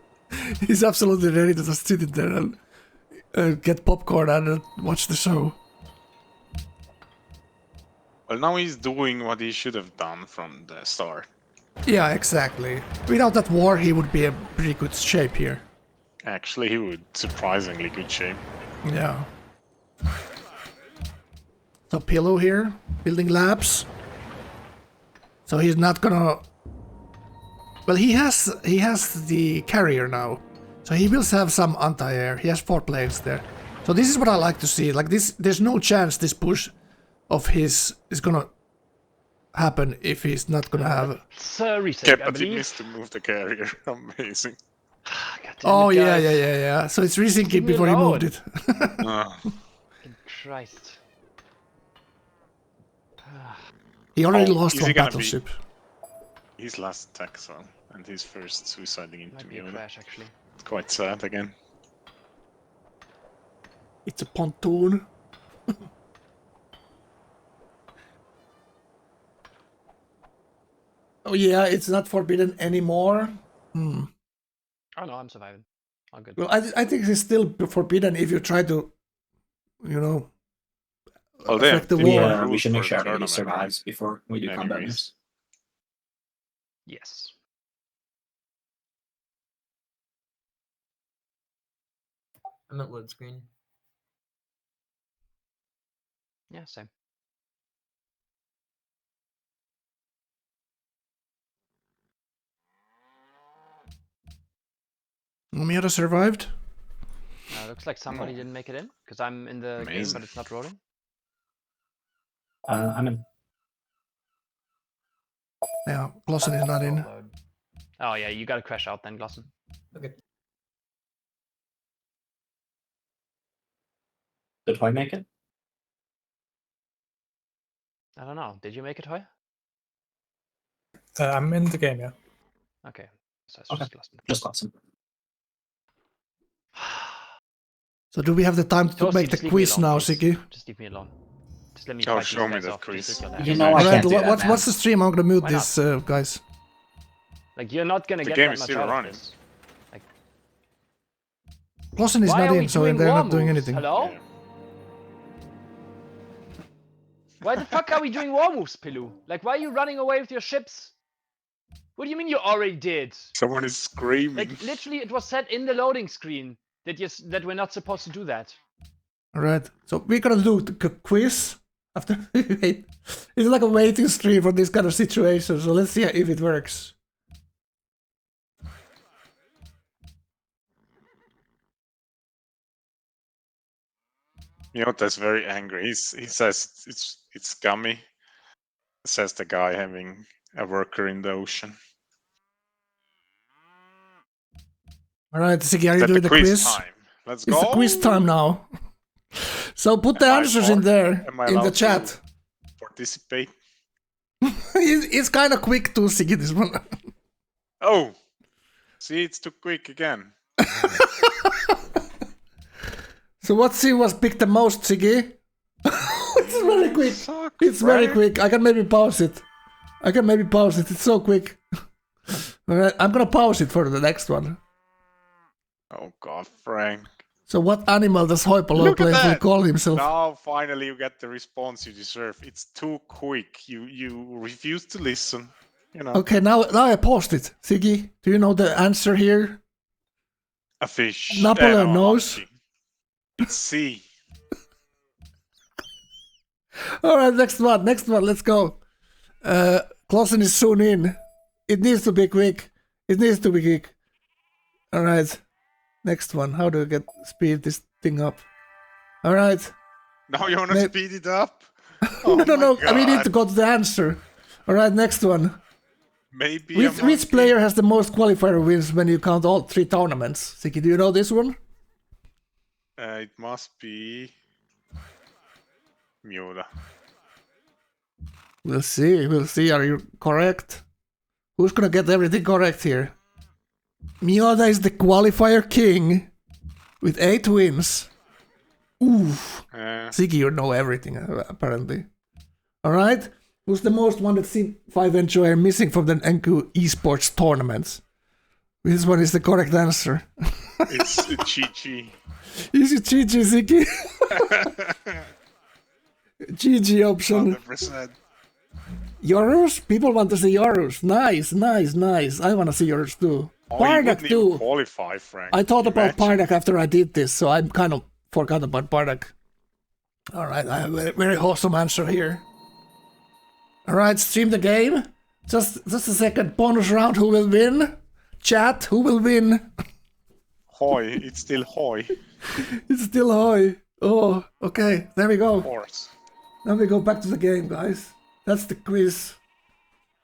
He's absolutely ready to just sit in there and get popcorn and watch the show. Well, now he's doing what he should have done from the start. Yeah, exactly. Without that war, he would be in pretty good shape here. Actually, he would surprisingly good shape. Yeah. So Pillow here, building labs. So he's not gonna. Well, he has the carrier now, so he will have some anti-air. He has 4 planes there. So this is what I like to see. Like this, there's no chance this push of his is gonna happen if he's not gonna have. It's a reset, Yeah, I but he believe. missed to move the carrier. Amazing. God damn Oh it, yeah, guys. yeah. So it's resyncing Leave me before he moved alone. it. Fucking Christ. He already Oh, lost is one he gonna be- battleship. His last attack as well, and his first suiciding into Might be a me. crash, actually. It's quite sad again. It's a pontoon. Oh yeah, it's not forbidden anymore. Oh no, I'm surviving. All good. Well, I think it's still forbidden if you try to, you know, Oh, damn. affect the Did war. you- We should make for sure the everybody tournament, survives before we do combat Anyways. moves. Yes. I'm at load screen. Yeah, same. Miura survived. Looks like somebody didn't make it in, because I'm in the game, Amazing. but it's not rolling. I'm in. Yeah, Clausen is not in. Oh yeah, you gotta crash out then, Glossen. Okay. Did Hoy make it? I don't know. Did you make it, Hoy? I'm in the game, yeah. Okay. So it's Okay. just Glossen. Just Watson. So do we have the time to Toasty, make the just leave me quiz alone, now, please. Siggy? Just leave me alone. Just let me Oh, fight show these me guys that off. quiz. Just sit your You ass know down. I Alright, can't do that, what's man. what's the stream? I'm gonna mute Why this, guys. Like you're not gonna The get game that is much still out running. of this. Clausen is Why not are we in, so doing they're war not doing moves? anything. Hello? Yeah. Why the fuck are we doing war moves, Pilu? Like, why are you running away with your ships? What do you mean you already did? Someone is screaming. Like, literally, it was set in the loading screen that that we're not supposed to do that. Alright, so we're gonna do the quiz after we wait. It's like a waiting stream for this kind of situation, so let's see if it works. You know, that's very angry. He says it's scummy. Says the guy having a worker in the ocean. Alright, Siggy, are you Is that doing the quiz? time? Let's It's go. the quiz time now. So put the Am I answers in bored? there, Am I in the allowed chat. to participate? It's kind of quick to Siggy, this one. Oh, see, it's too quick again. So what scene was picked the most, Siggy? It's very quick. Suck, It's very right? quick. I can maybe pause it. It's so quick. Alright, I'm gonna pause it for the next one. Oh God, Frank. So what animal does Hoipolo Look at playfully that! call himself? Now finally you get the response you deserve. It's too quick. You refuse to listen. You know. Okay, now I paused it. Siggy, do you know the answer here? A fish. Napoleon No, knows. monkey. It's C. Alright, next one, let's go. Clausen is soon in. It needs to be quick. Alright, next one. How do I speed this thing up? Alright. Now you wanna Maybe- speed it up? Oh no, my we need God. to go to the answer. Alright, next one. Maybe a Which monkey. player has the most qualifier wins when you count all 3 tournaments? Siggy, do you know this one? It must be Miura. We'll see. Are you correct? Who's gonna get everything correct here? Miyoda is the qualifier king with 8 wins. Oof. Siggy, you know everything, apparently. Alright. Who's the most wanted C5 enjoyer missing from the NQ esports tournaments? This one is the correct answer. It's Chi-Chi. Is it GG, Siggy? GG option. 100%. Yorus? People want to see Yorus. Nice. I want to see yours too. Oh, you Bardak wouldn't even too. qualify, Frank. I thought about Imagine. Bardak after I did this, so I kind of forgot about Bardak. Alright, I have a very wholesome answer here. Alright, stream the game. Just a second. Bonus round, who will win? Chat, who will win? Hoi, it's still Hoi. It's still Hoi. Oh, okay, there we go. Of course. Now we go back to the game, guys. That's the quiz.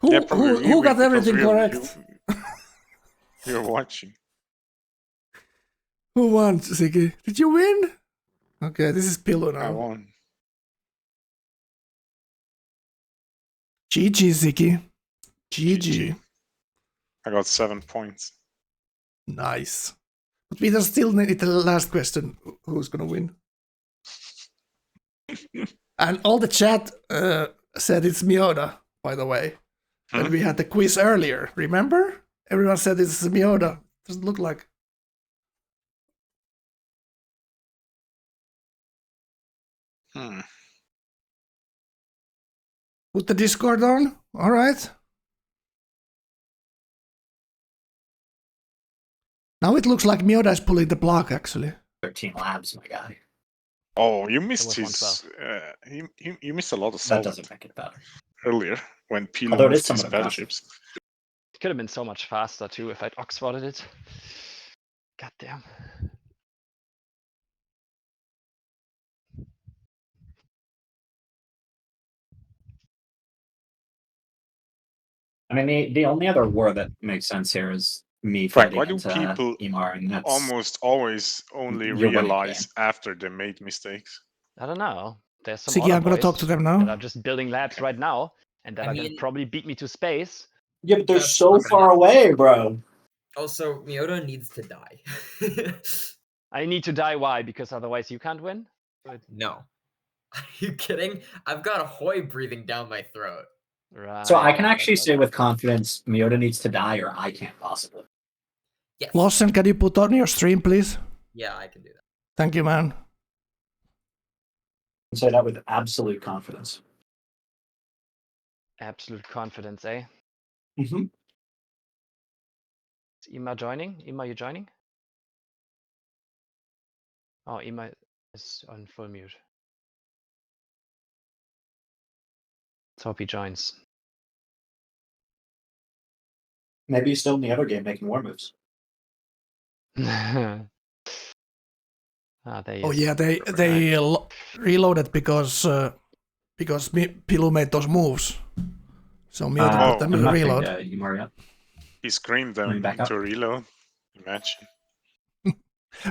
Who, Yeah, probably we who win got because everything we're- correct? You're watching. Who won, Siggy? Did you win? Okay, this is Pillow I now. won. GG, Siggy. GG. I got 7 points. Nice. But we just still need the last question. Who's gonna win? And all the chat said it's Miyoda, by the way. When we had the quiz earlier, remember? Everyone said it's Miyoda. Doesn't look like. Put the Discord on. All right. Now it looks like Miyoda is pulling the block, actually. 13 labs, my guy. Oh, you missed was his. You missed a lot of That salt doesn't make it better. earlier when Pilo Although it is missed his somewhat impressive. battleships. It could have been so much faster too if I'd Oxforded it. God damn. I mean, the only other war that makes sense here is me Frank, fighting why do into people Emar, and that's almost always only You're winning realize game. after they made mistakes? I don't know. There's some Siggy, other I'm gonna boys talk to them that are now. just building labs right now and that I are gonna mean- probably beat me to space. Yeah, but they're That's so not gonna far happen. away, bro. Also, Miyoda needs to die. I need to die. Why? Because otherwise you can't win. No. Are you kidding? I've got a Hoi breathing down my throat. Right. So I can actually say with confidence, Miyoda needs to die, or I can't possibly. Yes. Lawson, can you put on your stream, please? Yeah, I can do that. Thank you, man. I can say that with absolute confidence. Absolute confidence, eh? Mm-hmm. Is Ima joining? Ima, you joining? Oh, Ima is on full mute. Let's hope he joins. Maybe he's still in the other game making war moves. Ah, there he Oh is. yeah, they reloaded because Pilu made those moves. So Miyoda put them I'm in not reload. Emar yet. He screamed them Coming back up. to reload. Imagine.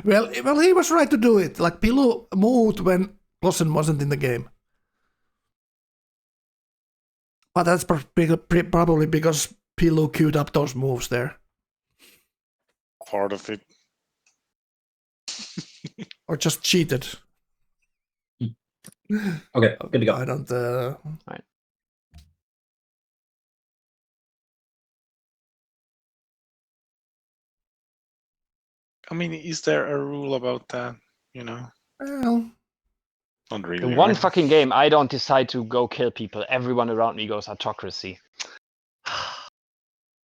Well, he was right to do it. Like Pilu moved when Lawson wasn't in the game. But that's probably because Pilu queued up those moves there. Part of it. Or just cheated. Okay, good to go. I don't... Right. I mean, is there a rule about that? You know, Well, not really. In one right? fucking game, I don't decide to go kill people. Everyone around me goes autocracy.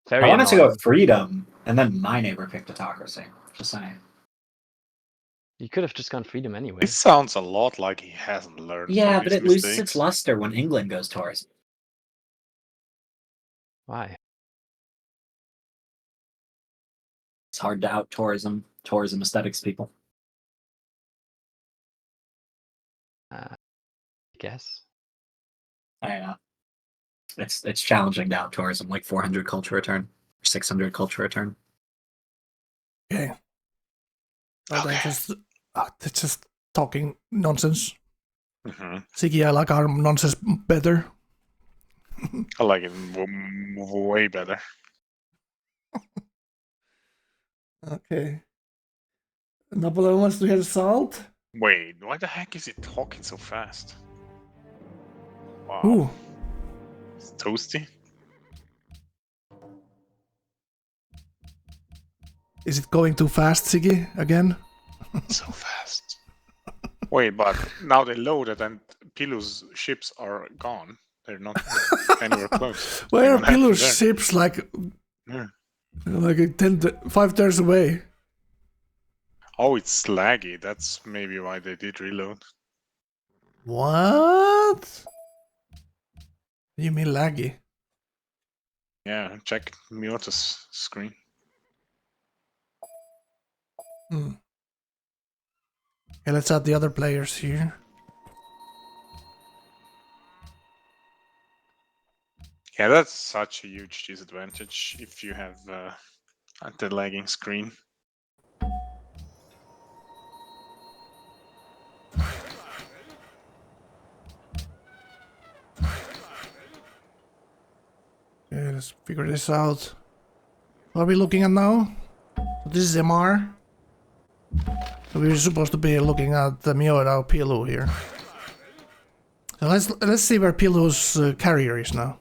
Very I wanted to annoying. go freedom, and then my neighbor picked autocracy. Just saying. You could have just gone freedom anyway. This sounds a lot like he hasn't learned Yeah, from but his it loses mistakes. its luster when England goes tourism. Why? It's hard to out tourism aesthetics people. I guess. I it's challenging to out tourism, like 400 culture return, 600 culture return. okay. Oh, Okay. they're just talking nonsense. hmm Siggy, I like our nonsense better. I like it way better. Okay. Napoleon wants to hear salt. Wait, why the heck is he talking so fast? Wow. Ooh. It's toasty. Is it going too fast, Siggy, again? So fast. Wait, but now they loaded and Pilu's ships are gone. They're not anywhere close. Where are What happened Pilu's there? ships like Yeah. 5 turns away? Oh, it's laggy. That's maybe why they did reload. What? You mean laggy? Yeah, check Miyota's screen. Hmm. Okay, let's add the other players here. Yeah, that's such a huge disadvantage if you have the lagging screen. Okay, let's figure this out. What are we looking at now? This is MR. So we're supposed to be looking at the Miyoda Pilu here. So let's see where Pilu's carrier is now.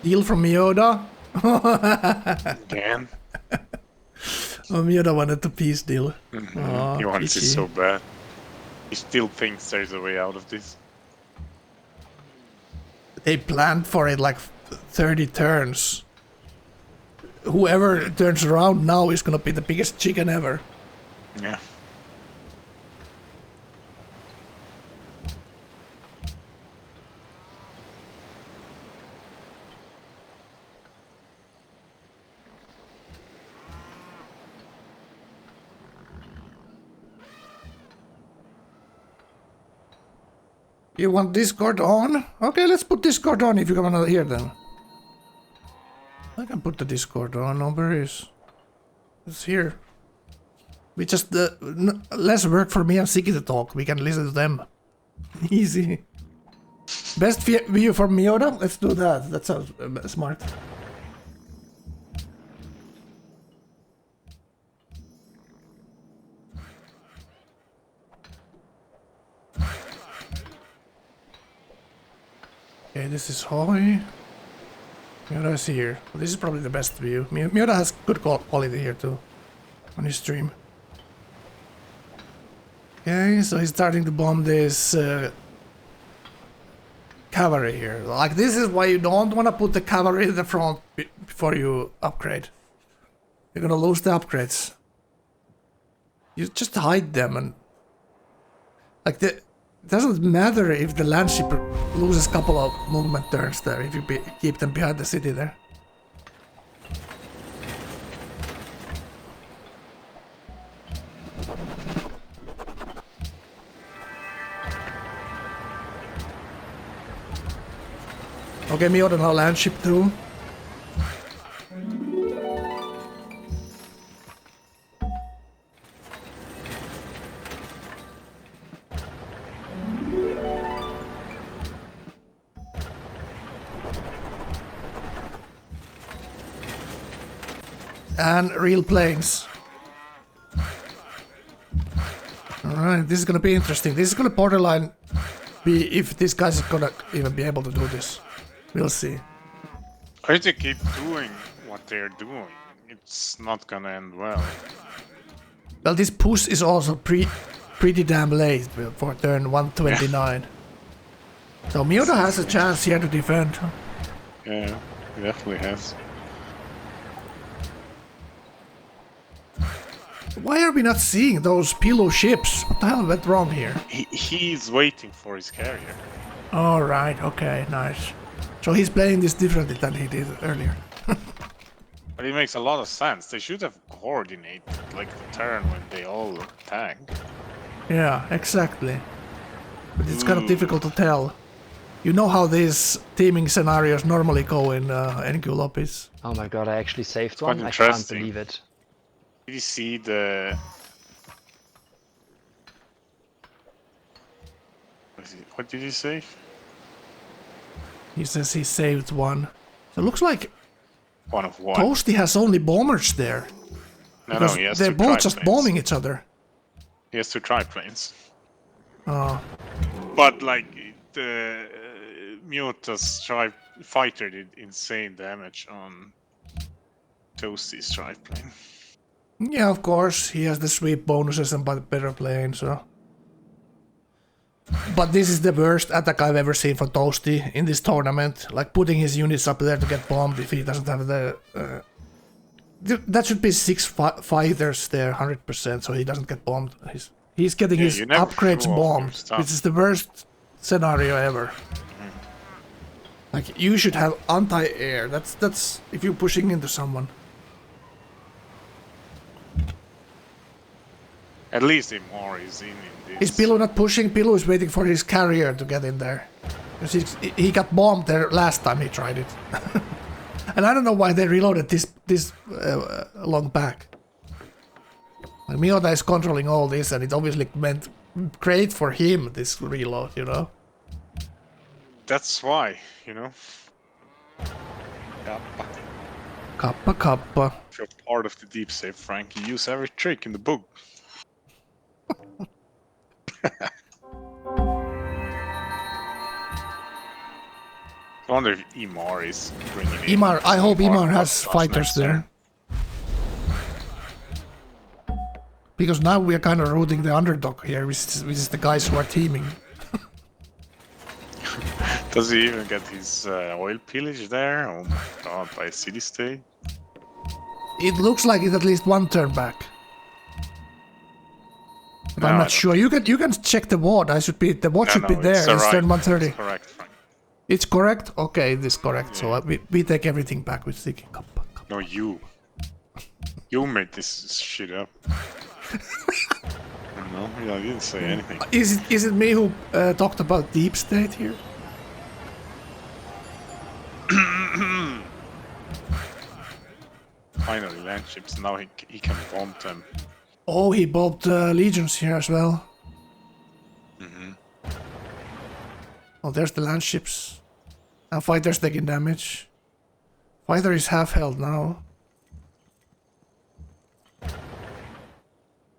Deal from Miyoda. Again? Oh, Miyoda wanted the peace deal. Mhm. Aw, He wants it GG. so bad. He still thinks there's a way out of this. They planned for it like 30 turns. Whoever turns around now is gonna be the biggest chicken ever. Yeah. You want Discord on? Okay, let's put Discord on if you come here then. I can put the Discord on, no worries. It's here. We just, less work for me and Siggy to talk. We can listen to them. Easy. Best view for Miyoda? Let's do that. That sounds smart. Okay, this is Hoy. Miyoda is here. This is probably the best view. Miyoda has good quality here too. On his stream. Okay, so he's starting to bomb this cavalry here. Like, this is why you don't want to put the cavalry in the front before you upgrade. You're gonna lose the upgrades. You just hide them and... Like, it doesn't matter if the landship loses a couple of movement turns there, if you keep them behind the city there. Okay, Miyoda now landship too. And real planes. Alright, this is gonna be interesting. This is gonna borderline if this guy's gonna even be able to do this. We'll see. If they keep doing what they're doing, it's not gonna end well. Well, this push is also pretty damn late for turn 129. So Miota has a chance here to defend. Yeah, he definitely has. Why are we not seeing those pillow ships? What the hell went wrong here? He's waiting for his carrier. Alright, okay, nice. So he's playing this differently than he did earlier. But it makes a lot of sense. They should have coordinated like the turn when they all attack. Yeah, exactly. But it's kind of difficult to tell. You know how these teaming scenarios normally go in NQ lobbies. Oh my god, I actually saved quite one. I can't interesting. believe it. Did you see the... What did you say? He says he saved one. So it looks like One of what? Toasty has only bombers there. No, Because he has they're two both just triplanes. bombing each other. He has two triplanes. Oh, But like the Miota's fighter did insane damage on Toasty's triplane. yeah, of course. He has the sweep bonuses and better plane, so... But this is the worst attack I've ever seen from Toasty in this tournament. Like putting his units up there to get bombed if he doesn't have the... that should be 6 fighters there, 100%, so he doesn't get bombed. He's getting his you never upgrades throw off your bombed, stuff. which is the worst scenario ever. Like, you should have anti-air. That's if you're pushing into someone. At least Imor is in this. Is Pillow not pushing? Pillow is waiting for his carrier to get in there. Because he got bombed there last time he tried it. And I don't know why they reloaded this long back. Like, Miota is controlling all this, and it obviously meant great for him, this reload, you know? That's why, you know. Kappa kappa. If you're part of the deep save, Frank, you use every trick in the book. I wonder if Imar is bringing in... Imar, I hope Imar has plus fighters next there. turn. Because now we are kind of rooting the underdog here, which is the guys who are teaming. Does he even get his oil pillage there? Oh my god, by a city state? It looks like it's at least one turn back. But No, I'm I not don't sure. You can check the WAD. The WAD should be there. It's turn 130. It's correct, Frank. It's correct? Okay, it is correct. So we take everything back with Siggy. No, you. You made this shit up. No, I didn't say anything. Is it me who talked about deep state here? Finally, land ships. Now he can bomb them. Oh, he bombed legions here as well. Oh, there's the land ships. And fighter's taking damage. Fighter is half health now.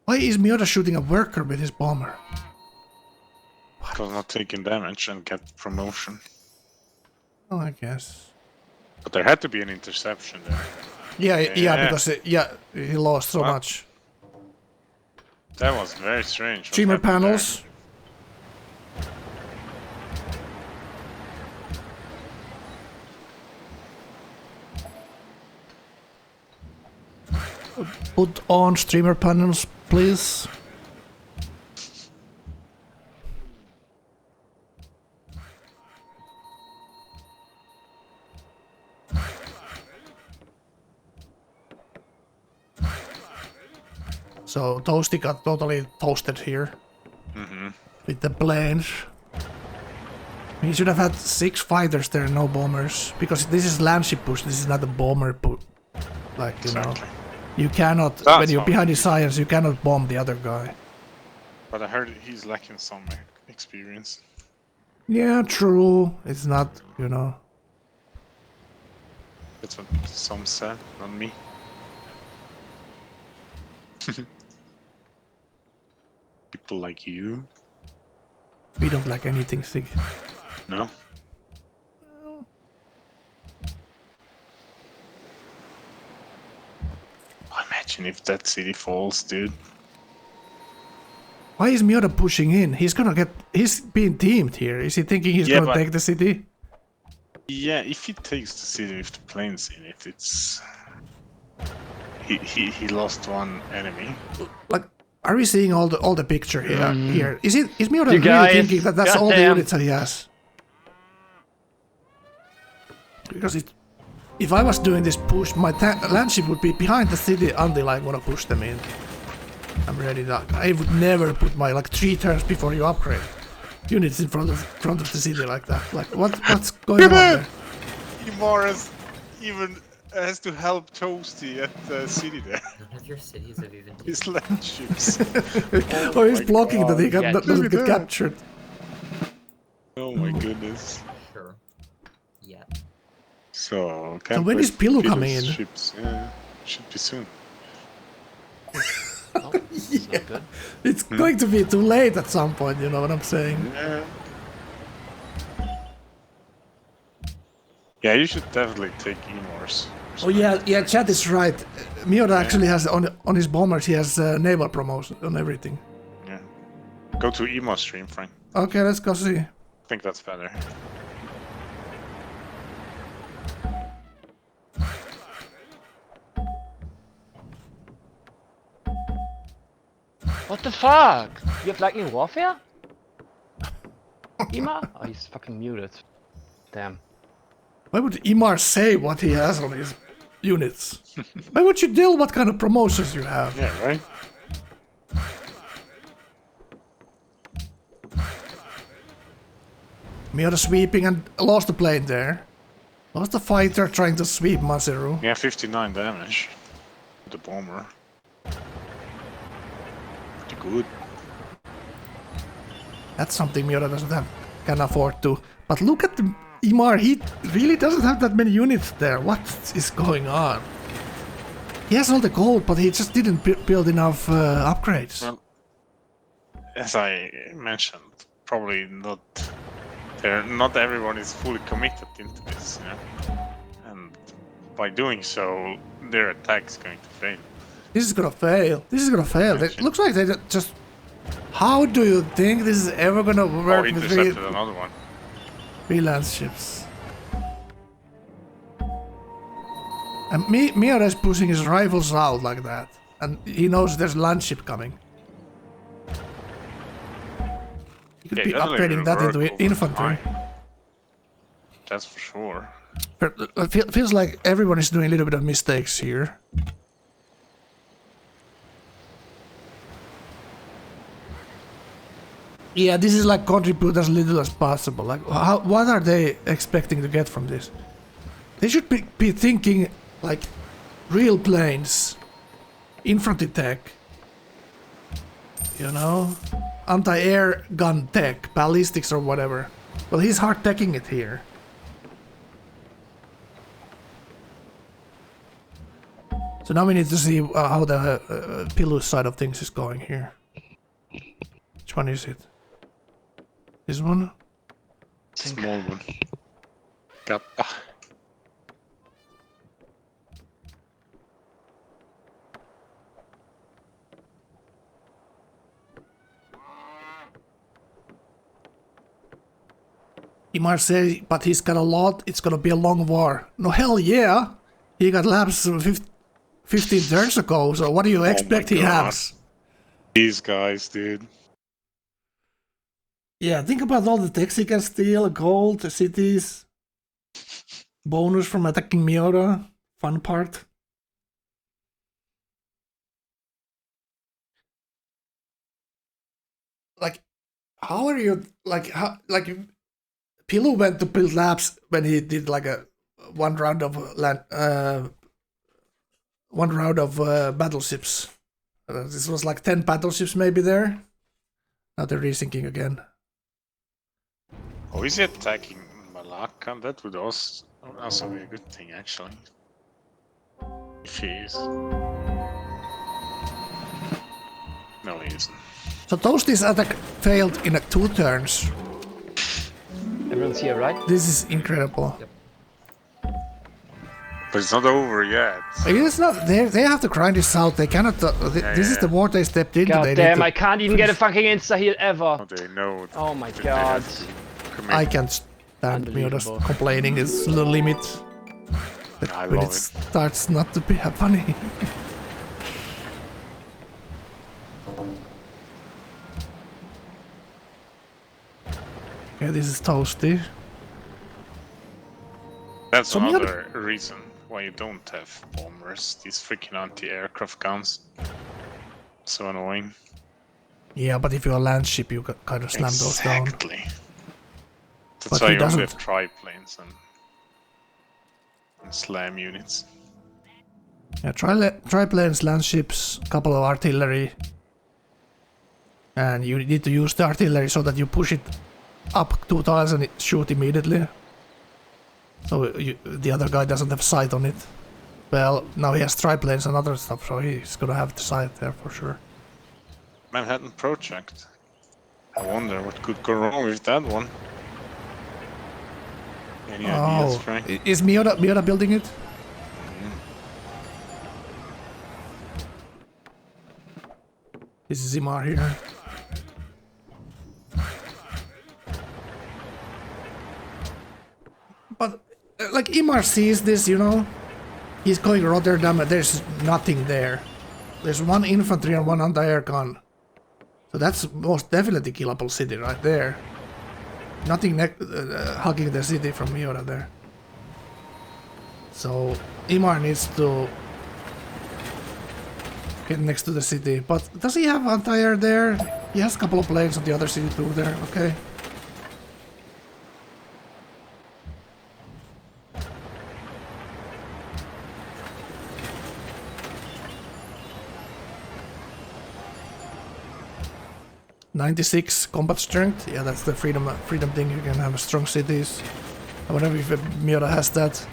Why is Miota shooting a worker with his bomber? Because not taking damage and get promotion. Oh, I guess. But there had to be an interception there. Yeah, because he lost so much. That was very strange. what Streamer happened panels. Put on streamer panels, please. So Toasty got totally toasted here. With the planes. He should have had 6 fighters there, no bombers. Because this is land ship push, this is not a bomber push. Like, you know. Exactly. You cannot, That's when you're how behind it the science, you cannot bomb the other guy. But I heard he's lacking some experience. Yeah, true. It's not, you know. That's what some said, not me. People like you. We don't like anything, Sig. No. Imagine if that city falls, dude. Why is Miota pushing in? He's gonna get... He's being teamed here. Is he thinking he's gonna but- take the city? Yeah, if he takes the city with the planes in it, it's... He lost one enemy. Like, are we seeing all the picture here? Here is Miota You really guys, thinking that that's all the goddamn. units that he has? Because if I was doing this push, my landship would be behind the city until I wanna push them in. I'm ready. I would never put my like 3 turns before you upgrade units in front of the city like that. Like what's going on there? Imar even has to help Toasty at the city there. None of your cities have even. His land ships. Oh, he's my blocking that he God. Yeah, doesn't look get at that. captured. Oh my goodness. Sure. Yeah. So when is Pilu coming in? Ships, yeah, should be soon. Oh, it's not good. It's going to be too late at some point, you know what I'm saying? Yeah. Yeah, you should definitely take Emors. Oh yeah, chat is right. Miota actually has on his bombers, he has naval promotion on everything. Yeah. Go to Emo stream, Frank. Okay, let's go see. I think that's better. What the fuck? You have lightning warfare? Ima? Oh, he's fucking muted. Damn. Why would Imar say what he has on his units? Why would you tell what kind of promotions you have? Yeah, right? Miota sweeping and lost the plane there. Lost the fighter trying to sweep Maseru. Yeah, 59 damage. The bomber. Pretty good. That's something Miota can afford to. But look at the Imar, he really doesn't have that many units there. What is going on? He has all the gold, but he just didn't build enough upgrades. Well, as I mentioned, probably not. Not everyone is fully committed into this, you know? And by doing so, their attack is going to fail. This is gonna fail. This is gonna fail. It looks like they just... How do you think this is ever gonna Oh, work he with intercepted another one. freelance ships? And Miura is pushing his rifles out like that. And he knows there's land ship coming. He could Yeah, be definitely upgrading that into work over infantry. time. That's for sure. But it feels like everyone is doing a little bit of mistakes here. Yeah, this is like contribute as little as possible. Like, what are they expecting to get from this? They should be thinking like real planes, infantry tech, you know, anti-air gun tech, ballistics or whatever. Well, he's hard teching it here. So now we need to see how the Pilu side of things is going here. Which one is it? This one? Small one. Kappa. Imar says, but he's got a lot, it's gonna be a long war. No, hell yeah! He got laps 15 turns ago, so what do you expect he God. has? These guys, dude. Yeah, think about all the techs he can steal, gold, cities, bonus from attacking Miura, fun part. Like, how are you, like, Pilu went to build labs when he did like one round of battleships. This was like 10 battleships maybe there. Now they're rethinking again. Oh, is he attacking Malacca? That would also be a good thing, actually. If he is. No, he isn't. So Toasty's attack failed in 2 turns. Everyone's here, right? This is incredible. Yep. But it's not over yet. It is not. They have to grind this out. They cannot. This is the war they stepped into. God They damn, need I can't even get a fucking insta heal ever. Oh, they know. Oh my that they god. have to commit. I can't stand Mioda's Unbelievable. complaining. It's the limit. I When love it it. starts not to be funny. Okay, this is Toasty. That's So Mioda- another reason why you don't have bombers. These freaking anti-aircraft guns. So annoying. Yeah, but if you're a land ship, you kind of slam those down. Exactly. That's But why he you only doesn't. have triplanes and slam units. Yeah, triplanes, land ships, couple of artillery. And you need to use the artillery so that you push it up 2 tiles and it shoot immediately. So the other guy doesn't have sight on it. Well, now he has triplanes and other stuff, so he's gonna have the sight there for sure. Manhattan Project. I wonder what could go wrong with that one. Any ideas, Frank? Is Miota building it? This is Imar here. But, like, Imar sees this, you know? He's going Rotterdam and there's nothing there. There's 1 infantry and 1 anti-air gun. So that's most definitely killable city right there. Nothing hugging the city from Miota there. So Imar needs to get next to the city. But does he have anti-air there? He has a couple of planes on the other city too there, okay. '96 combat strength, yeah, that's the freedom thing. You can have strong cities. I wonder if Miota has that.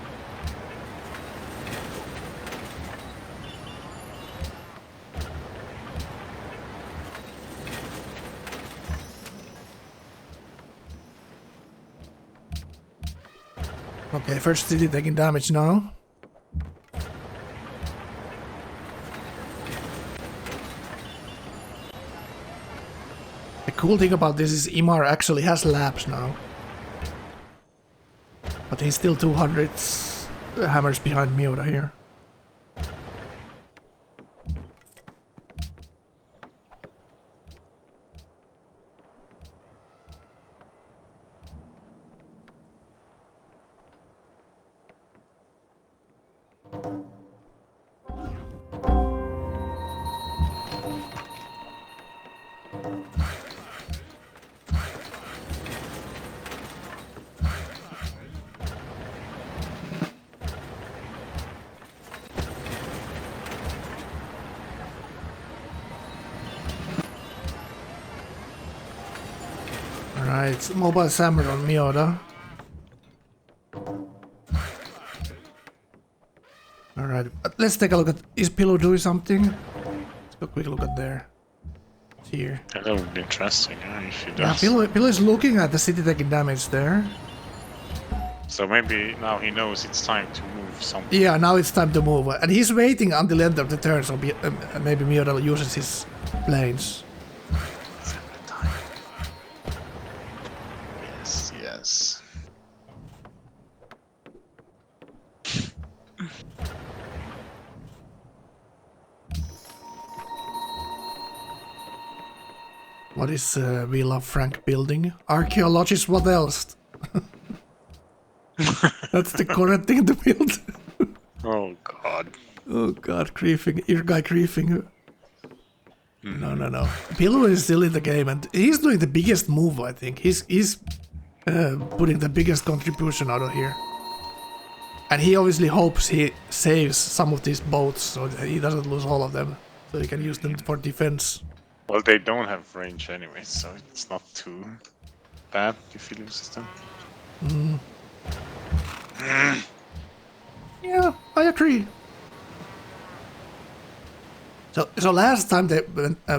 Okay, first city taking damage now. The cool thing about this is Imar actually has labs now. But he's still 200 hammers behind Miota here. Alright, mobile hammer on Miota. Alright, let's take a look at... Is Pillow doing something? Let's go quick look at there. Here. That would be interesting, if he Yeah, does. Pillow is looking at the city taking damage there. So maybe now he knows it's time to move something. Yeah, now it's time to move. And he's waiting until the end of the turn, so maybe Miota uses his planes. Yes, yes. What is We Love Frank building? Archaeologist, what else? That's the correct thing to build. Oh god. Oh god, griefing. Your guy griefing. No. Pillow is still in the game and he's doing the biggest move, I think. He's putting the biggest contribution out of here. And he obviously hopes he saves some of these boats so that he doesn't lose all of them. So he can use them for defense. Well, they don't have range anyway, so it's not too bad if he loses them. Yeah, I agree. So last time they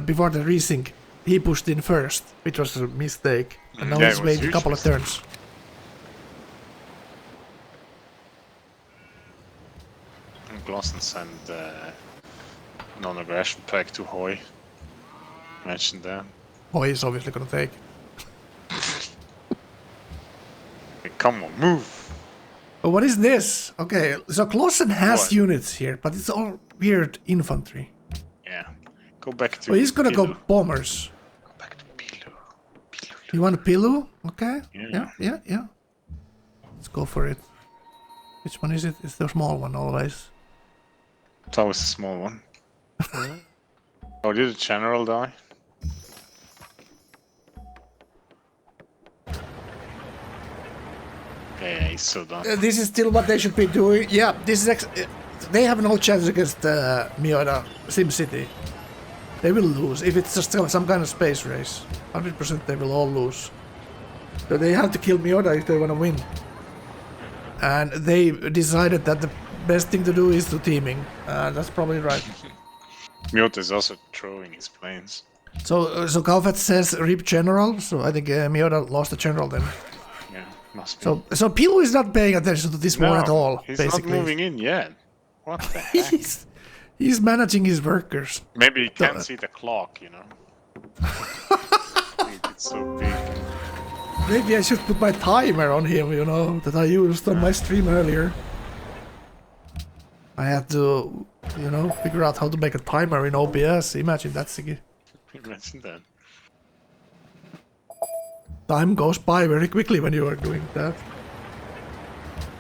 before the resync, he pushed in first, which was a mistake. And now Yeah, he's it was made a huge couple of mistake. turns. And Glosson sent non-aggression pack to Hoy. Mentioned that. Oh, he's obviously gonna take. Hey, come on, move! Oh, what is this? Okay, so Clausen has What? units here, but it's all weird infantry. Yeah. Go back to Oh, he's gonna Pilu. go bombers. Go back to Pilu. Pilu. You want a Pilu? Okay. Yeah. Yeah. Let's go for it. Which one is it? It's the small one always. It's always a small one. Oh, did the general die? Yeah, he's so done. This is still what they should be doing. Yeah, this is. They have no chance against Miura SimCity. They will lose if it's just some kind of space race. 100% they will all lose. So they have to kill Miura if they want to win. And they decided that the best thing to do is to teaming. That's probably right. Mute is also throwing his planes. So Kaufat says RIP General. So I think Miura lost the General then. Yeah, must be. So Pilu is not paying attention to this war at all. He's basically, not moving in yet. What the heck? he's managing his workers. Maybe he can't see the clock, you know. It's so big. Maybe I should put my timer on him, you know, that I used on my stream earlier. I had to, you know, figure out how to make a timer in OBS. Imagine that, Siggy. Imagine that. Time goes by very quickly when you are doing that.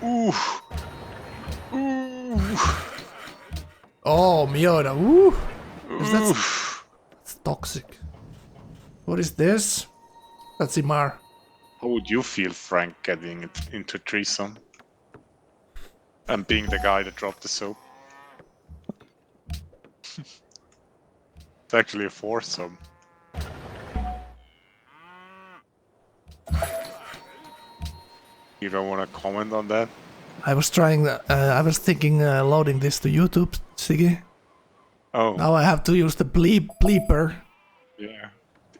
Ooh. Ooh. Oh, Miura, woo! That's Ooh. toxic. What is this? That's Imar. How would you feel, Frank, getting it into threesome? And being the guy that dropped the soap? It's actually a foursome. You don't want to comment on that? I was trying, I was thinking loading this to YouTube, Siggy. Oh, Now I have to use the bleeper. yeah.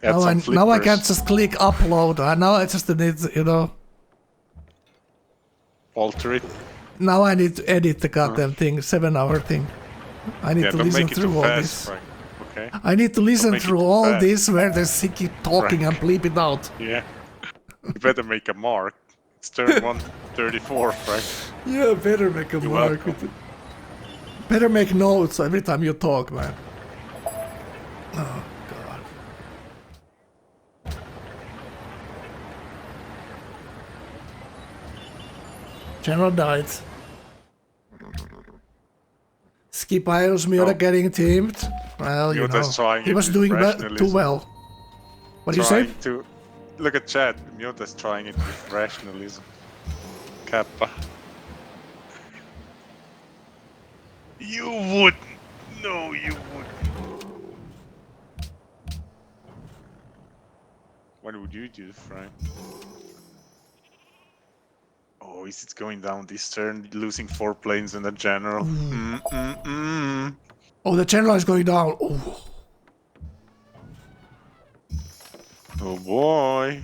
Add some Now I flippers. can't just click upload. Now I just need, you know. Alter it. Now I need to edit the goddamn thing, 7-hour thing. I need Yeah, to don't listen make it through too all fast, this. Frank. Okay? I need to listen make it through too all fast. this where there's Siggy talking and bleep it out. Yeah. You better make a mark. It's turn 134, Frank. Yeah, better make a You're mark welcome. with it. Better make notes every time you talk, man. Oh, God. General died. Skip Iros Miura Oh. getting teamed. Well, you know, Miota's trying he it was with doing too rationalism. well. What do you say? Trying to look at chat. Miota's trying it with rationalism. Kappa. You wouldn't. No, you wouldn't. What would you do, Frank? Oh, is it going down this turn? Losing 4 planes and a general. Oh, the general is going down. Oh. Oh boy.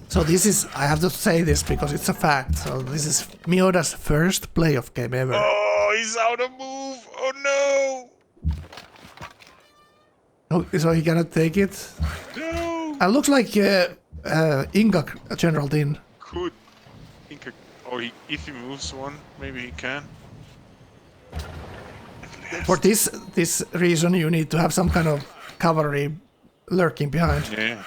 So this is, I have to say this because it's a fact. So this is Miura's first playoff game ever. Oh, he's out of move. Oh no. Oh, so he cannot take it. No. Looks like Inga General Din. Could. Or if he moves one, maybe he can. For this reason, you need to have some kind of cavalry lurking behind. Yeah.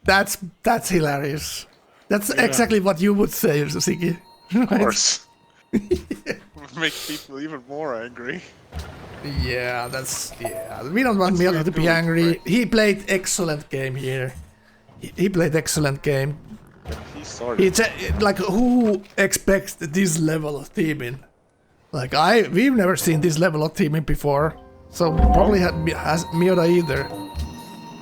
That's hilarious. That's exactly what you would say, Siggy. Of course. Would make people even more angry. Yeah, we don't want Miura to be angry. He played excellent game here. He played excellent game. He started. It's like, who expects this level of teaming? Like, we've never seen this level of teaming before, so probably has Miura either.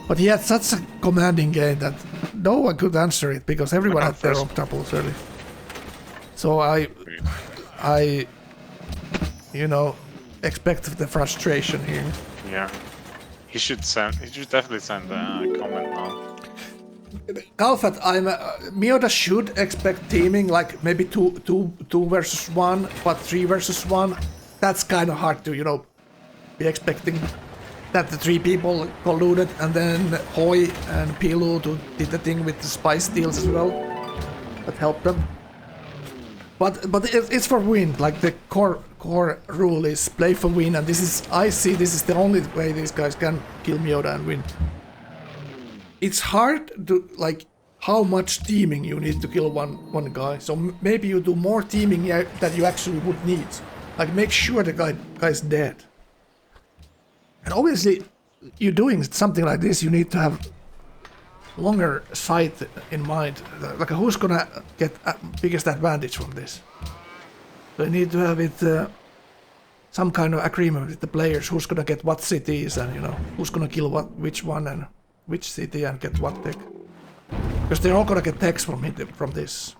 But he had such a commanding game that no one could answer it because everyone had their own troubles early. So I, you know, expect the frustration here. Yeah. He should definitely send a comment now. Galfat, Miyoda should expect teaming like maybe two versus one, but 3 versus 1. That's kind of hard to, you know, be expecting that the 3 people colluded and then Hoi and Pilu did the thing with the spice deals as well. That helped them. But it's for win. Like the core rule is play for win, and I see this is the only way these guys can kill Miyoda and win. It's hard to like how much teaming you need to kill one guy. So maybe you do more teaming that you actually would need. Like make sure the guy's dead. And obviously, you're doing something like this, you need to have longer sight in mind. Like who's gonna get biggest advantage from this? So you need to have it some kind of agreement with the players. Who's gonna get what cities, and you know who's gonna kill which one and which city and get what tech. Because they're all gonna get techs from this.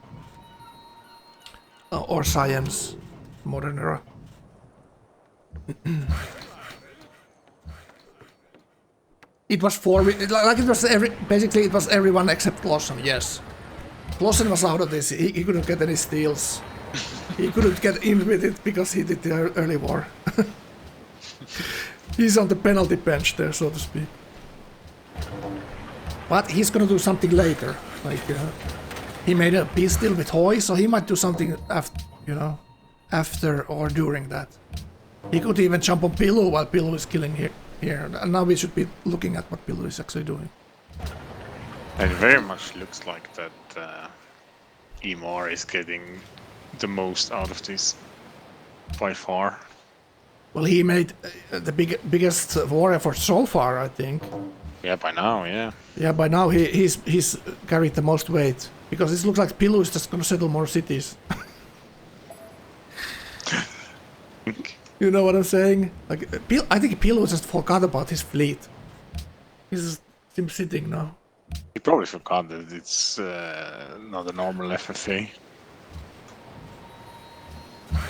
Or science, modern era. It was basically it was everyone except Clausen, yes. Clausen was out of this, he couldn't get any steals. He couldn't get in with it because he did the early war. He's on the penalty bench there, so to speak. But he's gonna do something later. Like, he made a peace deal with Hoi, so he might do something after or during that. He could even jump on Pilu while Pilu is killing here. And now we should be looking at what Pilu is actually doing. It very much looks like that Emar is getting the most out of this by far. Well, he made the biggest war effort so far, I think. Yeah, by now, yeah. Yeah, by now he's carried the most weight because it looks like Pilu is just gonna settle more cities. You know what I'm saying? Like, I think Pilu just forgot about his fleet. He's just sitting now. He probably forgot that it's not a normal FFA.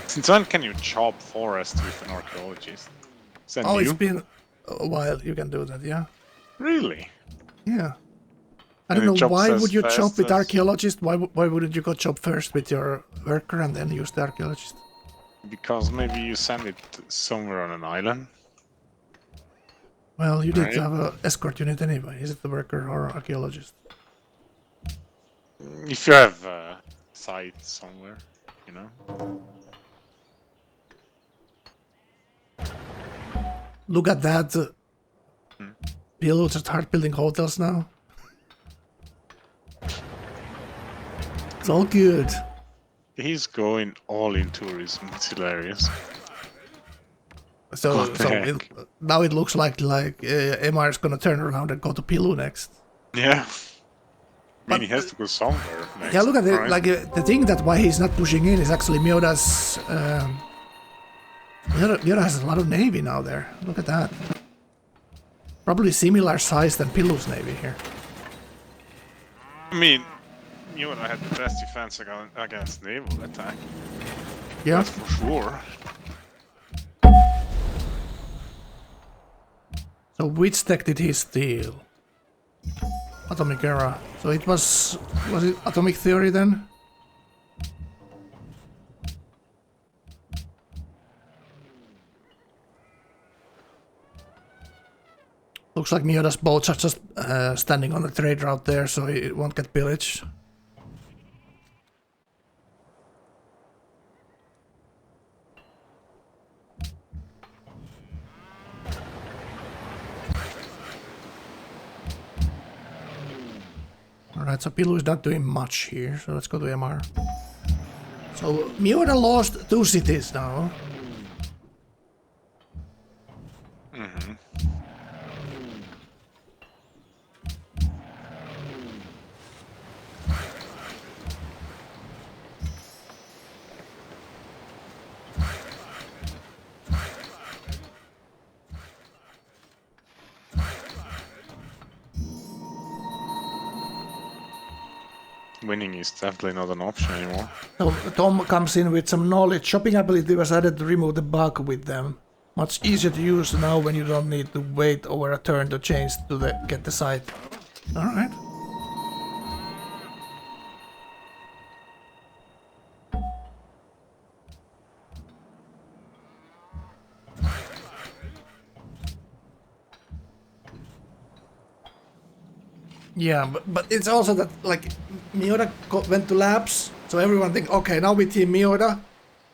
Since when can you chop forest with an archaeologist? Is that new? It's been a while you can do that, yeah. Really? Yeah. I And don't it know, chops why as would you fast chop with as- archaeologist? Why wouldn't you go chop first with your worker and then use the archaeologist? Because maybe you send it somewhere on an island. Well, you need to Right. have an escort unit anyway. Is it the worker or archaeologist? If you have a site somewhere, you know. Look at that. People just start building hotels now. It's all good. He's going all in tourism. It's hilarious. So, What the heck? now it looks like Emar is gonna turn around and go to Pilu next. Yeah. I But- mean, he has to go somewhere next. Yeah, look at it. right? Like the thing that why he's not pushing in is actually Miyoda's. Miyoda has a lot of navy now there. Look at that. Probably similar size than Pilu's navy here. I mean, you and I had the best defense against naval attack. Yeah. That's for sure. So which tech did he steal? Atomic era. So it was it atomic theory then? Looks like Miyoda's boats are just standing on the trade route there, so it won't get pillaged. Alright, so Pilu is not doing much here, so let's go to MR. So Miyoda lost 2 cities now. Mm-hmm. winning is definitely not an option anymore. So Tom comes in with some knowledge. Shopping ability was added to remove the bug with them. Much easier to use now when you don't need to wait over a turn to change to get the site. Alright. Yeah, but it's also that, like, Miura went to labs, so everyone think, okay, now we team Miura.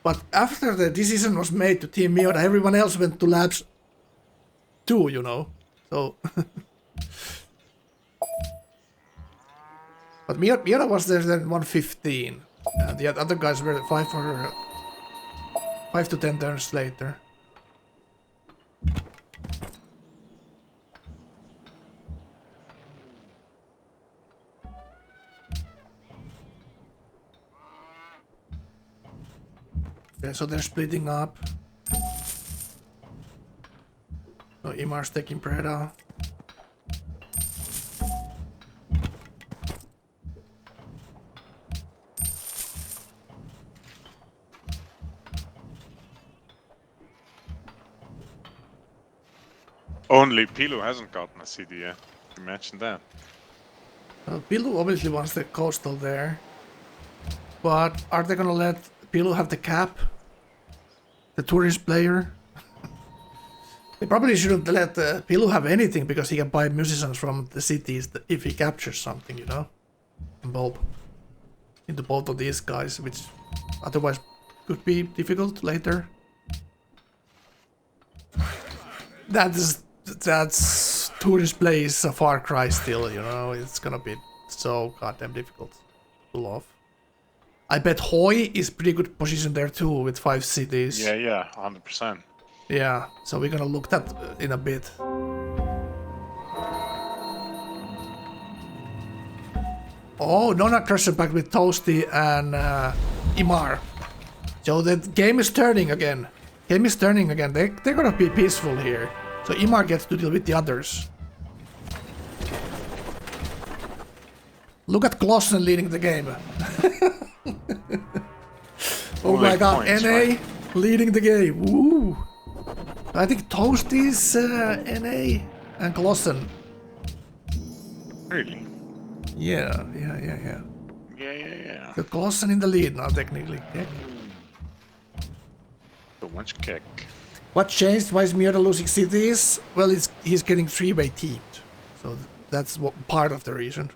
But after the decision was made to team Miura, everyone else went to labs too, you know. So, but Miura was there then 115, and the other guys were 5 to 10 turns later. Yeah, so they're splitting up. So Imar's taking Preda. Only Pilu hasn't gotten a city yet. Imagine that. Pilu obviously wants the coastal there. But are they gonna let Pilu have the cap? The tourist player? They probably shouldn't let Pilu have anything because he can buy musicians from the cities if he captures something, you know? Into both of these guys, which otherwise could be difficult later. That's tourist play is a far cry still, you know? It's gonna be so goddamn difficult to pull off. I bet Hoi is pretty good position there too with 5 cities. Yeah, 100%. Yeah, so we're gonna look that in a bit. Oh, Nona Crusher back with Toasty and Imar. So the game is turning again. They're gonna be peaceful here. So Imar gets to deal with the others. Look at Klossen leading the game. Oh my god, points, NA right? leading the game. Woo! I think Toast is NA and Klossen. Really? Yeah. Yeah. So Klossen in the lead now, technically. Yeah. So much kick. What changed? Why is Miota losing cities? Well, he's getting 3-way teamed. So that's part of the reason.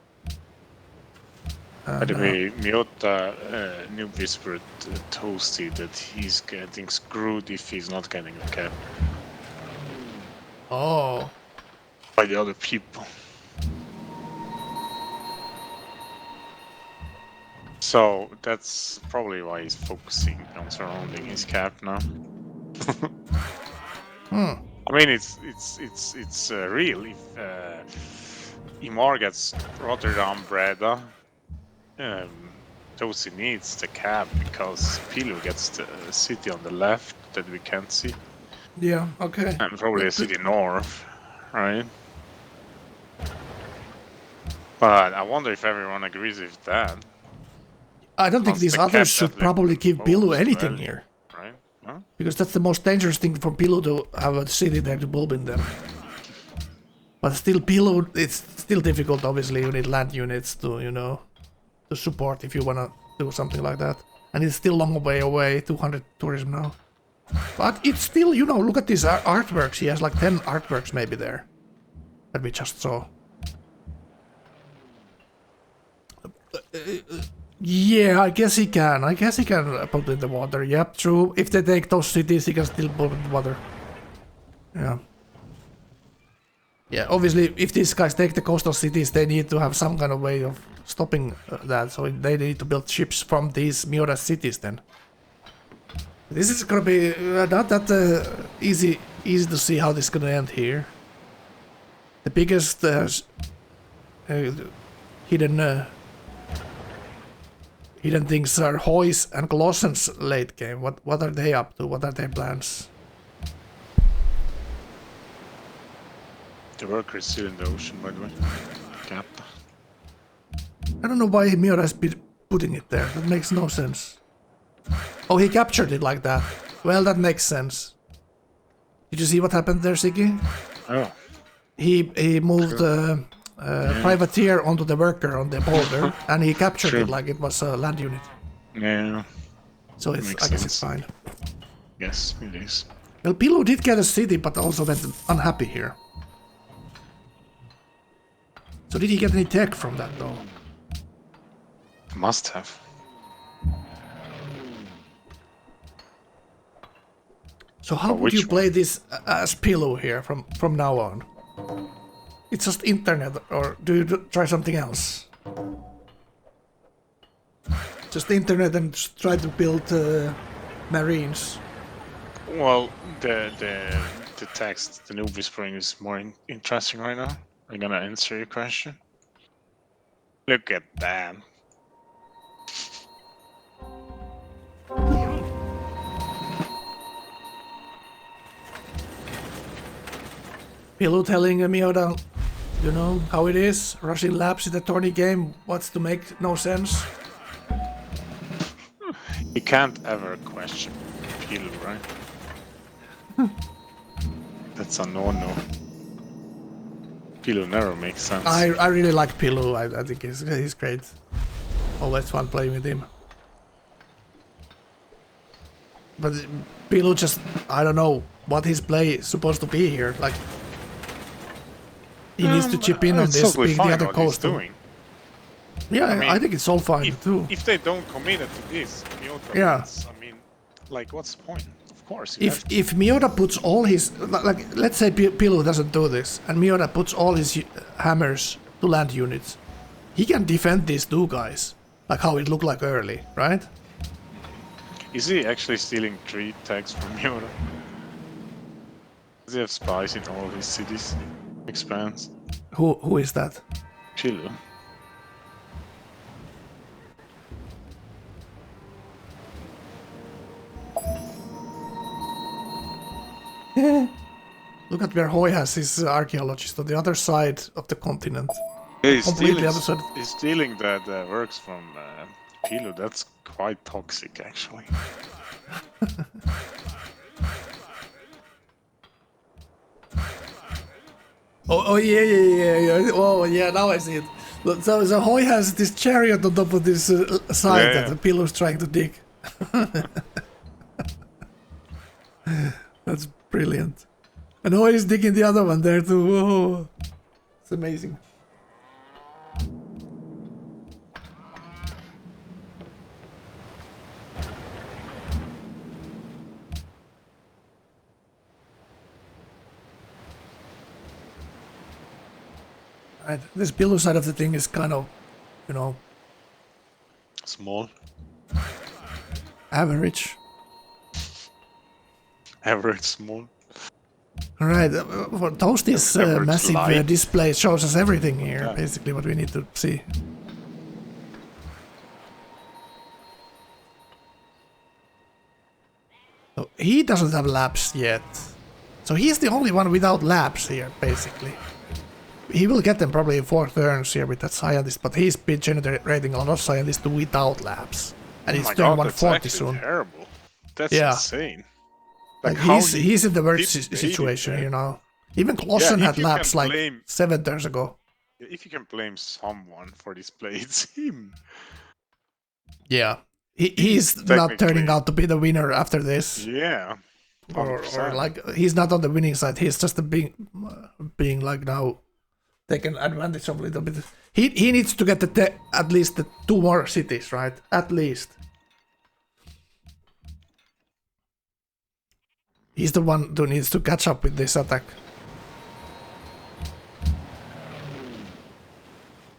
By the way, Miota new whispered Toasty that he's getting screwed if he's not getting a cap Oh. by the other people. So that's probably why he's focusing on surrounding his cap now. I mean, it's real. If Imar gets Rotterdam Breda, Toasty needs the cap because Pilu gets the city on the left that we can't see. Yeah, okay. And probably a city north, right? But I wonder if everyone agrees with that. I don't think Plus these the others cap should that probably give Pilu most anything value, here. Right? Huh? Because that's the most dangerous thing for Pilu to have a city there to bulb in them. But still, Pilu, it's still difficult, obviously. You need land units to, you know, to support if you want to do something like that. And it's still long way away, 200 tourism now. But it's still, you know, look at these artworks. He has like 10 artworks maybe there that we just saw. Yeah, I guess he can. Put in the water. Yep, true. If they take those cities, he can still put in the water. Yeah. Yeah, obviously, if these guys take the coastal cities, they need to have some kind of way of stopping that. So they need to build ships from these Miura cities then. This is gonna be not that easy to see how this is gonna end here. The biggest hidden things are Hoy's and Glossen's late game. What are they up to? What are their plans? The worker is still in the ocean, by the way. Cap. I don't know why Miura is putting it there. That makes no sense. Oh, he captured it like that. Well, that makes sense. Did you see what happened there, Siggy? Oh, He moved privateer onto the worker on the boulder, and he captured True. it like it was a land unit. yeah. So it's, Makes I guess it's sense. fine. Yes, it is. Well, Pilu did get a city, but also went unhappy here. So did he get any tech from that, though? Must have. So how For would you which play this as Pilu here from now on? It's just internet, or do you try something else? Just internet and just try to build marines. Well, the text, the new whispering is more interesting right now. I'm gonna answer your question. Look at that. Pilu telling Miura, you know how it is, rushing laps in the tourney game, what's to make no sense. You can't ever question Pilu, right? That's a no-no. Pilu never makes sense. I really like Pilu, I think he's great. Always fun playing with him. But Pilu just, I don't know what his play is supposed to be here, like... He needs to chip in on it's this, totally being the fine other what he's coastal. doing. Yeah, I mean, I think it's all fine too. If they don't commit it to this, Miota Yeah. wins. I mean, like, what's the point? Of course, you If have to. if Miura puts all his, like, let's say Pilu doesn't do this, and Miura puts all his hammers to land units, he can defend these two guys, like how it looked like early, right? Is he actually stealing 3 tags from Miota? Does he have spies in all his cities? Expands. Who is that? Pilu. Look at where Hoy has his archaeologist on the other side of the continent. He's Completely stealing, other side. he's stealing the works from Pilu. That's quite toxic, actually. Oh yeah. Oh yeah, now I see it. So Hoy has this chariot on top of this side Yeah. that the Pilu's trying to dig. That's brilliant. And Hoy is digging the other one there too. Whoa. It's amazing. Right. This Pilu side of the thing is kind of, you know, Small. average. Average small. Alright, for Toasty's Average massive light. display shows us everything here, Yeah. basically what we need to see. So he doesn't have laps yet. So he's the only one without laps here, basically. He will get them probably in 4 turns here with that scientist, but he's been generating a lot of scientists without laps. And Oh it's my turn god, that's 140 actually soon. terrible. That's Yeah. insane. Like how he's in the worst did beat it situation there. here now. Even Clausen if had you laps can like blame- 7 turns ago. If you can blame someone for this play, it's him. Yeah. He's not turning Technically. out to be the winner after this. Yeah. Or 100%. like he's not on the winning side. He's just being like now taken advantage of a little bit. He needs to get at least the 2 more cities, right? At least. He's the one who needs to catch up with this attack.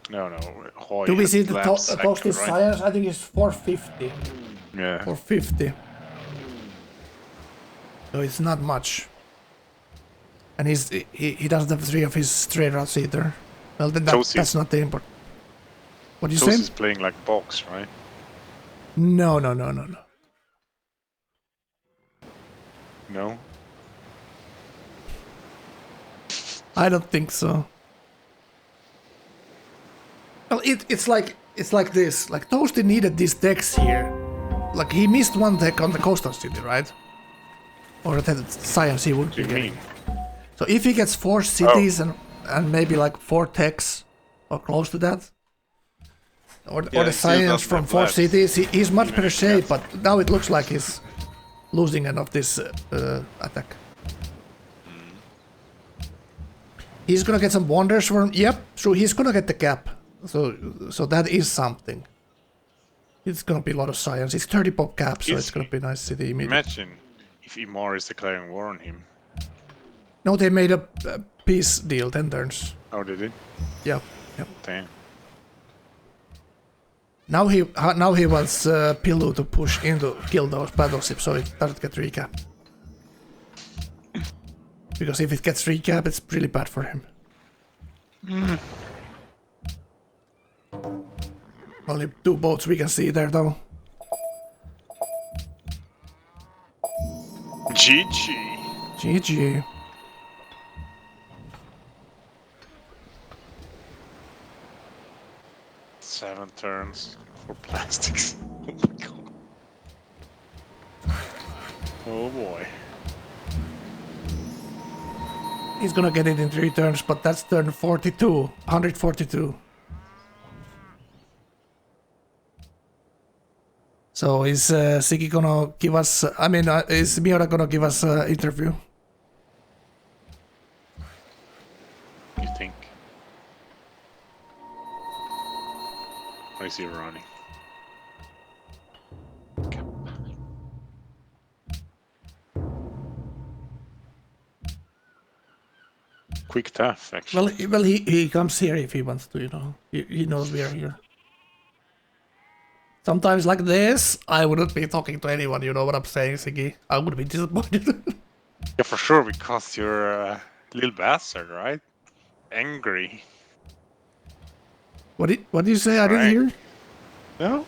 No. Hoy Do we had see the lap second, Toasty right? Science? I think it's 450. Yeah. 450. So it's not much. And he doesn't have 3 of his straight routes either. Well, then that's not the import. What do you Toast say? is playing like box, right? No. No? I don't think so. Well, it's like it's like this. Like Toasty needed these decks here. Like he missed one deck on the coastal city, right? Or that science he would be You getting. mean? So if he gets 4 cities and maybe like 4 techs or close to that, or Yeah, the he still science doesn't from have 4 labs. cities, he's much Even better if he shape. has- But now it looks like he's losing end of this attack. He's gonna get some wonders from. Yep, so he's gonna get the cap. So that is something. It's gonna be a lot of science. It's 30 pop cap, so Is it's gonna he? be nice city immediately. Imagine if Imar is declaring war on him. No, they made a peace deal, 10 turns. Oh, did he? Yep, yep. Damn. Now he wants Pillow to push into kill those battleships so it doesn't get recap. Because if it gets recap, it's really bad for him. Only 2 boats we can see there though. GG. GG. Seven turns for plastics. Oh my god. Oh boy. He's gonna get it in 3 turns, but that's turn 42. 142. So is Siggy gonna give us... I mean, is Miura gonna give us an interview? You think? Or is he running? Quick tough, actually. Well, he comes here if he wants to, you know. He knows we are here. Sometimes like this, I wouldn't be talking to anyone, you know what I'm saying, Siggy? I would be disappointed. Yeah, for sure, because you're a little bastard, right? Angry. What did you say? I didn't Right. hear? No?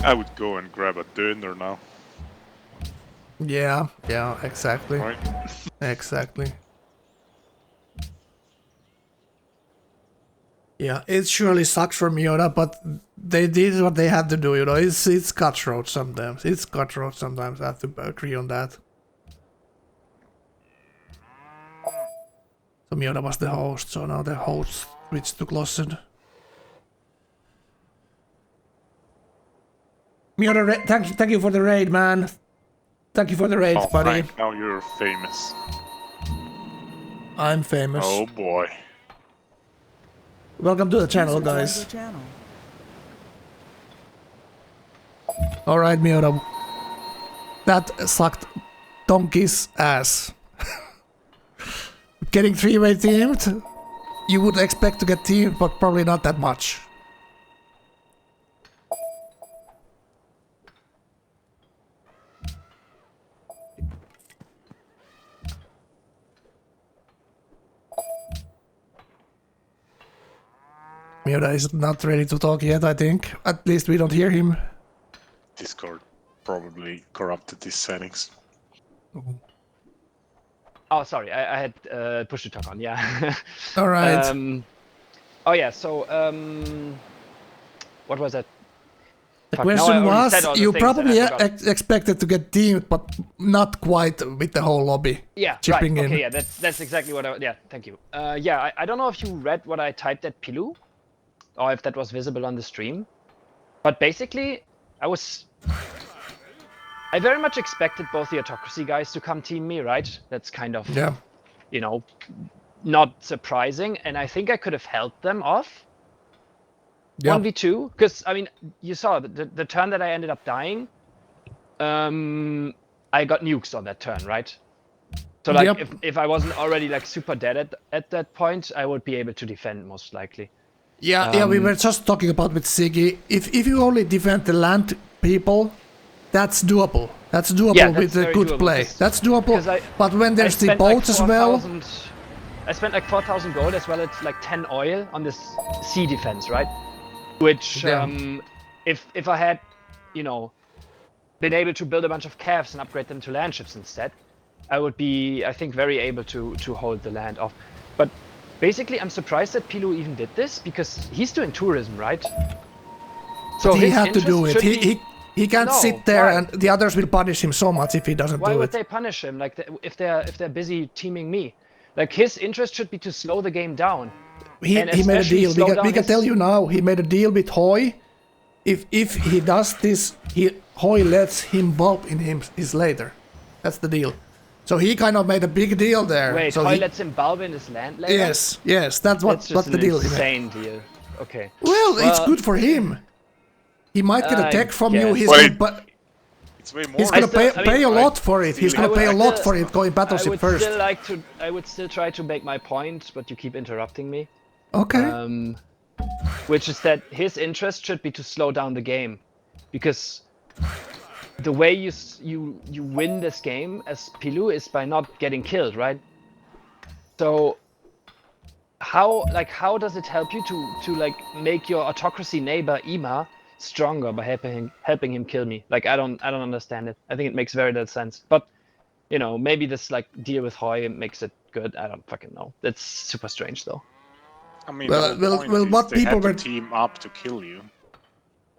I would go and grab a dinner now, Yeah, exactly. right? Exactly. Yeah, it surely sucks for Miura, but they did what they had to do, you know. It's cutthroat sometimes. It's cutthroat sometimes. I have to agree on that. So Miura was the host, so now the host switched to Glossen. Miura, thank you for the raid, man. Thank you for the raid, Oh, buddy. Frank, now you're famous. I'm famous. Oh boy. Welcome to the channel, User joined guys. your channel. Alright, Miura. That sucked donkey's ass. Getting 3-way teamed? You would expect to get teamed, but probably not that much. Miura is not ready to talk yet, I think. At least we don't hear him. Discord probably corrupted these settings. Oh, sorry, I had push to talk on. Yeah. Alright. Oh yeah. So what was that? The Fuck, now I question already was, said all the you things and I probably forgot. expected to get teamed, but not quite with the whole lobby. Yeah, chipping right. in. Okay, yeah, that's exactly what I. Yeah, thank you. Yeah, I don't know if you read what I typed at Pilu, or if that was visible on the stream, but basically, I very much expected both the autocracy guys to come team me, right? That's kind of, Yeah. you know, not surprising, and I think I could have held them off. Yeah. 1v2, because I mean, you saw the turn that I ended up dying. I got nukes on that turn, right? So like, Yep. if I wasn't already like super dead at that point, I would be able to defend most likely. Yeah, we were just talking about with Siggy. If you only defend the land people, that's doable. That's doable Yeah, with that's a very good doable, play. 'cause- That's doable. 'cause I- But when I there's the spent boats like as well, 4,000 I spent like 4,000 gold as well as like 10 oil on this sea defense, right? Which Yeah. if I had, you know, been able to build a bunch of calves and upgrade them to land ships instead, I would be, I think, very able to hold the land off. But basically, I'm surprised that Pilou even did this, because he's doing tourism, right? So he his had to do interest it. should be- He can't No, sit there why? and the others will punish him so much if he doesn't Why do would it. they punish him? Like if they're busy teaming me, like his interest should be to slow the game down. He and made a especially deal. slow We down can his- tell you now. He made a deal with Hoy. If he does this, Hoy lets him bulb in his later. That's the deal. So he kind of made a big deal there. Wait, so Hoy he, lets him bulb in his land later? yes, that's That's what just the an deal he made. insane deal. Okay. Well, it's Well, good for him. He might get a I tech from you. guess. He's Well, gonna, but It's way more. he's gonna still- pay, I mean, pay a right, lot for it. He's stealing- gonna pay a I would lot still- for it going I battleship would first. still like to. I would still try to make my point, but you keep interrupting me. Okay. Which is that his interest should be to slow down the game, because the way you win this game as Pilou is by not getting killed, right? So how does it help you to like make your autocracy neighbor Ima stronger by helping him kill me? Like I don't understand it. I think it makes very little sense. But you know, maybe this like deal with Hoy makes it good. I don't fucking know. That's super strange though. I mean, Well, the whole point is what they people had to were- team up to kill you.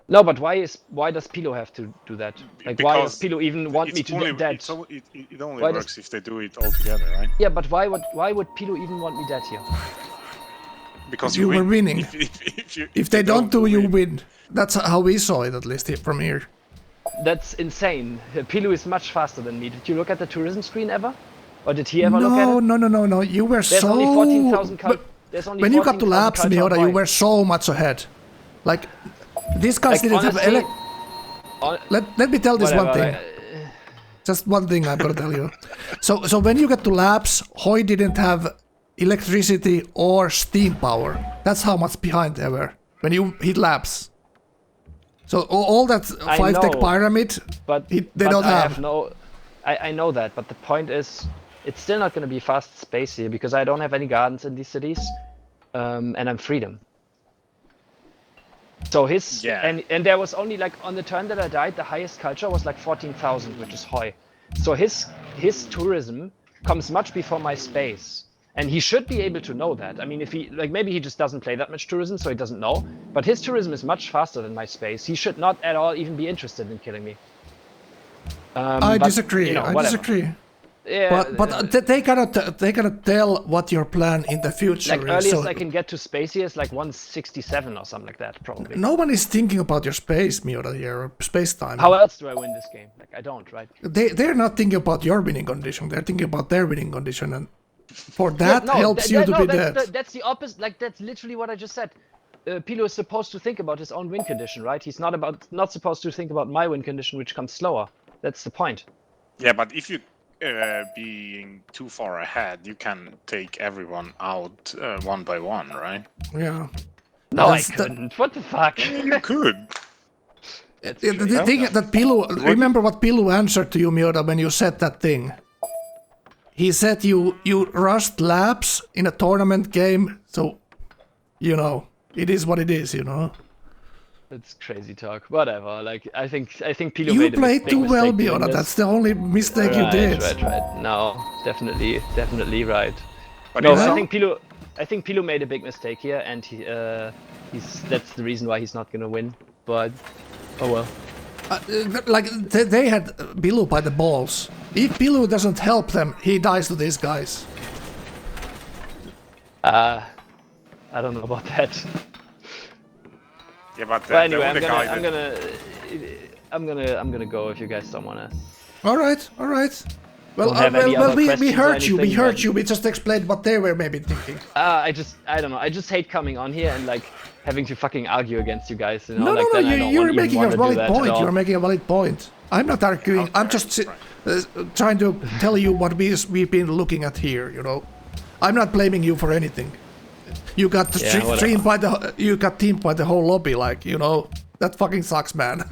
No, but why does Pilou have to do that? Like why does Because Pilou even want me It's to only, get dead? it only Why does- works if they do it all together, right? Yeah, but why would Pilou even want me dead here? Because You win. were winning. If they don't do, you win. win. That's how we saw it, at least from here. That's insane. Pilou is much faster than me. Did you look at the tourism screen ever? Or did he ever look at it? No. You were There's so. only 14,000 but There's only when you got to 14,000 laps, culture Miura, you point. were so much ahead. Like these guys Like, didn't have. honestly, hon- Let me tell this one whatever, thing. Just one thing I'm gonna tell you. So when you get to laps, Hoy didn't have electricity or steam power. That's how much behind they were when you hit laps. So all that I 5-tech know, pyramid, but they but don't I have. no. I know that, but the point is, it's still not going to be fast space here because I don't have any gardens in these cities, and I'm freedom. So his Yeah. and there was only like on the turn that I died, the highest culture was like 14,000, which is Hoy. So his tourism comes much before my space, and he should be able to know that. I mean, if he like maybe he just doesn't play that much tourism, so he doesn't know. But his tourism is much faster than my space. He should not at all even be interested in killing me. I but, disagree. you know, I whatever. disagree. Yeah, But they cannot tell what your plan in the future like is. earliest So I can get to space here is like 167 or something like that, probably. no one is thinking about your space, Miura, here, or space time. How else do I win this game? Like I don't, right? They're not thinking about your winning condition. They're thinking about their winning condition, and for that No, helps you to be dead. That's the opposite. Like that's literally what I just said. Pilou is supposed to think about his own win condition, right? He's not supposed to think about my win condition, which comes slower. That's the point. Yeah, but if you being too far ahead, you can take everyone out one by one, right? Yeah. No, I That's the- couldn't. What the fuck? You could. The thing that Pilou, remember what Pilou answered to you, Miura, when you said that thing. He said you rushed laps in a tournament game, so you know it is what it is, you know. That's crazy talk. Whatever. Like I think Pilou You made a played big too well, mistake doing Miura. this. That's the only mistake you did. Right. No, definitely right. But No, it's I not- think Pilou made a big mistake here, and that's the reason why he's not gonna win. But oh well. Like they had Pilou by the balls. If Pilou doesn't help them, he dies to these guys. I don't know about that. Yeah, but But anyway, the guy I'm gonna go if you guys don't wanna. All right. Well, Don't have any other we questions or heard you. We anything, heard but- you. We just explained what they were maybe thinking. I don't know. I just hate coming on here and like having to fucking argue against you guys. You know, No, like, then I don't you're even making a wanna do valid that at point. all. You're making a valid point. I'm not arguing. I'm just trying to tell you what we've been looking at here. You know, I'm not blaming you for anything. You got you got teamed by the whole lobby. Like you know, that fucking sucks, man.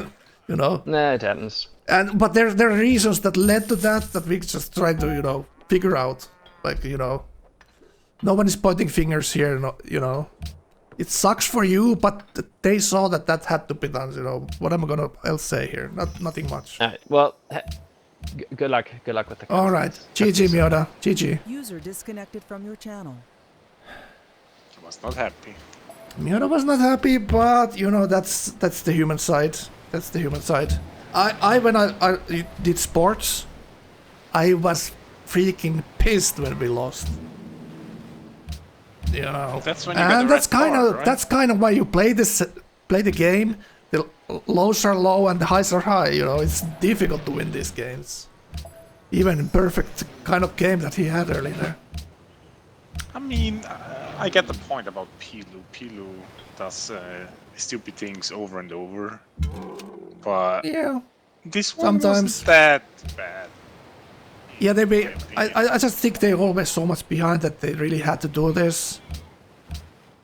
You know. Nah, it happens. But there are reasons that led to that we just try to figure out. Like no one is pointing fingers here. You know. it sucks for you, but they saw that had to be done. You know what I'm gonna else say here? Nothing much. Well, good luck. Good luck with the. All right, GG Miota, GG. User disconnected from your channel. I was not happy. Miota was not happy, but you know that's the human side. That's the human side. I when I did sports, I was freaking pissed when we lost. You know, That's when you and get the that's kind of why you play the game. The lows are low and the highs are high. You know, it's difficult to win these games. Even in perfect kind of game that he had earlier. I mean, I get the point about Pilu. Pilu does stupid things over and over, but Yeah, this one sometimes. wasn't that bad. Yeah, I just think they're always so much behind that they really had to do this.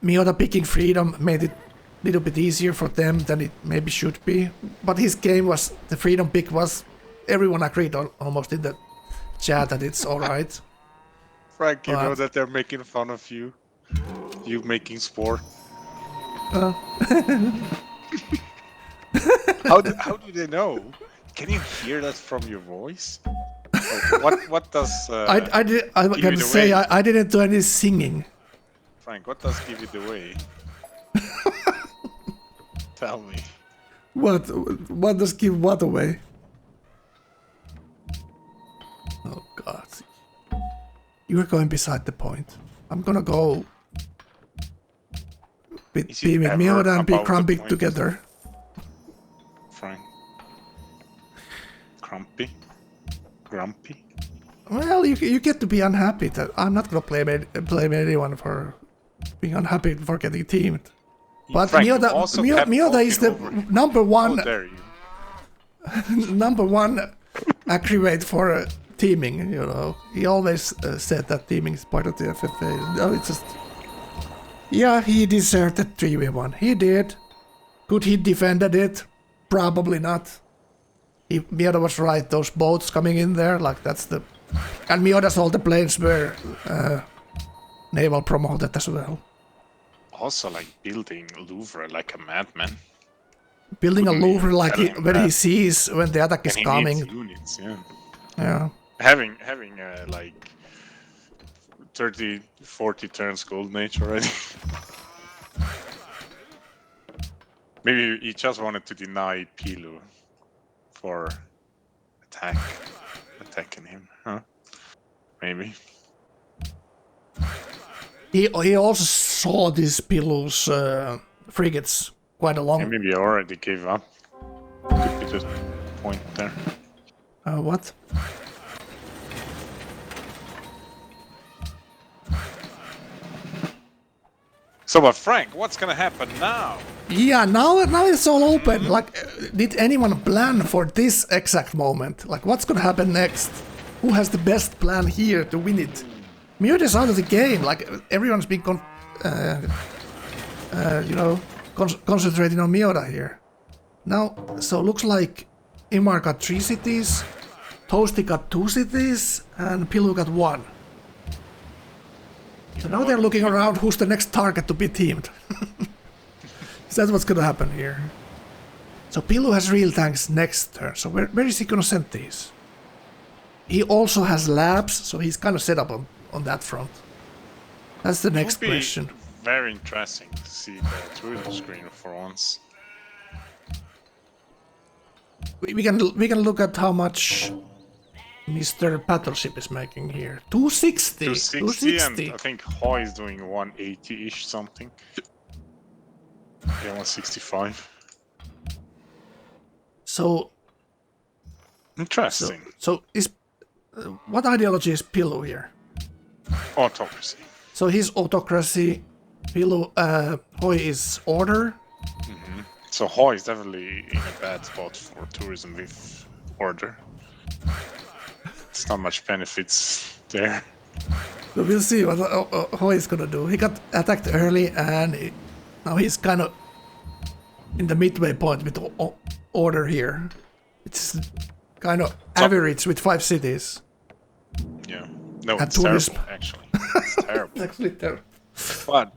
Miota picking freedom made it a little bit easier for them than it maybe should be. But his game was, the freedom pick was, everyone agreed almost in the chat that it's alright. Frank, you know But- that they're making fun of you. You making sport. How do they know? Can you hear that from your voice? What does I give can it say away? I didn't do any singing. Frank, what does give it away? Tell me. What does give what away? Oh god. You are going beside the point. I'm gonna go be Is it with ever Miota and be about the Crumbig point? together. Frank. Grumpy? Well, you get to be unhappy. That I'm not gonna blame anyone for being unhappy for getting teamed. But Frank, you also kept Miota is the talking over him. number How one dare you? number one aggravate for teaming. You know, he always said that teaming is part of the FFA. No, it's just yeah, he deserved the 3v1. He did. Could he defended it? Probably not. Miota was right. Those boats coming in there, like that's the. And Miota's all the planes were naval promoted as well. Also, like building Louvre like a madman. Building a Couldn't Louvre even like tell him when he that. sees when the attack is And he coming. needs units, yeah. Yeah. Having like 30, 40 turns golden age already. Maybe he just wanted to deny Pilu for attacking him, huh? Maybe. He also saw these Pilu's frigates quite a long. And maybe he already gave up. Could be the point there. What? So, but Frank, what's gonna happen now? Yeah, now it's all open. Like, did anyone plan for this exact moment? Like, what's gonna happen next? Who has the best plan here to win it? Miota's out of the game. Like, everyone's been concentrating on Miota here. Now, so looks like Imar got 3 cities, Toasty got 2 cities, and Pilu got 1. So now they're looking around who's the next target to be teamed. So that's what's gonna happen here. So Pilu has real tanks next turn, so where is he gonna send these? He also has labs, so he's kind of set up on that front. That's the next Would be question. very interesting to see the tourism screen for once. We can look at how much Mr. Battleship is making here. 260. 260, and I think Hoy is doing 180-ish something. Yeah, 165. So Interesting. so is what ideology is Pilu here? Autocracy. So his autocracy, Pilu, Hoy is order. So Hoy is definitely in a bad spot for tourism with order. It's not much benefits there. So we'll see what Hoy is gonna do. He got attacked early, and now he's kind of in the midway point with order here. It's kind of average with 5 cities. Yeah. No, And it's terrible, tourism. actually. It's terrible. Actually, terrible. But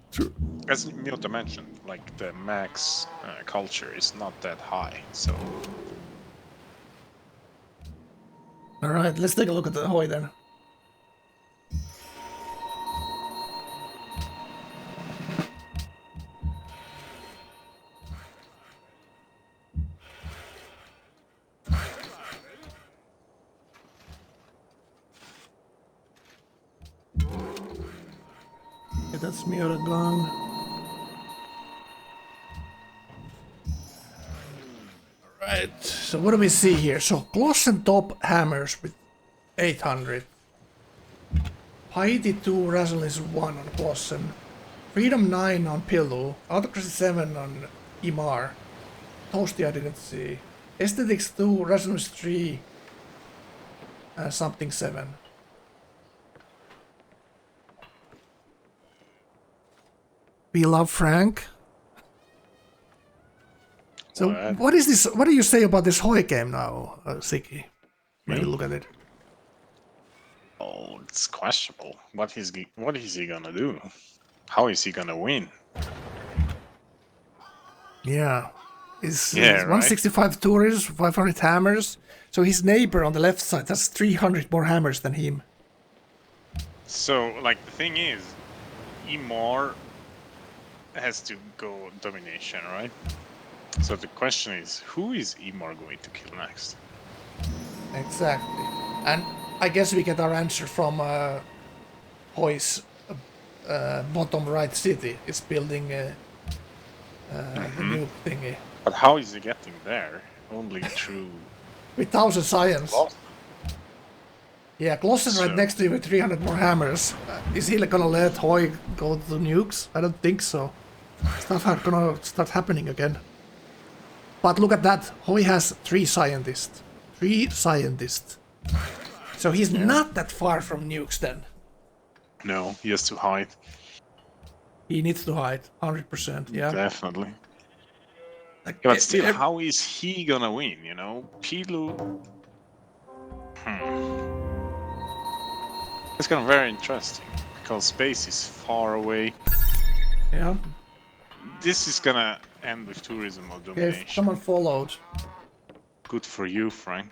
as Miyota mentioned, like the max culture is not that high, so All right, let's take a look at the Hoi then. Okay, that's Miura gone. Right, so what do we see here? So Glossen top hammers with 800. Piety 2, Rationalist 1 on Glossen. Freedom 9 on Pillow. Autocracy 7 on Imar. Toasty I didn't see. Aesthetics 2, Rationalist 3. Something 7. We love Frank. So what is this? What do you say about this Hoi game now, Siggy? When you look at it. oh, it's questionable. What is he gonna do? How is he gonna win? Yeah. It's Yeah, right. 165 tourists, 500 hammers. So his neighbor on the left side has 300 more hammers than him. So, like, the thing is, Imar has to go domination, right? So the question is, who is Imar going to kill next? Exactly. And I guess we get our answer from Hoi's bottom right city. It's building the new thingy. But how is he getting there? Only through... With 1000 science. Lost? Yeah, Glossen right So- next to him with 300 more hammers. Is he gonna let Hoi go to the nukes? I don't think so. Stuff are gonna start happening again. But look at that. Hoi has 3 scientists. 3 scientists. So he's not that far from nukes then. No, he has to hide. He needs to hide. 100%. Yeah. Definitely. Like, Yeah, but still, how is he gonna win, you know? Pilu... It's kind of very interesting, because space is far away. Yeah. This is gonna end with tourism or Okay, domination. if someone followed. Good for you, Frank.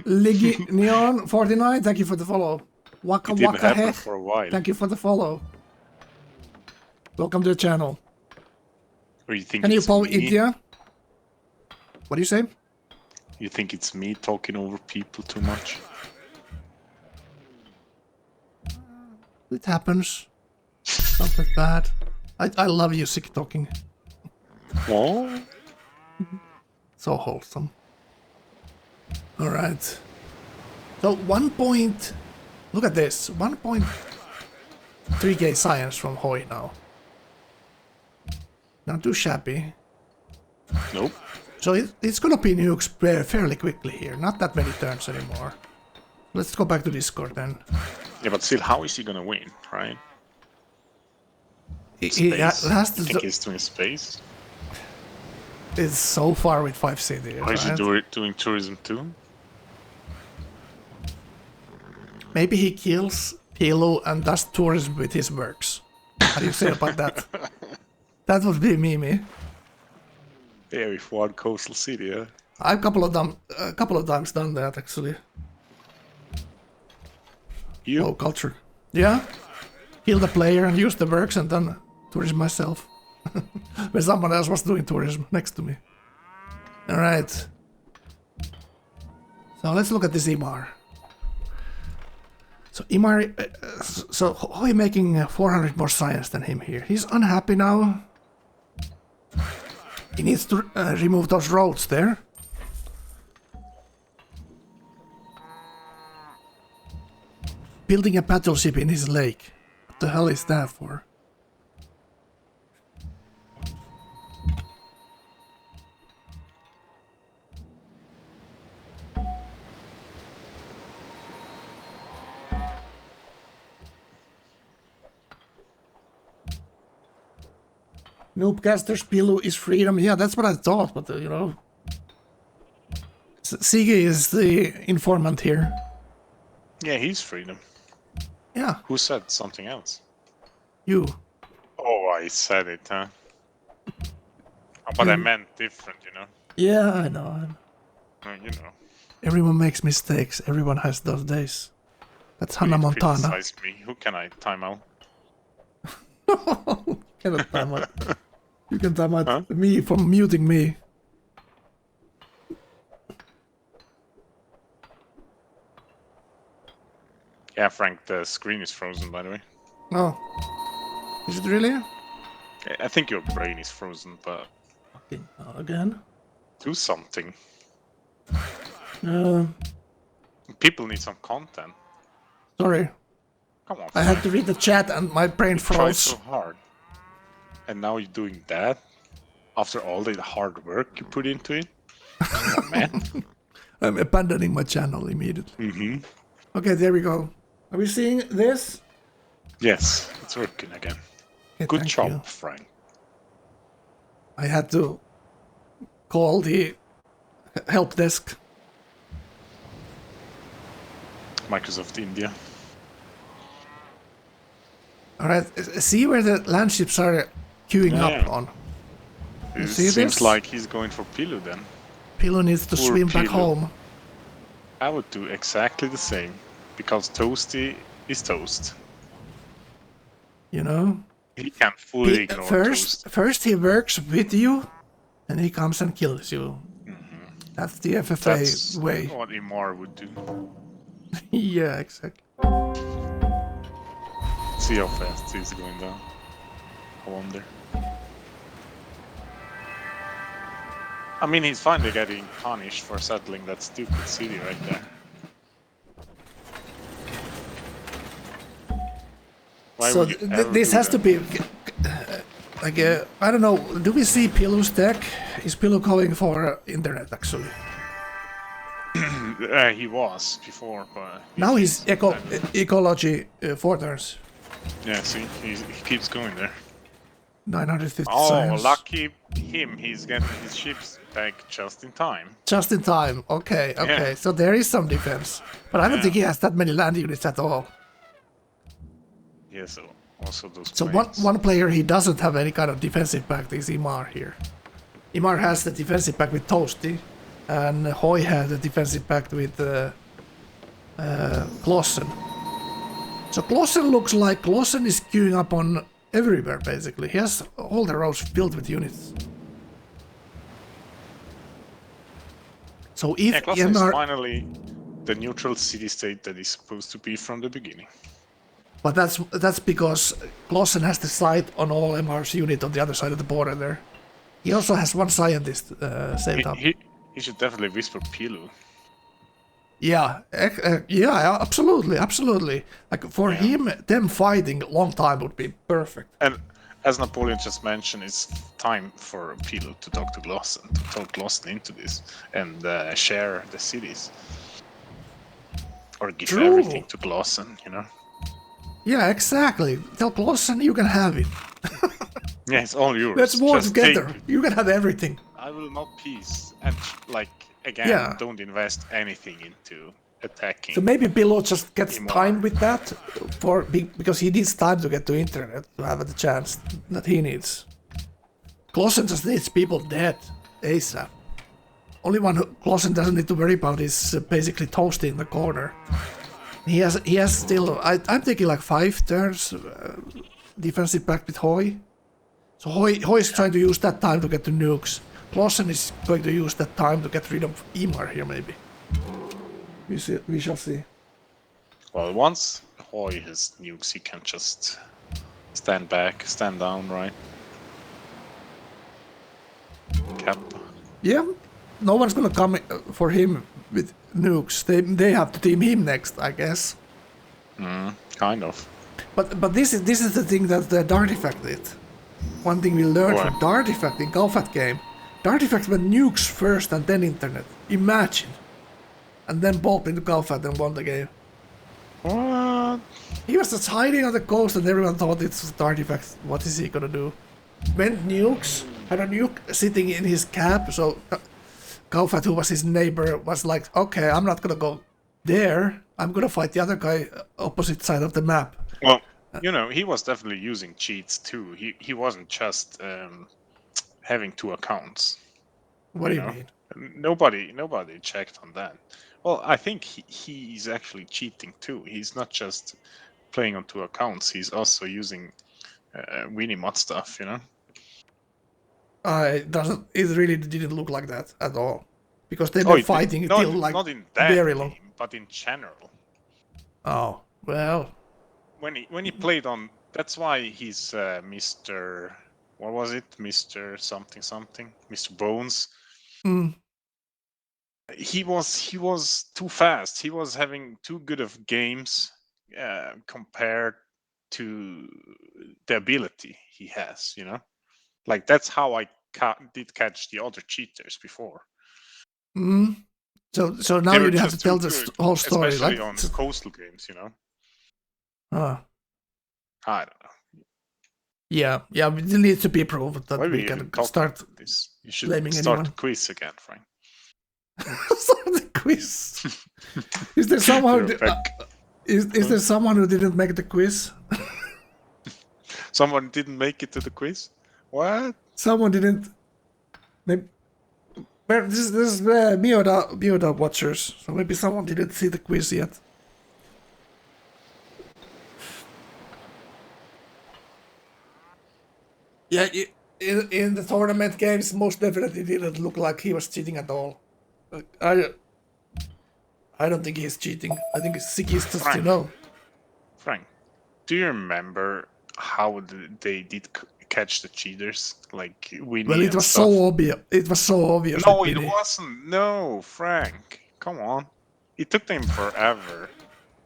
Liggy Neon 49, thank you for the follow. Waka It didn't Waka happen Heh, for a while. thank you for the follow. Welcome to the channel. Or you think Can you it's follow me? India? What do you say? You think it's me talking over people too much? It happens. Not that bad. I love you, sick talking. Oh? So wholesome. Alright. So 1 point... Look at this. 1.3k science from Hoi now. Not too shabby. Nope. So it's gonna be nukes fairly quickly here. Not that many turns anymore. Let's go back to Discord then. Yeah, but still, how is he gonna win, right? He Space? has to... You think he's doing space? It's so far with 5 cities. Or is he right? doing tourism too? Maybe he kills Hilo and does tourism with his works. How do you say about that? That would be Mimi. Yeah, with one coastal city, yeah. I've a couple of times done that actually. You? Oh, culture. Yeah. Kill the player and use the works and then tourism myself. When someone else was doing tourism next to me. Alright. So let's look at this Imar. So Imar, so Hoi making 400 more science than him here. He's unhappy now. He needs to remove those roads there. Building a battleship in his lake. What the hell is that for? Noobcaster's Pilu is freedom. Yeah, that's what I thought, but you know. Siggy is the informant here. Yeah, he's freedom. Yeah, Who said something else? you. Oh, I said it, huh? But I You- meant different, you know. Yeah, I know. You know. Everyone makes mistakes. Everyone has those days. That's Who Hannah did Montana. criticize me? Who can I time out? You cannot time out. You can time out Huh? me from muting me. Yeah, Frank, the screen is frozen, by the way. Oh. Is it really? I think your brain is frozen, but Okay, again. do something. Uh, People need some content. sorry. Come on, I Frank. had to read the chat and my brain You tried so froze. hard. And now you're doing that? After all the hard work you put into it? Come on, man. I'm abandoning my channel immediately. Mm-hmm. Okay, there we go. Are we seeing this? Yes, it's working again. Okay, Good thank job, you. Frank. I had to call the help desk. Microsoft India. Alright, see where the land ships are queuing up Yeah. on. You It see seems this? like he's going for Pilu then. Pilo needs to Poor swim back Pilo. home. I would do exactly the same. Because Toasty is toast. You know? He can fully ignore toast. First he works with you, and he comes and kills you. That's the FFA That's way. what Imar would do. Yeah, exactly. See how fast he's going down. I wonder. I mean, he's finally getting punished for settling that stupid city right there. Why So would you ever this do has to that? be like I don't know. Do we see Pilu's deck? Is Pilu going for internet actually? He was before, but Now he's ecology 4 turns. yeah. See, he keeps going there. 950 Oh, science. lucky him! He's getting his ships back just in time. Just in time. Okay, okay. Yeah. So there is some defense, but I don't Yeah. think he has that many land units at all. Yeah, so also those. So planes. one player he doesn't have any kind of defensive pact is Imar here. Imar has the defensive pact with Toasty, and Hoy had the defensive pact with Klossen. So Klossen looks like Klossen is queuing up on everywhere basically. He has all the rows filled with units. So if Yeah, Klassen is Imar, finally the neutral city-state that is supposed to be from the beginning. but that's because Klossen has the sight on all MR's unit on the other side of the border there. He also has one scientist saved up. He should definitely whisper Pilu. Yeah, yeah, absolutely, absolutely. Like for him, them fighting a long time would be perfect. And as Napoleon just mentioned, it's time for Pilu to talk to Glossen, to talk Glossen into this and share the cities. Or give True. everything to Glossen, you know? Yeah, exactly. Tell Klossen you can have it. Yeah, it's all yours. Let's war Just together. take it. You can have everything. I will not peace. And, like, again, Yeah. don't invest anything into attacking. So maybe Bilo just gets Imar. time with that because he needs time to get to internet to have the chance that he needs. Klossen just needs people dead ASAP. Only one Klossen doesn't need to worry about is basically Toasty in the corner. He has still. I'm taking like 5 turns defensive pact with Hoy. So Hoy is trying to use that time to get to nukes. Klossen is going to use that time to get rid of Imar here maybe. We shall see. Well, once Hoy has nukes, he can just stand back, stand down, right? Cap. Yeah, no one's gonna come for him with nukes. They have to team him next, I guess. Kind of. But this is the thing that the Dartifact did. One thing we learned What? from Dartifact in Galfat game. Dartifact went nukes first and then internet. Imagine. And then bulked into Galfat and won the game. What? He was just hiding on the coast and everyone thought it's Dartifact. What is he gonna do? Went nukes, had a nuke sitting in his cab, so Galfat, who was his neighbor, was like, okay, I'm not gonna go there. I'm gonna fight the other guy opposite side of the map. Well, you know, he was definitely using cheats too. He wasn't just having 2 accounts. What do you know? mean? Nobody checked on that. Well, I think he's actually cheating too. He's not just playing on 2 accounts. He's also using Winnie mod stuff. You know. It really didn't look like that at all. Because they Oh, were it fighting not, till like not in that very game, long. but in general. Oh, well. When he played on, that's why he's Mr. What was it? Mr. something something. Mr. Bones. Mm, He was too fast. He was having too good of games compared to the ability he has. You know, like that's how I did catch the other cheaters before. mm. So now They were you have to just tell too the good, whole story. especially Like, on coastal games. You know, I don't know. yeah, it needs to be proved that Why we we even can talk start about this? You should blaming start anyone. the quiz again, Frank. Start the quiz. Is there someone? You're back. Is there someone who didn't make the quiz? Someone didn't make it to the quiz. What? Someone didn't. Maybe. Well, this is Mioda watchers. So maybe someone didn't see the quiz yet. Yeah, in the tournament games, most definitely didn't look like he was cheating at all. I don't think he's cheating. I think Siggy's just, Frank. Frank, do you remember how they did catch the cheaters? Like Winnie. Well, it was stuff? so obvious. It was so obvious. No, it wasn't. No, Frank, come on. It took them forever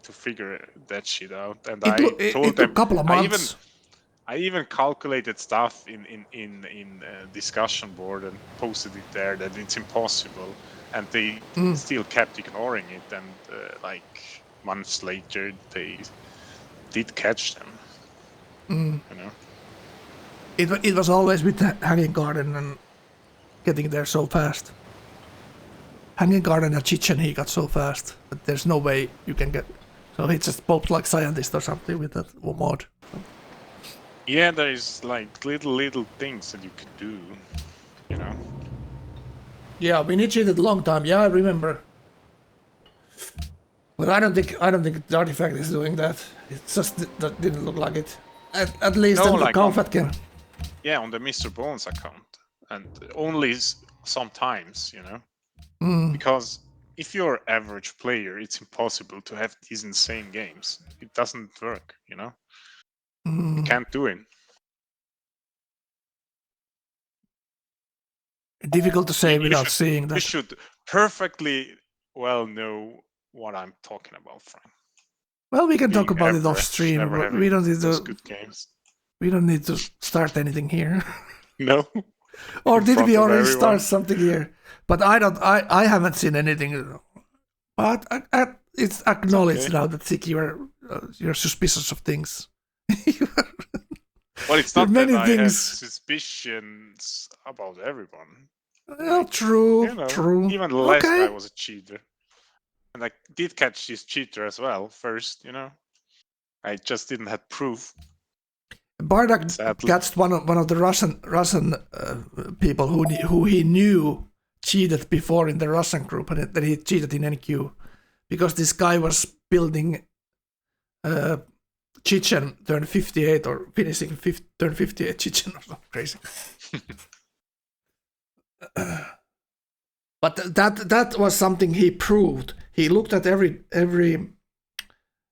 to figure that shit out, and I told it them took a couple of months. I even calculated stuff in discussion board and posted it there that it's impossible, and they still kept ignoring it. And like months later, they did catch them. You know, it was always with the Hanging Garden and getting there so fast. Hanging Garden and Chichen he got so fast that there's no way you can get. So he just popped like scientist or something with that mod. yeah, there's like little things that you could do, you know. Yeah, we need cheated a long time. Yeah, I remember. But I don't think the artifact is doing that. It just that didn't look like it. At least No, on the like comfort can. Yeah, on the Mr. Bones account, and only sometimes, you know, because if you're average player, it's impossible to have these insane games. It doesn't work, you know. You can't do it. Difficult to say without seeing that. You should perfectly well know what I'm talking about, Frank. Well, we can talk about it off stream. We don't need to. Good games. We don't need to start anything here. No. Or did we already start something here? But I haven't seen anything. But it's acknowledged now that Siggy, you're suspicious of things. Well, it's not many that things. I have suspicions about everyone. Well, true, you know, true. Even the last guy was a cheater. And I did catch this cheater as well first, you know. I just didn't have proof. Bardak catched one of the Russian people who he knew cheated before in the Russian group, and that he cheated in NQ because this guy was building Chichen turn 58 or finishing turn 58 Chichen or something crazy. But that was something he proved. He looked at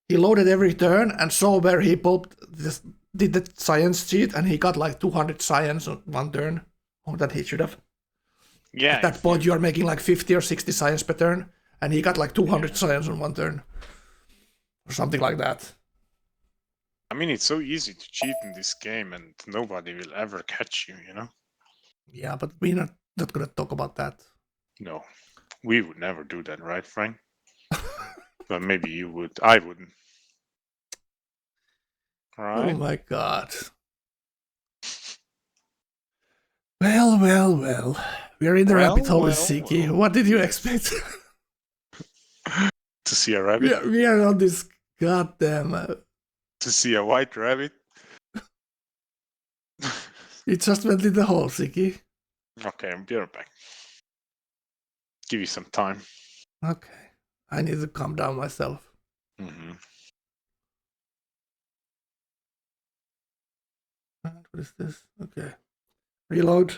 he loaded every turn and saw where he did the science cheat, and he got like 200 science on one turn, or that he should have. Yeah. At that point, you are making like 50 or 60 science per turn, and he got like 200 science on one turn, or something like that. I mean, it's so easy to cheat in this game, and nobody will ever catch you, you know? Yeah, but we're not gonna talk about that. No, we would never do that, right, Frank? But maybe you would. I wouldn't. Right? Oh my god. Well. We're in the rabbit hole with Siggy. What did you expect? To see a rabbit? We are on this goddamn. To see a white rabbit? It just went in the hole, Siggy. Okay, I'll be right back. Give you some time. Okay. I need to calm down myself. Mm-hmm. What is this? Okay. Reload.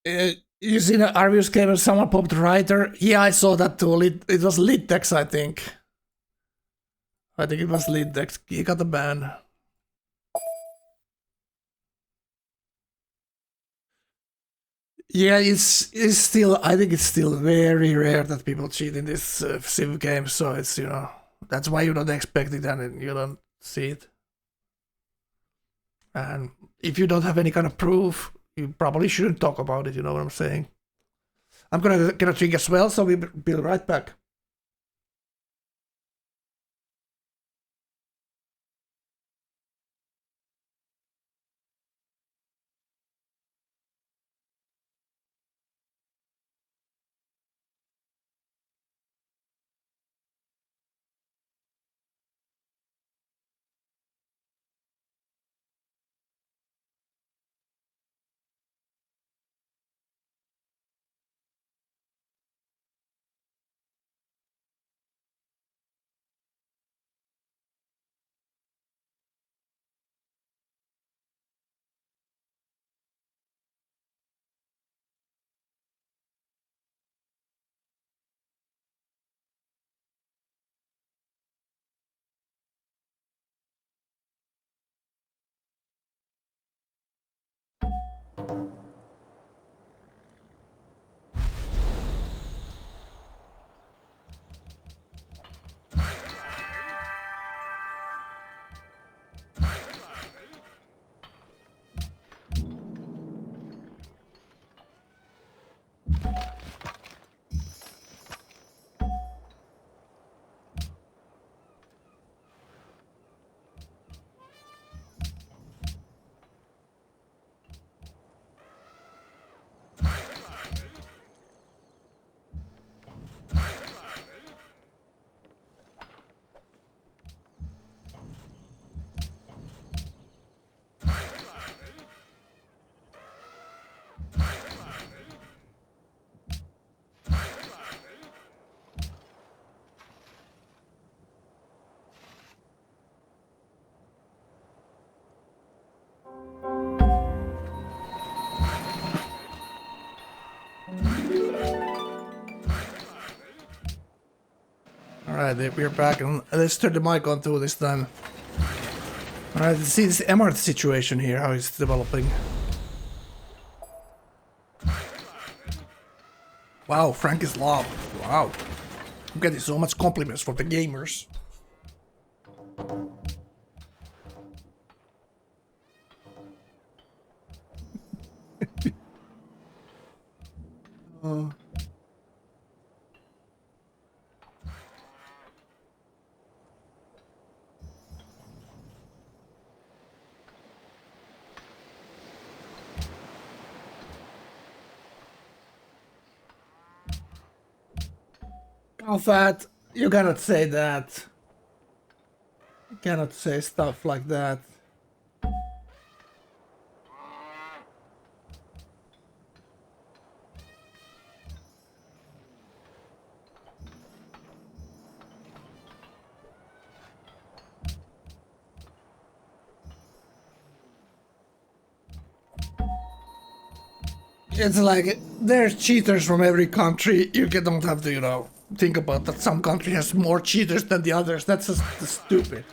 You seen an Arvius game and someone popped writer? Yeah, I saw that too. It was Liddex, I think. I think it was Liddex. He got a ban. Yeah, it's still. I think it's still very rare that people cheat in this Civ game. So it's that's why you don't expect it and you don't see it. And if you don't have any kind of proof, you probably shouldn't talk about it. You know what I'm saying? I'm gonna get a drink as well, so we'll be right back. Alright, we're back and let's turn the mic on too this time. Alright, let's see this Emerald situation here, how it's developing. Wow, Frank is love. Wow. I'm getting so much compliments from the gamers. Fat, you cannot say that. You cannot say stuff like that. It's like there's cheaters from every country. You don't have to, think about that some country has more cheaters than the others. That's just stupid.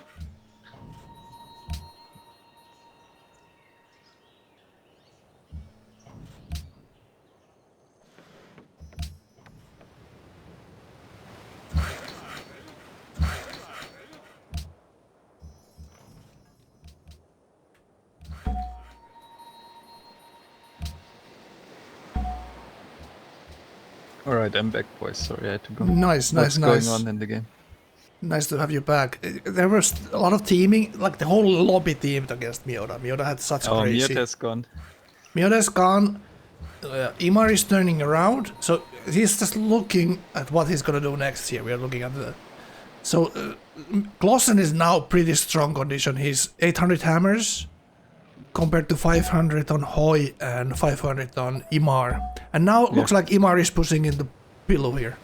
Alright, I'm back, boys. Sorry, I had to go. Nice. What's going on in the game? Nice to have you back. There was a lot of teaming, like the whole lobby teamed against Miota. Miota had such Oh, crazy... Miota's gone. Miota's gone. Imar is turning around, so he's just looking at what he's gonna do next here. We are looking at the... So, Klossen is now pretty strong condition. He's 800 hammers compared to 500 on Hoi and 500 on Imar. And now it looks like Imar is pushing in the pillow here.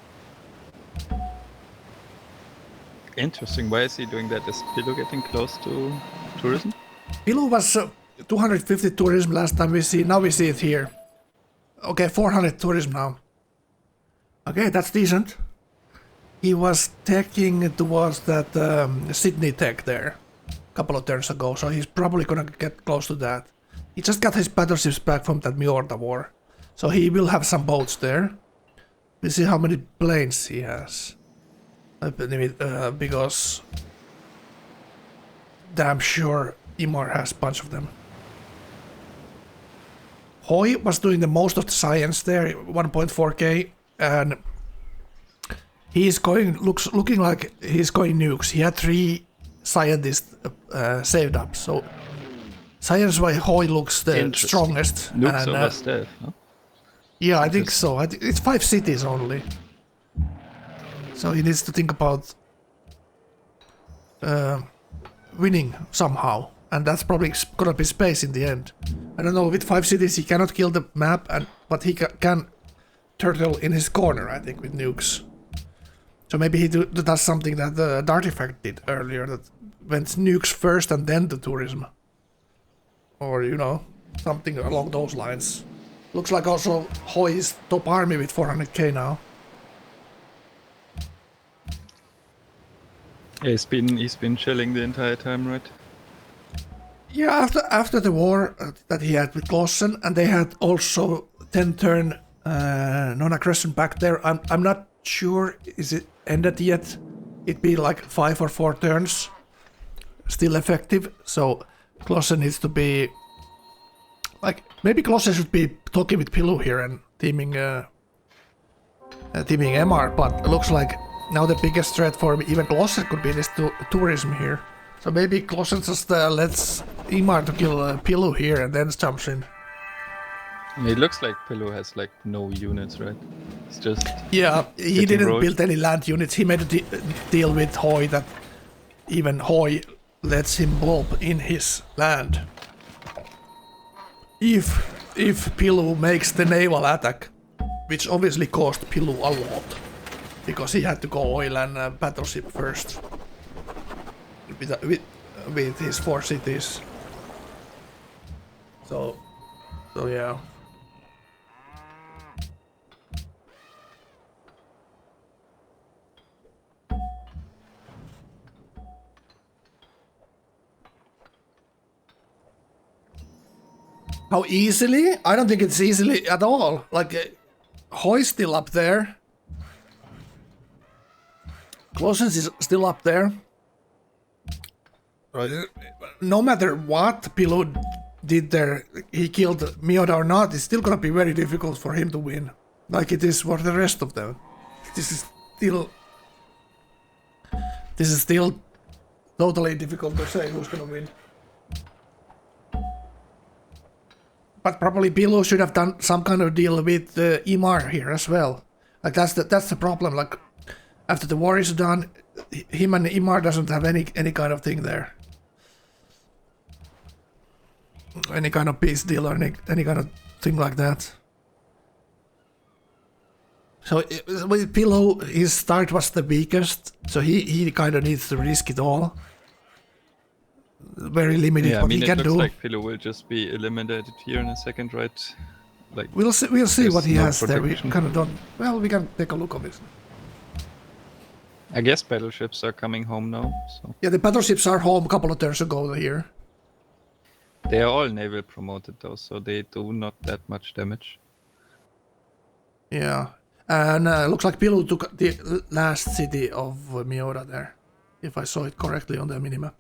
Interesting. Why is he doing that? Is Pillow getting close to tourism? Pillow was 250 tourism last time we see. Now we see it here. Okay, 400 tourism now. Okay, that's decent. He was taking towards that Sydney tech there a couple of turns ago, so he's probably gonna get close to that. He just got his battleships back from that Miorta war, so he will have some boats there. We'll see how many planes he has. Because damn sure Imar has a bunch of them. Hoi was doing the most of the science there, 1.4k, and he's going looking like he's going nukes. He had 3 scientists saved up, so science-wise Hoi looks the strongest. Nukes over stealth, no? Yeah, I think so. It's 5 cities only, so he needs to think about winning somehow, and that's probably gonna be space in the end. I don't know, with 5 cities he cannot kill the map, but he can turtle in his corner, I think, with nukes. So maybe he does something that the Dartifact did earlier, that went nukes first and then the tourism. Or, you know, something along those lines. Looks like also Hoi is top army with 400k now. Yeah, he's been chilling the entire time, right? Yeah, after the war that he had with Klossen, and they had also 10-turn non-aggression back there. I'm not sure is it ended yet. It'd be like 5 or 4 turns, still effective. So Klossen needs to be like, maybe Klossen should be talking with Pillow here and teaming MR. But it looks like now the biggest threat for even Klossen could be this tourism here. So maybe Klossen just lets Imar to kill Pillow here and then jumps in. It looks like Pillow has like no units, right? It's just... Yeah, he didn't rolled. build any land units. He made a deal with Hoi that even Hoi lets him blob in his land. If Pillow makes the naval attack, which obviously cost Pillow a lot, because he had to go oil and battleship first with his 4 cities. So yeah. How easily? I don't think it's easily at all. Like, Hoi's still up there. Klossen is still up there. No matter what Pillow did there, he killed Miota or not, it's still gonna be very difficult for him to win. Like it is for the rest of them. This is still totally difficult to say who's gonna win. But probably Pillow should have done some kind of deal with Imar here as well. Like that's the problem. Like after the war is done, him and Imar doesn't have any kind of thing there. Any kind of peace deal or any kind of thing like that. So with Pillow, his start was the weakest, so he kind of needs to risk it all. Very limited what he can do. It looks like Pillow will just be eliminated here in a second, right? Like we'll see what he has there. We protection. kind of don't. Well, we can take a look of it. I guess battleships are coming home now, so Yeah, the battleships are home a couple of turns ago here. they are all naval promoted though, so they do not that much damage. Yeah, and looks like Pillow took the last city of Miota there, if I saw it correctly on the minimap.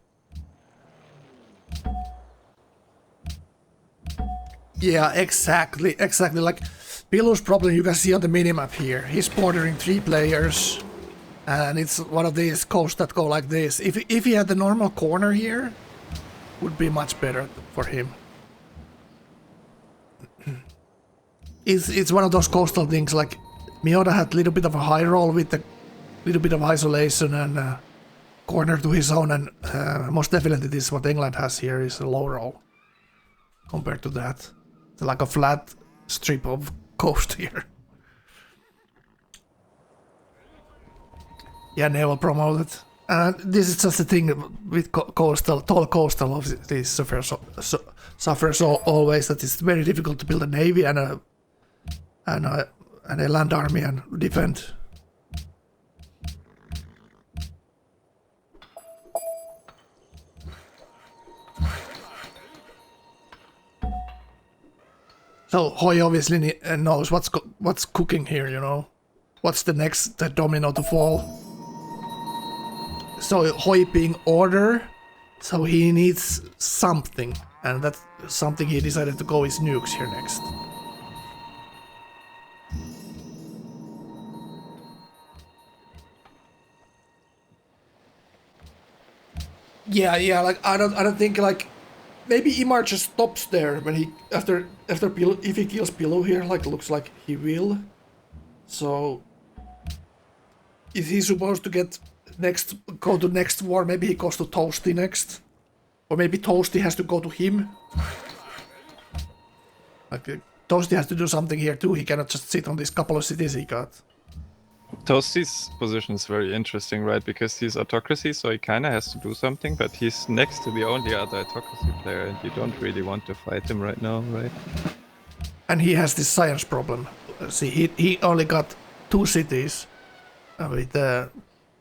Yeah, exactly. Like Pillow's problem you can see on the minimap here. He's bordering 3 players. And it's one of these coasts that go like this. If he had the normal corner here, would be much better for him. It's one of those coastal things like Miota had a little bit of a high roll with a little bit of isolation and corner to his own, and most definitely this what England has here is a low roll compared to that. It's like a flat strip of coast here. Yeah, Naval promoted. And this is just the thing with coastal, tall coastal of these suffers always, that it's very difficult to build a navy and a land army and defend. So Hoi obviously knows what's cooking here, you know. What's the next domino to fall? So Hoi being order, so he needs something, and that something he decided to go is nukes here next. Yeah, like I don't think like maybe Imar just stops there when he after Pillow, if he kills Pillow here, like looks like he will. So is he supposed to go to next war? Maybe he goes to Toasty next, or maybe Toasty has to go to him. Like Toasty has to do something here too. He cannot just sit on these couple of cities he got. Toasty's position is very interesting, right? Because he's autocracy, so he kind of has to do something, but he's next to the only other autocracy player, and you don't really want to fight him right now, right? And he has this science problem. See, he only got 2 cities with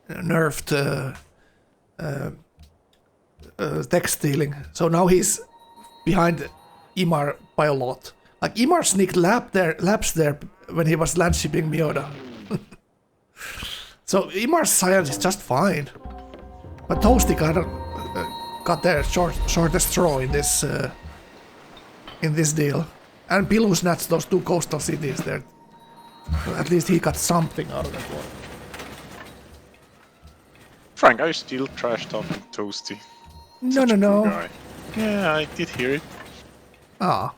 nerfed tech stealing. So now he's behind Imar by a lot. Like Imar sneaked laps there when he was land shipping Miota. So Imar's science is just fine, but Toasty got their shortest straw in this deal, and Pilu snatched those 2 coastal cities there. So at least he got something out of that one. Frank, are you still trash talking Toasty? No. Guy. Yeah, I did hear it. Ah.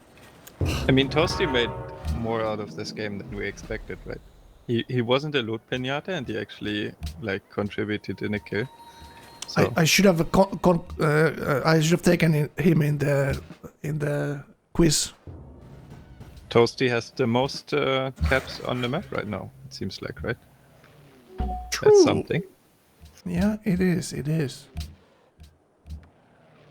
I mean, Toasty made more out of this game than we expected, right? He wasn't a loot pinata, and he actually like contributed in a kill. So I should have taken him in the quiz. Toasty has the most caps on the map right now. It seems like, right? True. That's something. Yeah, it is.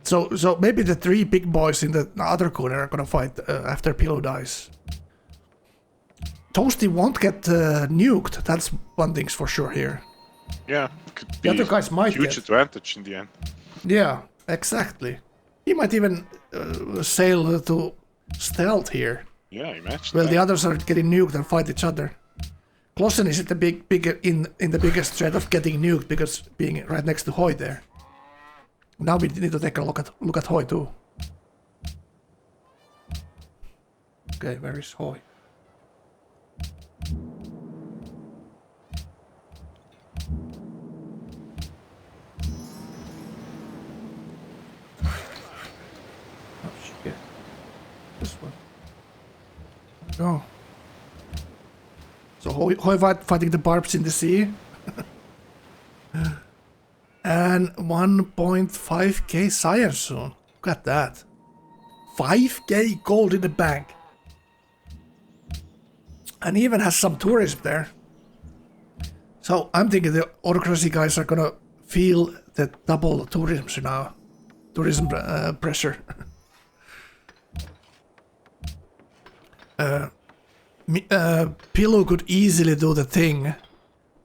So maybe the 3 big boys in the other corner are gonna fight after Pillow dies. Toasty won't get nuked. That's one thing's for sure here. Yeah, could The be other guys might huge get. advantage in the end. Yeah, exactly. He might even sail to stealth here. Yeah, imagine. Well, that. the others are getting nuked and fight each other. Klossen is in the biggest threat of getting nuked because being right next to Hoi there. Now we need to take a look at Hoi too. Okay, where is Hoi? Oh shit. This one. No. So Hoi fighting the barbs in the sea. And 1.5k science soon. Look at that. 5k gold in the bank. And he even has some tourism there. So I'm thinking the autocracy guys are gonna feel the double tourism now. Tourism pressure. Pillow could easily do the thing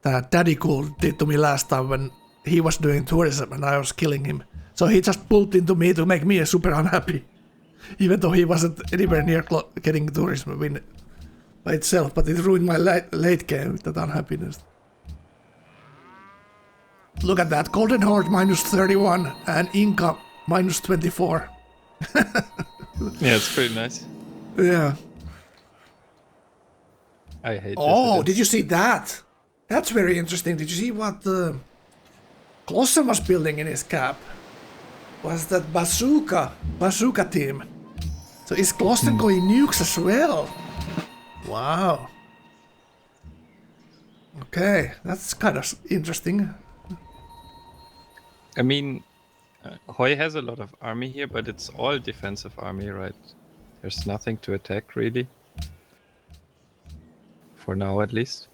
that Daddy Cool did to me last time when he was doing tourism and I was killing him. So he just pulled into me to make me super unhappy. Even though he wasn't anywhere near getting tourism win by itself, but it ruined my late game with that unhappiness. Look at that, Golden Horde minus 31 and Inca minus 24. Yeah, it's pretty nice. Yeah. I hate Oh, dissidents. did you see that? That's very interesting. Did you see what Klossen was building in his cap? Was that bazooka team? So is Klossen going nukes as well? Wow. Okay, that's kind of interesting. I mean, Hoi has a lot of army here, but it's all defensive army, right? There's nothing to attack, really. For now, at least.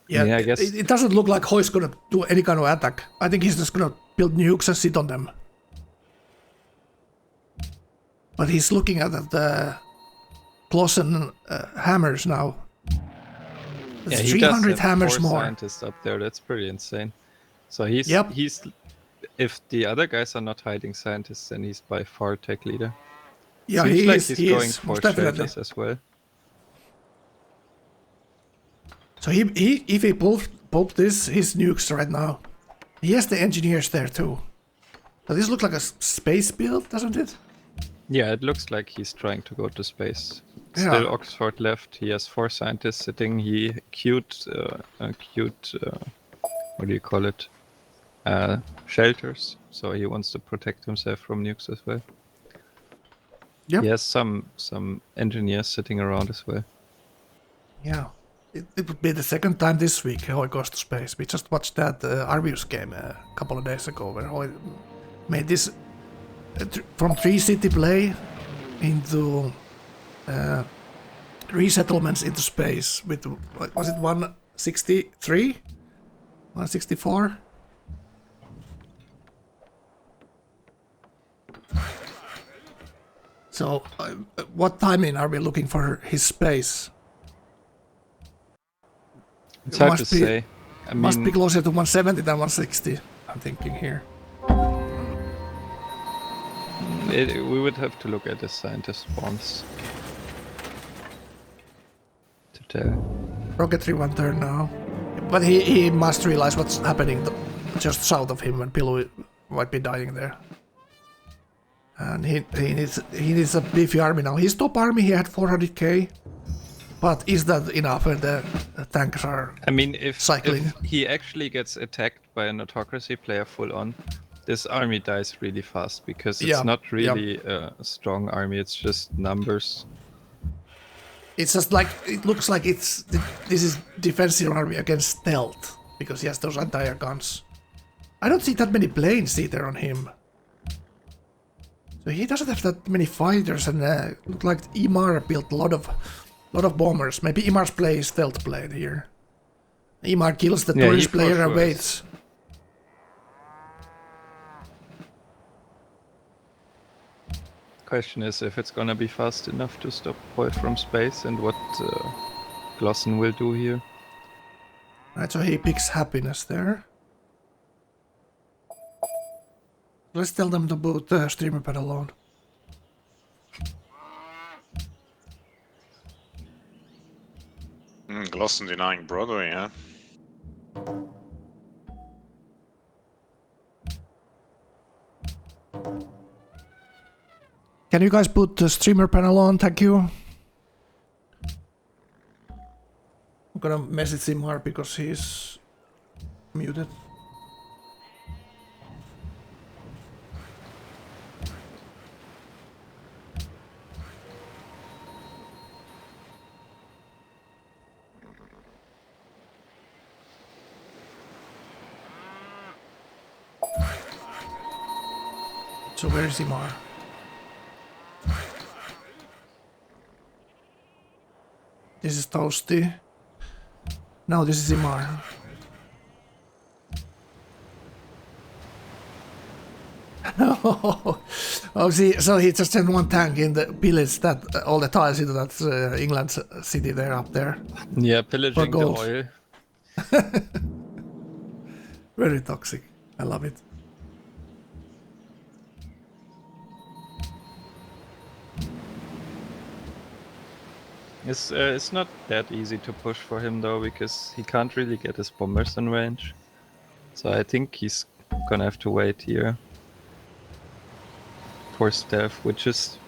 Yeah, I guess. it doesn't look like Hoi's gonna do any kind of attack. I think he's just gonna build nukes and sit on them. But he's looking at the Klossen hammers now. Yeah, There's he 300 does have hammers 4 more. scientists up there. That's pretty insane. So he's Yep. if the other guys are not hiding scientists, then he's by far tech leader. Yeah, Seems he like is. he's He going is for most definitely. shelters as well. So he if he pulled his nukes right now, he has the engineers there too. So this looks like a space build, doesn't it? Yeah, it looks like he's trying to go to space. Yeah. Still Oxford left. He has 4 scientists sitting. He queued, what do you call it? Shelters. So he wants to protect himself from nukes as well. Yep. He has some engineers sitting around as well. Yeah. It would be the second time this week Hoi goes to space. We just watched that Arvius game a couple of days ago where Hoi made this from 3-city play into resettlements into space with, was it 163? 164? So, what timing are we looking for his space? It's hard to Must be- say. I Must be mean, closer to 170 than 160, I'm thinking here. we would have to look at the scientist spawns to tell. Rocketry went there now. But he must realize what's happening just south of him, and Pilu might be dying there. And he needs a beefy army now. His top army, he had 400k. But is that enough when the tanks are... I mean, if Cycling. he actually gets attacked by an autocracy player full on, this army dies really fast because it's Yeah, not really a strong army, it's just numbers. It's just like, it looks like this is defensive army against stealth, because he has those anti-air guns. I don't see that many planes either on him. So he doesn't have that many fighters, and look like Imar built a lot of bombers. Maybe Imar's play is stealth played here. Imar kills the Yeah, tourist he for player and sure waits. Question is if it's gonna be fast enough to stop Hoi from space and what Glossen will do here. Right, so he picks happiness there. Let's tell them to boot streamer pad alone. Glossen denying Broadway, yeah. Can you guys put the streamer panel on? Thank you. I'm gonna message him hard because he's muted. So where is Imar? This is Toasty. No, this is Imar. Oh, see, so he just sent one tank in the pillage that all the tiles into that England city there up there. Yeah, pillaging the gold. oil. Very toxic. I love it. It's not that easy to push for him though, because he can't really get his bombers in range. So I think he's gonna have to wait here for stealth, which is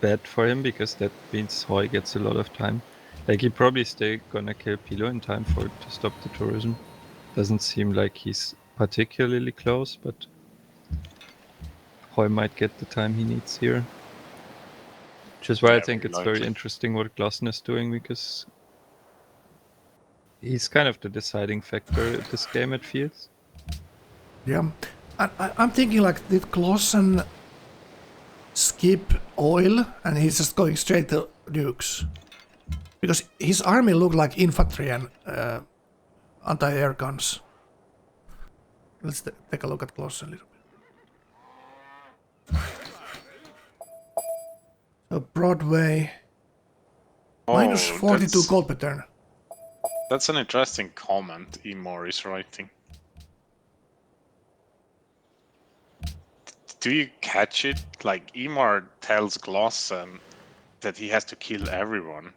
bad for him because that means Hoi gets a lot of time. Like he probably still gonna kill Pilo in time to stop the tourism. Doesn't seem like he's particularly close, but Hoy might get the time he needs here. Which is why I Yeah, think it's likely. very interesting what Glossen is doing, because he's kind of the deciding factor in this game, it feels. Yeah. I'm thinking like, did Clausen skip oil and he's just going straight to nukes? Because his army looked like infantry and anti-air guns. Let's take a look at Clausen a little bit. So Broadway, minus 42 gold per turn. That's an interesting comment Emor is writing. Do you catch it? Like, Emor tells Glossen that he has to kill everyone.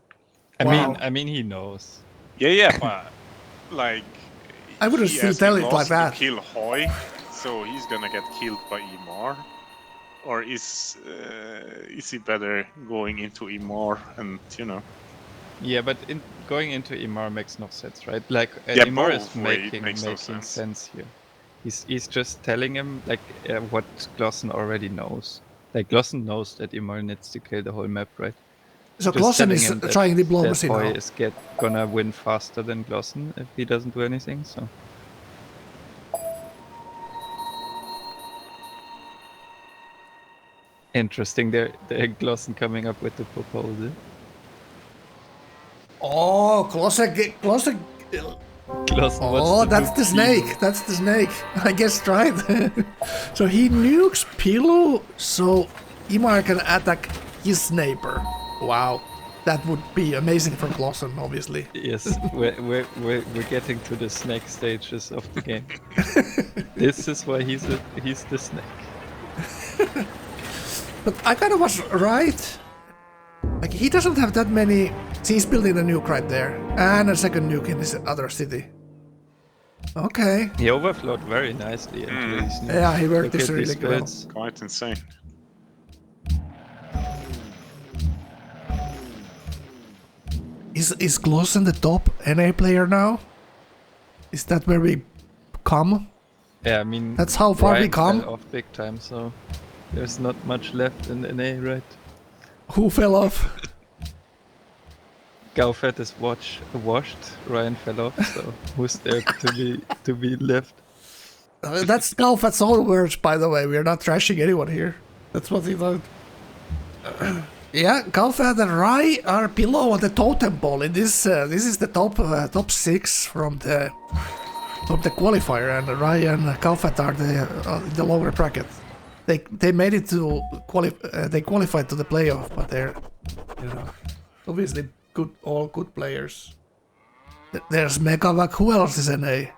Wow. I mean, he knows. Yeah, but like, I wouldn't he still asks tell it like Glossen that. to kill Hoy, so he's gonna get killed by Emor. Or is he better going into Emor and, you know? Yeah, but going into Imar makes no sense, right? Like, Yeah, Imar is both way it making makes no sense. sense here. He's just telling him like what Glossen already knows. Like Glossen knows that Imar needs to kill the whole map, right? So Just Clausen telling is him that- trying diplomacy that Hoy now. is gonna win faster than Glossen if he doesn't do anything. So interesting. There, Glossen coming up with the proposal. Oh, Clausen. Glossen Oh, wants to that's do the snake. Pilo. That's the snake. I guess right. So he nukes Pilo, so Imar can attack his neighbor. Wow, that would be amazing for Clausen, obviously. Yes, we're getting to the snake stages of the game. This is why he's the snake. But I kind of was right. Like, he doesn't have that many. See, he's building a nuke right there, and a second nuke in this other city. Okay. He overflowed very nicely into these nukes. Yeah, he worked Look this at really these well. builds. Quite insane. Is Clausen the top NA player now? Is that where we come? Yeah, I mean That's how far we Ryan come? fell off big time, so there's not much left in NA, right? Who fell off? Gaufet is washed. Ryan fell off, so who's there to be left? That's Galfat's own words, by the way. We are not trashing anyone here. That's what he thought. Yeah, Galfat and Rai are below on the totem pole. In this, this is the top 6 from the qualifier, and Rai and Galfat are the lower bracket. They made it to they qualified to the playoff, but they're, you know, obviously all good players. There's Megavac. Who else is NA? A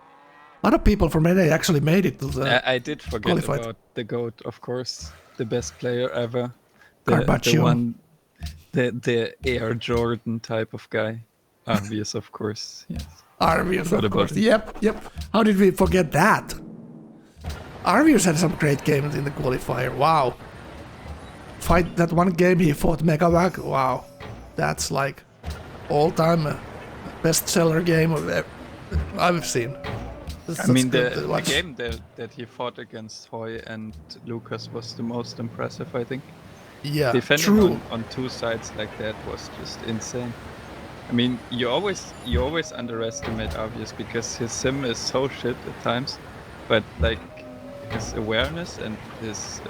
lot of people from NA actually made it to the. I did forget qualified. about the GOAT, of course, the best player ever. The Carpaccio. one, the Air Jordan type of guy. Obvious, of course. Yes. Arvius, Forgot of about course. it. Yep. How did we forget that? Arvius had some great games in the qualifier. Wow. Fight that one game he fought Megavac. Wow. That's like all-time bestseller game I've seen. I mean, the game that he fought against Hoy and Lucas was the most impressive, I think. Yeah, Defending true. on two sides like that was just insane. I mean, you always underestimate Obvious because his sim is so shit at times, but like his awareness and his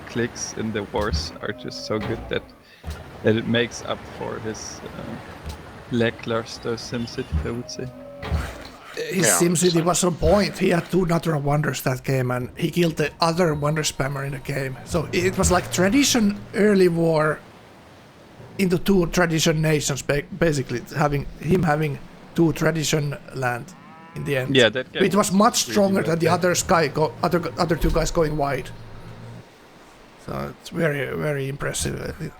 clicks in the wars are just so good that it makes up for his lackluster SimCity, I would say. His SimCity was on point. He had 2 natural wonders that game, and he killed the other wonder spammer in the game. So it was like tradition early war into 2 tradition nations, basically having 2 tradition land in the end. Yeah, that game It was much really stronger well than the played. other 2 guys going wide. So it's very, very impressive,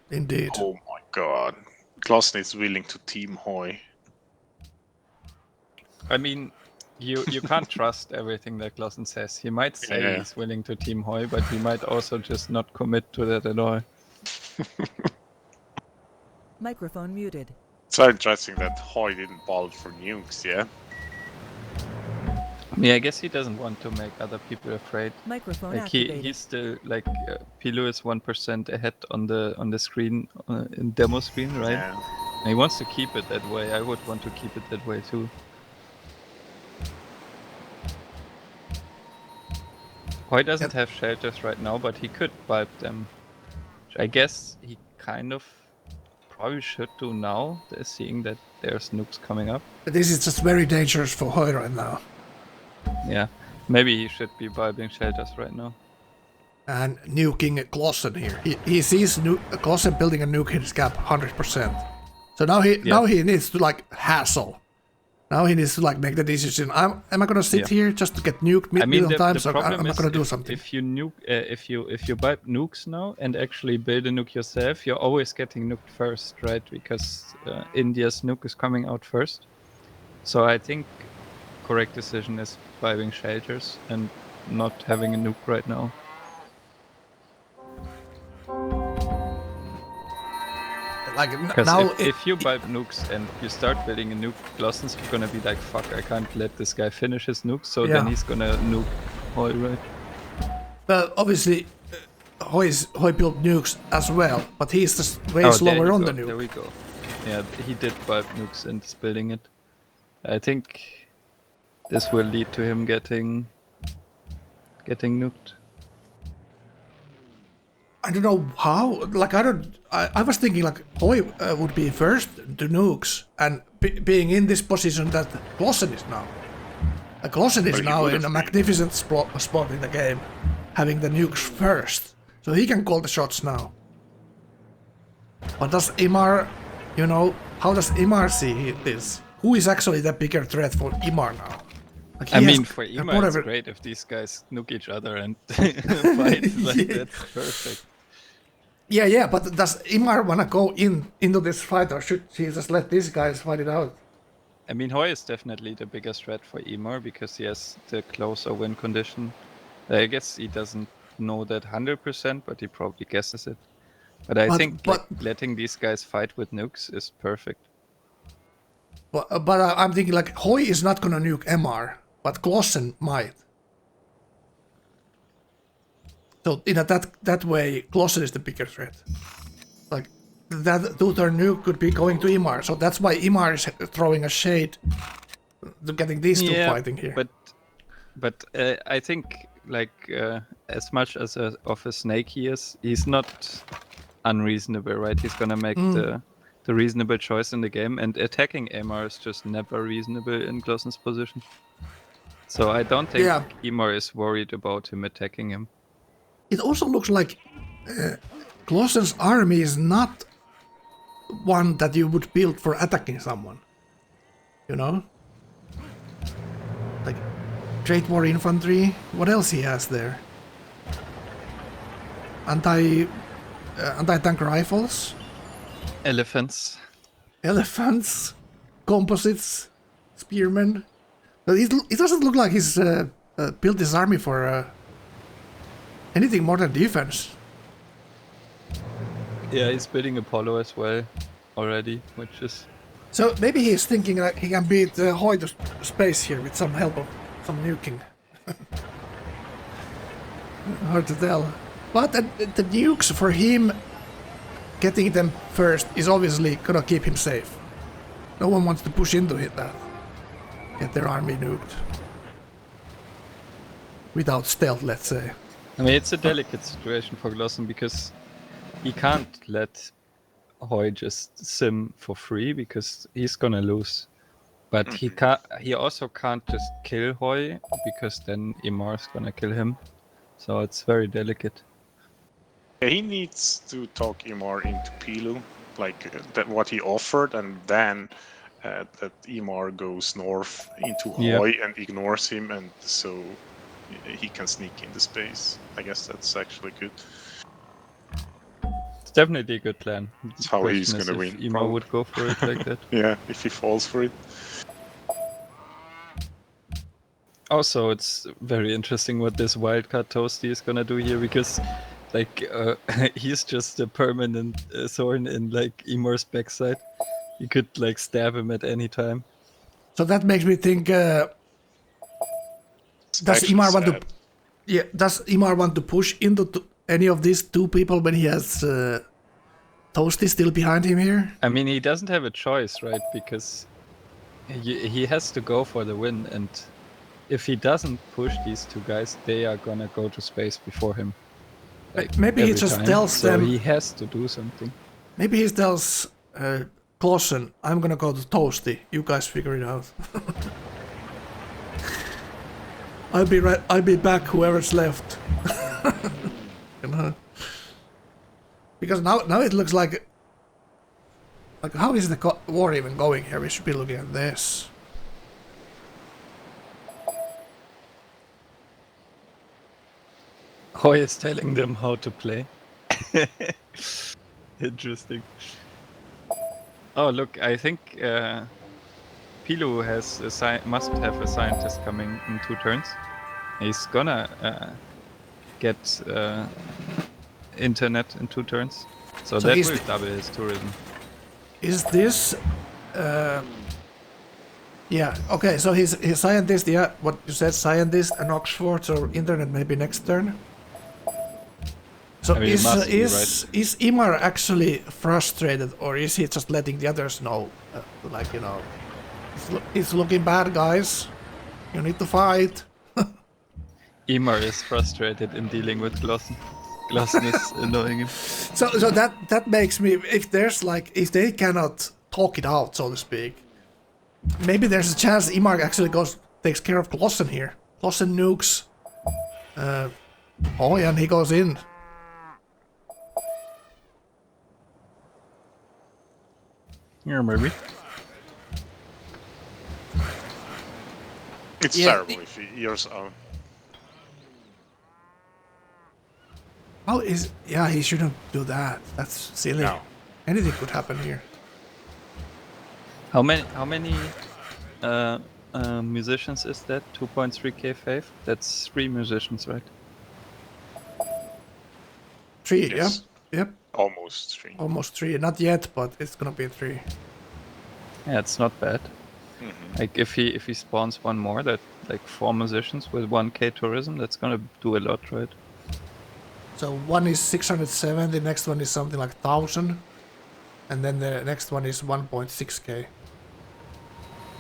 indeed. Oh my god. Clausen is willing to team Hoy. I mean, you can't trust everything that Clausen says. He might say Yeah. he's willing to team Hoy, but he might also just not commit to that at all. Microphone muted. So interesting that Hoy didn't ball for nukes, yeah? Yeah, I guess he doesn't want to make other people afraid. Microphone Like activated. he's still like Pilu is 1% ahead on the screen in demo screen, right? Yeah. And he wants to keep it that way. I would want to keep it that way too. Hoy doesn't have shelters right now, but he could bulb them. Which I guess he kind of probably should do now, seeing that there's nukes coming up. But this is just very dangerous for Hoy right now. Yeah, maybe he should be bulbing shelters right now. And nuking Klossen here. He sees Klossen building a nuke in his gap 100%. So now he needs to like hassle. Now he needs to like make the decision. Am I gonna sit here just to get nuked million times, or am I gonna do something? If you nuke, if you bulb nukes now and actually build a nuke yourself, you're always getting nuked first, right? Because India's nuke is coming out first. So I think correct decision is bulbing shelters and not having a nuke right now. Like Because now, if you bulb nukes and you start building a nuke, Glossen's gonna be like, fuck, I can't let this guy finish his nuke, so then he's gonna nuke Hoy, right? well, obviously, Hoy built nukes as well, but he's just way slower on the nuke. There we go. Yeah, he did bulb nukes and is building it. I think this will lead to him getting nuked. I don't know how. Like I was thinking like Hoy would be first to nukes, and being in this position that Klossen is now. Klossen is now in a magnificent spot in the game, having the nukes first, so he can call the shots now. But does Imar, how does Imar see this? Who is actually the bigger threat for Imar now? Like I mean, for Imar, it's great if these guys nuke each other and fight. Like, that's perfect. Yeah, but does Imar wanna go into this fight, or should he just let these guys fight it out? I mean, Hoy is definitely the biggest threat for Imar because he has the closer win condition. I guess he doesn't know that 100%, but he probably guesses it. But I think letting these guys fight with nukes is perfect. But I'm thinking like Hoy is not gonna nuke MR, but Klossen might. So in that way, Klossen is the bigger threat. Like that 2-turn nuke could be going to Imar, so that's why Imar is throwing a shade to getting these two fighting here. But I think like as much as of a snake he is, he's not unreasonable, right? He's gonna make the reasonable choice in the game, and attacking Imar is just never reasonable in Glossen's position. So I don't think Imar is worried about him attacking him. It also looks like Glossen's army is not one that you would build for attacking someone. Like Great War Infantry. What else he has there? Anti-tank rifles. Elephants, composites, spearmen. But it doesn't look like he's built his army for anything more than defense. Yeah, he's building Apollo as well already, which is... So maybe he's thinking that he can beat Hoy to space here with some help of some nuking. Hard to tell. But the nukes for him, getting them first, is obviously gonna keep him safe. No one wants to push into that. Get their army nuked. Without stealth, let's say. I mean, it's a delicate situation for Glossen because he can't let Hoy just sim for free because he's gonna lose. But he also can't just kill Hoy because then Imar's gonna kill him. So it's very delicate. Yeah, he needs to talk Imar into Pilu, like that what he offered, and then that Imar goes north into Hoy and ignores him, and so he can sneak into space. I guess that's actually good. It's definitely a good plan. That's how he's gonna win. Imar would go for it like that. Yeah, if he falls for it. Also, it's very interesting what this wildcard Toasty is gonna do here because, like, he's just a permanent thorn in like Imar's backside. You could like stab him at any time. So that makes me think does actually Imar want to? sad. Yeah, does Imar want to push into any of these two people when he has Toasty still behind him here? I mean, he doesn't have a choice, right? Because he has to go for the win, and if he doesn't push these two guys, they are gonna go to space before him. Like Maybe he every just time. tells so them. he has to do something. Maybe he tells Clausen, "I'm gonna go to Toasty. You guys figure it out." I'll be back. Whoever's left. You know? Because now it looks like how is the war even going here? We should be looking at this. Hoy is telling them how to play. Interesting. Oh, look, I think Pilu must have a scientist coming in 2 turns. He's gonna get internet in 2 turns. So that will double his tourism. Is this... yeah, okay, so he's scientist, yeah, what you said, scientist and Oxford, or internet maybe next turn? So I mean, is Imar actually frustrated, or is he just letting the others know, like, you know, it's looking bad, guys, you need to fight? Imar is frustrated in dealing with Glossen. Glossen is annoying him. So that makes me, if they cannot talk it out, so to speak, maybe there's a chance Imar actually takes care of Glossen here. Glossen nukes Hoy and he goes in. Yeah, maybe. It's terrible if yours are. Oh, he shouldn't do that. That's silly. No. Anything could happen here. How many musicians is that? 2.3k faith? That's 3 musicians, right? 3, Yes. Yep. Almost 3. Almost 3. Not yet, but it's gonna be 3. Yeah, it's not bad. Like if he spawns one more, that like 4 musicians with 1k tourism, that's gonna do a lot, right? So one is 607, the next one is something like 1000, and then the next one is 1.6k.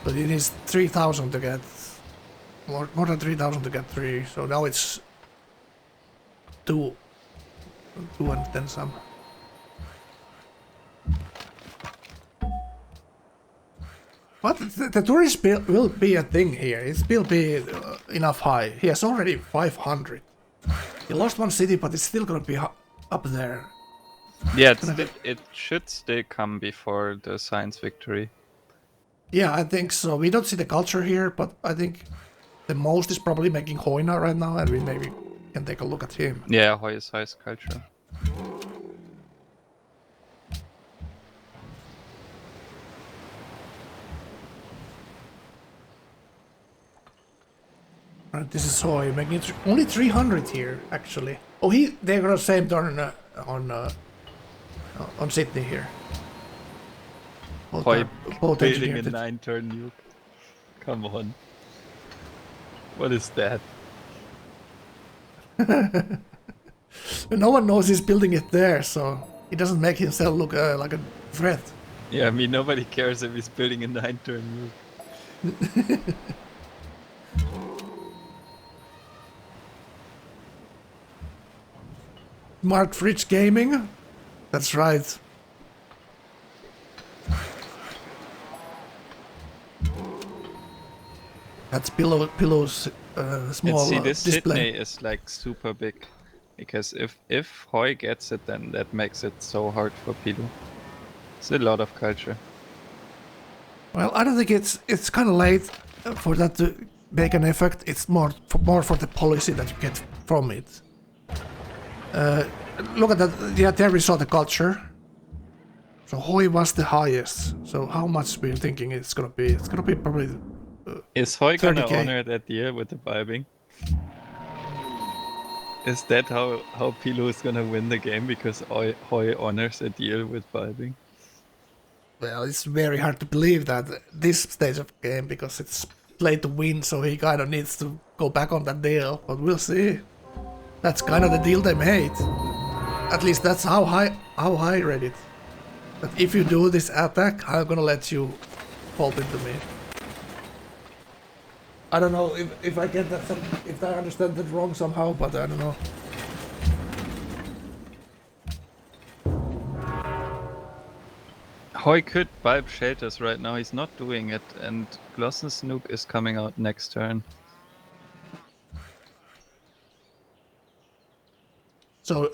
But it is 3000 to get more than 3000 to get 3. So now it's 2 and then some. But the tourist bill will be a thing here. It will be enough high. He has already 500. He lost one city, but it's still gonna be up there. Yeah, it should still come before the science victory. Yeah, I think so. We don't see the culture here, but I think the most is probably making Hoina right now, and we maybe can take a look at him. Yeah, Hoy is highest culture. Right, this is Hoy making only 300 here, actually. Oh, they're gonna same turn on Sydney here. Hoy both building a engineered. 9-turn nuke. Come on. What is that? No one knows he's building it there, so he doesn't make himself look like a threat. Yeah, I mean, nobody cares if he's building a 9-turn nuke. Mark Fridge Gaming? That's right. That's Pillow's small and see, this display. Sydney is like super big. Because if Hoy gets it, then that makes it so hard for Pilu. It's a lot of culture. Well, I don't think it's kind of late for that to make an effect. It's more for the policy that you get from it. Look at that. Yeah, there we saw the culture. So Hoy was the highest. So how much we're thinking it's gonna be? It's gonna be probably. Is Hoy gonna 30K. honor that deal with the vibing? Is that how Pilu is gonna win the game, because Hoy honors a deal with vibing? Well, it's very hard to believe that this stage of the game, because it's play to win, so he kind of needs to go back on that deal, but we'll see. That's kind of the deal they made. At least that's how I read it. That if you do this attack, I'm gonna let you pulp into me. I don't know if I get that, if I understand that wrong somehow, but I don't know. Hoy could bulb shelters right now, he's not doing it, and Glossen's nuke is coming out next turn. So,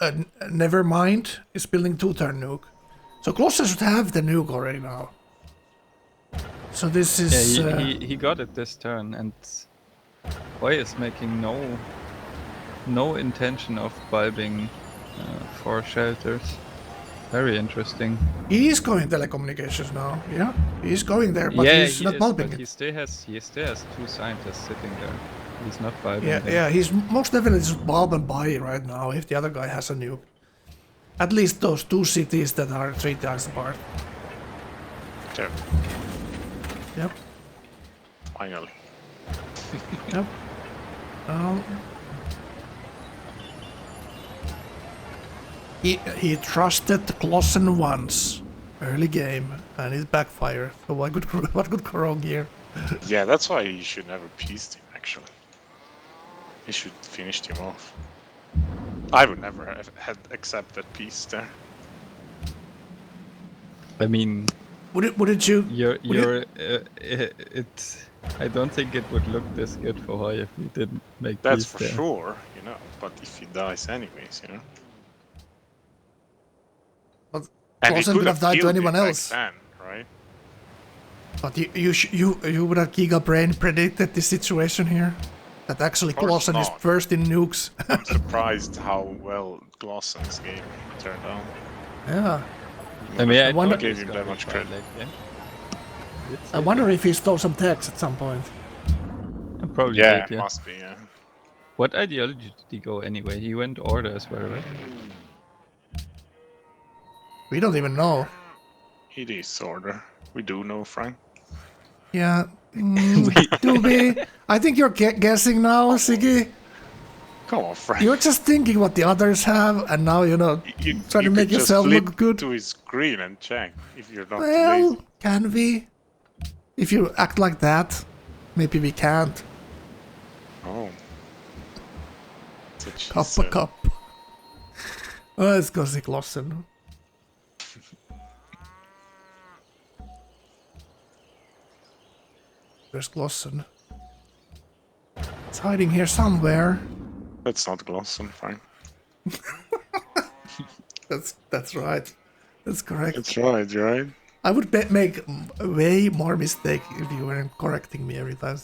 never mind, is building 2-turn nuke. So Glossen should have the nuke already now. So this is... Yeah, he got it this turn, and Hoy is making no intention of bulbing 4 shelters. Very interesting. He is going telecommunications now, yeah? He's going there, but yeah, he's not bulbing it. He still has 2 scientists sitting there. He's not bulbing Yeah, them. yeah, he's most definitely just bulb and buy right now if the other guy has a nuke. At least those 2 cities that are 3 times apart. Yep. Yep. Finally. Yep. He trusted Glossen once, early game, and it backfired. So what could go wrong here? Yeah, that's why you should never pieced him, actually. You should finish him off. I would never have had accepted peace there. I mean, wouldn't you? I don't think it would look this good for Hoy if he didn't make That's peace for there. sure, you know. But if he dies anyways, you know. But And he Glossen could could have died to killed anyone him back else. then, right? But you would have Giga Brain predicted this situation here? That actually Of course Glossen is not. first in nukes. I'm surprised how well Glossen's game turned out. Yeah. I mean, I wonder- thought he was Gave him gonna that be much quite credit. late, yeah. I wonder if he stole some text at some point. Probably Yeah, did, yeah. must be, yeah. What ideology did he go anyway? He went order as well, right? We don't even know. It is order. We do know, Frank. Yeah. Do we? I think you're guessing now, Siggy. Come on, Frank. You're just thinking what the others have, and now you trying to you make could yourself just flip look good. to his screen and check if you're not Well, lazy. can we? If you act like that, maybe we can't. Oh. That's what she Cup a said. cup. Oh, let's go see Glossen. Where's Glossen? It's hiding here somewhere. That's not Glossen, Frank. That's right. That's correct. That's right, right? I would make way more mistake if you weren't correcting me every time.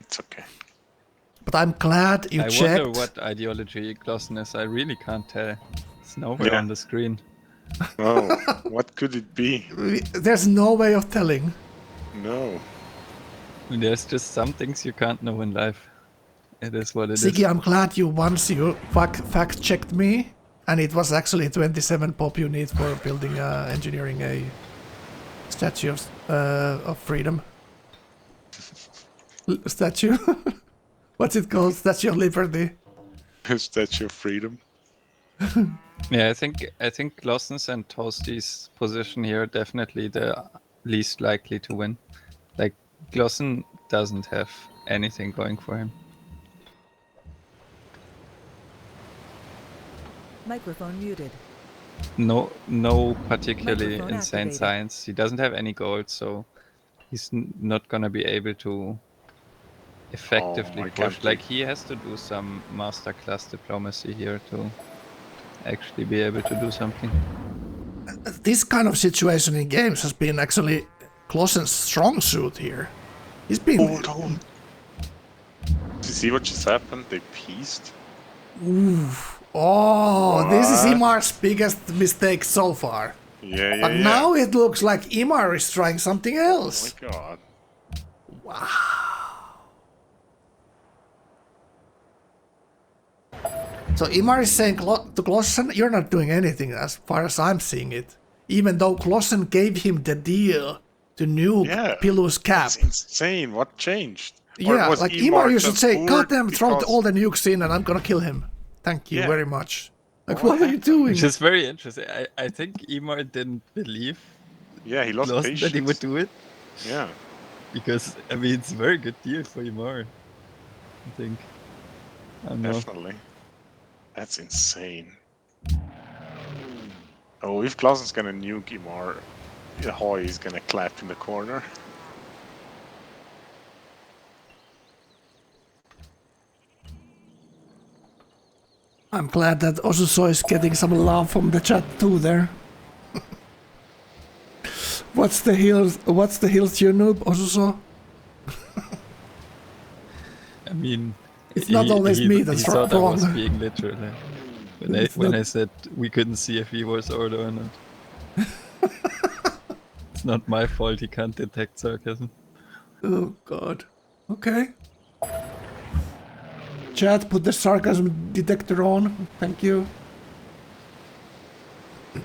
It's okay. But I'm glad you I checked. wonder what ideology Glossen is. I really can't tell. It's nowhere Yeah. on the screen. Oh, what could it be? There's no way of telling. No. There's just some things you can't know in life. It is what it is. Siggy, I'm glad you fact checked me, and it was actually 27 pop you need for building engineering a statue of freedom. Statue? What's it called? Statue of Liberty. Statue of Freedom. Yeah, I think Glossen's and Toasty's position here are definitely the least likely to win. Like, Glossen doesn't have anything going for him. Microphone muted. No particularly Microphone insane activated. science. He doesn't have any gold, so he's not gonna be able to effectively I push. can't Like, believe- he has to do some masterclass diplomacy here to actually be able to do something. This kind of situation in games has been actually Glossen's strong suit here. He's been... Hold on. Did you see what just happened? They pieced. Oh, this is What? Imar's biggest mistake so far. Yeah, yeah, But yeah. now it looks like Imar is trying something Oh else. my god. So Imar is saying to Glossen, you're not doing anything as far as I'm seeing it. Even though Glossen gave him the deal to nuke Yeah. Pilu's cap. It's insane. What changed? Yeah, was like Imar Imar, you should just say, bored goddamn, throw because- all the nukes in and I'm gonna kill him. Thank you Yeah. very much. Like, What what are you doing? Which is very interesting. I think Emar didn't believe Yeah, he lost Lawson patience. that he would do it. Yeah. Because, I mean, it's a very good deal for Emar. I think. I don't know. Definitely. That's insane. Oh, if Clausen's gonna nuke Imar, Hoy is gonna clap in the corner. I'm glad that Ozuso is getting some love from the chat too there. What's the heals you noob, Ozuso? I mean, It's not always me that's he thought I was wrong. being literal. When It's when not- I said we couldn't see if he was order or not. It's not my fault he can't detect sarcasm. Oh god. Okay. Chat, put the sarcasm detector on. Thank you.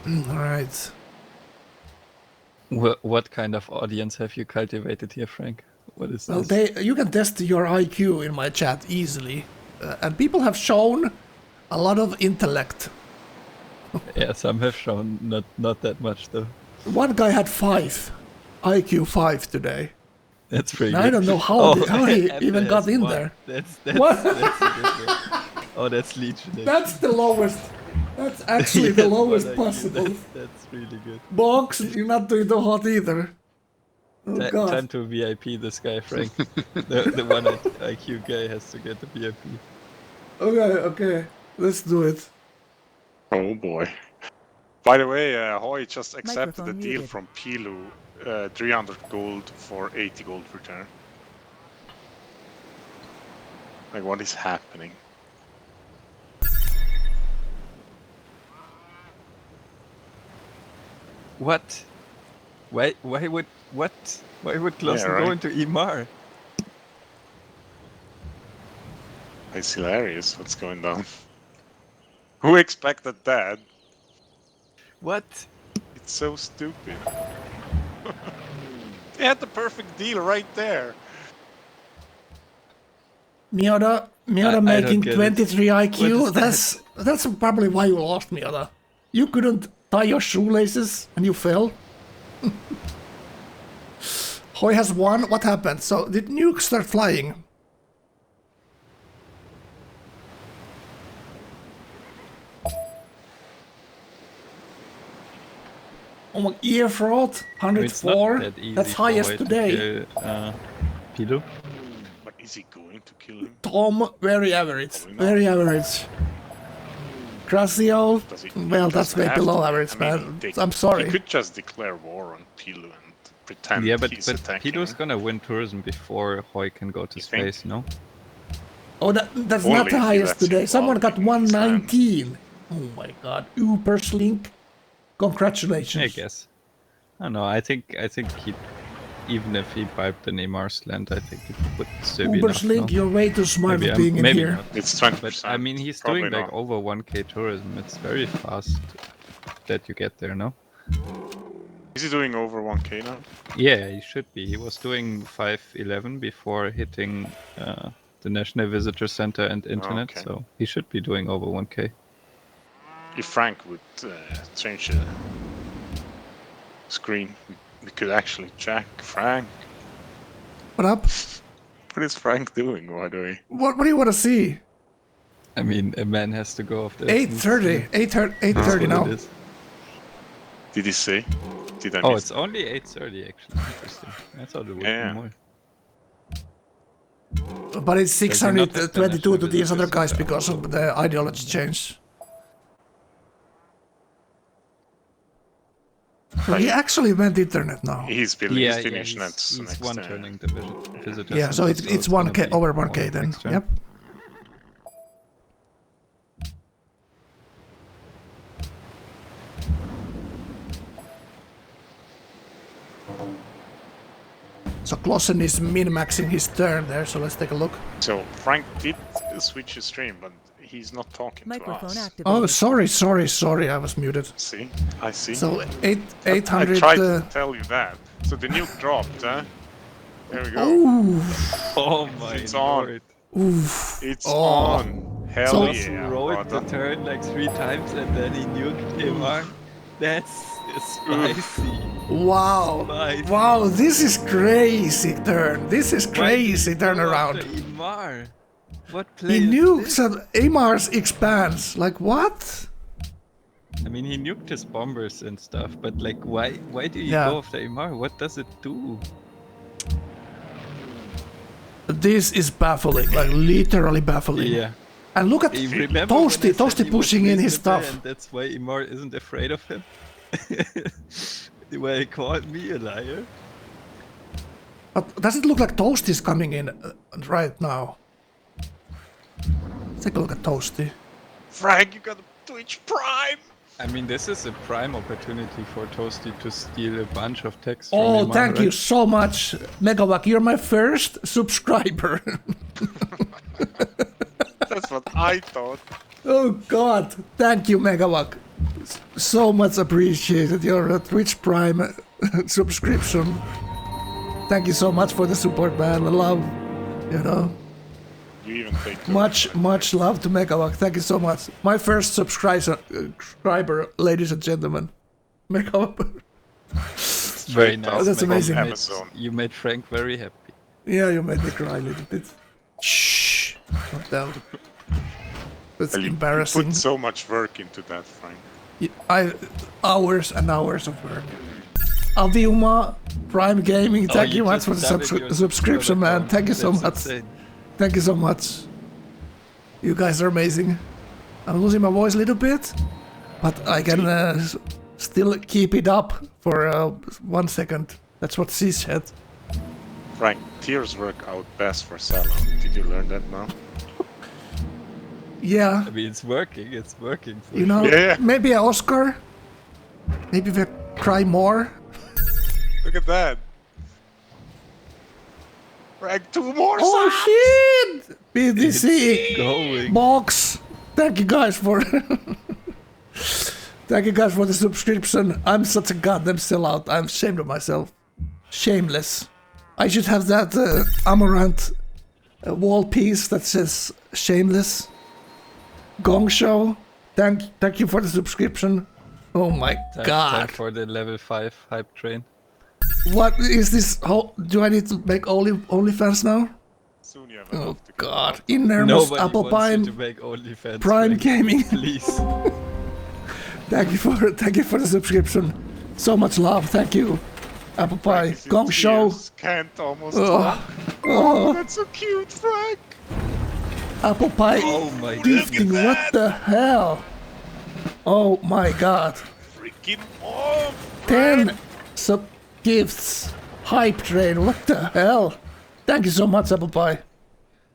Alright. What kind of audience have you cultivated here, Frank? What is Well, this? you can test your IQ in my chat easily. And people have shown a lot of intellect. Yeah, some have shown not that much though. One guy had 5. IQ 5 today. That's pretty Now, good. I don't know how he Apple even got has in one. there. That's What? that's a good one. Oh, that's Legion. That's the lowest. That's actually the Yes, lowest but possible. That's really good. Box, you're not doing too hot either. Oh Time god. to VIP this guy, Frank. the one IQ guy has to get the VIP. Okay. Let's do it. Oh boy. By the way, Hoy just accepted a Microphone deal muted. from Pilu, 300 gold for 80 gold return. Like, what is happening? What? Why would Clausen right. go into Emar? It's hilarious what's going down. Who expected that? What? It's so stupid. They had the perfect deal right there. Miota I don't making get it. 23 IQ. What is That's probably why you lost, Miota. You couldn't tie your shoelaces and you fell. Hoy has 1. What happened? So did nukes start flying? Oh my, ear fraud, I mean, it's not 104. that easy That's for highest Hoy to today. kill, Pilu. But is he going to kill him? Tom, very average. Probably not. Very average. Crasio, Does he? well, He that's doesn't way have below to. average, I mean, man. they- I'm sorry. He could just declare war on Pilu and pretend Yeah, but he's attacking. Pilu's gonna win tourism before Hoy can go to You think? space, no? Oh, that's Only not if the he highest lets him today. Someone fall got in his hand. 119. Oh my god. Uber Slink. Congratulations. I guess. I don't know. I think he, even if he piped the Neymar's land, I think it would still be Uber enough. Slink, no? you're way too smart Maybe for being in maybe here. not. It's 20%. But I mean, he's Probably doing like not. over 1k tourism. It's very fast that you get there, no? Is he doing over 1k now? Yeah, he should be. He was doing 511 before hitting the National Visitor Center and internet, Okay. so he should be doing over 1k. If Frank would change the screen, we could actually check Frank. What up? What is Frank doing, by the way? What do you want to see? I mean, a man has to go off the 8:30. 8:30 now. Did he say? Did I Oh, miss? it's only 8:30 actually. Interesting. I thought it would Yeah. be more. But it's Does he not have the 622 to National these other Visitor guys Center? because of the ideology change. So he actually went internet now. He's building. Yeah, he's yeah, finished he's next. one turning the visitor. Yeah, so center, it's gonna 1k be over more 1k then. next turn. Yep. So Clausen is min-maxing his turn there, so let's take a look. So Frank did switch his stream, but he's not talking Microphone to us. activated. Oh, sorry, I was muted. See, I see. So I 800. tried to tell you that. So the nuke dropped, huh? There we go. Oh, Oh my It's on. lord. Oof. It's Oh. on. Hell So- yeah, rolled the brother. turn like 3 times and then he nuked Imar. That's spicy. Wow. Spicy. Wow, this is crazy turn. This is Why did crazy he go turnaround. after Imar? What play He is nukes this? and Amar's expands. Like what? I mean, he nuked his bombers and stuff, but like, why do you Yeah. go after Imar? What does it do? This is baffling. Like literally baffling. Yeah. And look at You remember when I Toasty. said Toasty he was pushing in his reasonable stuff. And that's why Imar isn't afraid of him? Why he called me a liar? But does it look like Toasty's coming in right now? Let's take a look at Toasty. Frank, you got a Twitch Prime. I mean, this is a prime opportunity for Toasty to steal a bunch of text from Oh, Imar, thank you right? so much, Megawak. You're my first subscriber. That's what I thought. Oh God, thank you, Megawak. So much appreciated your Twitch Prime subscription. Thank you so much for the support, man. I love, you know, You even take much love to Megawak. Thank you so much. My first subscriber, ladies and gentlemen. Megawak. It's very nice. That's Megan. amazing. Amazon. You made Frank very happy. Yeah, you made me cry a little bit. Shh, not down. That's Well, you embarrassing. put so much work into that, Frank. Hours and hours of work. Aviuma Prime Gaming, thank you much for the subscription, man. Thank you so much. Thank you so much. You guys are amazing. I'm losing my voice a little bit, but I can still keep it up for 1 second. That's what she said. Frank, tears work out best for Salah. Did you learn that now? Yeah, I mean, it's working. It's working. For you know, Yeah. maybe an Oscar. Maybe we cry more. Look at that. Frank, 2 more Oh subs! shit! BDC It's going. box. Thank you guys for. Thank you guys for the subscription. I'm such a goddamn sellout. I'm ashamed of myself. Shameless. I should have that Amaranth wall piece that says shameless. Gong Show. Thank you for the subscription. Oh my Time god. for the level 5 hype train. What is this? Do I need to make OnlyFans now? Soon you have Oh enough to go god. out. Enormous Nobody Apple wants you Pie. to make OnlyFans. Prime Frank. Gaming. Please. Thank you for the subscription. So much love. Thank you. Apple Pie. Frank is in Gong Show. tears, can't almost Oh, talk. oh, That's so cute, Frank. Apple Pie Oh my gifting. goodness. What the hell? Oh my god. Freaking mom. 10 sub gifts. Hype train. What the hell? Thank you so much, Apple Pie.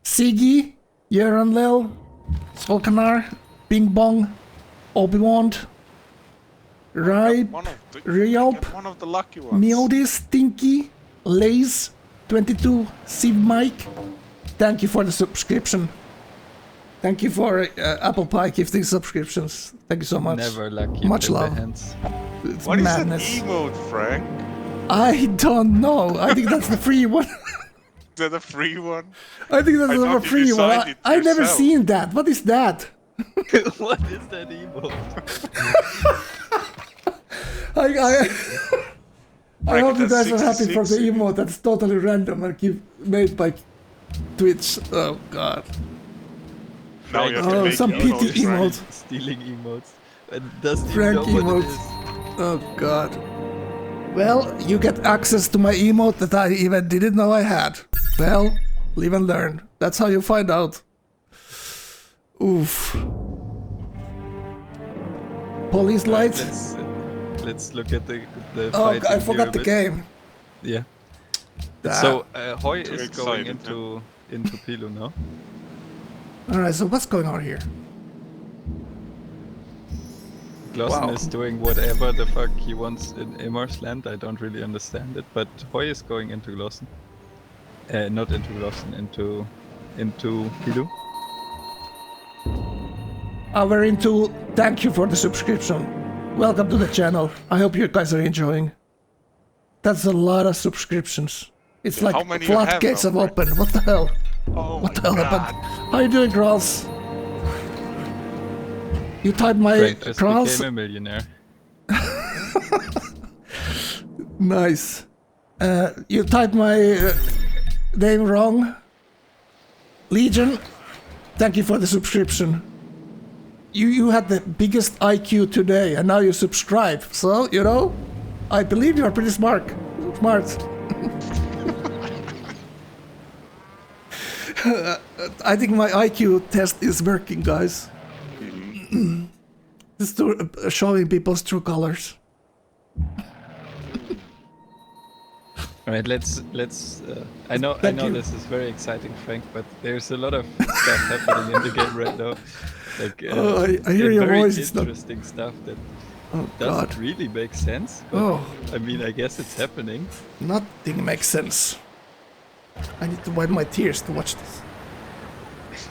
Siggy, Yeranlel, Svolkanar, Bing Bong, Obi-Wan, Ribe, One of the, Rialp, get one of the lucky ones. Meodis, Stinky, Lays, 22, Siv Mike. Thank you for the subscription. Thank you for Apple Pie gifting subscriptions. Thank you so much. Never lucky. Much in the love. hands. It's What is madness. an emote, Frank? I don't know. I think that's the free one. Is that a free one? I think that's I the thought you free one. designed it I've never yourself. seen that. What is that? What is that emote? I Frank, hope you that's guys are happy for the 66. emote that's totally random and made by Twitch. Oh god. Now you have to Oh, make some emotes, pity Frank. emote. Stealing emotes. And doesn't Frank even know what emotes. it is. Oh god. Well, you get access to my emote that I even didn't know I had. Well, live and learn. That's how you find out. Oof. Police light. Let's look at the Oh, fighting I here forgot a the bit. game. Yeah. Ah. So Hoy Too is going excited, into Pilu now. Alright, so what's going on here? Glosson Wow. is doing whatever the fuck he wants in Imar's land. I don't really understand it, but Hoy is going into Glosson. Not into Glosson, into Pilu. We're into. Thank you for the subscription. Welcome to the channel. I hope you guys are enjoying. That's a lot of subscriptions. It's How like many you have floodgates now, have Frank? opened. What the hell? Oh What my the hell god. happened? How you doing, Krals? You typed my Frank just Krals? became a millionaire. Nice. You typed my name wrong. Legion, thank you for the subscription. You had the biggest IQ today, and now you subscribe. So, you know, I believe you are pretty smart. I think my IQ test is working, guys. Just showing people's true colors. Alright, let's. I know Thank you. this is very exciting, Frank, but there's a lot of stuff happening in the game right now. Like, Oh, I hear and your very voice. It's not. interesting stuff that Oh doesn't God. really make sense. But, Oh, I mean, I guess it's happening. nothing makes sense. I need to wipe my tears to watch this.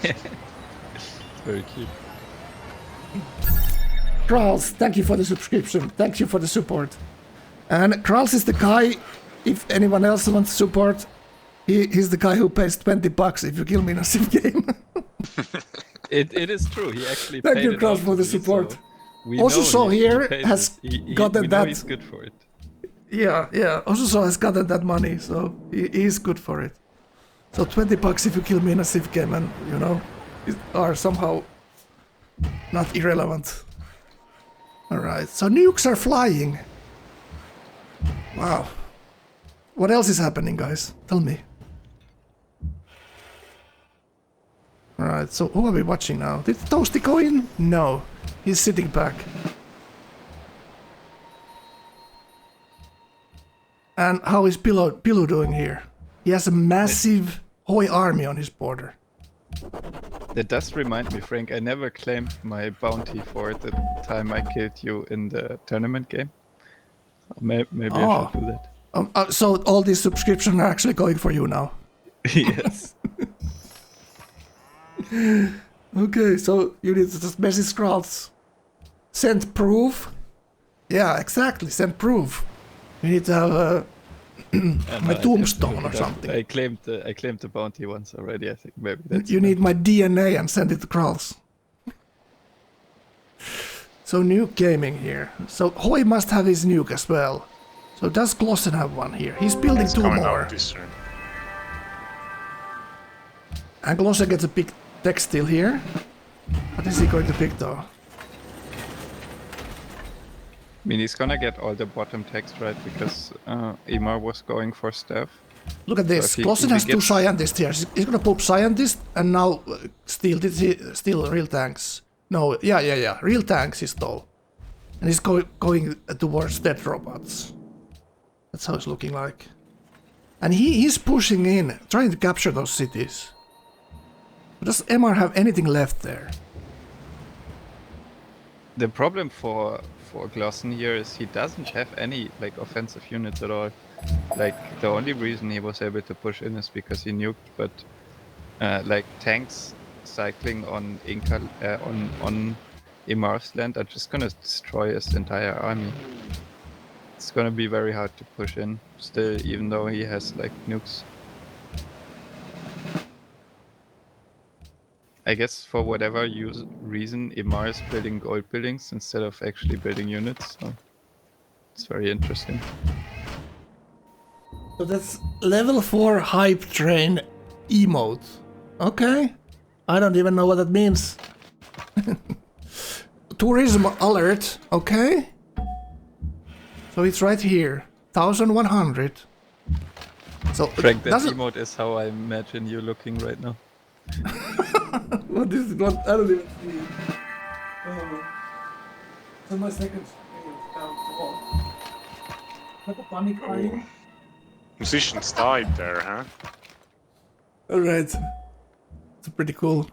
It's very cute. Krals, thank you for the subscription. Thank you for the support. And Krals is the guy, if anyone else wants support, he's the guy who pays $20 if you kill me in a Civ game. It is true. He actually Thank paid you, it Krals, out for the to me, support. so we Ozuso know he here paid has it. We gotten know that. he's good for it. Yeah, Ozuso has gotten that money, so he's good for it. So $20 if you kill me in a Civ game, and you know, are somehow not irrelevant. Alright, so nukes are flying. Wow. What else is happening, guys? Tell me. Alright, so who are we watching now? Did Toasty go in? No. He's sitting back. And how is Pillow doing here? He has a massive Hoi army on his border. That does remind me, Frank, I never claimed my bounty for the time I killed you in the tournament game. Maybe I should do that. So all these subscriptions are actually going for you now. Yes. Okay, so you need to just message Krals. Send proof. Yeah, exactly. Send proof. You need to have my tombstone or something. I claimed the bounty once already. I think maybe that's You need my DNA and send it to Krals. So nuke gaming here. So Hoi must have his nuke as well. So does Glossen have one here? He's building It's two coming more. out this turn. And Glossen gets a big textile here. What is he going to pick though? I mean, he's gonna get all the bottom text right because Imar was going for staff. Look at this. So Glossen if he has two gets- scientists here. He's gonna pop scientist and now steal real tanks. No, yeah. Real tanks he stole. And he's going towards dead robots. That's how it's looking like. And he's pushing in, trying to capture those cities. Does MR have anything left there? The problem for Glossen here is he doesn't have any like offensive units at all. Like the only reason he was able to push in is because he nuked, but like tanks cycling on Inca on Imar's land are just gonna destroy his entire army. It's gonna be very hard to push in still, even though he has like nukes. I guess for whatever reason, Imar is building gold buildings instead of actually building units, so it's very interesting. So that's level 4 hype train emote. Okay. I don't even know what that means. Tourism alert. Okay. So it's right here. 1100. So Frank, that doesn't... emote is how I imagine you looking right now. What is it? I don't even see it. So my second like a panic crying. Musicians died there, huh? Alright. It's pretty cool.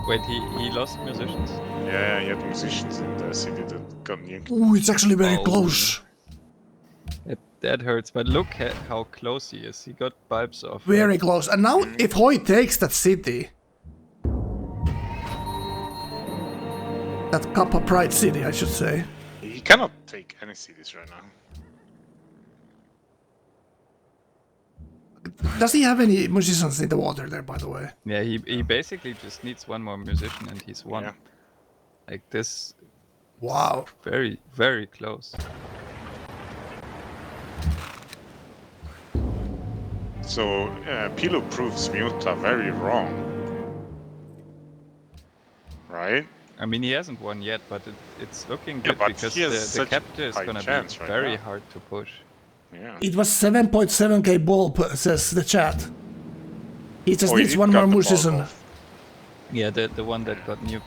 Wait, he lost musicians? Yeah, you had musicians in the city that got nuked. Ooh, it's actually very Oh. close. That hurts, but look at how close he is. He got bulbs off. Very close. And now if Hoi takes that city, that Kappa Pride city, I should say. He cannot take any cities right now. Does he have any musicians in the water there, by the way? Yeah, he basically just needs one more musician and he's won. Yeah. Like this, Wow. very, very close. So Pilo proves Muta very wrong. Right? I mean, he hasn't won yet, but it's looking Yeah, good but because he has the such capture is high gonna chance be right very now. hard to push. Yeah. It was 7.7k bulb, says the chat. He just Oh, needs he one got more the musician. bulb off. Yeah, the one that got nuked.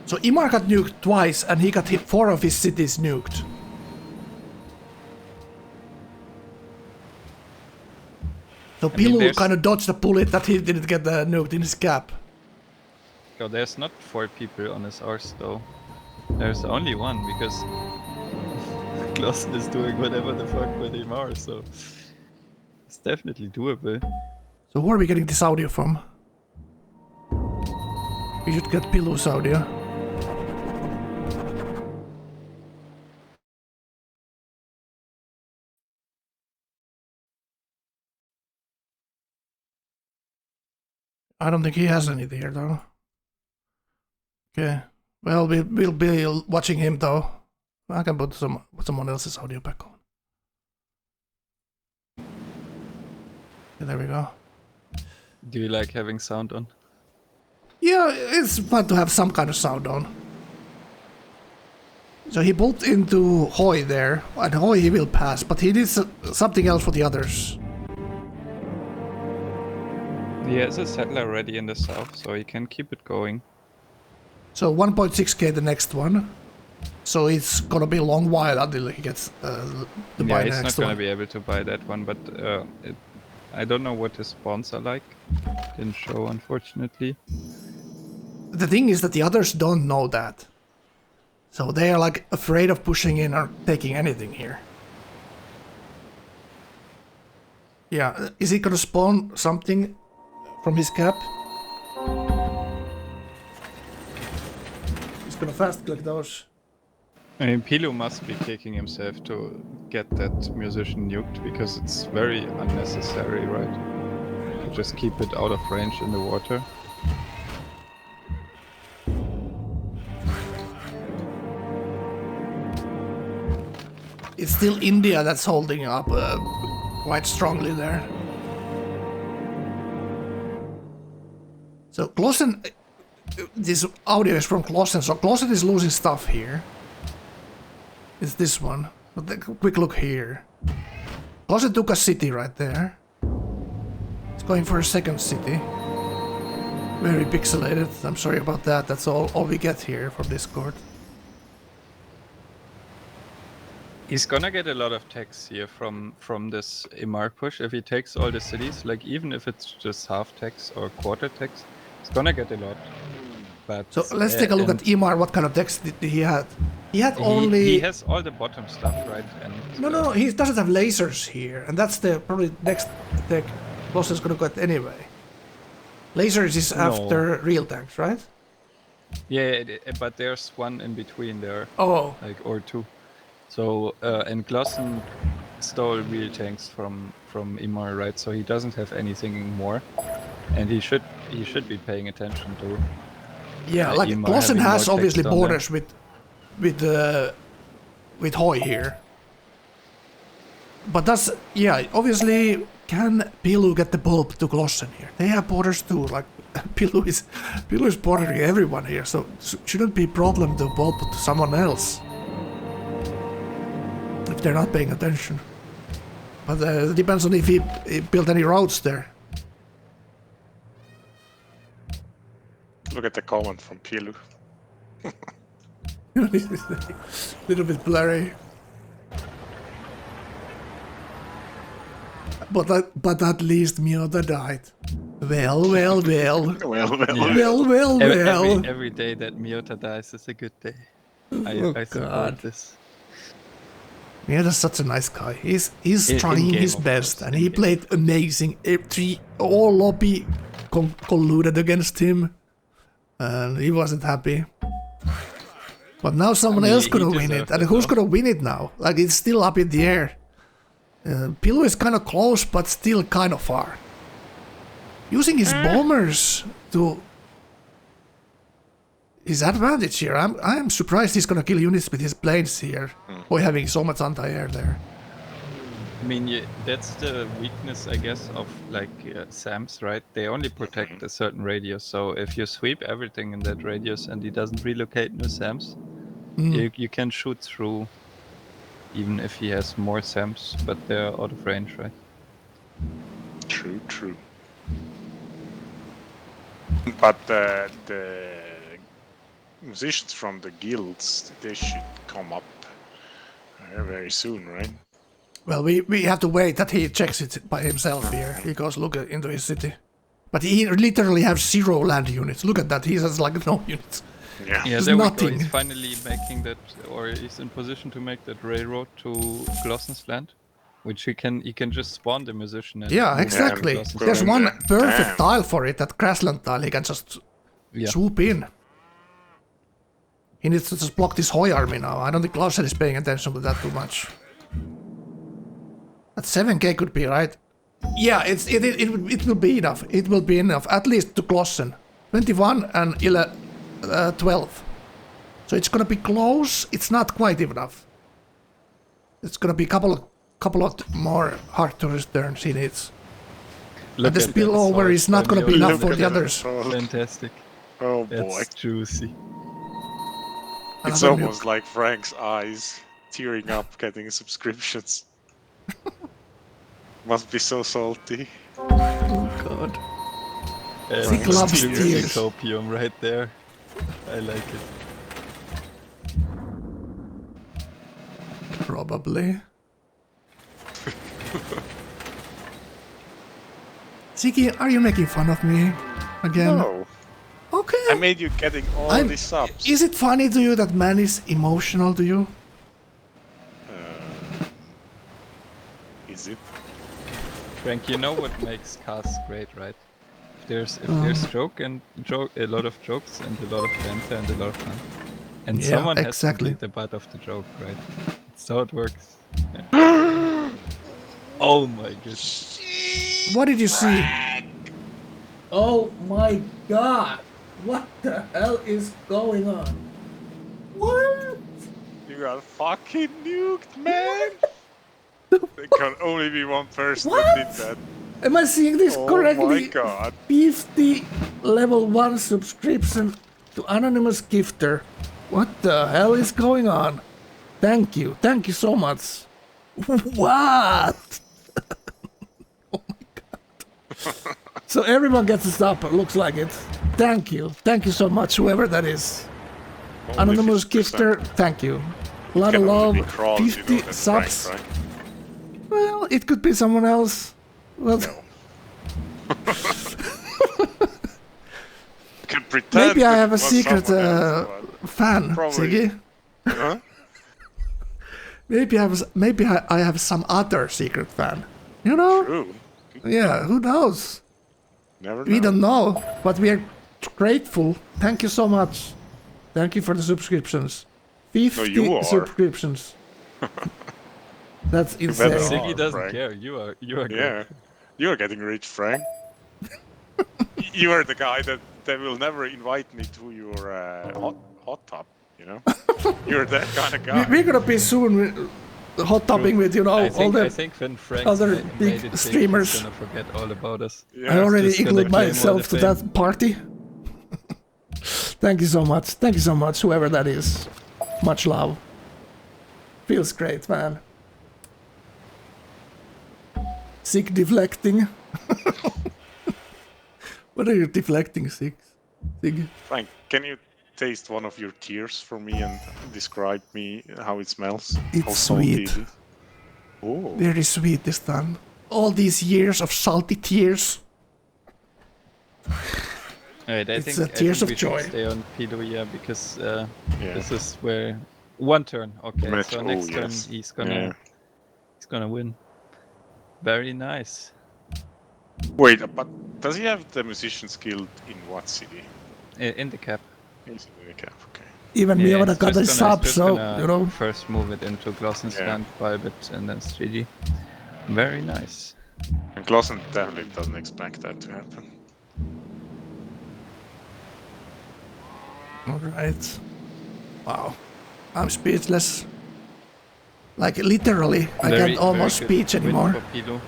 So Imar got nuked twice, and he got 4 of his cities nuked. So Pilu there's- kind of dodged a bullet that he didn't get nuked in his cap. Oh, there's not 4 people on his arse though. There's only one because Clausen is doing whatever the fuck with Imar, so it's definitely doable. So who are we getting this audio from? We should get Pilu's audio. I don't think he has any there though. Okay. Well, we'll be watching him though. I can put someone else's audio back on. Okay, there we go. Do you like having sound on? Yeah, it's fun to have some kind of sound on. So he pulled into Hoy there, and Hoy he will pass, but he needs something else for the others. He has a settler ready in the south, so he can keep it going. So 1.6k the next one. So it's gonna be a long while until he gets to buy the he's not next gonna one. be able to buy that one, but I don't know what his spawns are like. Didn't show, unfortunately. The thing is that the others don't know that. So they are like afraid of pushing in or taking anything here. Yeah, is he gonna spawn something from his cap? He's gonna fast click those. I mean, Pilu must be kicking himself to get that musician nuked because it's very unnecessary, right? To just keep it out of range in the water. It's still India that's holding up quite strongly there. So Clausen, this audio is from Clausen, so Clausen is losing stuff here. It's this one. But take a quick look here. Clausen took a city right there. It's going for a second city. Very pixelated. I'm sorry about that. That's all we get here from Discord. He's gonna get a lot of tax here from this Imar push. If he takes all the cities, like even if it's just half tax or quarter tax, he's gonna get a lot. But So let's take a look at Imar. What kind of text did he had? He had only. He has all the bottom stuff, right? And No. He doesn't have lasers here, and that's the probably next tech boss is gonna get anyway. Lasers is after real tanks, right? Yeah, but there's one in between there, Oh, like or two. So and Glossen stole real tanks from Imar, right? So he doesn't have anything more, and he should be paying attention to. yeah. Like Imar Clausen having has more obviously text on borders with Hoy here. But that's obviously can Pilu get the bulb to Clausen here? They have borders too. Like Pilu is bordering everyone here, so shouldn't be a problem to bulb to someone else if they're not paying attention. But it depends on if he built any roads there. Look at the comment from Pilu. Little bit blurry. But at least Miota died. Well. Every day that Miota dies is a good day. I support God. this. Miota's such a nice guy. He's In trying game, his of best, course, and in he game. played amazing. All lobby colluded against him, and he wasn't happy. But now someone mean, else he gonna win it, deserved and it, who's though. gonna win it now? Like, it's still up in the air. Pillow is kind of close, but still kind of far. Using his bombers to his advantage here. I am surprised he's gonna kill units with his planes here, by having so much anti-air there. I mean, that's the weakness, I guess, of like SAMs, right? They only protect a certain radius. So if you sweep everything in that radius and he doesn't relocate new SAMs, you can shoot through, even if he has more SAMs, but they're out of range, right? True, true. But the musicians from the guilds, they should come up very soon, right? Well, we have to wait that he checks it by himself here. He goes look into his city. But he literally has 0 land units. Look at that, he has like no units. Yeah. Yeah, There's there we nothing. go. He's finally making that, or he's in position to make that railroad to Glossen's land, which he can just spawn the musician. And Yeah, move exactly. to Glossen's There's land. one Yeah. perfect Damn. tile for it, that grassland tile. He can just Yeah. swoop in. He needs to just block this Hoi army now. I don't think Clausen is paying attention to that too much. That 7k could be right. Yeah, it will be enough. It will be enough, at least to Clausen. 21 and 12. So it's gonna be close. It's not quite enough. It's gonna be couple of more hard tourist turns he needs. Look the at that spillover sword is not from gonna be Yoda. enough Look for at the that others. assault. Fantastic. Oh That's boy. juicy. It's Another almost like Frank's eyes tearing up getting subscriptions. Must be so salty. Oh god. He That's loves juicy tears. copium right there. I like it. Probably. Siggy, are you making fun of me again? No, Okay. I made you getting all I'm- these subs. Is it funny to you that man is emotional to you? Is it? Frank, you know what makes casts great, right? If there's a lot of jokes and a lot of banter and a lot of fun, and Yeah, someone has to exactly. be the butt of the joke, right? That's how it works. Yeah. Oh my goodness! What did you see? Oh my god! What the hell is going on? What? You got fucking nuked, man! There can only be one person that did that. Am I seeing this Oh correctly? my god. 50 level 1 subscription to anonymous gifter. What the hell is going on? Thank you so much. What? Oh my god. So everyone gets a sub, looks like it. Thank you so much, whoever that is. Only Anonymous 50%. gifter, thank you. A lot of Can only love, be Kralls, 50 you know, that's Frank, subs. right? Well, it could be someone else. Well, Can pretend maybe I that have it a was secret someone else, fan, Probably. Siggy. but- Huh? Maybe I have some other secret fan. You know? True. Yeah, who knows? Never We know. don't know, but we are grateful. Thank you so much. Thank you for the subscriptions. 50 you are. subscriptions. That's better insane. not. Siggy doesn't Frank. care. You are Yeah. great. You're getting rich, Frank. You are the guy that will never invite me to your hot tub, you know? You're that kind of guy. We're gonna be soon hot topping with, you know, I all think the... when Frank other made big it big, streamers. he's gonna forget all about us. Yeah. I already just gonna include claim all myself to the fame. that party. Thank you so much. Thank you so much, whoever that is. Much love. Feels great, man. Sick deflecting. What are you deflecting, Sig? Frank, can you taste one of your tears for me and describe me how it smells? It's how salty sweet. it is? Oh, Very sweet this time. All these years of salty tears. Alright, I It's, think tears of we should joy. stay on Pidoia because yeah. this is where one turn. Okay, Match- so oh, next turn yes. he's Yeah. gonna win. Very nice. Wait, but does he have the musician skill in what city? In the cap. He's in the cap, okay. Even Yeah, Miota it's got a just sub, just so gonna you know. first move it into Glossen's land, vibe it, and then Siggy. Very nice. And Clausen definitely doesn't expect that to happen. All right. Wow, I'm speechless. Like literally, I can't almost good speech win anymore. for Pilo.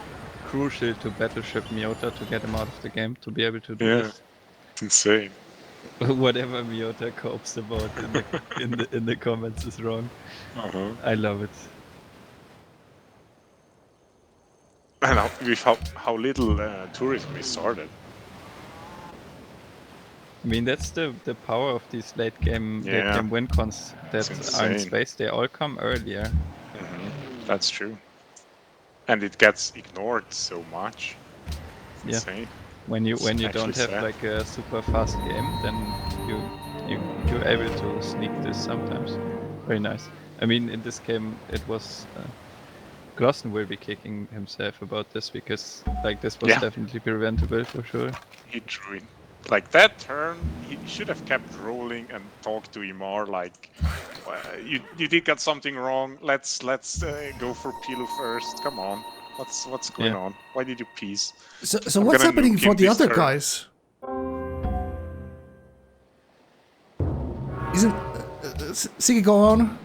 Crucial to battleship Miota to get him out of the game to be able to do Yeah, this. it's insane. Whatever Miota copes about in the comments is wrong. I love it. And with how little tourism we started. I mean, that's the power of these late game win cons that are in insane. space. They all come earlier. That's true. And it gets ignored so much. It's insane. When you don't actually have sad. like a super fast game, then you're able to sneak this sometimes. Very nice. I mean, in this game, it was Glossen will be kicking himself about this because like this was definitely preventable for sure. He drew it. Like that turn, he should have kept rolling and talked to Imar like, you did get something wrong. Let's go for Pilo first. Come on, what's going on? Why did you peace? So what's happening for the other guys? Isn't Siggy go on?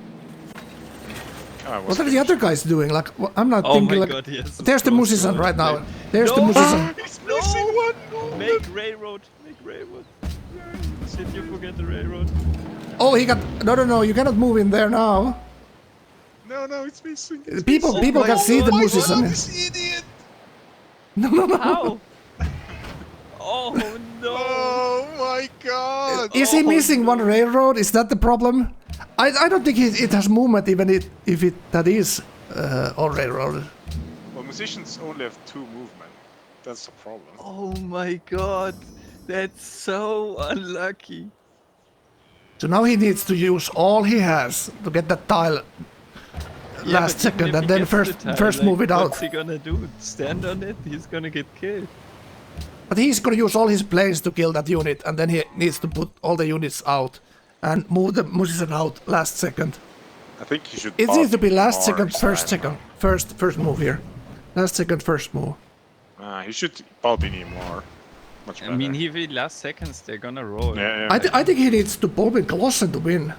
What are the other guys doing? Like, I'm not thinking like. God, yes, There's the Musician right now. There's the Musician. He's missing one. Make railroad. Make railroad. Did you forget the railroad? Oh, he got. No. You cannot move in there now. No, it's missing. People can see the Musician. This idiot. No. How? Oh no! Oh my god! Is he missing one railroad? Is that the problem? I don't think it has movement even if that is all railroad. Well, musicians only have 2 movement. That's the problem. Oh my god! That's so unlucky. So now he needs to use all he has to get that tile last second and then first move it out. What's he gonna do? Stand on it? He's gonna get killed. But he's gonna use all his planes to kill that unit and then he needs to put all the units out and move the musician out last second. I think he should. It needs to be last Imar second, first side. second, first move here. Last second, first move. He should pulp in Imar. Much better. I mean, if he last seconds, they're gonna roll. Yeah. I think he needs to pulp in Glossen to win.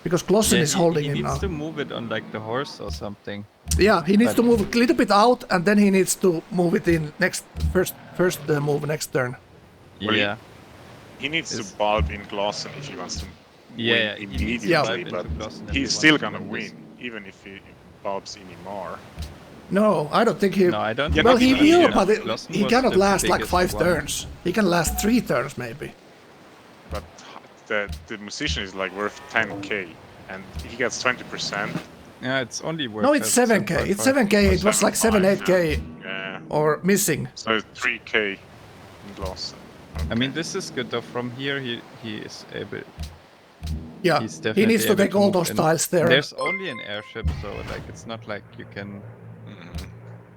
Because Glossen is holding him He now. needs to move it on like the horse or something. Yeah, he needs to move a little bit out and then he needs to move it in first move next turn. Well, Yeah. He needs to bulb in Glossen if he wants to Yeah, win he needs to immediately, bulb but into Glossen if he he's wants still to gonna win this. win, even if he bulbs in Imar. No, I don't think he... No, I don't. well, he think will, yeah. but Glossen he was cannot the last like biggest 5 one. turns. He can last 3 turns maybe. But the musician is like worth 10k, and he gets 20%. Yeah, it's only worth. No, it's 7k. It's 7k. It was like 7, 8k Yeah. or missing. So 3k in Glossen. I mean, this is good though. From here, he is able. Yeah, He's he definitely needs to able take all move those in. tiles there. There's only an airship, so like it's not like you can.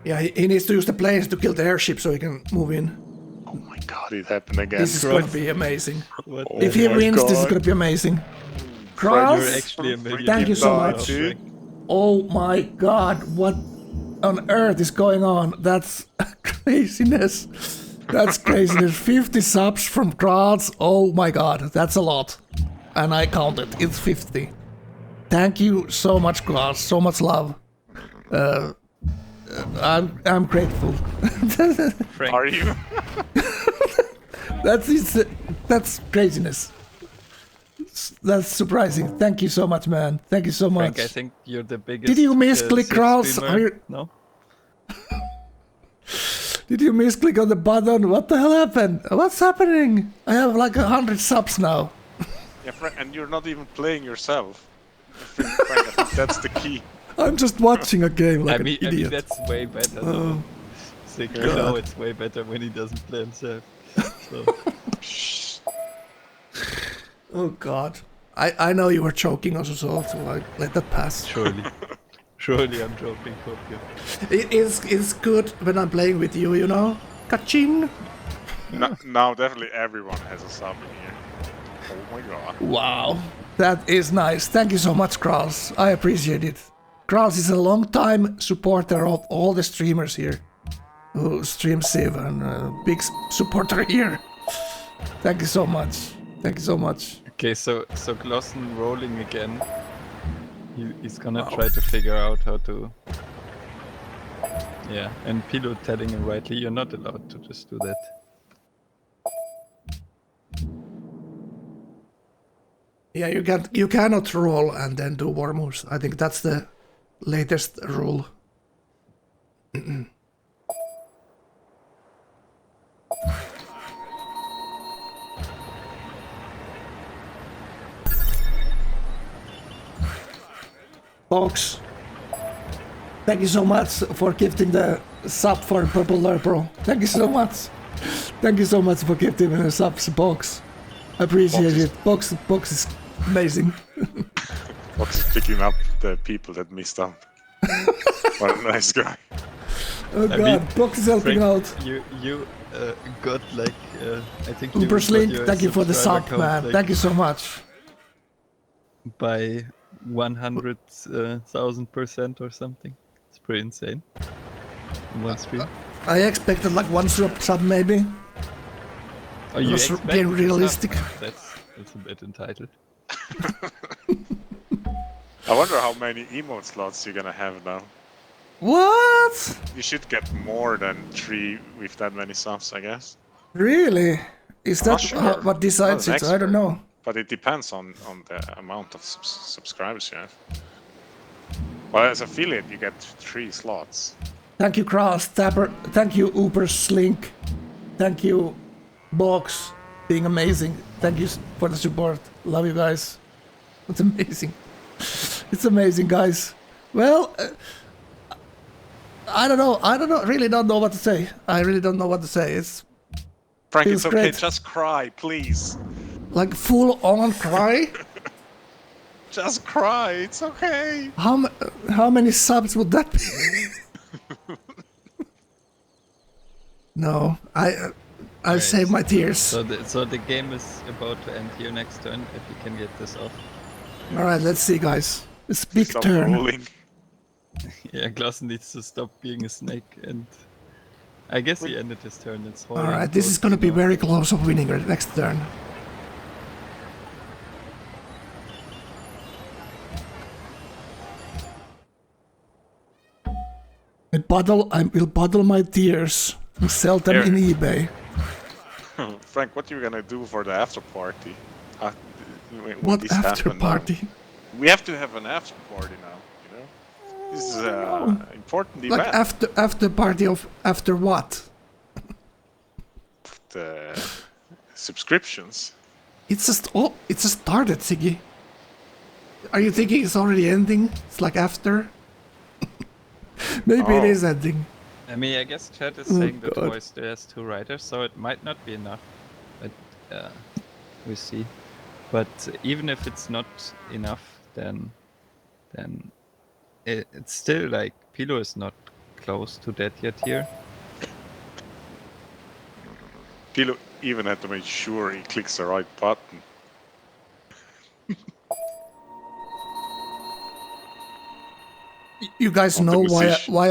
Yeah, he needs to use the planes to kill the airship so he can move in. Oh my god, it happened again. This is gonna be amazing. What? Oh If he my wins, this is God. gonna be amazing. You're Cross, actually a million thank you years so old, much. Frank. Oh my god, what on earth is going on? That's craziness. That's craziness. 50 subs from Kraz. Oh my god, that's a lot. And I counted, it's 50. Thank you so much, Kraz. So much love. I'm grateful. Frank, Are you? That's craziness. That's surprising. Thank you so much, man. Thank you so much. Frank, I think you're the biggest. Did you misclick, Sid Kraus? streamer. No. Did you misclick on the button? What the hell happened? What's happening? I have like 100 subs now. Yeah, Frank, and you're not even playing yourself. Frank, I think that's the key. I'm just watching a game like I mean, an idiot. that's way better. Though. Sick, you know it's way better when he doesn't play himself. So. Oh god. I know you were choking Ozuso, so I let that pass. Surely. Surely I'm joking, Kopio. It's good when I'm playing with you, you know? Kaching! Now definitely everyone has a sub in here. Oh my god. Wow. That is nice. Thank you so much, Kraus. I appreciate it. Kraus is a long-time supporter of all the streamers here who stream Civ and big supporter here. Thank you so much. Thank you so much. Okay, so Glossen rolling again. He's gonna try to figure out how to. Yeah, and Pilo telling him rightly, you're not allowed to just do that. Yeah, you cannot roll and then do war moves. I think that's the latest rule. Folks, thank you so much for gifting the sub for Purple Lurpro. Thank you so much. Thank you so much for gifting the subs, Box. I appreciate it. Box is amazing. Box is picking up the people that missed out. What a nice guy. Oh god, Box is helping Frank, out. You got like I think Uberslink, thank you for the sub, subscriber man. count, Thank you so much. by 100,000% or something. It's pretty insane. In one stream. I expected like one sub maybe. Oh, you was expect being it to realistic. stop? That's a bit entitled. I wonder how many emote slots you're gonna have now. What? You should get more than 3 with that many subs, I guess. Really? Is I'm not that sure. what decides Not it? an I don't expert. know. But it depends on the amount of subscribers you have. Well, as affiliate, you get 3 slots. Thank you, Cross Tapper. Thank you, Uberslink. Thank you, Box. Being amazing. Thank you for the support. Love you guys. It's amazing. It's amazing, guys. Well, I don't know. Really don't know what to say. I really don't know what to say. It's Frank, feels it's okay. great. Just cry, please. Like full on cry. Just cry. It's okay. How many subs would that be? No, I'll save my tears. So the game is about to end here next turn if you can get this off. All right, let's see, guys. It's big Stop turn. rolling. Yeah, Glossen needs to stop being a snake, and I guess he ended his turn. It's All right, this is gonna be very close of winning the next turn. I will bottle my tears and sell them in eBay. Frank, what are you gonna do for the after party? When What this after happened now? party? We have to have an after party now. You know, this is an important Like event. after party of after what? The subscriptions. It's just started, Siggy. Are you thinking it's already ending? It's like after? Maybe it is ending. I mean, I guess chat is Oh, saying that God. Toy still has 2 writers, so it might not be enough. But we see. But even if it's not enough, then it's still like Pilo is not close to that yet here. Pilo even had to make sure he clicks the right button. You guys On the know position. why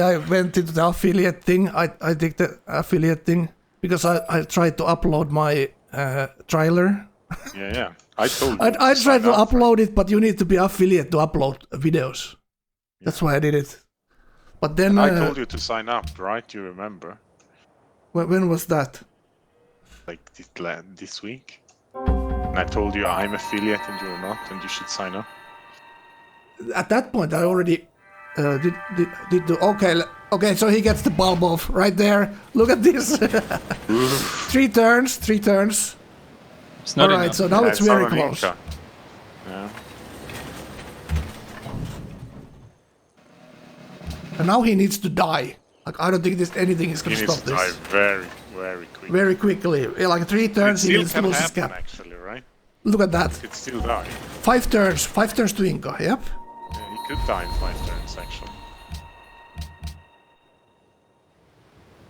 I went into the affiliate thing. I did the affiliate thing because I tried to upload my trailer. Yeah. I told you. I sign tried to up. upload it, but you need to be affiliate to upload videos. That's why I did it. But then I told you to sign up, right? You remember? when was that? Like this week. And I told you I'm affiliate and you're not, and you should sign up. At that point, I already did the okay. So he gets the bulb off right there. Look at this. 3 turns. It's not All right, enough. so now Yeah, it's very not an close. Inca. Yeah. And now he needs to die. Like I don't think anything is He gonna needs stop to die this very, very quick. very quickly. Like 3 It turns, he still needs to can lose his happen, cap. actually, right? Look at that. He could still die. 5 turns to Inca. Yep. Yeah, he could die in 5 turns, actually.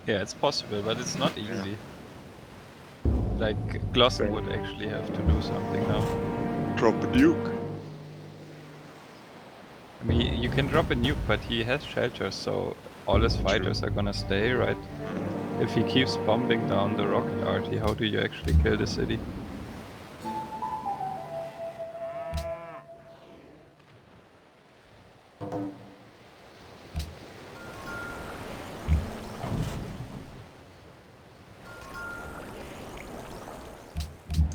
Yeah, it's possible, but it's not easy. Like Glossen would actually have to do something now. drop a nuke. I mean, you can drop a nuke, but he has shelters, so all his fighters are gonna stay, right? If he keeps bombing down the rocket arty, how do you actually kill the city?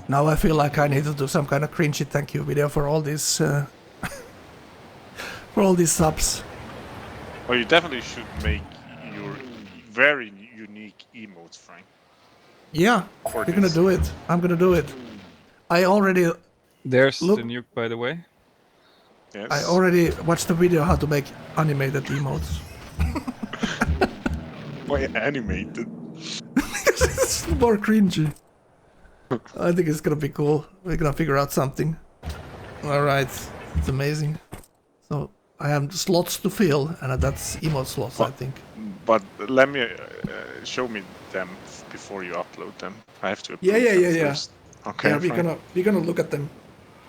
Now I feel like I need to do some kind of cringy thank you video for all these for all these subs. Well, you definitely should make your very unique emotes, Frank. Yeah, For you're gonna this. do it. I'm gonna do it. I already There's Look- the nuke, by the way. Yes. I already watched the video how to make animated emotes. Why animated? It's more cringy. I think it's gonna be cool. We're gonna figure out something. Alright, it's amazing. So I have slots to fill, and that's emote slots, I think. But let me show me them before you upload them. I have to approve Yeah, them yeah. first. Okay, Yeah, fine. we're gonna look at them.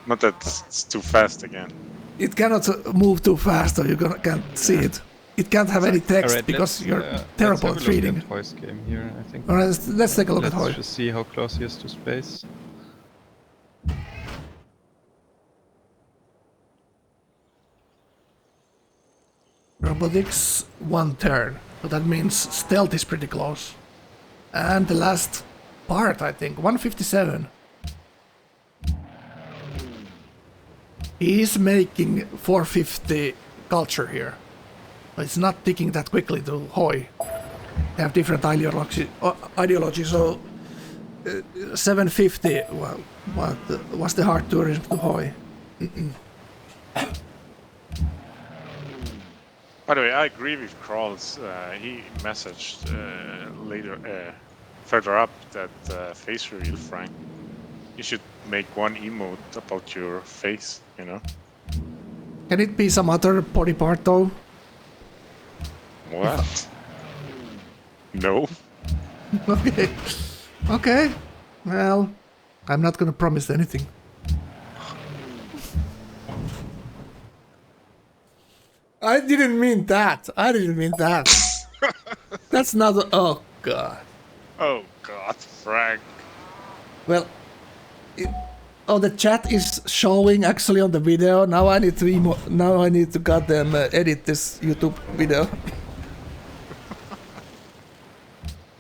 Not that it's too fast again. It cannot move too fast, or you can't see it. It can't have any text Alright, because you're let's terrible have at a look reading. at Hoy's game here, I think. Alright, let's take a look Let's at Hoy. just see how close he is to space. Robotics, 1 turn. So that means stealth is pretty close. And the last part, I think, 157. He's making 450 culture here. But it's not ticking that quickly to Hoy. They have different ideology, so 750 was the hard tourism to Hoy. By the way, I agree with Krawls. He messaged further up that face reveal, Frank. You should make one emote about your face, you know? Can it be some other body part though? What? No? Okay. Okay. Well, I'm not gonna promise anything. I didn't mean that. I didn't mean that. That's not. Oh god. Oh god, Frank. Well. Oh, the chat is showing actually on the video. Now I need to now I need to goddamn edit this YouTube video.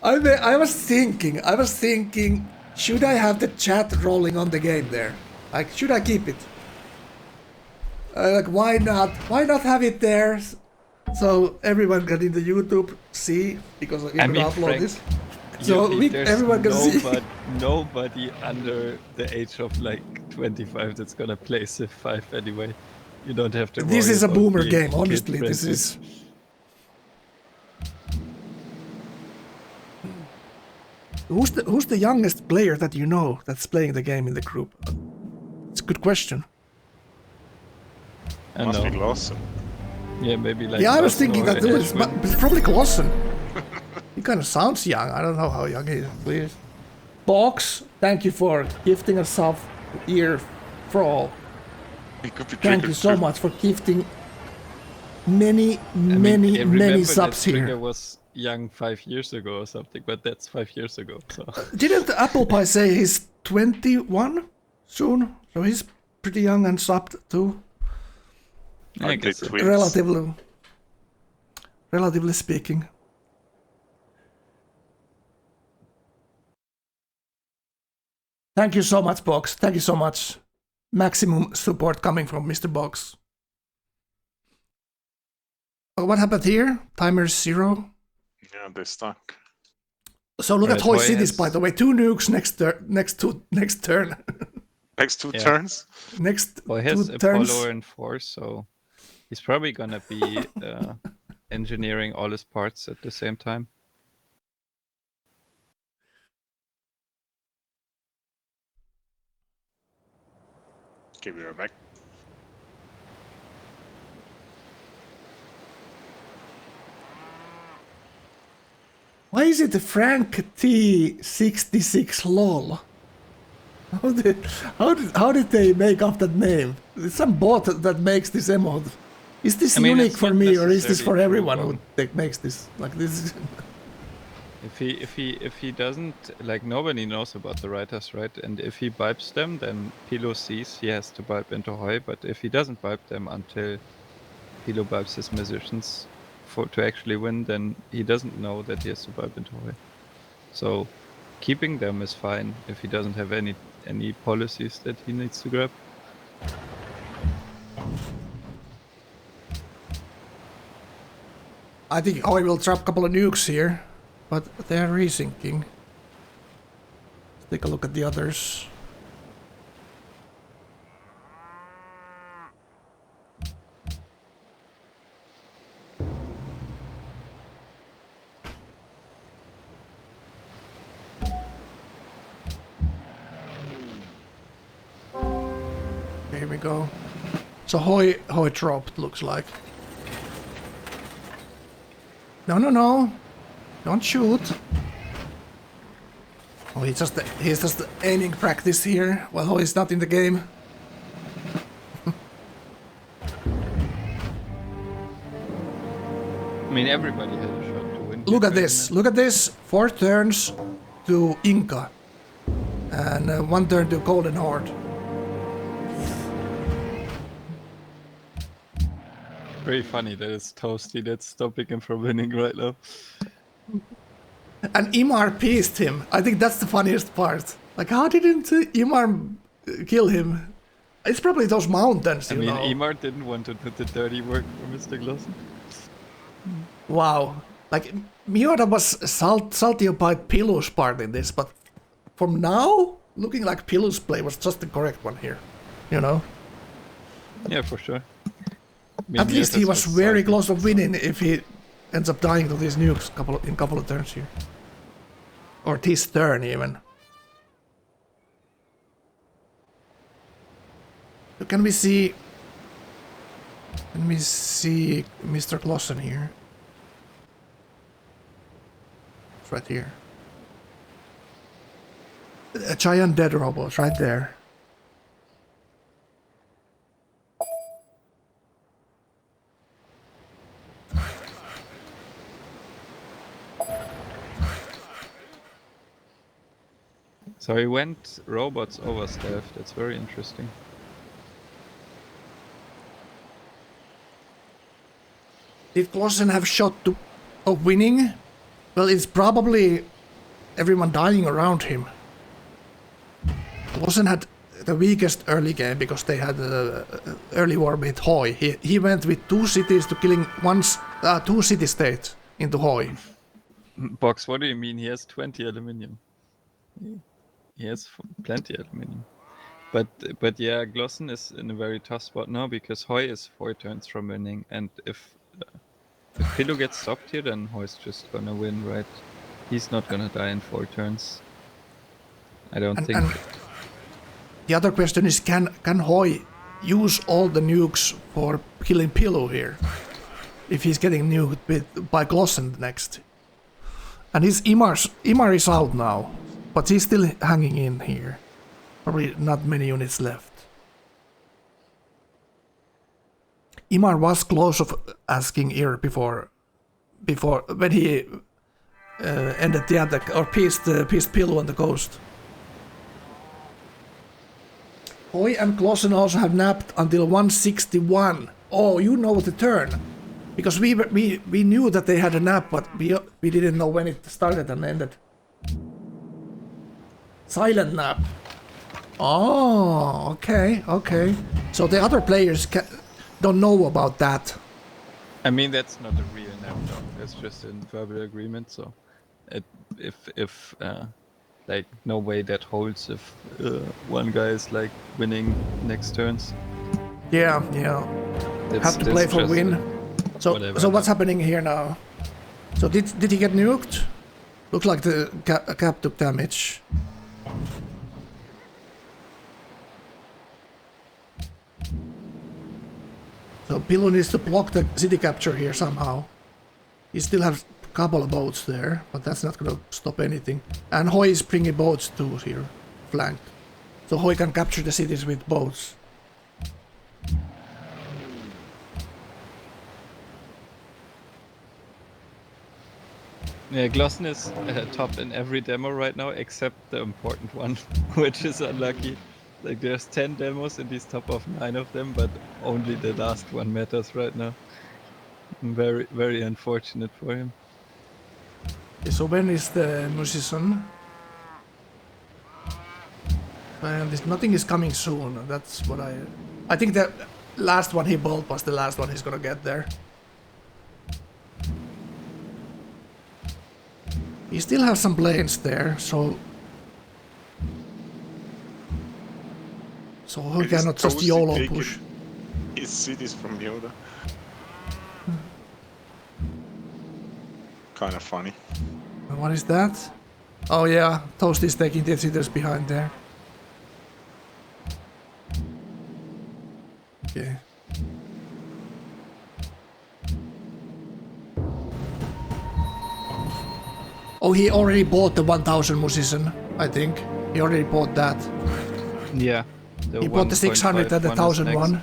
I was thinking, should I have the chat rolling on the game there? Like, should I keep it? Like, why not? Why not have it there? So everyone can in the YouTube see, because we're gonna upload Frank, this. So there's everyone can see. nobody under the age of like 25 that's gonna play Civ 5 anyway. You don't have to. This worry is a about boomer being game, honestly. This kid-friendly. is. Who's the youngest player that you know that's playing the game in the group? It's a good question. I Must be know. Lawson. Yeah, maybe like. Yeah, I was us thinking or that too. It's, Ashwin. it's probably Clausen. He kind of sounds young. I don't know how young he is. Please. Box, thank you for gifting a sub ear for all. It could be Thank you so much for gifting many Remember subs that here. Trigger was young 5 years ago or something, but that's 5 years ago. So Didn't Apple Pie say he's 21 soon? So he's pretty young and subbed too. I Aren't they guess so. twins? Relatively speaking. Thank you so much, Box. Thank you so much. Maximum support coming from Mr. Box. Oh, what happened here? Timer 0. Yeah, they're stuck. So look at Alright, Hoy Hoy Cities, has- by the way. 2 nukes next turn. Next Next two Yeah. turns? next Well, he has 2 turns. Apollo in 4, so he's probably gonna be engineering all his parts at the same time. Give me right back. Why is it the Frank T66 lol? How did they make up that name? It's some bot that makes this emote. Is this I mean, unique it's for not me, or is this for necessarily everyone true, who makes this? Like this? If he doesn't, like, nobody knows about the writers, right? And if he vibes them, then Pilo sees he has to vibe into Hoi. But if he doesn't vibe them until Pilo vibes his musicians to actually win, then he doesn't know that he has to vibe into Hoi. So keeping them is fine if he doesn't have any policies that he needs to grab. I think Hoi will drop a couple of nukes here, but they're resyncing. Let's take a look at the others. Here we go. So Hoi dropped, looks like. No. Don't shoot. Oh, he's just aiming practice here while Hoi's not in the game. I mean, everybody had a shot to win. Look at this. Look at this. 4 turns to Inca. And 1 turn to Golden Horde. Very funny that it's Toasty that's stopping him from winning right now. And Imar pieced him. I think that's the funniest part. Like, how didn't Imar kill him? It's probably those mountains, you know. I mean, Imar didn't want to do the dirty work for Mr. Glossen. Wow. Like, Miura was salty about Pilu's part in this, but from now, looking like Pilu's play was just the correct one here. You know? Yeah, for sure. I mean, At least he was very salty, close of so- winning if he ends up dying to these nukes in couple of turns here. Or this turn even. So can we see Mr. Glossen here? It's right here. A giant dead robot right there. So he went robots over staff. That's very interesting. Did Glossen have shot of winning? Well, it's probably everyone dying around him. Glossen had the weakest early game because they had early war with Hoi. He went with 2 cities to killing 2 city states into Hoi. Box, what do you mean? He has 20 aluminium. He has plenty aluminium. But yeah, Glossen is in a very tough spot now because Hoi is 4 turns from winning, and if Pilo gets stopped here, then Hoi's just gonna win, right? He's not gonna die in 4 turns. I don't think. And the other question is, can Hoi use all the nukes for killing Pilo here? If he's getting nuked by Glossen next. And his Imar is out now, but he's still hanging in here. Probably not many units left. Imar was close of asking Ir before when he ended the attack or pieced Pilo on the coast. Hoi and Glossen also have napped until 161. Oh, you know the turn. Because we knew that they had a nap, but we didn't know when it started and ended. Silent nap. Oh, okay. So the other players don't know about that. I mean, that's not a real nap dog. That's just a verbal agreement. So, if like, no way that holds if one guy is like winning next turns. Yeah. Have to play for win. So what's happening here now? So did he get nuked? Looks like the cap took damage. So Pilo needs to block the city capture here somehow. He still has a couple of boats there, but that's not gonna stop anything. And Hoi is bringing boats too here, flanked. So Hoi can capture the cities with boats. Yeah, Glossen is top in every demo right now except the important one, which is unlucky. Like there's 10 demos and he's top of 9 of them, but only the last one matters right now. Very, very unfortunate for him. Okay, so when is the musician? And nothing is coming soon. That's what I think the last one he bought was the last one he's gonna get there. He still has some planes there, so he cannot just YOLO push. His cities from Yoda. Kind of funny. What is that? Oh yeah, Toast is taking the cities behind there. Okay. Oh, he already bought the 1000 musician, I think. He already bought that. Yeah. He bought the 600 and the 1001.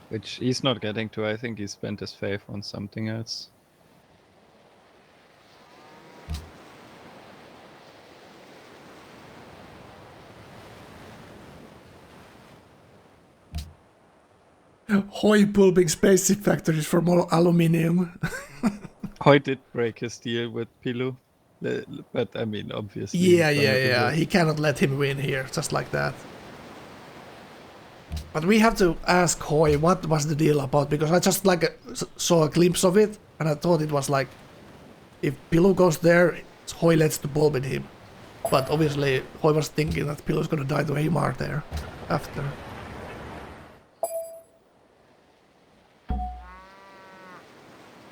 Which he's not getting to. I think he spent his faith on something else. Hoi pulping spaceship factories from aluminium. Hoi did break his deal with Pilu, but I mean, obviously. Yeah. He cannot let him win here, just like that. But we have to ask Hoi what was the deal about, because I just saw a glimpse of it, and I thought it was like, if Pilu goes there, Hoi lets the ball with him. But obviously, Hoi was thinking that Pilu's gonna die to Himar there after.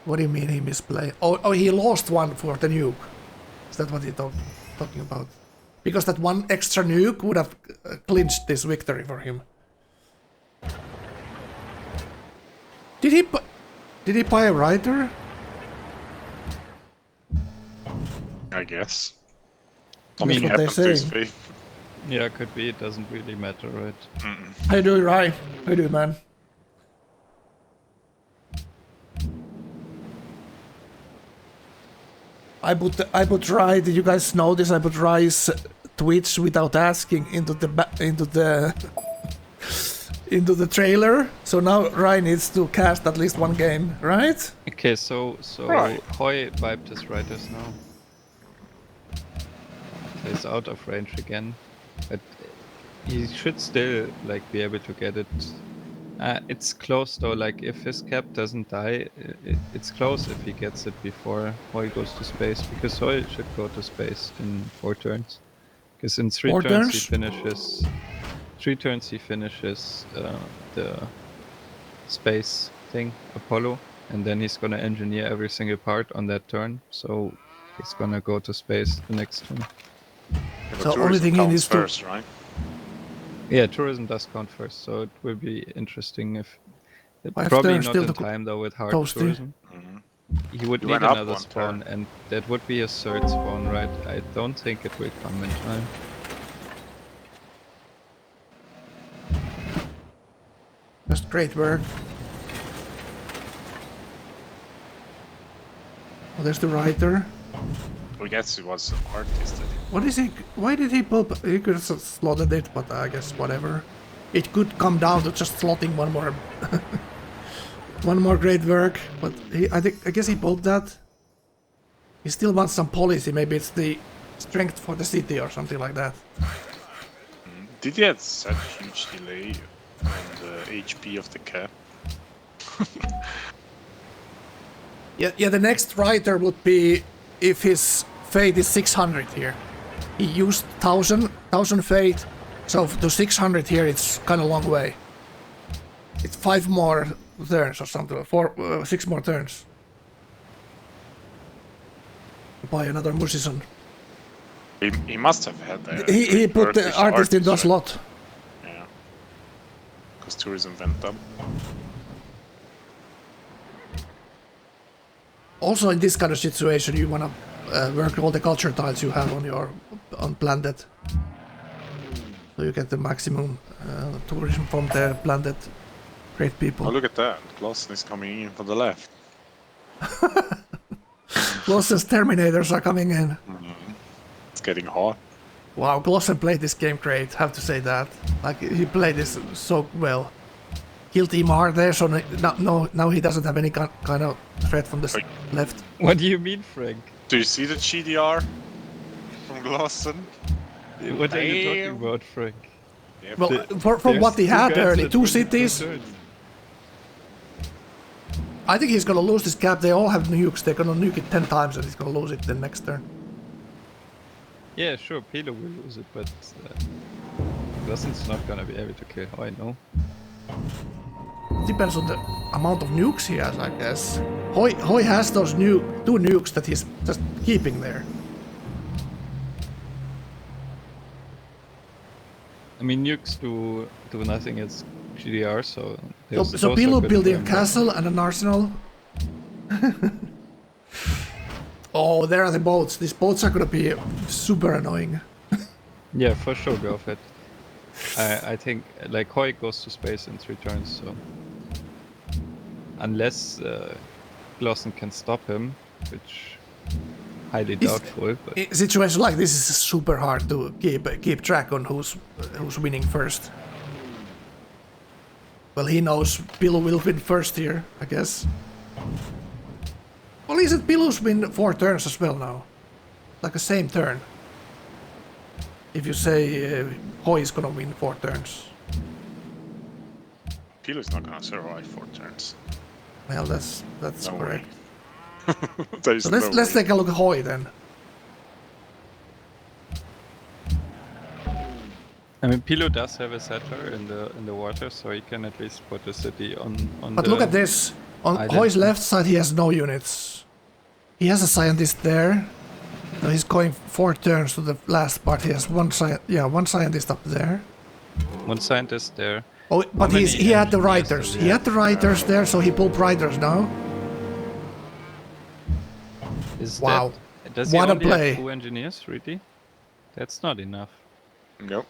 What do you mean he misplayed? Oh, he lost one for the nuke. Is that what you're talking about? Because that one extra nuke would have clinched this victory for him. Did he buy a rider? I guess. I mean, what they're saying. Yeah, could be. It doesn't really matter, right? How you doing, Ryan? How you doing, man? I put Rye. Did you guys know this? I put Rye's Twitch without asking into the trailer. So now Rye needs to cast at least one game, right? Okay, so Right. Hoi wiped his riders now. So he's out of range again, but he should still like be able to get it. It's close though. Like if his cap doesn't die, it's close if he gets it before Hoi goes to space, because Hoi should go to space in 4 turns. Because in 3 turns he finishes. 3 turns he finishes the space thing, Apollo, and then he's gonna engineer every single part on that turn. So he's gonna go to space the next turn. So only thing he needs to first, right? Yeah, tourism does count first, so it will be interesting if... Five Probably turns not still in to time though with hard Toasty. tourism. He would You need went up another one spawn, turn. and that would be a third spawn, right? I don't think it will come in time. Just great work. Oh, there's the writer. We guess he was an artist. What is he? Why did he pulp? He could have slotted it, but I guess whatever. It could come down to just slotting one more, one more great work. But I guess he pulled that. He still wants some policy. Maybe it's the strength for the city or something like that. Did he have such huge delay on the HP of the cap? Yeah. The next writer would be if his fate is 600 here. He used 1000 fate, so to 600 here it's kind of long way. It's 5 more turns or something, 6 more turns. Buy another musician. He must have had that. He put the artist into a slot. Yeah. Because tourism went up. Also in this kind of situation you wanna work all the culture tiles you have on your planet. So you get the maximum tourism from the planted great people. Oh, look at that. Clausen is coming in from the left. Clausen's Terminators are coming in. It's getting hot. Wow, Clausen played this game great, have to say that. Like, he played this so well. Killed Imar there, so now he doesn't have any kind of threat from the left. What do you mean, Frank? Do you see the GDR from Clausen? What are you talking about, Frank? Yeah, Well, from what he had early, 2 cities. I think he's gonna lose this cap. They all have nukes. They're gonna nuke it 10 times and he's gonna lose it the next turn. Yeah, sure, Pilo will lose it, but Clausen's not gonna be able to kill Hoi, no? Depends on the amount of nukes he has, I guess. Hoi has those 2 nukes that he's just keeping there. I mean, nukes do nothing. It's GDR, so... So Pilo building a castle and an arsenal. Oh, there are the boats. These boats are gonna be super annoying. Yeah, for sure, go for it. I think, like, Hoi goes to space in 3 turns, so... Unless Clausen can stop him, which... highly doubtful, but... In situations like this is super hard to keep track on who's winning first. Well, he knows Pilo will win first here, I guess. Well, isn't Pilo's win 4 turns as well now? Like the same turn. If you say Hoi is gonna win 4 turns. Pilo is not gonna survive 4 turns. Well, that's No correct. There is So no let's way. take a look at Hoi then. I mean, Pilo does have a settler in the water, so he can at least put the city on But the look at this. On island. Hoi's left side, he has no units. He has a scientist there. So he's going 4 turns to the last part. He has one scientist up there. One scientist there. Oh, but How he many had the engineers writers. does He had the writers there, so he pulled writers now. Is Wow. Does What he a only play. have 2 engineers, really? That's not enough. Nope.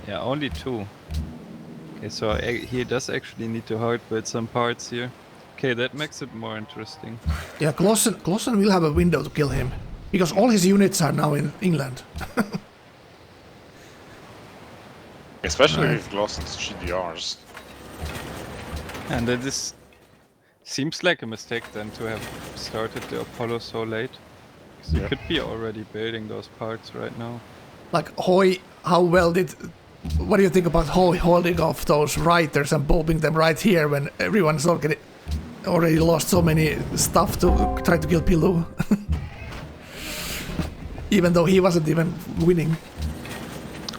Yeah, only 2. Okay, so he does actually need to hard build some parts here. Okay, that makes it more interesting. Yeah, Clausen will have a window to kill him. Because all his units are now in England. Especially Right. with Clausen's GDRs. And this seems like a mistake then to have started the Apollo so late. Because you Yeah. could be already building those parts right now. Like Hoi, what do you think about Hoi holding off those writers and bombing them right here when everyone's already lost so many stuff to try to kill Pilo? Even though he wasn't even winning.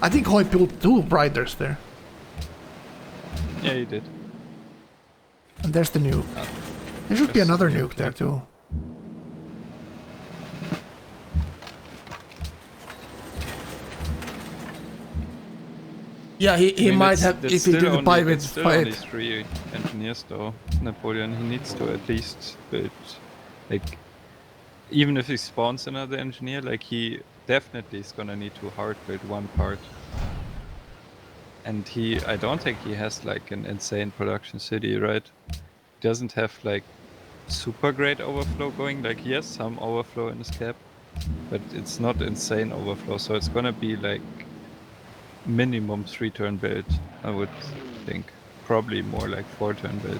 I think Hoi pulled 2 writers there. Yeah, he did. And there's the nuke. There should be Just another nuke nuke there too. Yeah, he I mean, might that's- have that's if he still did the only- pivot it's still only fight. 3 engineers though. Napoleon, he needs to at least build, like, even if he spawns another engineer, like, he definitely is gonna need to hard build 1 part. And I don't think he has like an insane production city, right? He doesn't have like super great overflow going, like he has some overflow in his cap, but it's not insane overflow, so it's gonna be like minimum 3-turn build, I would think. Probably more like 4-turn build.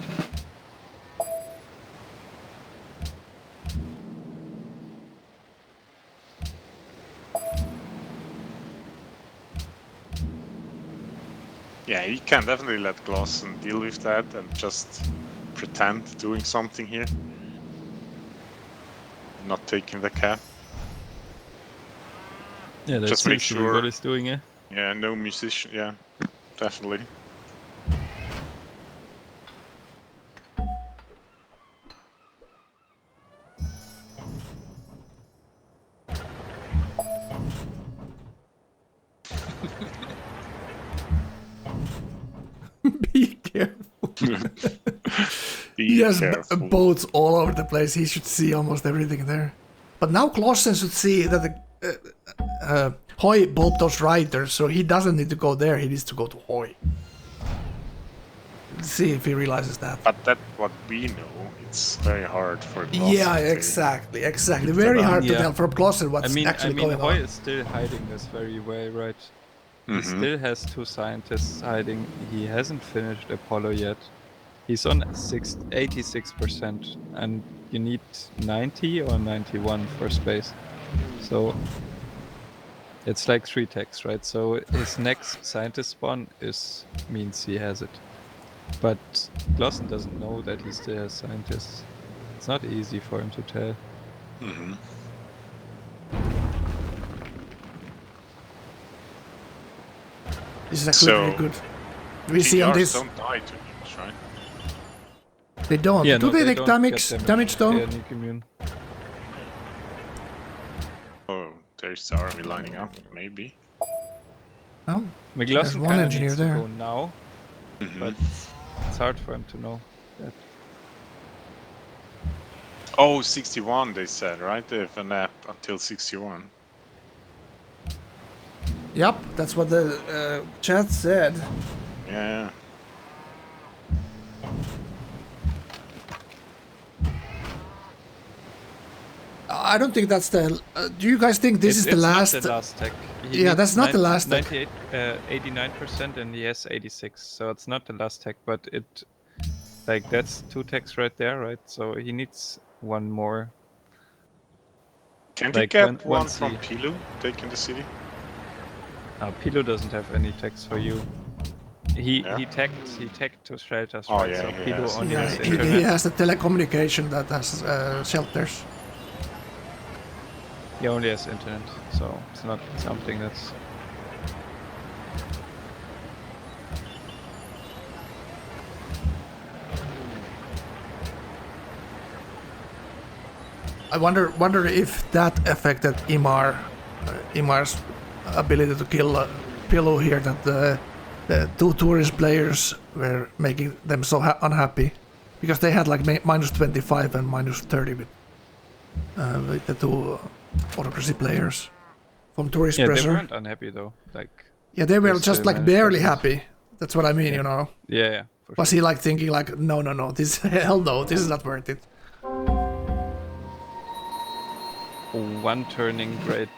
Yeah, you can definitely let Clausen deal with that and just pretend doing something here. Not taking the cap. Yeah, that Just make seems to be sure- what he's doing, eh? Yeah, no musician. Yeah, definitely. Be careful. Be He has careful. boats all over the place. He should see almost everything there. But now Clausen should see that Hoy bulbed those riders, so he doesn't need to go there. He needs to go to Hoy. Let's see if he realizes that. But that's what we know. It's very hard for Glossen Yeah, to- exactly. Very hard to Yeah. tell from Glossen what's I actually mean, going Hoy on. is still hiding this very well, right? He Mhm. still has 2 scientists hiding. He hasn't finished Apollo yet. He's on 86%, and you need 90 or 91 for space. So it's like 3 techs, right? So his next scientist spawn means he has it. But Glossen doesn't know that he still has scientists. It's not easy for him to tell. Mhm. This is actually So, very good. We see on TDRs this, don't die too much, right? they don't. Yeah, Do no, they they take don't damage? get Damage though? Yeah, nuke immune. Oh, there's the army lining up, maybe. Oh, McGlossen There's one kinda engineer needs to there. go now, Mhm. but it's hard for him to know that. Oh, 61 they said, right? They have a nap until 61. yep. That's what the chat said. Yeah. I don't think that's the. Do you guys think this is the It's last? not the last tech. He Yeah, needs that's not the last tech. 98, 89%, and he has 86. So it's not the last tech, but it, like, that's 2 techs right there, right? So he needs 1 more. Can't Like, you get when- one once from he- Pilu taking the city? Pilo doesn't have any techs for you. He Yeah. he tagged to shelters, Oh, right? yeah, So he Pilo has. only Yeah, has he internet. has the telecommunication that has shelters. He only has internet, so it's not something that's. I wonder if that affected Imar's ability to kill Pillow here. That the 2 tourist players were making them so unhappy because they had like minus 25 and minus 30 with the 2 autocracy players from tourist Yeah, they pressure. weren't unhappy though. Like. Yeah, they were they just still like managed barely to- happy. That's what I mean, you know. Yeah, yeah. For Was sure. he like thinking like, no, this hell no, this is not worth it. One turning great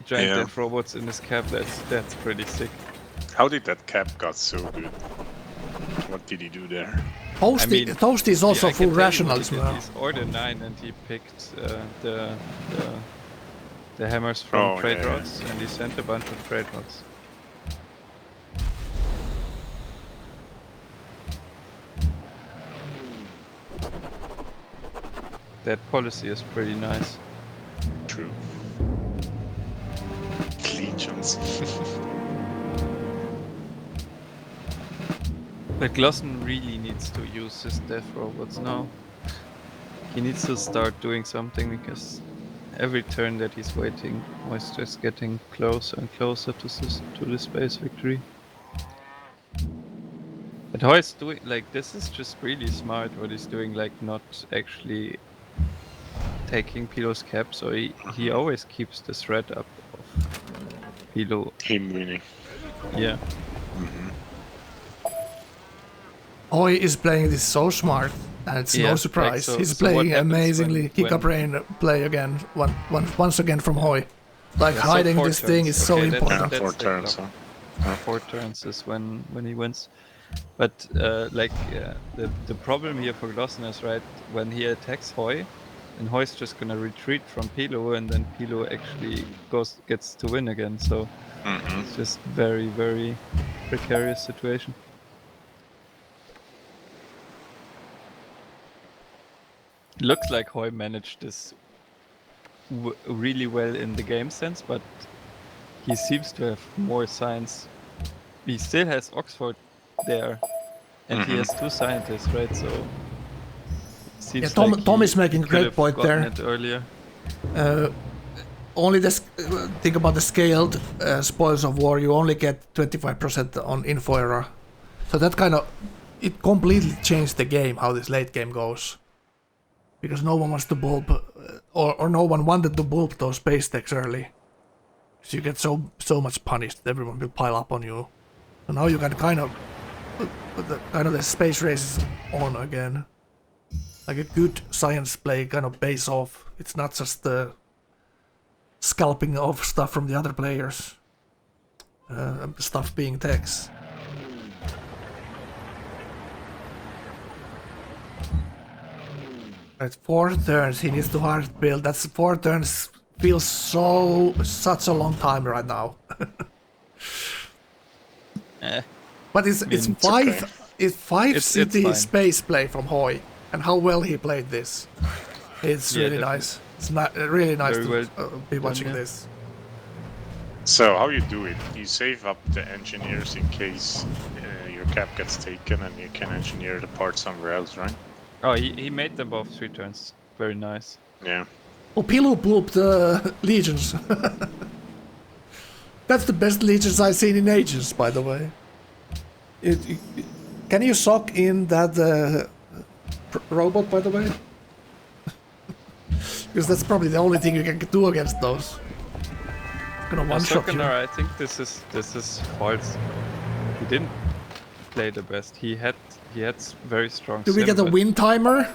giant Yeah. death robots in his cap. That's pretty sick. How did that cap got so good? What did he do there? Toasty is also I can full tell you what rationalism he did. now. He's order 9 and he picked the hammers from Oh, trade yeah. routes and he sent a bunch of trade routes. That policy is pretty nice. True. Legions. But Glossen really needs to use his death robots now. He needs to start doing something because every turn that he's waiting, he's just getting closer and closer to the space victory. But how he's doing, like, this is just really smart what he's doing, like, not actually taking Pilo's cap, so he always keeps the threat up of Pilo. Him winning. Yeah. Hoy is playing this so smart, and it's Yeah, no like, surprise. so- He's so what playing happens amazingly. when- Kika Brain play again, once again from Hoy. Like So hiding 4 this thing turns. is so Okay, that's- important. Yeah, 4 the turns, clock. huh? 4 turns is when he wins. But the problem here for Glossen is, right, when he attacks Hoy, and Hoy's just gonna retreat from Pilo, and then Pilo actually gets to win again. So Mhm. it's just very, very precarious situation. Looks like Hoy managed this really well in the game sense, but he seems to have more science. He still has Oxford there, and he has 2 scientists, right? So it seems Yeah, Tom- like Tom he- is making he could great have point gotten there. it earlier. Only this. Think about the scaled spoils of war. You only get 25% on info era, so that kind of it completely changed the game how this late game goes. Because no one wants to bulb, or no one wanted to bulb those space techs early. So you get so much punished. Everyone will pile up on you. So now you can kind of the space race is on again. Like a good science play kind of pays off. It's not just the scalping of stuff from the other players. Stuff being techs. At 4 turns he needs to hard build. That's 4 turns feels such a long time right now. But it's okay. It's 5 It's city fine. space play from Hoy, and how well he played this. It's Yeah, really definitely. nice. It's not really nice Very to well be done, watching yeah. this. So how you do it? You save up the engineers in case your cap gets taken, and you can engineer the part somewhere else, right? Oh, he made them both 3 turns. Very nice. Yeah. Oh, Pilu pooped legions. That's the best legions I've seen in ages, by the way. Can you sock in that robot, by the way? Because that's probably the only thing you can do against those. Gonna one-shot you. Sokonar, I think this is false. He didn't play the best. He had very strong. Do we sim, get a but win timer?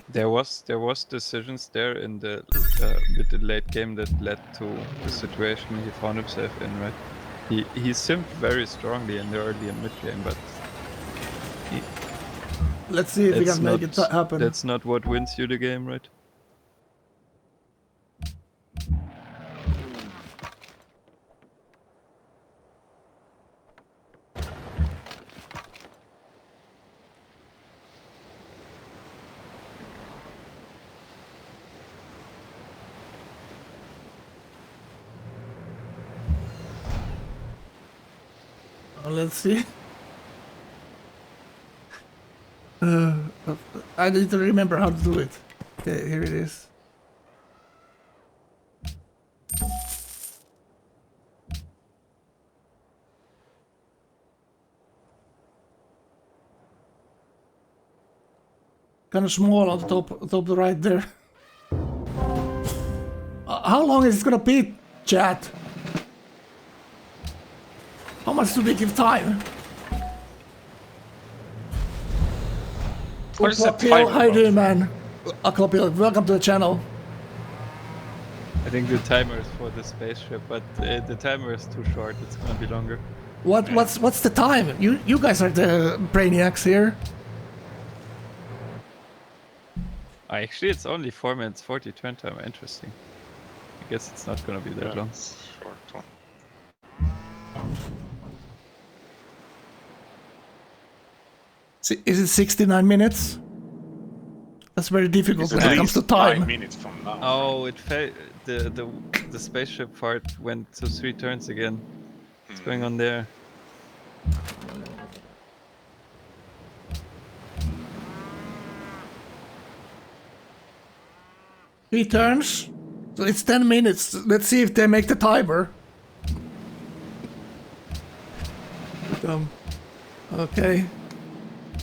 There was decisions there in the with the late game that led to the situation he found himself in. Right, he simmed very strongly in the early and mid game, but Let's see if we that's can make it happen. That's not what wins you the game, right? Let's see. I need to remember how to do it. Okay, here it is. Kind of small on the top right there. How long is it gonna be, chat? How much do we give time? What is the Uklapil, timer how you doing, about? man? Uklapil, welcome to the channel. I think the timer is for the spaceship, but the timer is too short. It's gonna be longer. What's the time? You guys are the brainiacs here. Actually, it's only 4 minutes 40 turn time. Interesting. I guess it's not gonna be that long. Short one. Is it 69 minutes? That's very difficult It's when at it comes to least 9 time. minutes from now. Oh, it fell. The spaceship part went to 3 turns again. What's going on there? Three turns? So it's 10 minutes. Let's see if they make the timer. Okay.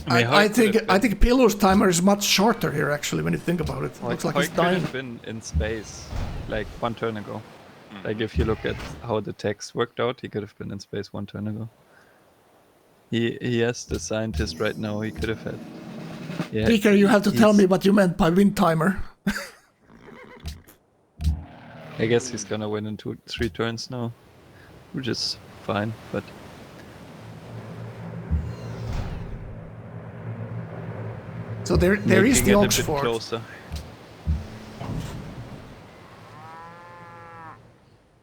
I think Pilu's timer is much shorter here actually when you think about it. Looks like Hoy he's could dying. have been in space like 1 turn ago. Like if you look at how the text worked out, he could have been in space 1 turn ago. He has the scientist right now. He could have had. Yeah, Beaker, you have to tell he's- me what you meant by win timer. I guess he's gonna win in 3 turns now, which is fine. But So there is making the it a bit Oxford. closer.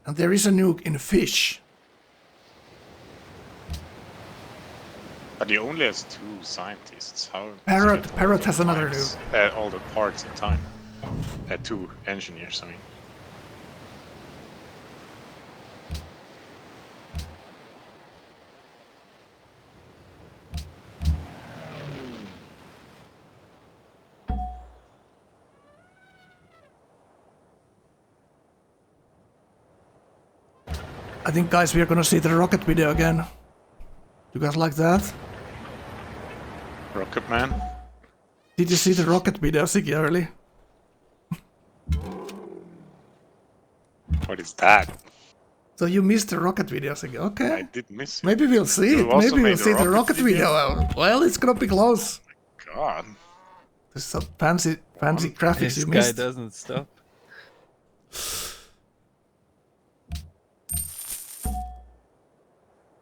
And there is a nuke in fish. But he only has 2 scientists. How? Parrot has another all the parts in time. 2 engineers, I mean. I think, guys, we are gonna see the rocket video again. You guys like that? Rocket Man? Did you see the rocket video, Siggy, early? What is that? So you missed the rocket videos again. Okay. I did miss it. Maybe we'll see You it. also Maybe made we'll see the rocket video. Well, it's gonna be close. God. There's some fancy graphics This you guy missed. doesn't stop.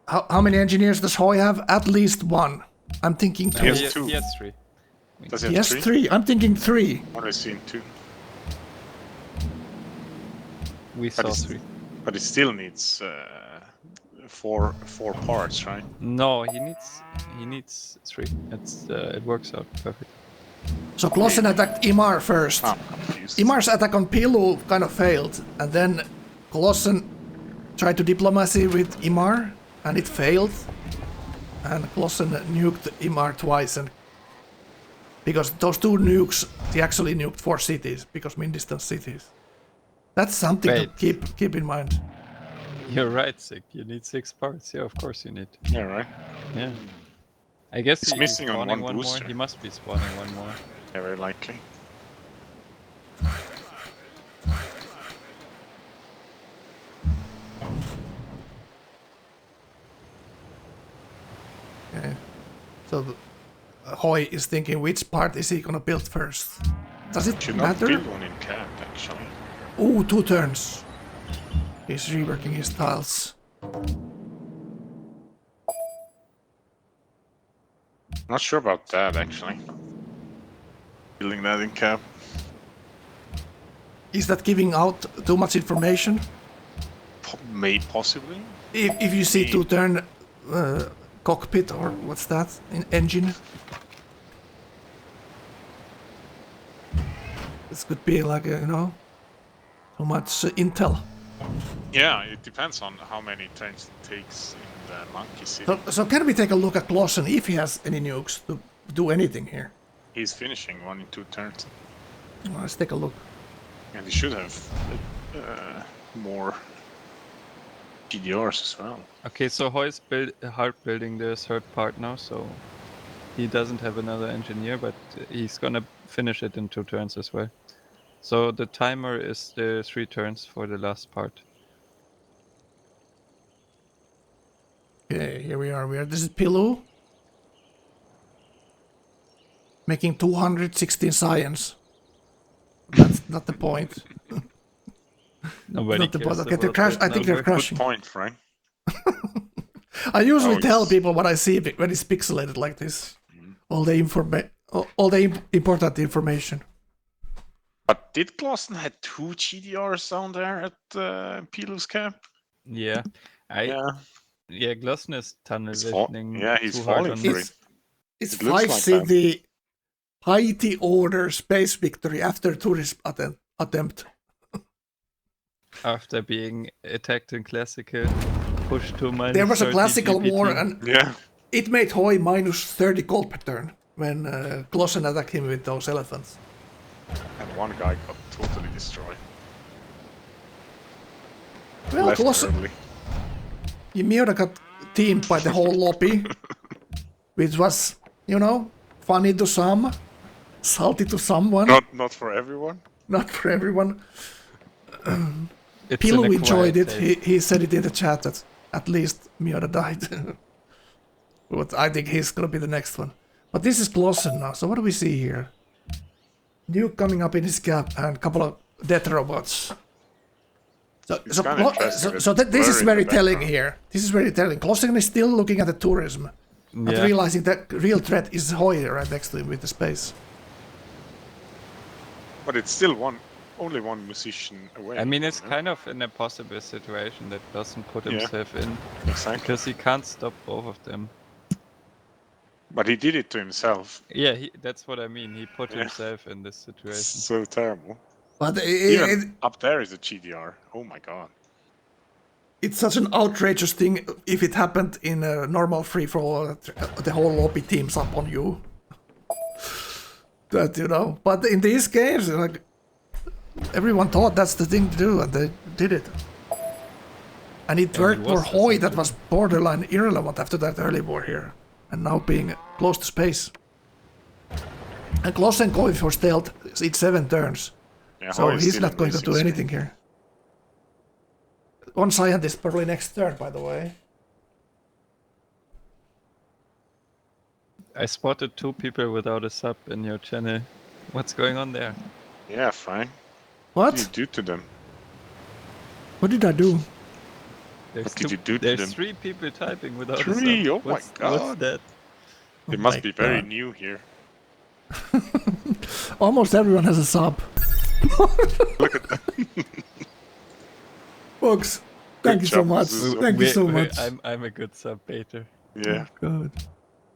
How many engineers does Hoy have? At least one. I'm thinking two. He has two. He has 3. Does he He have has three. I'm thinking three. Only seen 2. We saw it's- 3. But it still needs four parts, right? No, he needs 3. It works out perfect. So Klossen attacked Imar first. I'm confused. Imar's attack on Pilu kind of failed, and then Klossen tried to diplomacy with Imar, and it failed. And Klossen nuked Imar twice, and because those 2 nukes, he actually nuked 4 cities, because min-distance cities. That's something to Wait. keep in mind. You're right, Sig. You need 6 parts. Yeah, of course you need. Yeah, right. Yeah. I guess He's he's missing on spawning one more. booster. He must be spawning one more. Yeah, very likely. Okay. So Hoy is thinking which part is he gonna build first. Does it Should not matter? build one in camp, actually. Oh, 2 turns. He's reworking his tiles. Not sure about that, actually. Building that in camp. Is that giving out too much information? May possibly. If you see 2 turn cockpit or what's that? Engine? This could be like, too much intel. Yeah, it depends on how many turns it takes in the monkey city. So can we take a look at Klossen if he has any nukes to do anything here? He's finishing 1 in 2 turns. Let's take a look. And he should have more GDRs as well. Okay, so Hoy's hard building the 3rd part now, so he doesn't have another engineer, but he's gonna finish it in 2 turns as well. So the timer is the 3 turns for the last part. Okay, here we are. This is Pilu. Making 216 science. That's not the point. Nobody Not the cares point. Okay, they're about that I think they're number. crashing. Good point, Frank. I usually Oh, tell it's- people what I see when it's pixelated like this. All the important information. But did Klossen had 2 GDRs down there at Pilu's camp? Yeah, yeah. Glossen is tunnel He's visioning. he's too hard falling on for this. it. It's It looks 5 like city Haiti order space victory after tourist attempt. After being attacked in classical, pushed to minus There was a 30 classical GPT. war, and Yeah. it made Hoy minus 30 gold per turn when Klossen attacked him with those elephants. And one guy got totally destroyed. Well, Left Klossen, early. Miura got teamed by the whole lobby, which was, funny to some, salty to someone, Not for everyone. not for everyone. It's in Pilu a enjoyed quiet it. place. He said it in the chat that at least Miura died. But I think he's gonna be the next one. But this is Klossen now, so what do we see here? Nuke coming up in his gap and a couple of death robots. It's kinda interesting So that this we're is in very the telling background. here. This is very telling. Klossen is still looking at the tourism, but Yeah. realizing that real threat is Hoy right next to him with the space. But it's still only one musician away. I mean, it's you know? kind of an impossible situation that doesn't put Yeah. himself in Exactly. because he can't stop both of them. But he did it to himself. Yeah, that's what I mean. He put Yeah. himself in this It's situation. so terrible. But Even up there is a GDR. Oh my god. it's such an outrageous thing if it happened in a normal free-for-all, the whole lobby teams up on you. But, but in these games, like, everyone thought that's the thing to do, and they did it. And it And worked it for was the Hoy thing that to was borderline irrelevant after that early war here, and now being close to space. And Klossen going for stealth, it's 7 turns. Yeah, So Hoy is he's still not in going to racing do speed. anything here. one scientist probably next turn, by the way. I spotted 2 people without a sub in your channel. What's going on there? Yeah, Frank. What did you What? do to them? What did I do? There's What did you do to them? There's 3 people typing without a 3? sub. Oh my What's god. that? They Oh must my be very God. new here. Almost everyone has a sub. Look at that. Folks, thank Good you so job, much. Ozuso. Thank you so much. I'm a good sub baiter. Yeah. Good.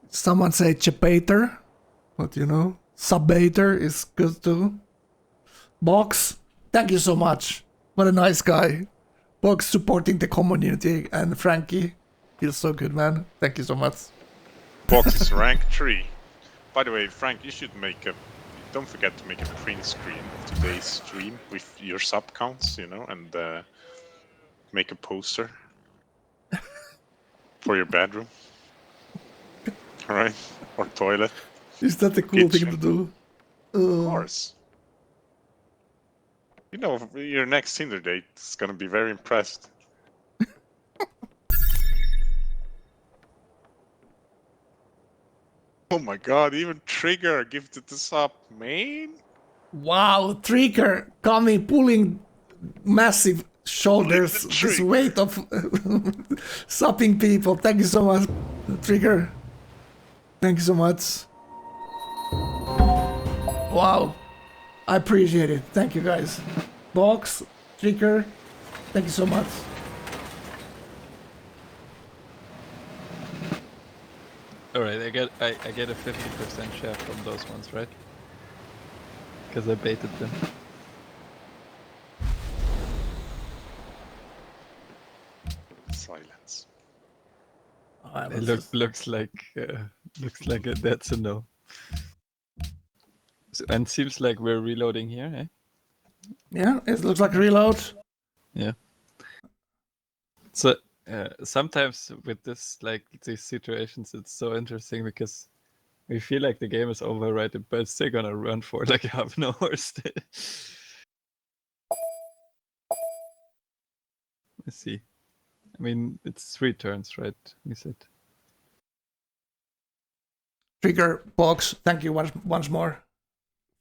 Someone say chipater, but you know, subbaiter is good too. Box, thank you so much. What a nice guy. Box supporting the community, and Frankie feels so good, man. Thank you so much. Box is rank 3. By the way, Frank, you should make a... Don't forget to make a print screen of today's stream with your sub counts, you know, and make a poster for your bedroom. Alright? Or toilet. Is that the cool thing to Kitchen. do? Of course. You know, your next Tinder date is gonna be very impressed. Oh my god, even Trigger gifted the sub, man. Wow, Trigger coming, pulling massive shoulders, the this trigger. weight of supping people. Thank you so much, Trigger. Thank you so much. Wow, I appreciate it. Thank you guys. Box, Trigger, thank you so much. Alright, I get a 50% share from those ones, right? Because I baited them. Silence. It looks like that's a no. So, and seems like we're reloading here, eh? Yeah, it looks like reload. Yeah. So sometimes with this, like these situations, it's so interesting because we feel like the game is over, right? But it's still gonna run for like half an hour still. Let's see. I mean, it's 3 turns, right? We said. Trigger, Box, thank you once more.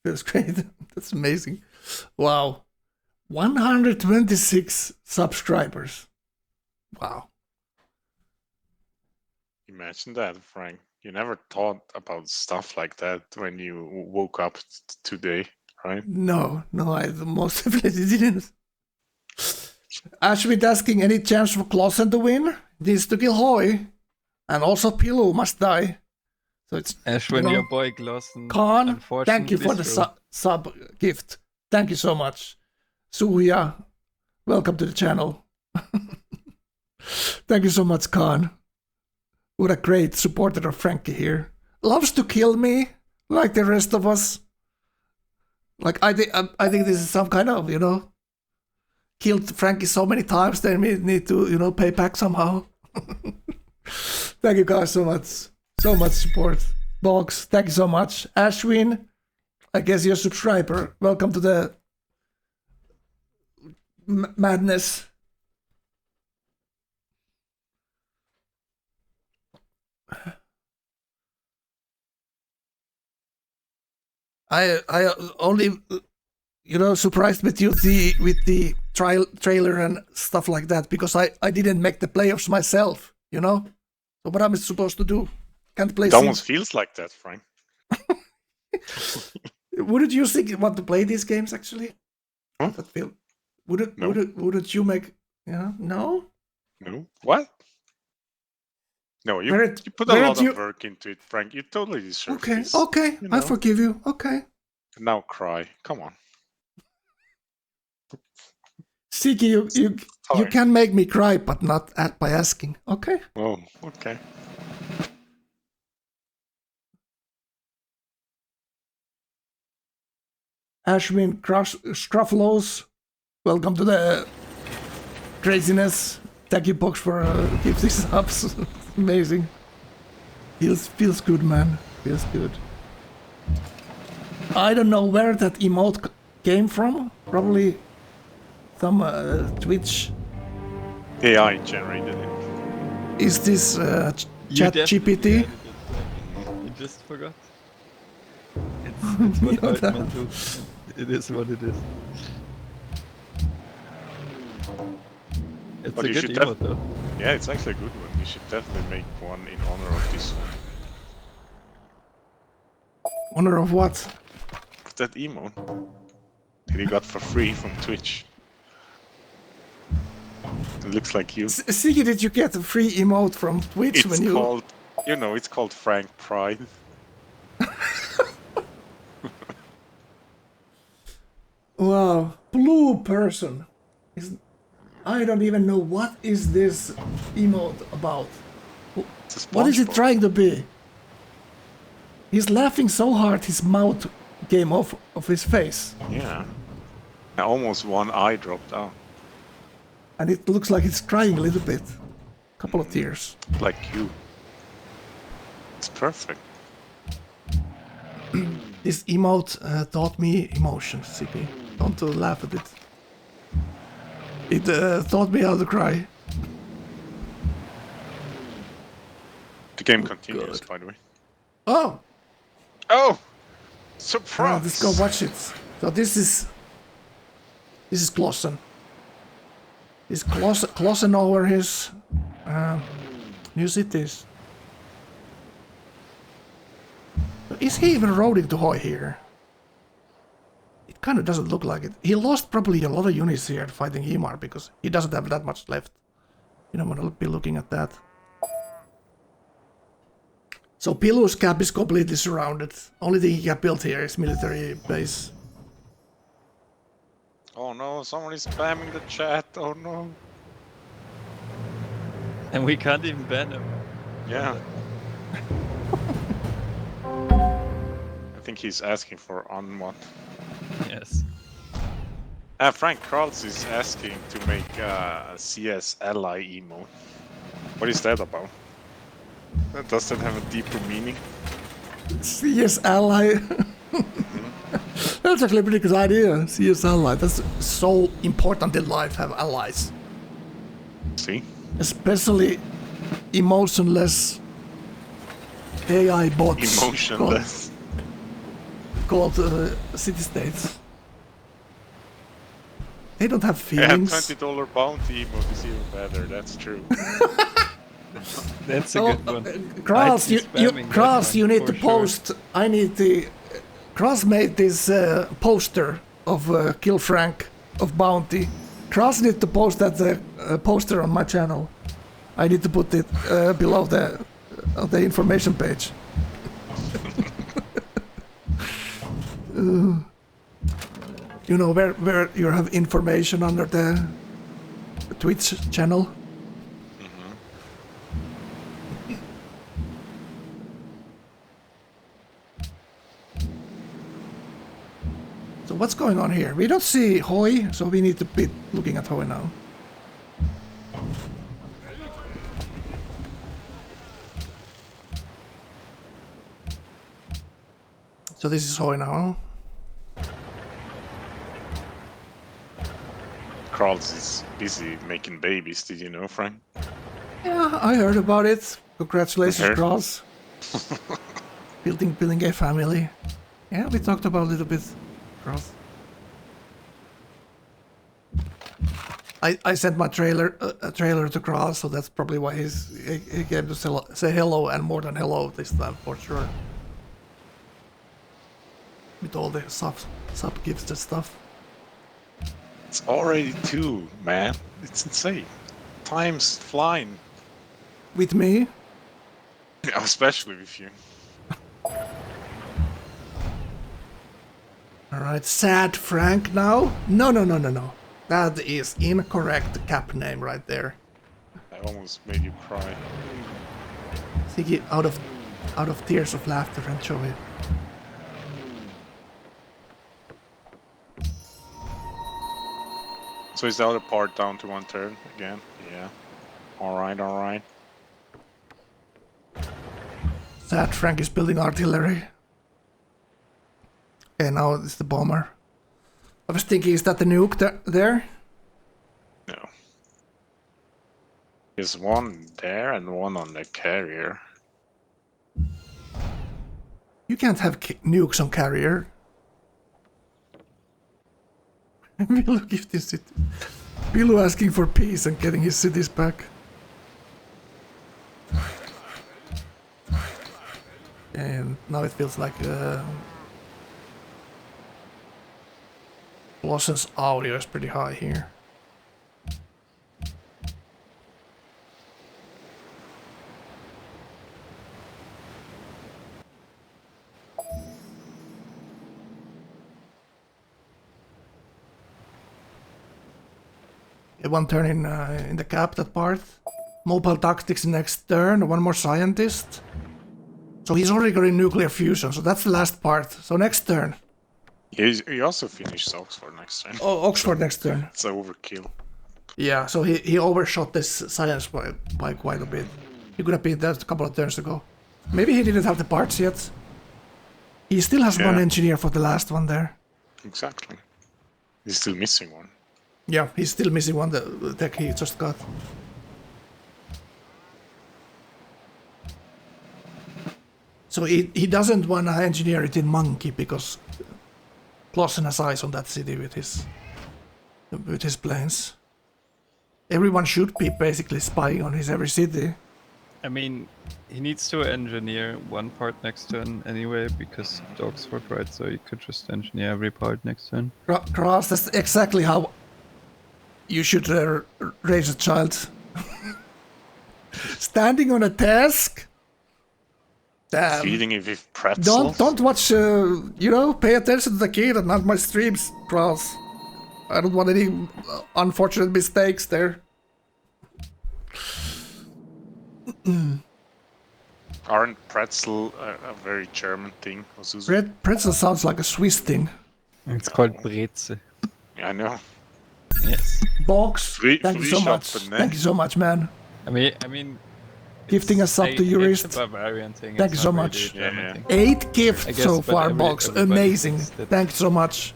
Feels great. That's amazing. Wow. 126 subscribers. Wow. Imagine that, Frank. You never thought about stuff like that when you woke up today, right? No, I most definitely didn't. Ashwin asking, any chance for Clausen to win? Needs to kill Hoy. And also Pilu must die. So it's Ashwin, your boy Glosson. Khan, thank you for the sub gift. Thank you so much. Suya, welcome to the channel. Thank you so much, Khan. What a great supporter of Frankie here. Loves to kill me, like the rest of us. Like I think this is some kind of, you know, killed Frankie so many times they need to, you know, pay back somehow. Thank you guys so much. So much support. Box, thank you so much. Ashwin, I guess you're a subscriber. Welcome to the madness. I only, you know, surprised with you with the trailer and stuff like that because I didn't make the playoffs myself, you know. So what am I supposed to do? Can't play. It almost feels like that, Frank. Wouldn't you want to play these games actually? Huh? That feel? Wouldn't No. wouldn't you make? Yeah, no. No? What? No, you put a lot of work into it, Frank. You totally deserve this. Okay, you know? I forgive you. Okay. Now cry. Come on. Siggy, you can make me cry, but not by asking. Okay. Oh, okay. Ashwin Scrufflos, welcome to the craziness. Thank you, Box, for gift these subs. Amazing. Feels good, man. Feels good. I don't know where that emote came from. Probably some Twitch AI generated it. Is this You Chat definitely GPT? edited that. You just forgot. It's what Yeah, Altman do. It is what it is. It's But a you good should emote though. Yeah, it's actually a good one. You should definitely make one in honor of this one. Honor of what? Of that emote that you got for free from Twitch. It looks like you. Siggy, did you get a free emote from Twitch It's when you... called, you know, it's called Frank Pride. Wow, blue person. I don't even know what is this emote about. It's a What is it SpongeBob. trying to be? He's laughing so hard his mouth came off of his face. Yeah. Almost one eye dropped out. And it looks like it's crying a little bit. Couple of tears. Like you. It's perfect. This emote taught me emotion, Siggy. Don't laugh at it. It taught me how to cry. The game continues, by the way. Oh! Oh! Surprise! Let's go watch it. So this is Klossen. Is Klossen over his new cities? Is he even roading to Hoi here? It kind of doesn't look like it. He lost probably a lot of units here fighting Himar because he doesn't have that much left. You don't want to be looking at that. So Pilu's cap is completely surrounded. Only thing he can build here is military base. Oh no, someone is spamming the chat. Oh no. And we can't even ban him. Yeah. I think he's asking for unmod. Yes. Frank Karls is asking to make a CS ally emote. What is that about? Does that have a deeper meaning? CS ally. That's actually a pretty good idea. CS ally. That's so important in life, have allies. See? Especially emotionless AI bots. Emotionless. Called city-states. They don't have Yeah, feelings. $20 bounty emote is even better, that's true. That's a good one. Cross, I'd be spamming that you one need for to sure. post. I need the. Cross made this poster of Kill Frank of Bounty. Cross need to post that poster on my channel. I need to put it below the information page. You know where you have information under the Twitch channel. So what's going on here? We don't see Hoi, so we need to be looking at Hoi now. So this is Hoi now. Karls is busy making babies, did you know, Frank? Yeah, I heard about it. Congratulations, Heard? Cross. building a family. Yeah, we talked about a little bit, Cross. I sent my trailer to Cross, so that's probably why he came to say hello and more than hello this time for sure. With all the sub gifts and stuff. It's already 2, man. It's insane. Time's flying. With me? Yeah, especially with you. Alright, Sad Frank now? No. That is incorrect cap name right there. I almost made you cry. Siggy out of tears of laughter and joy. So is the other part down to 1 turn again? Yeah. Alright. Sad Frank is building artillery. Okay, now it's the bomber. I was thinking, is that the nuke there? No. There's one there and one on the carrier. You can't have nukes on carrier. Bilu give this city. Bilu asking for peace and getting his cities back. And now it feels like Lawson's audio is pretty high here. One turn in the cap, that part. Mobile tactics next turn, one more scientist. So he's already got a nuclear fusion, so that's the last part. So next turn. He also finished Oxford next turn. Oh, Oxford next turn. It's overkill. Yeah, so he overshot this science by quite a bit. He could have beat that a couple of turns ago. Maybe he didn't have the parts yet. He still has one engineer for the last one there. Exactly. He's still missing one. Yeah, he's still missing one, the tech he just got. So he doesn't want to engineer it in Monkey because Clausen has eyes on that city with his planes. Everyone should be basically spying on his every city. I mean, he needs to engineer one part next turn anyway because of the Oxford, right? So you could just engineer every part next turn. Cross, that's exactly how you should raise a child. Standing on a desk. Feeding it with pretzels. Don't watch. Pay attention to the kid and not my streams, Cross. I don't want any unfortunate mistakes there. Aren't pretzel a very German thing, Ozuso? Pretzel sounds like a Swiss thing. It's called Breze. Yeah, I know. Yes. Box. Thank you so much. Thank you so much, man. I mean. Gifting us up to Jurist. It's a barbarian thing. Thank you so much. 8 gifts so far, Box. Amazing. Thank you so much.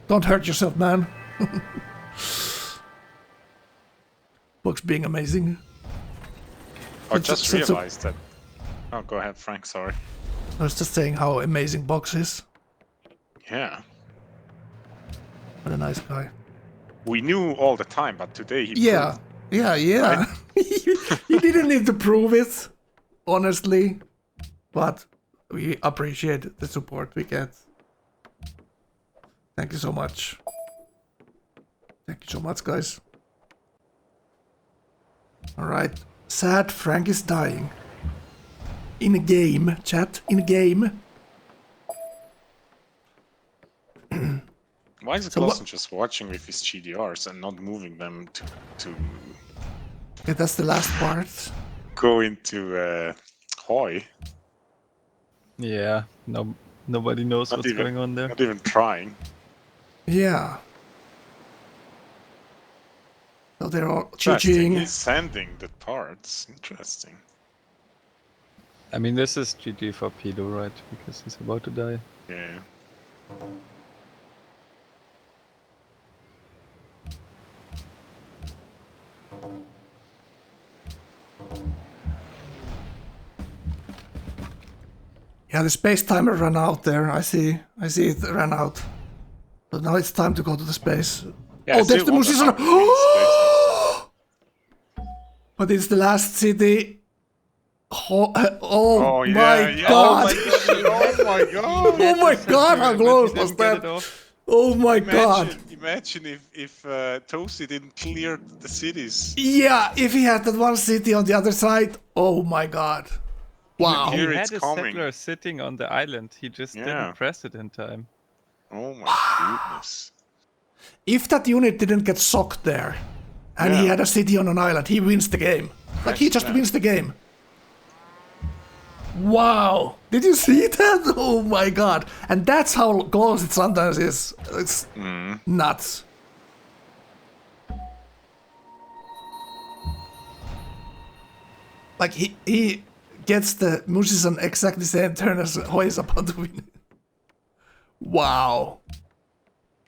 Don't hurt yourself, man. Box being amazing. I just realized that. Oh, go ahead, Frank. Sorry. I was just saying how amazing Box is. Yeah. What a nice guy. We knew all the time, but today he. Yeah. Right? He didn't need to prove it, honestly. But we appreciate the support we get. Thank you so much. Thank you so much, guys. Alright. Sad Frank is dying. In a game, chat. In a game. Why is Clausen just watching with his GDRs and not moving them to Okay, that's the last part. Go into Hoy? Yeah, nobody knows what's going on there. Not even trying. Yeah. So they're all cheating. He's sending the parts. Interesting. I mean, this is GG for Pido, right? Because he's about to die. Yeah. Yeah, the space timer ran out there. I see it ran out. So now it's time to go to the space. Yeah, oh, there's the musician. But it's the last city. Oh my god! Oh my god! Oh my god! How close was that? Oh my god! Imagine if Toasty didn't clear the cities. Yeah, if he had that one city on the other side. Oh my god! Wow! He had a settler sitting on the island. He just didn't press it in time. Oh my goodness! If that unit didn't get socked there, and he had a city on an island, he wins the game. Like he just wins the game. Wow! Did you see that? Oh my god! And that's how close it sometimes is. It's nuts. Like he gets the musician exactly the same turn as Hoy is about to win. Wow.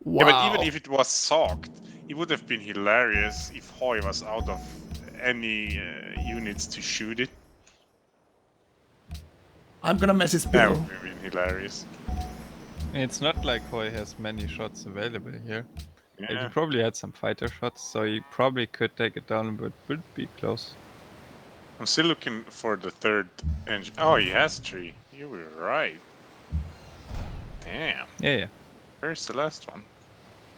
Wow. Yeah, but even if it was socked, it would have been hilarious if Hoy was out of any units to shoot it? I'm gonna message That Pillow. would be really hilarious. It's not like Hoi has many shots available here. Like, he Yeah. probably had some fighter shots, so he probably could take it down, but would be close. I'm still looking for the third engine. Oh, he has 3. You were right. Damn. Yeah. Where's the last one?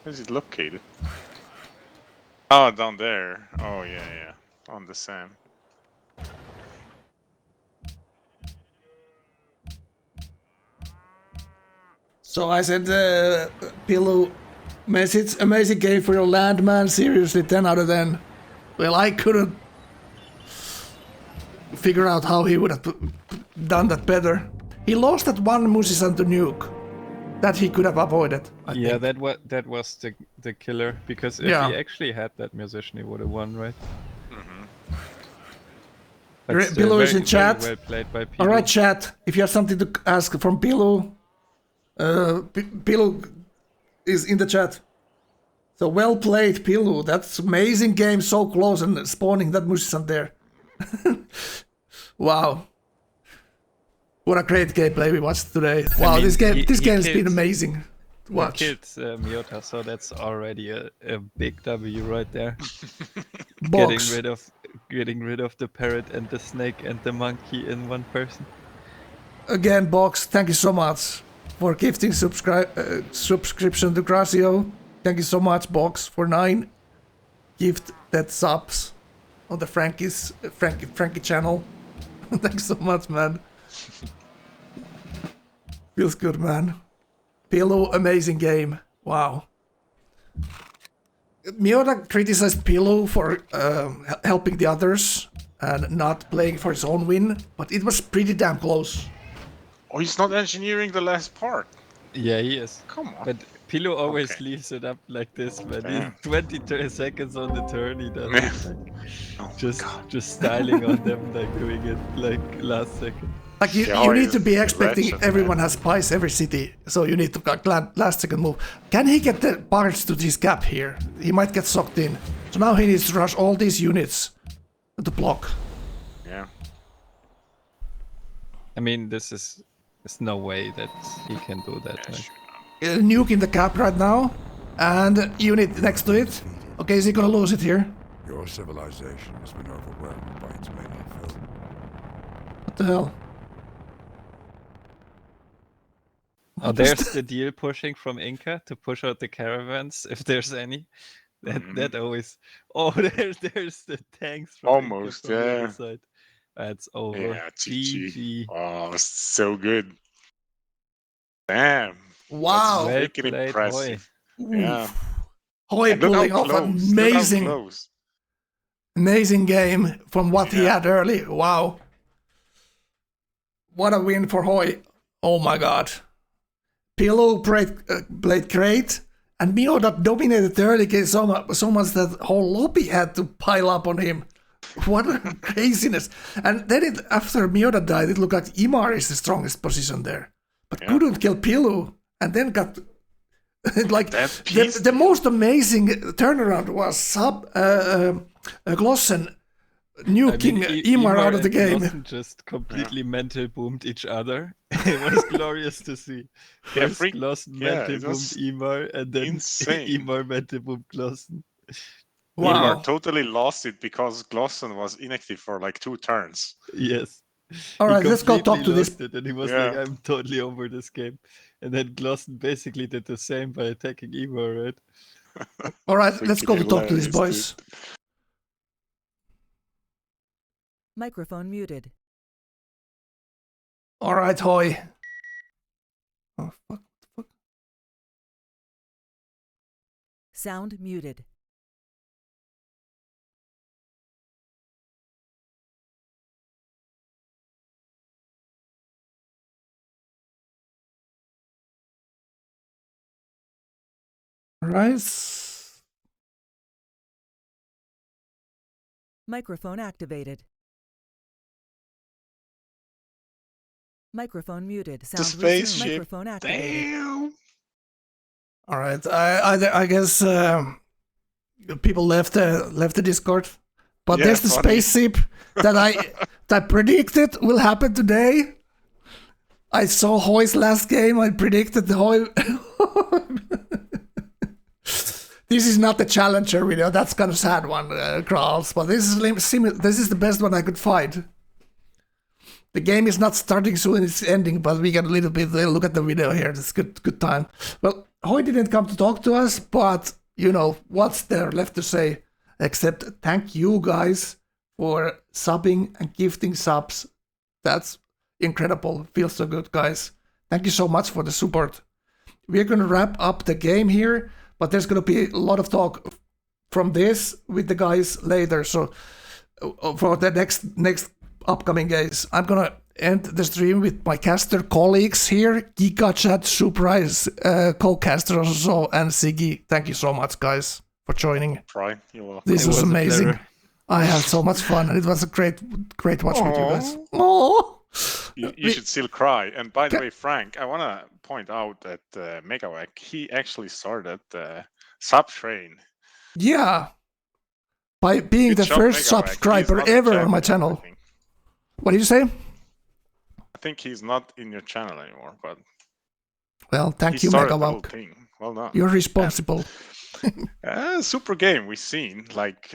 Where's it located? Oh, down there. Oh, yeah. On the sand. So I said, Pillow, message, amazing game for your landman, seriously, 10 out of 10. Well, I couldn't figure out how he would have done that better. He lost that one Musisan to nuke that he could have avoided. I think. that was the killer, because if Yeah. he actually had that musician, he would have won, right? Pillow is in chat. Well played by Pillow. All right, chat. If you have something to ask from Pillow, Pillow is in the chat. So well played, Pillow. That's amazing game, so close and spawning that Musisan there. Wow. What a great gameplay we watched today. Wow, this game's been amazing to watch. He killed Miota, so that's already a big W right there. Box. Getting rid of the parrot and the snake and the monkey in one person. Again, Box, thank you so much for gifting subscription to Gracio. Thank you so much, Box, for 9 gifted subs on the Frankie channel. Thanks so much, man. Feels good, man. Pillow, amazing game. Wow. Miota criticized Pillow for helping the others and not playing for his own win, but it was pretty damn close. Oh, he's not engineering the last part. Yeah, he is. Come on. But Pillow always Okay. leaves it up like this, man. Damn. He's 20 seconds on the turn, he does Yeah. it, like, Oh, just styling on them, like doing it like last second. Like you Yeah, need to be he's expecting wretched, everyone man. has spies every city, so you need to last second move. Can he get the parts to this gap here? He might get sucked in. So now he needs to rush all these units to block. Yeah. I mean, there's no way that he can do that. Yeah, Like. sure. Nuke in the cap right now, and unit next to it. Okay, is he gonna lose it here? Your civilization has been overwhelmed by its many foes. What the hell? Oh, there's the deal pushing from Inca to push out the caravans, if there's any. That always. Oh, there's the tanks from Almost, Inca from the yeah. other side. That's over. Yeah, GG. GG. Oh, so good. Damn. Wow. Well Freaking played, impressive. Oof. Yeah. Hoy And look pulling how off close, an look how amazing, close. amazing game from what he Yeah. had early. Wow. What a win for Hoy. Oh my god. Pillow played great, and Miota dominated the early game so much that whole lobby had to pile up on him. What a craziness. And then after Miota died, it looked like Imar is the strongest position there. But Yeah. couldn't kill Pillow, and then got... like That piece- the most amazing turnaround was Glossen nuking Imar out of the and game. Lawson just completely mental boomed each other. It was glorious to see. Yeah, First Glossen mental it boomed was Imar, and then insane. Imar mental boomed Glossen. Wow. Imar totally lost it because Glossen was inactive for like 2 turns. Yes. All He right, let's go talk completely to this. lost it, and he was Yeah. like, I'm totally over this game. And then Glossen basically did the same by attacking Imar, right? All right, let's go to Freaking talk to these hilarious, boys. Microphone muted. All right, Hoy. Oh, fuck. Sound muted. All right. Microphone activated. Microphone muted. Sound resumed. spaceship. Microphone activated. Damn. All right. I guess people left the Discord. But Yeah, there's the funny. spaceship that predicted will happen today. I saw Hoy's last game. I predicted the Hoy. This is not the challenger video. That's kind of sad one, Krals. But this is the best one I could find. The game is not starting soon; it's ending. But we get a little bit. Look at the video here. It's good time. Well, Hoy didn't come to talk to us, but you know what's there left to say except thank you guys for subbing and gifting subs. That's incredible. Feels so good, guys. Thank you so much for the support. We're gonna wrap up the game here, but there's gonna be a lot of talk from this with the guys later. So for the next upcoming days, I'm gonna end the stream with my caster colleagues here, GigaChat, Surprise, co-caster Ozuso, and Siggy. Thank you so much, guys, for joining. Try. You're welcome. This was a amazing. pleasure. I had so much fun, and it was a great watch with you guys. Aww. You should still cry. And by the way, Frank, I want to point out that Megawak, he actually started the sub train. Yeah, by being Good the job, first Megawak. He's subscriber not a ever on my champion, channel. I think. What did you say? I think he's not in your channel anymore, but Well, thank he you, started the whole Megawak. thing. Well done. You're responsible. Super game we've seen. Like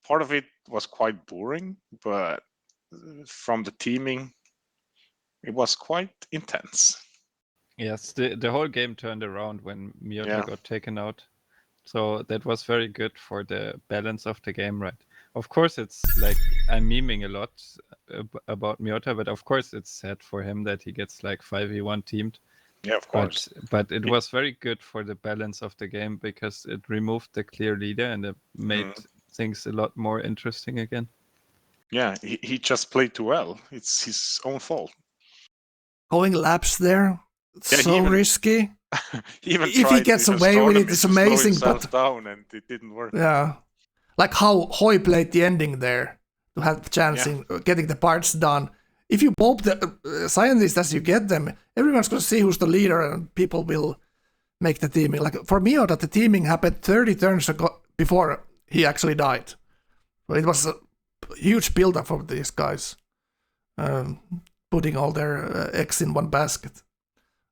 part of it was quite boring, but from the teaming, it was quite intense. Yes, the whole game turned around when Miota Yeah. got taken out. So that was very good for the balance of the game, right? Of course, it's like I'm memeing a lot about Miota, but of course it's sad for him that he gets like 5v1 teamed. Yeah, of course. But it was very good for the balance of the game because it removed the clear leader and it made things a lot more interesting again. Yeah, he just played too well. It's his own fault. Going laps there, Yeah, so risky. He even If he tried gets to away with it, it's to slow amazing. himself But down, and it didn't work. yeah, like how Hoy played the ending there to have the chance in getting the parts done. If you pope the scientists as you get them, everyone's going to see who's the leader, and people will make the teaming. Like for Miota, the teaming happened 30 turns ago before he actually died. So it was a huge build-up for these guys, putting all their eggs in one basket.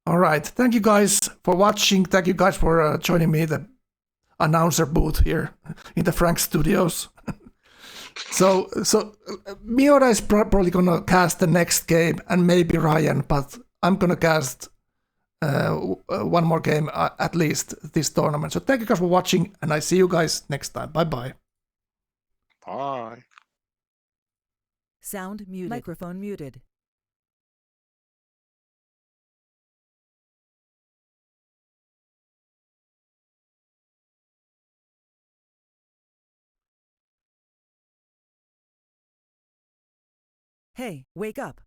All right, thank you guys for watching. Thank you guys for joining me in the announcer booth here in the Frank Studios. So Miota is probably gonna cast the next game, and maybe Ryan, but I'm gonna cast one more game at least this tournament. So thank you guys for watching, and I see you guys next time. Bye. Bye. Sound muted. Microphone muted. Hey, wake up.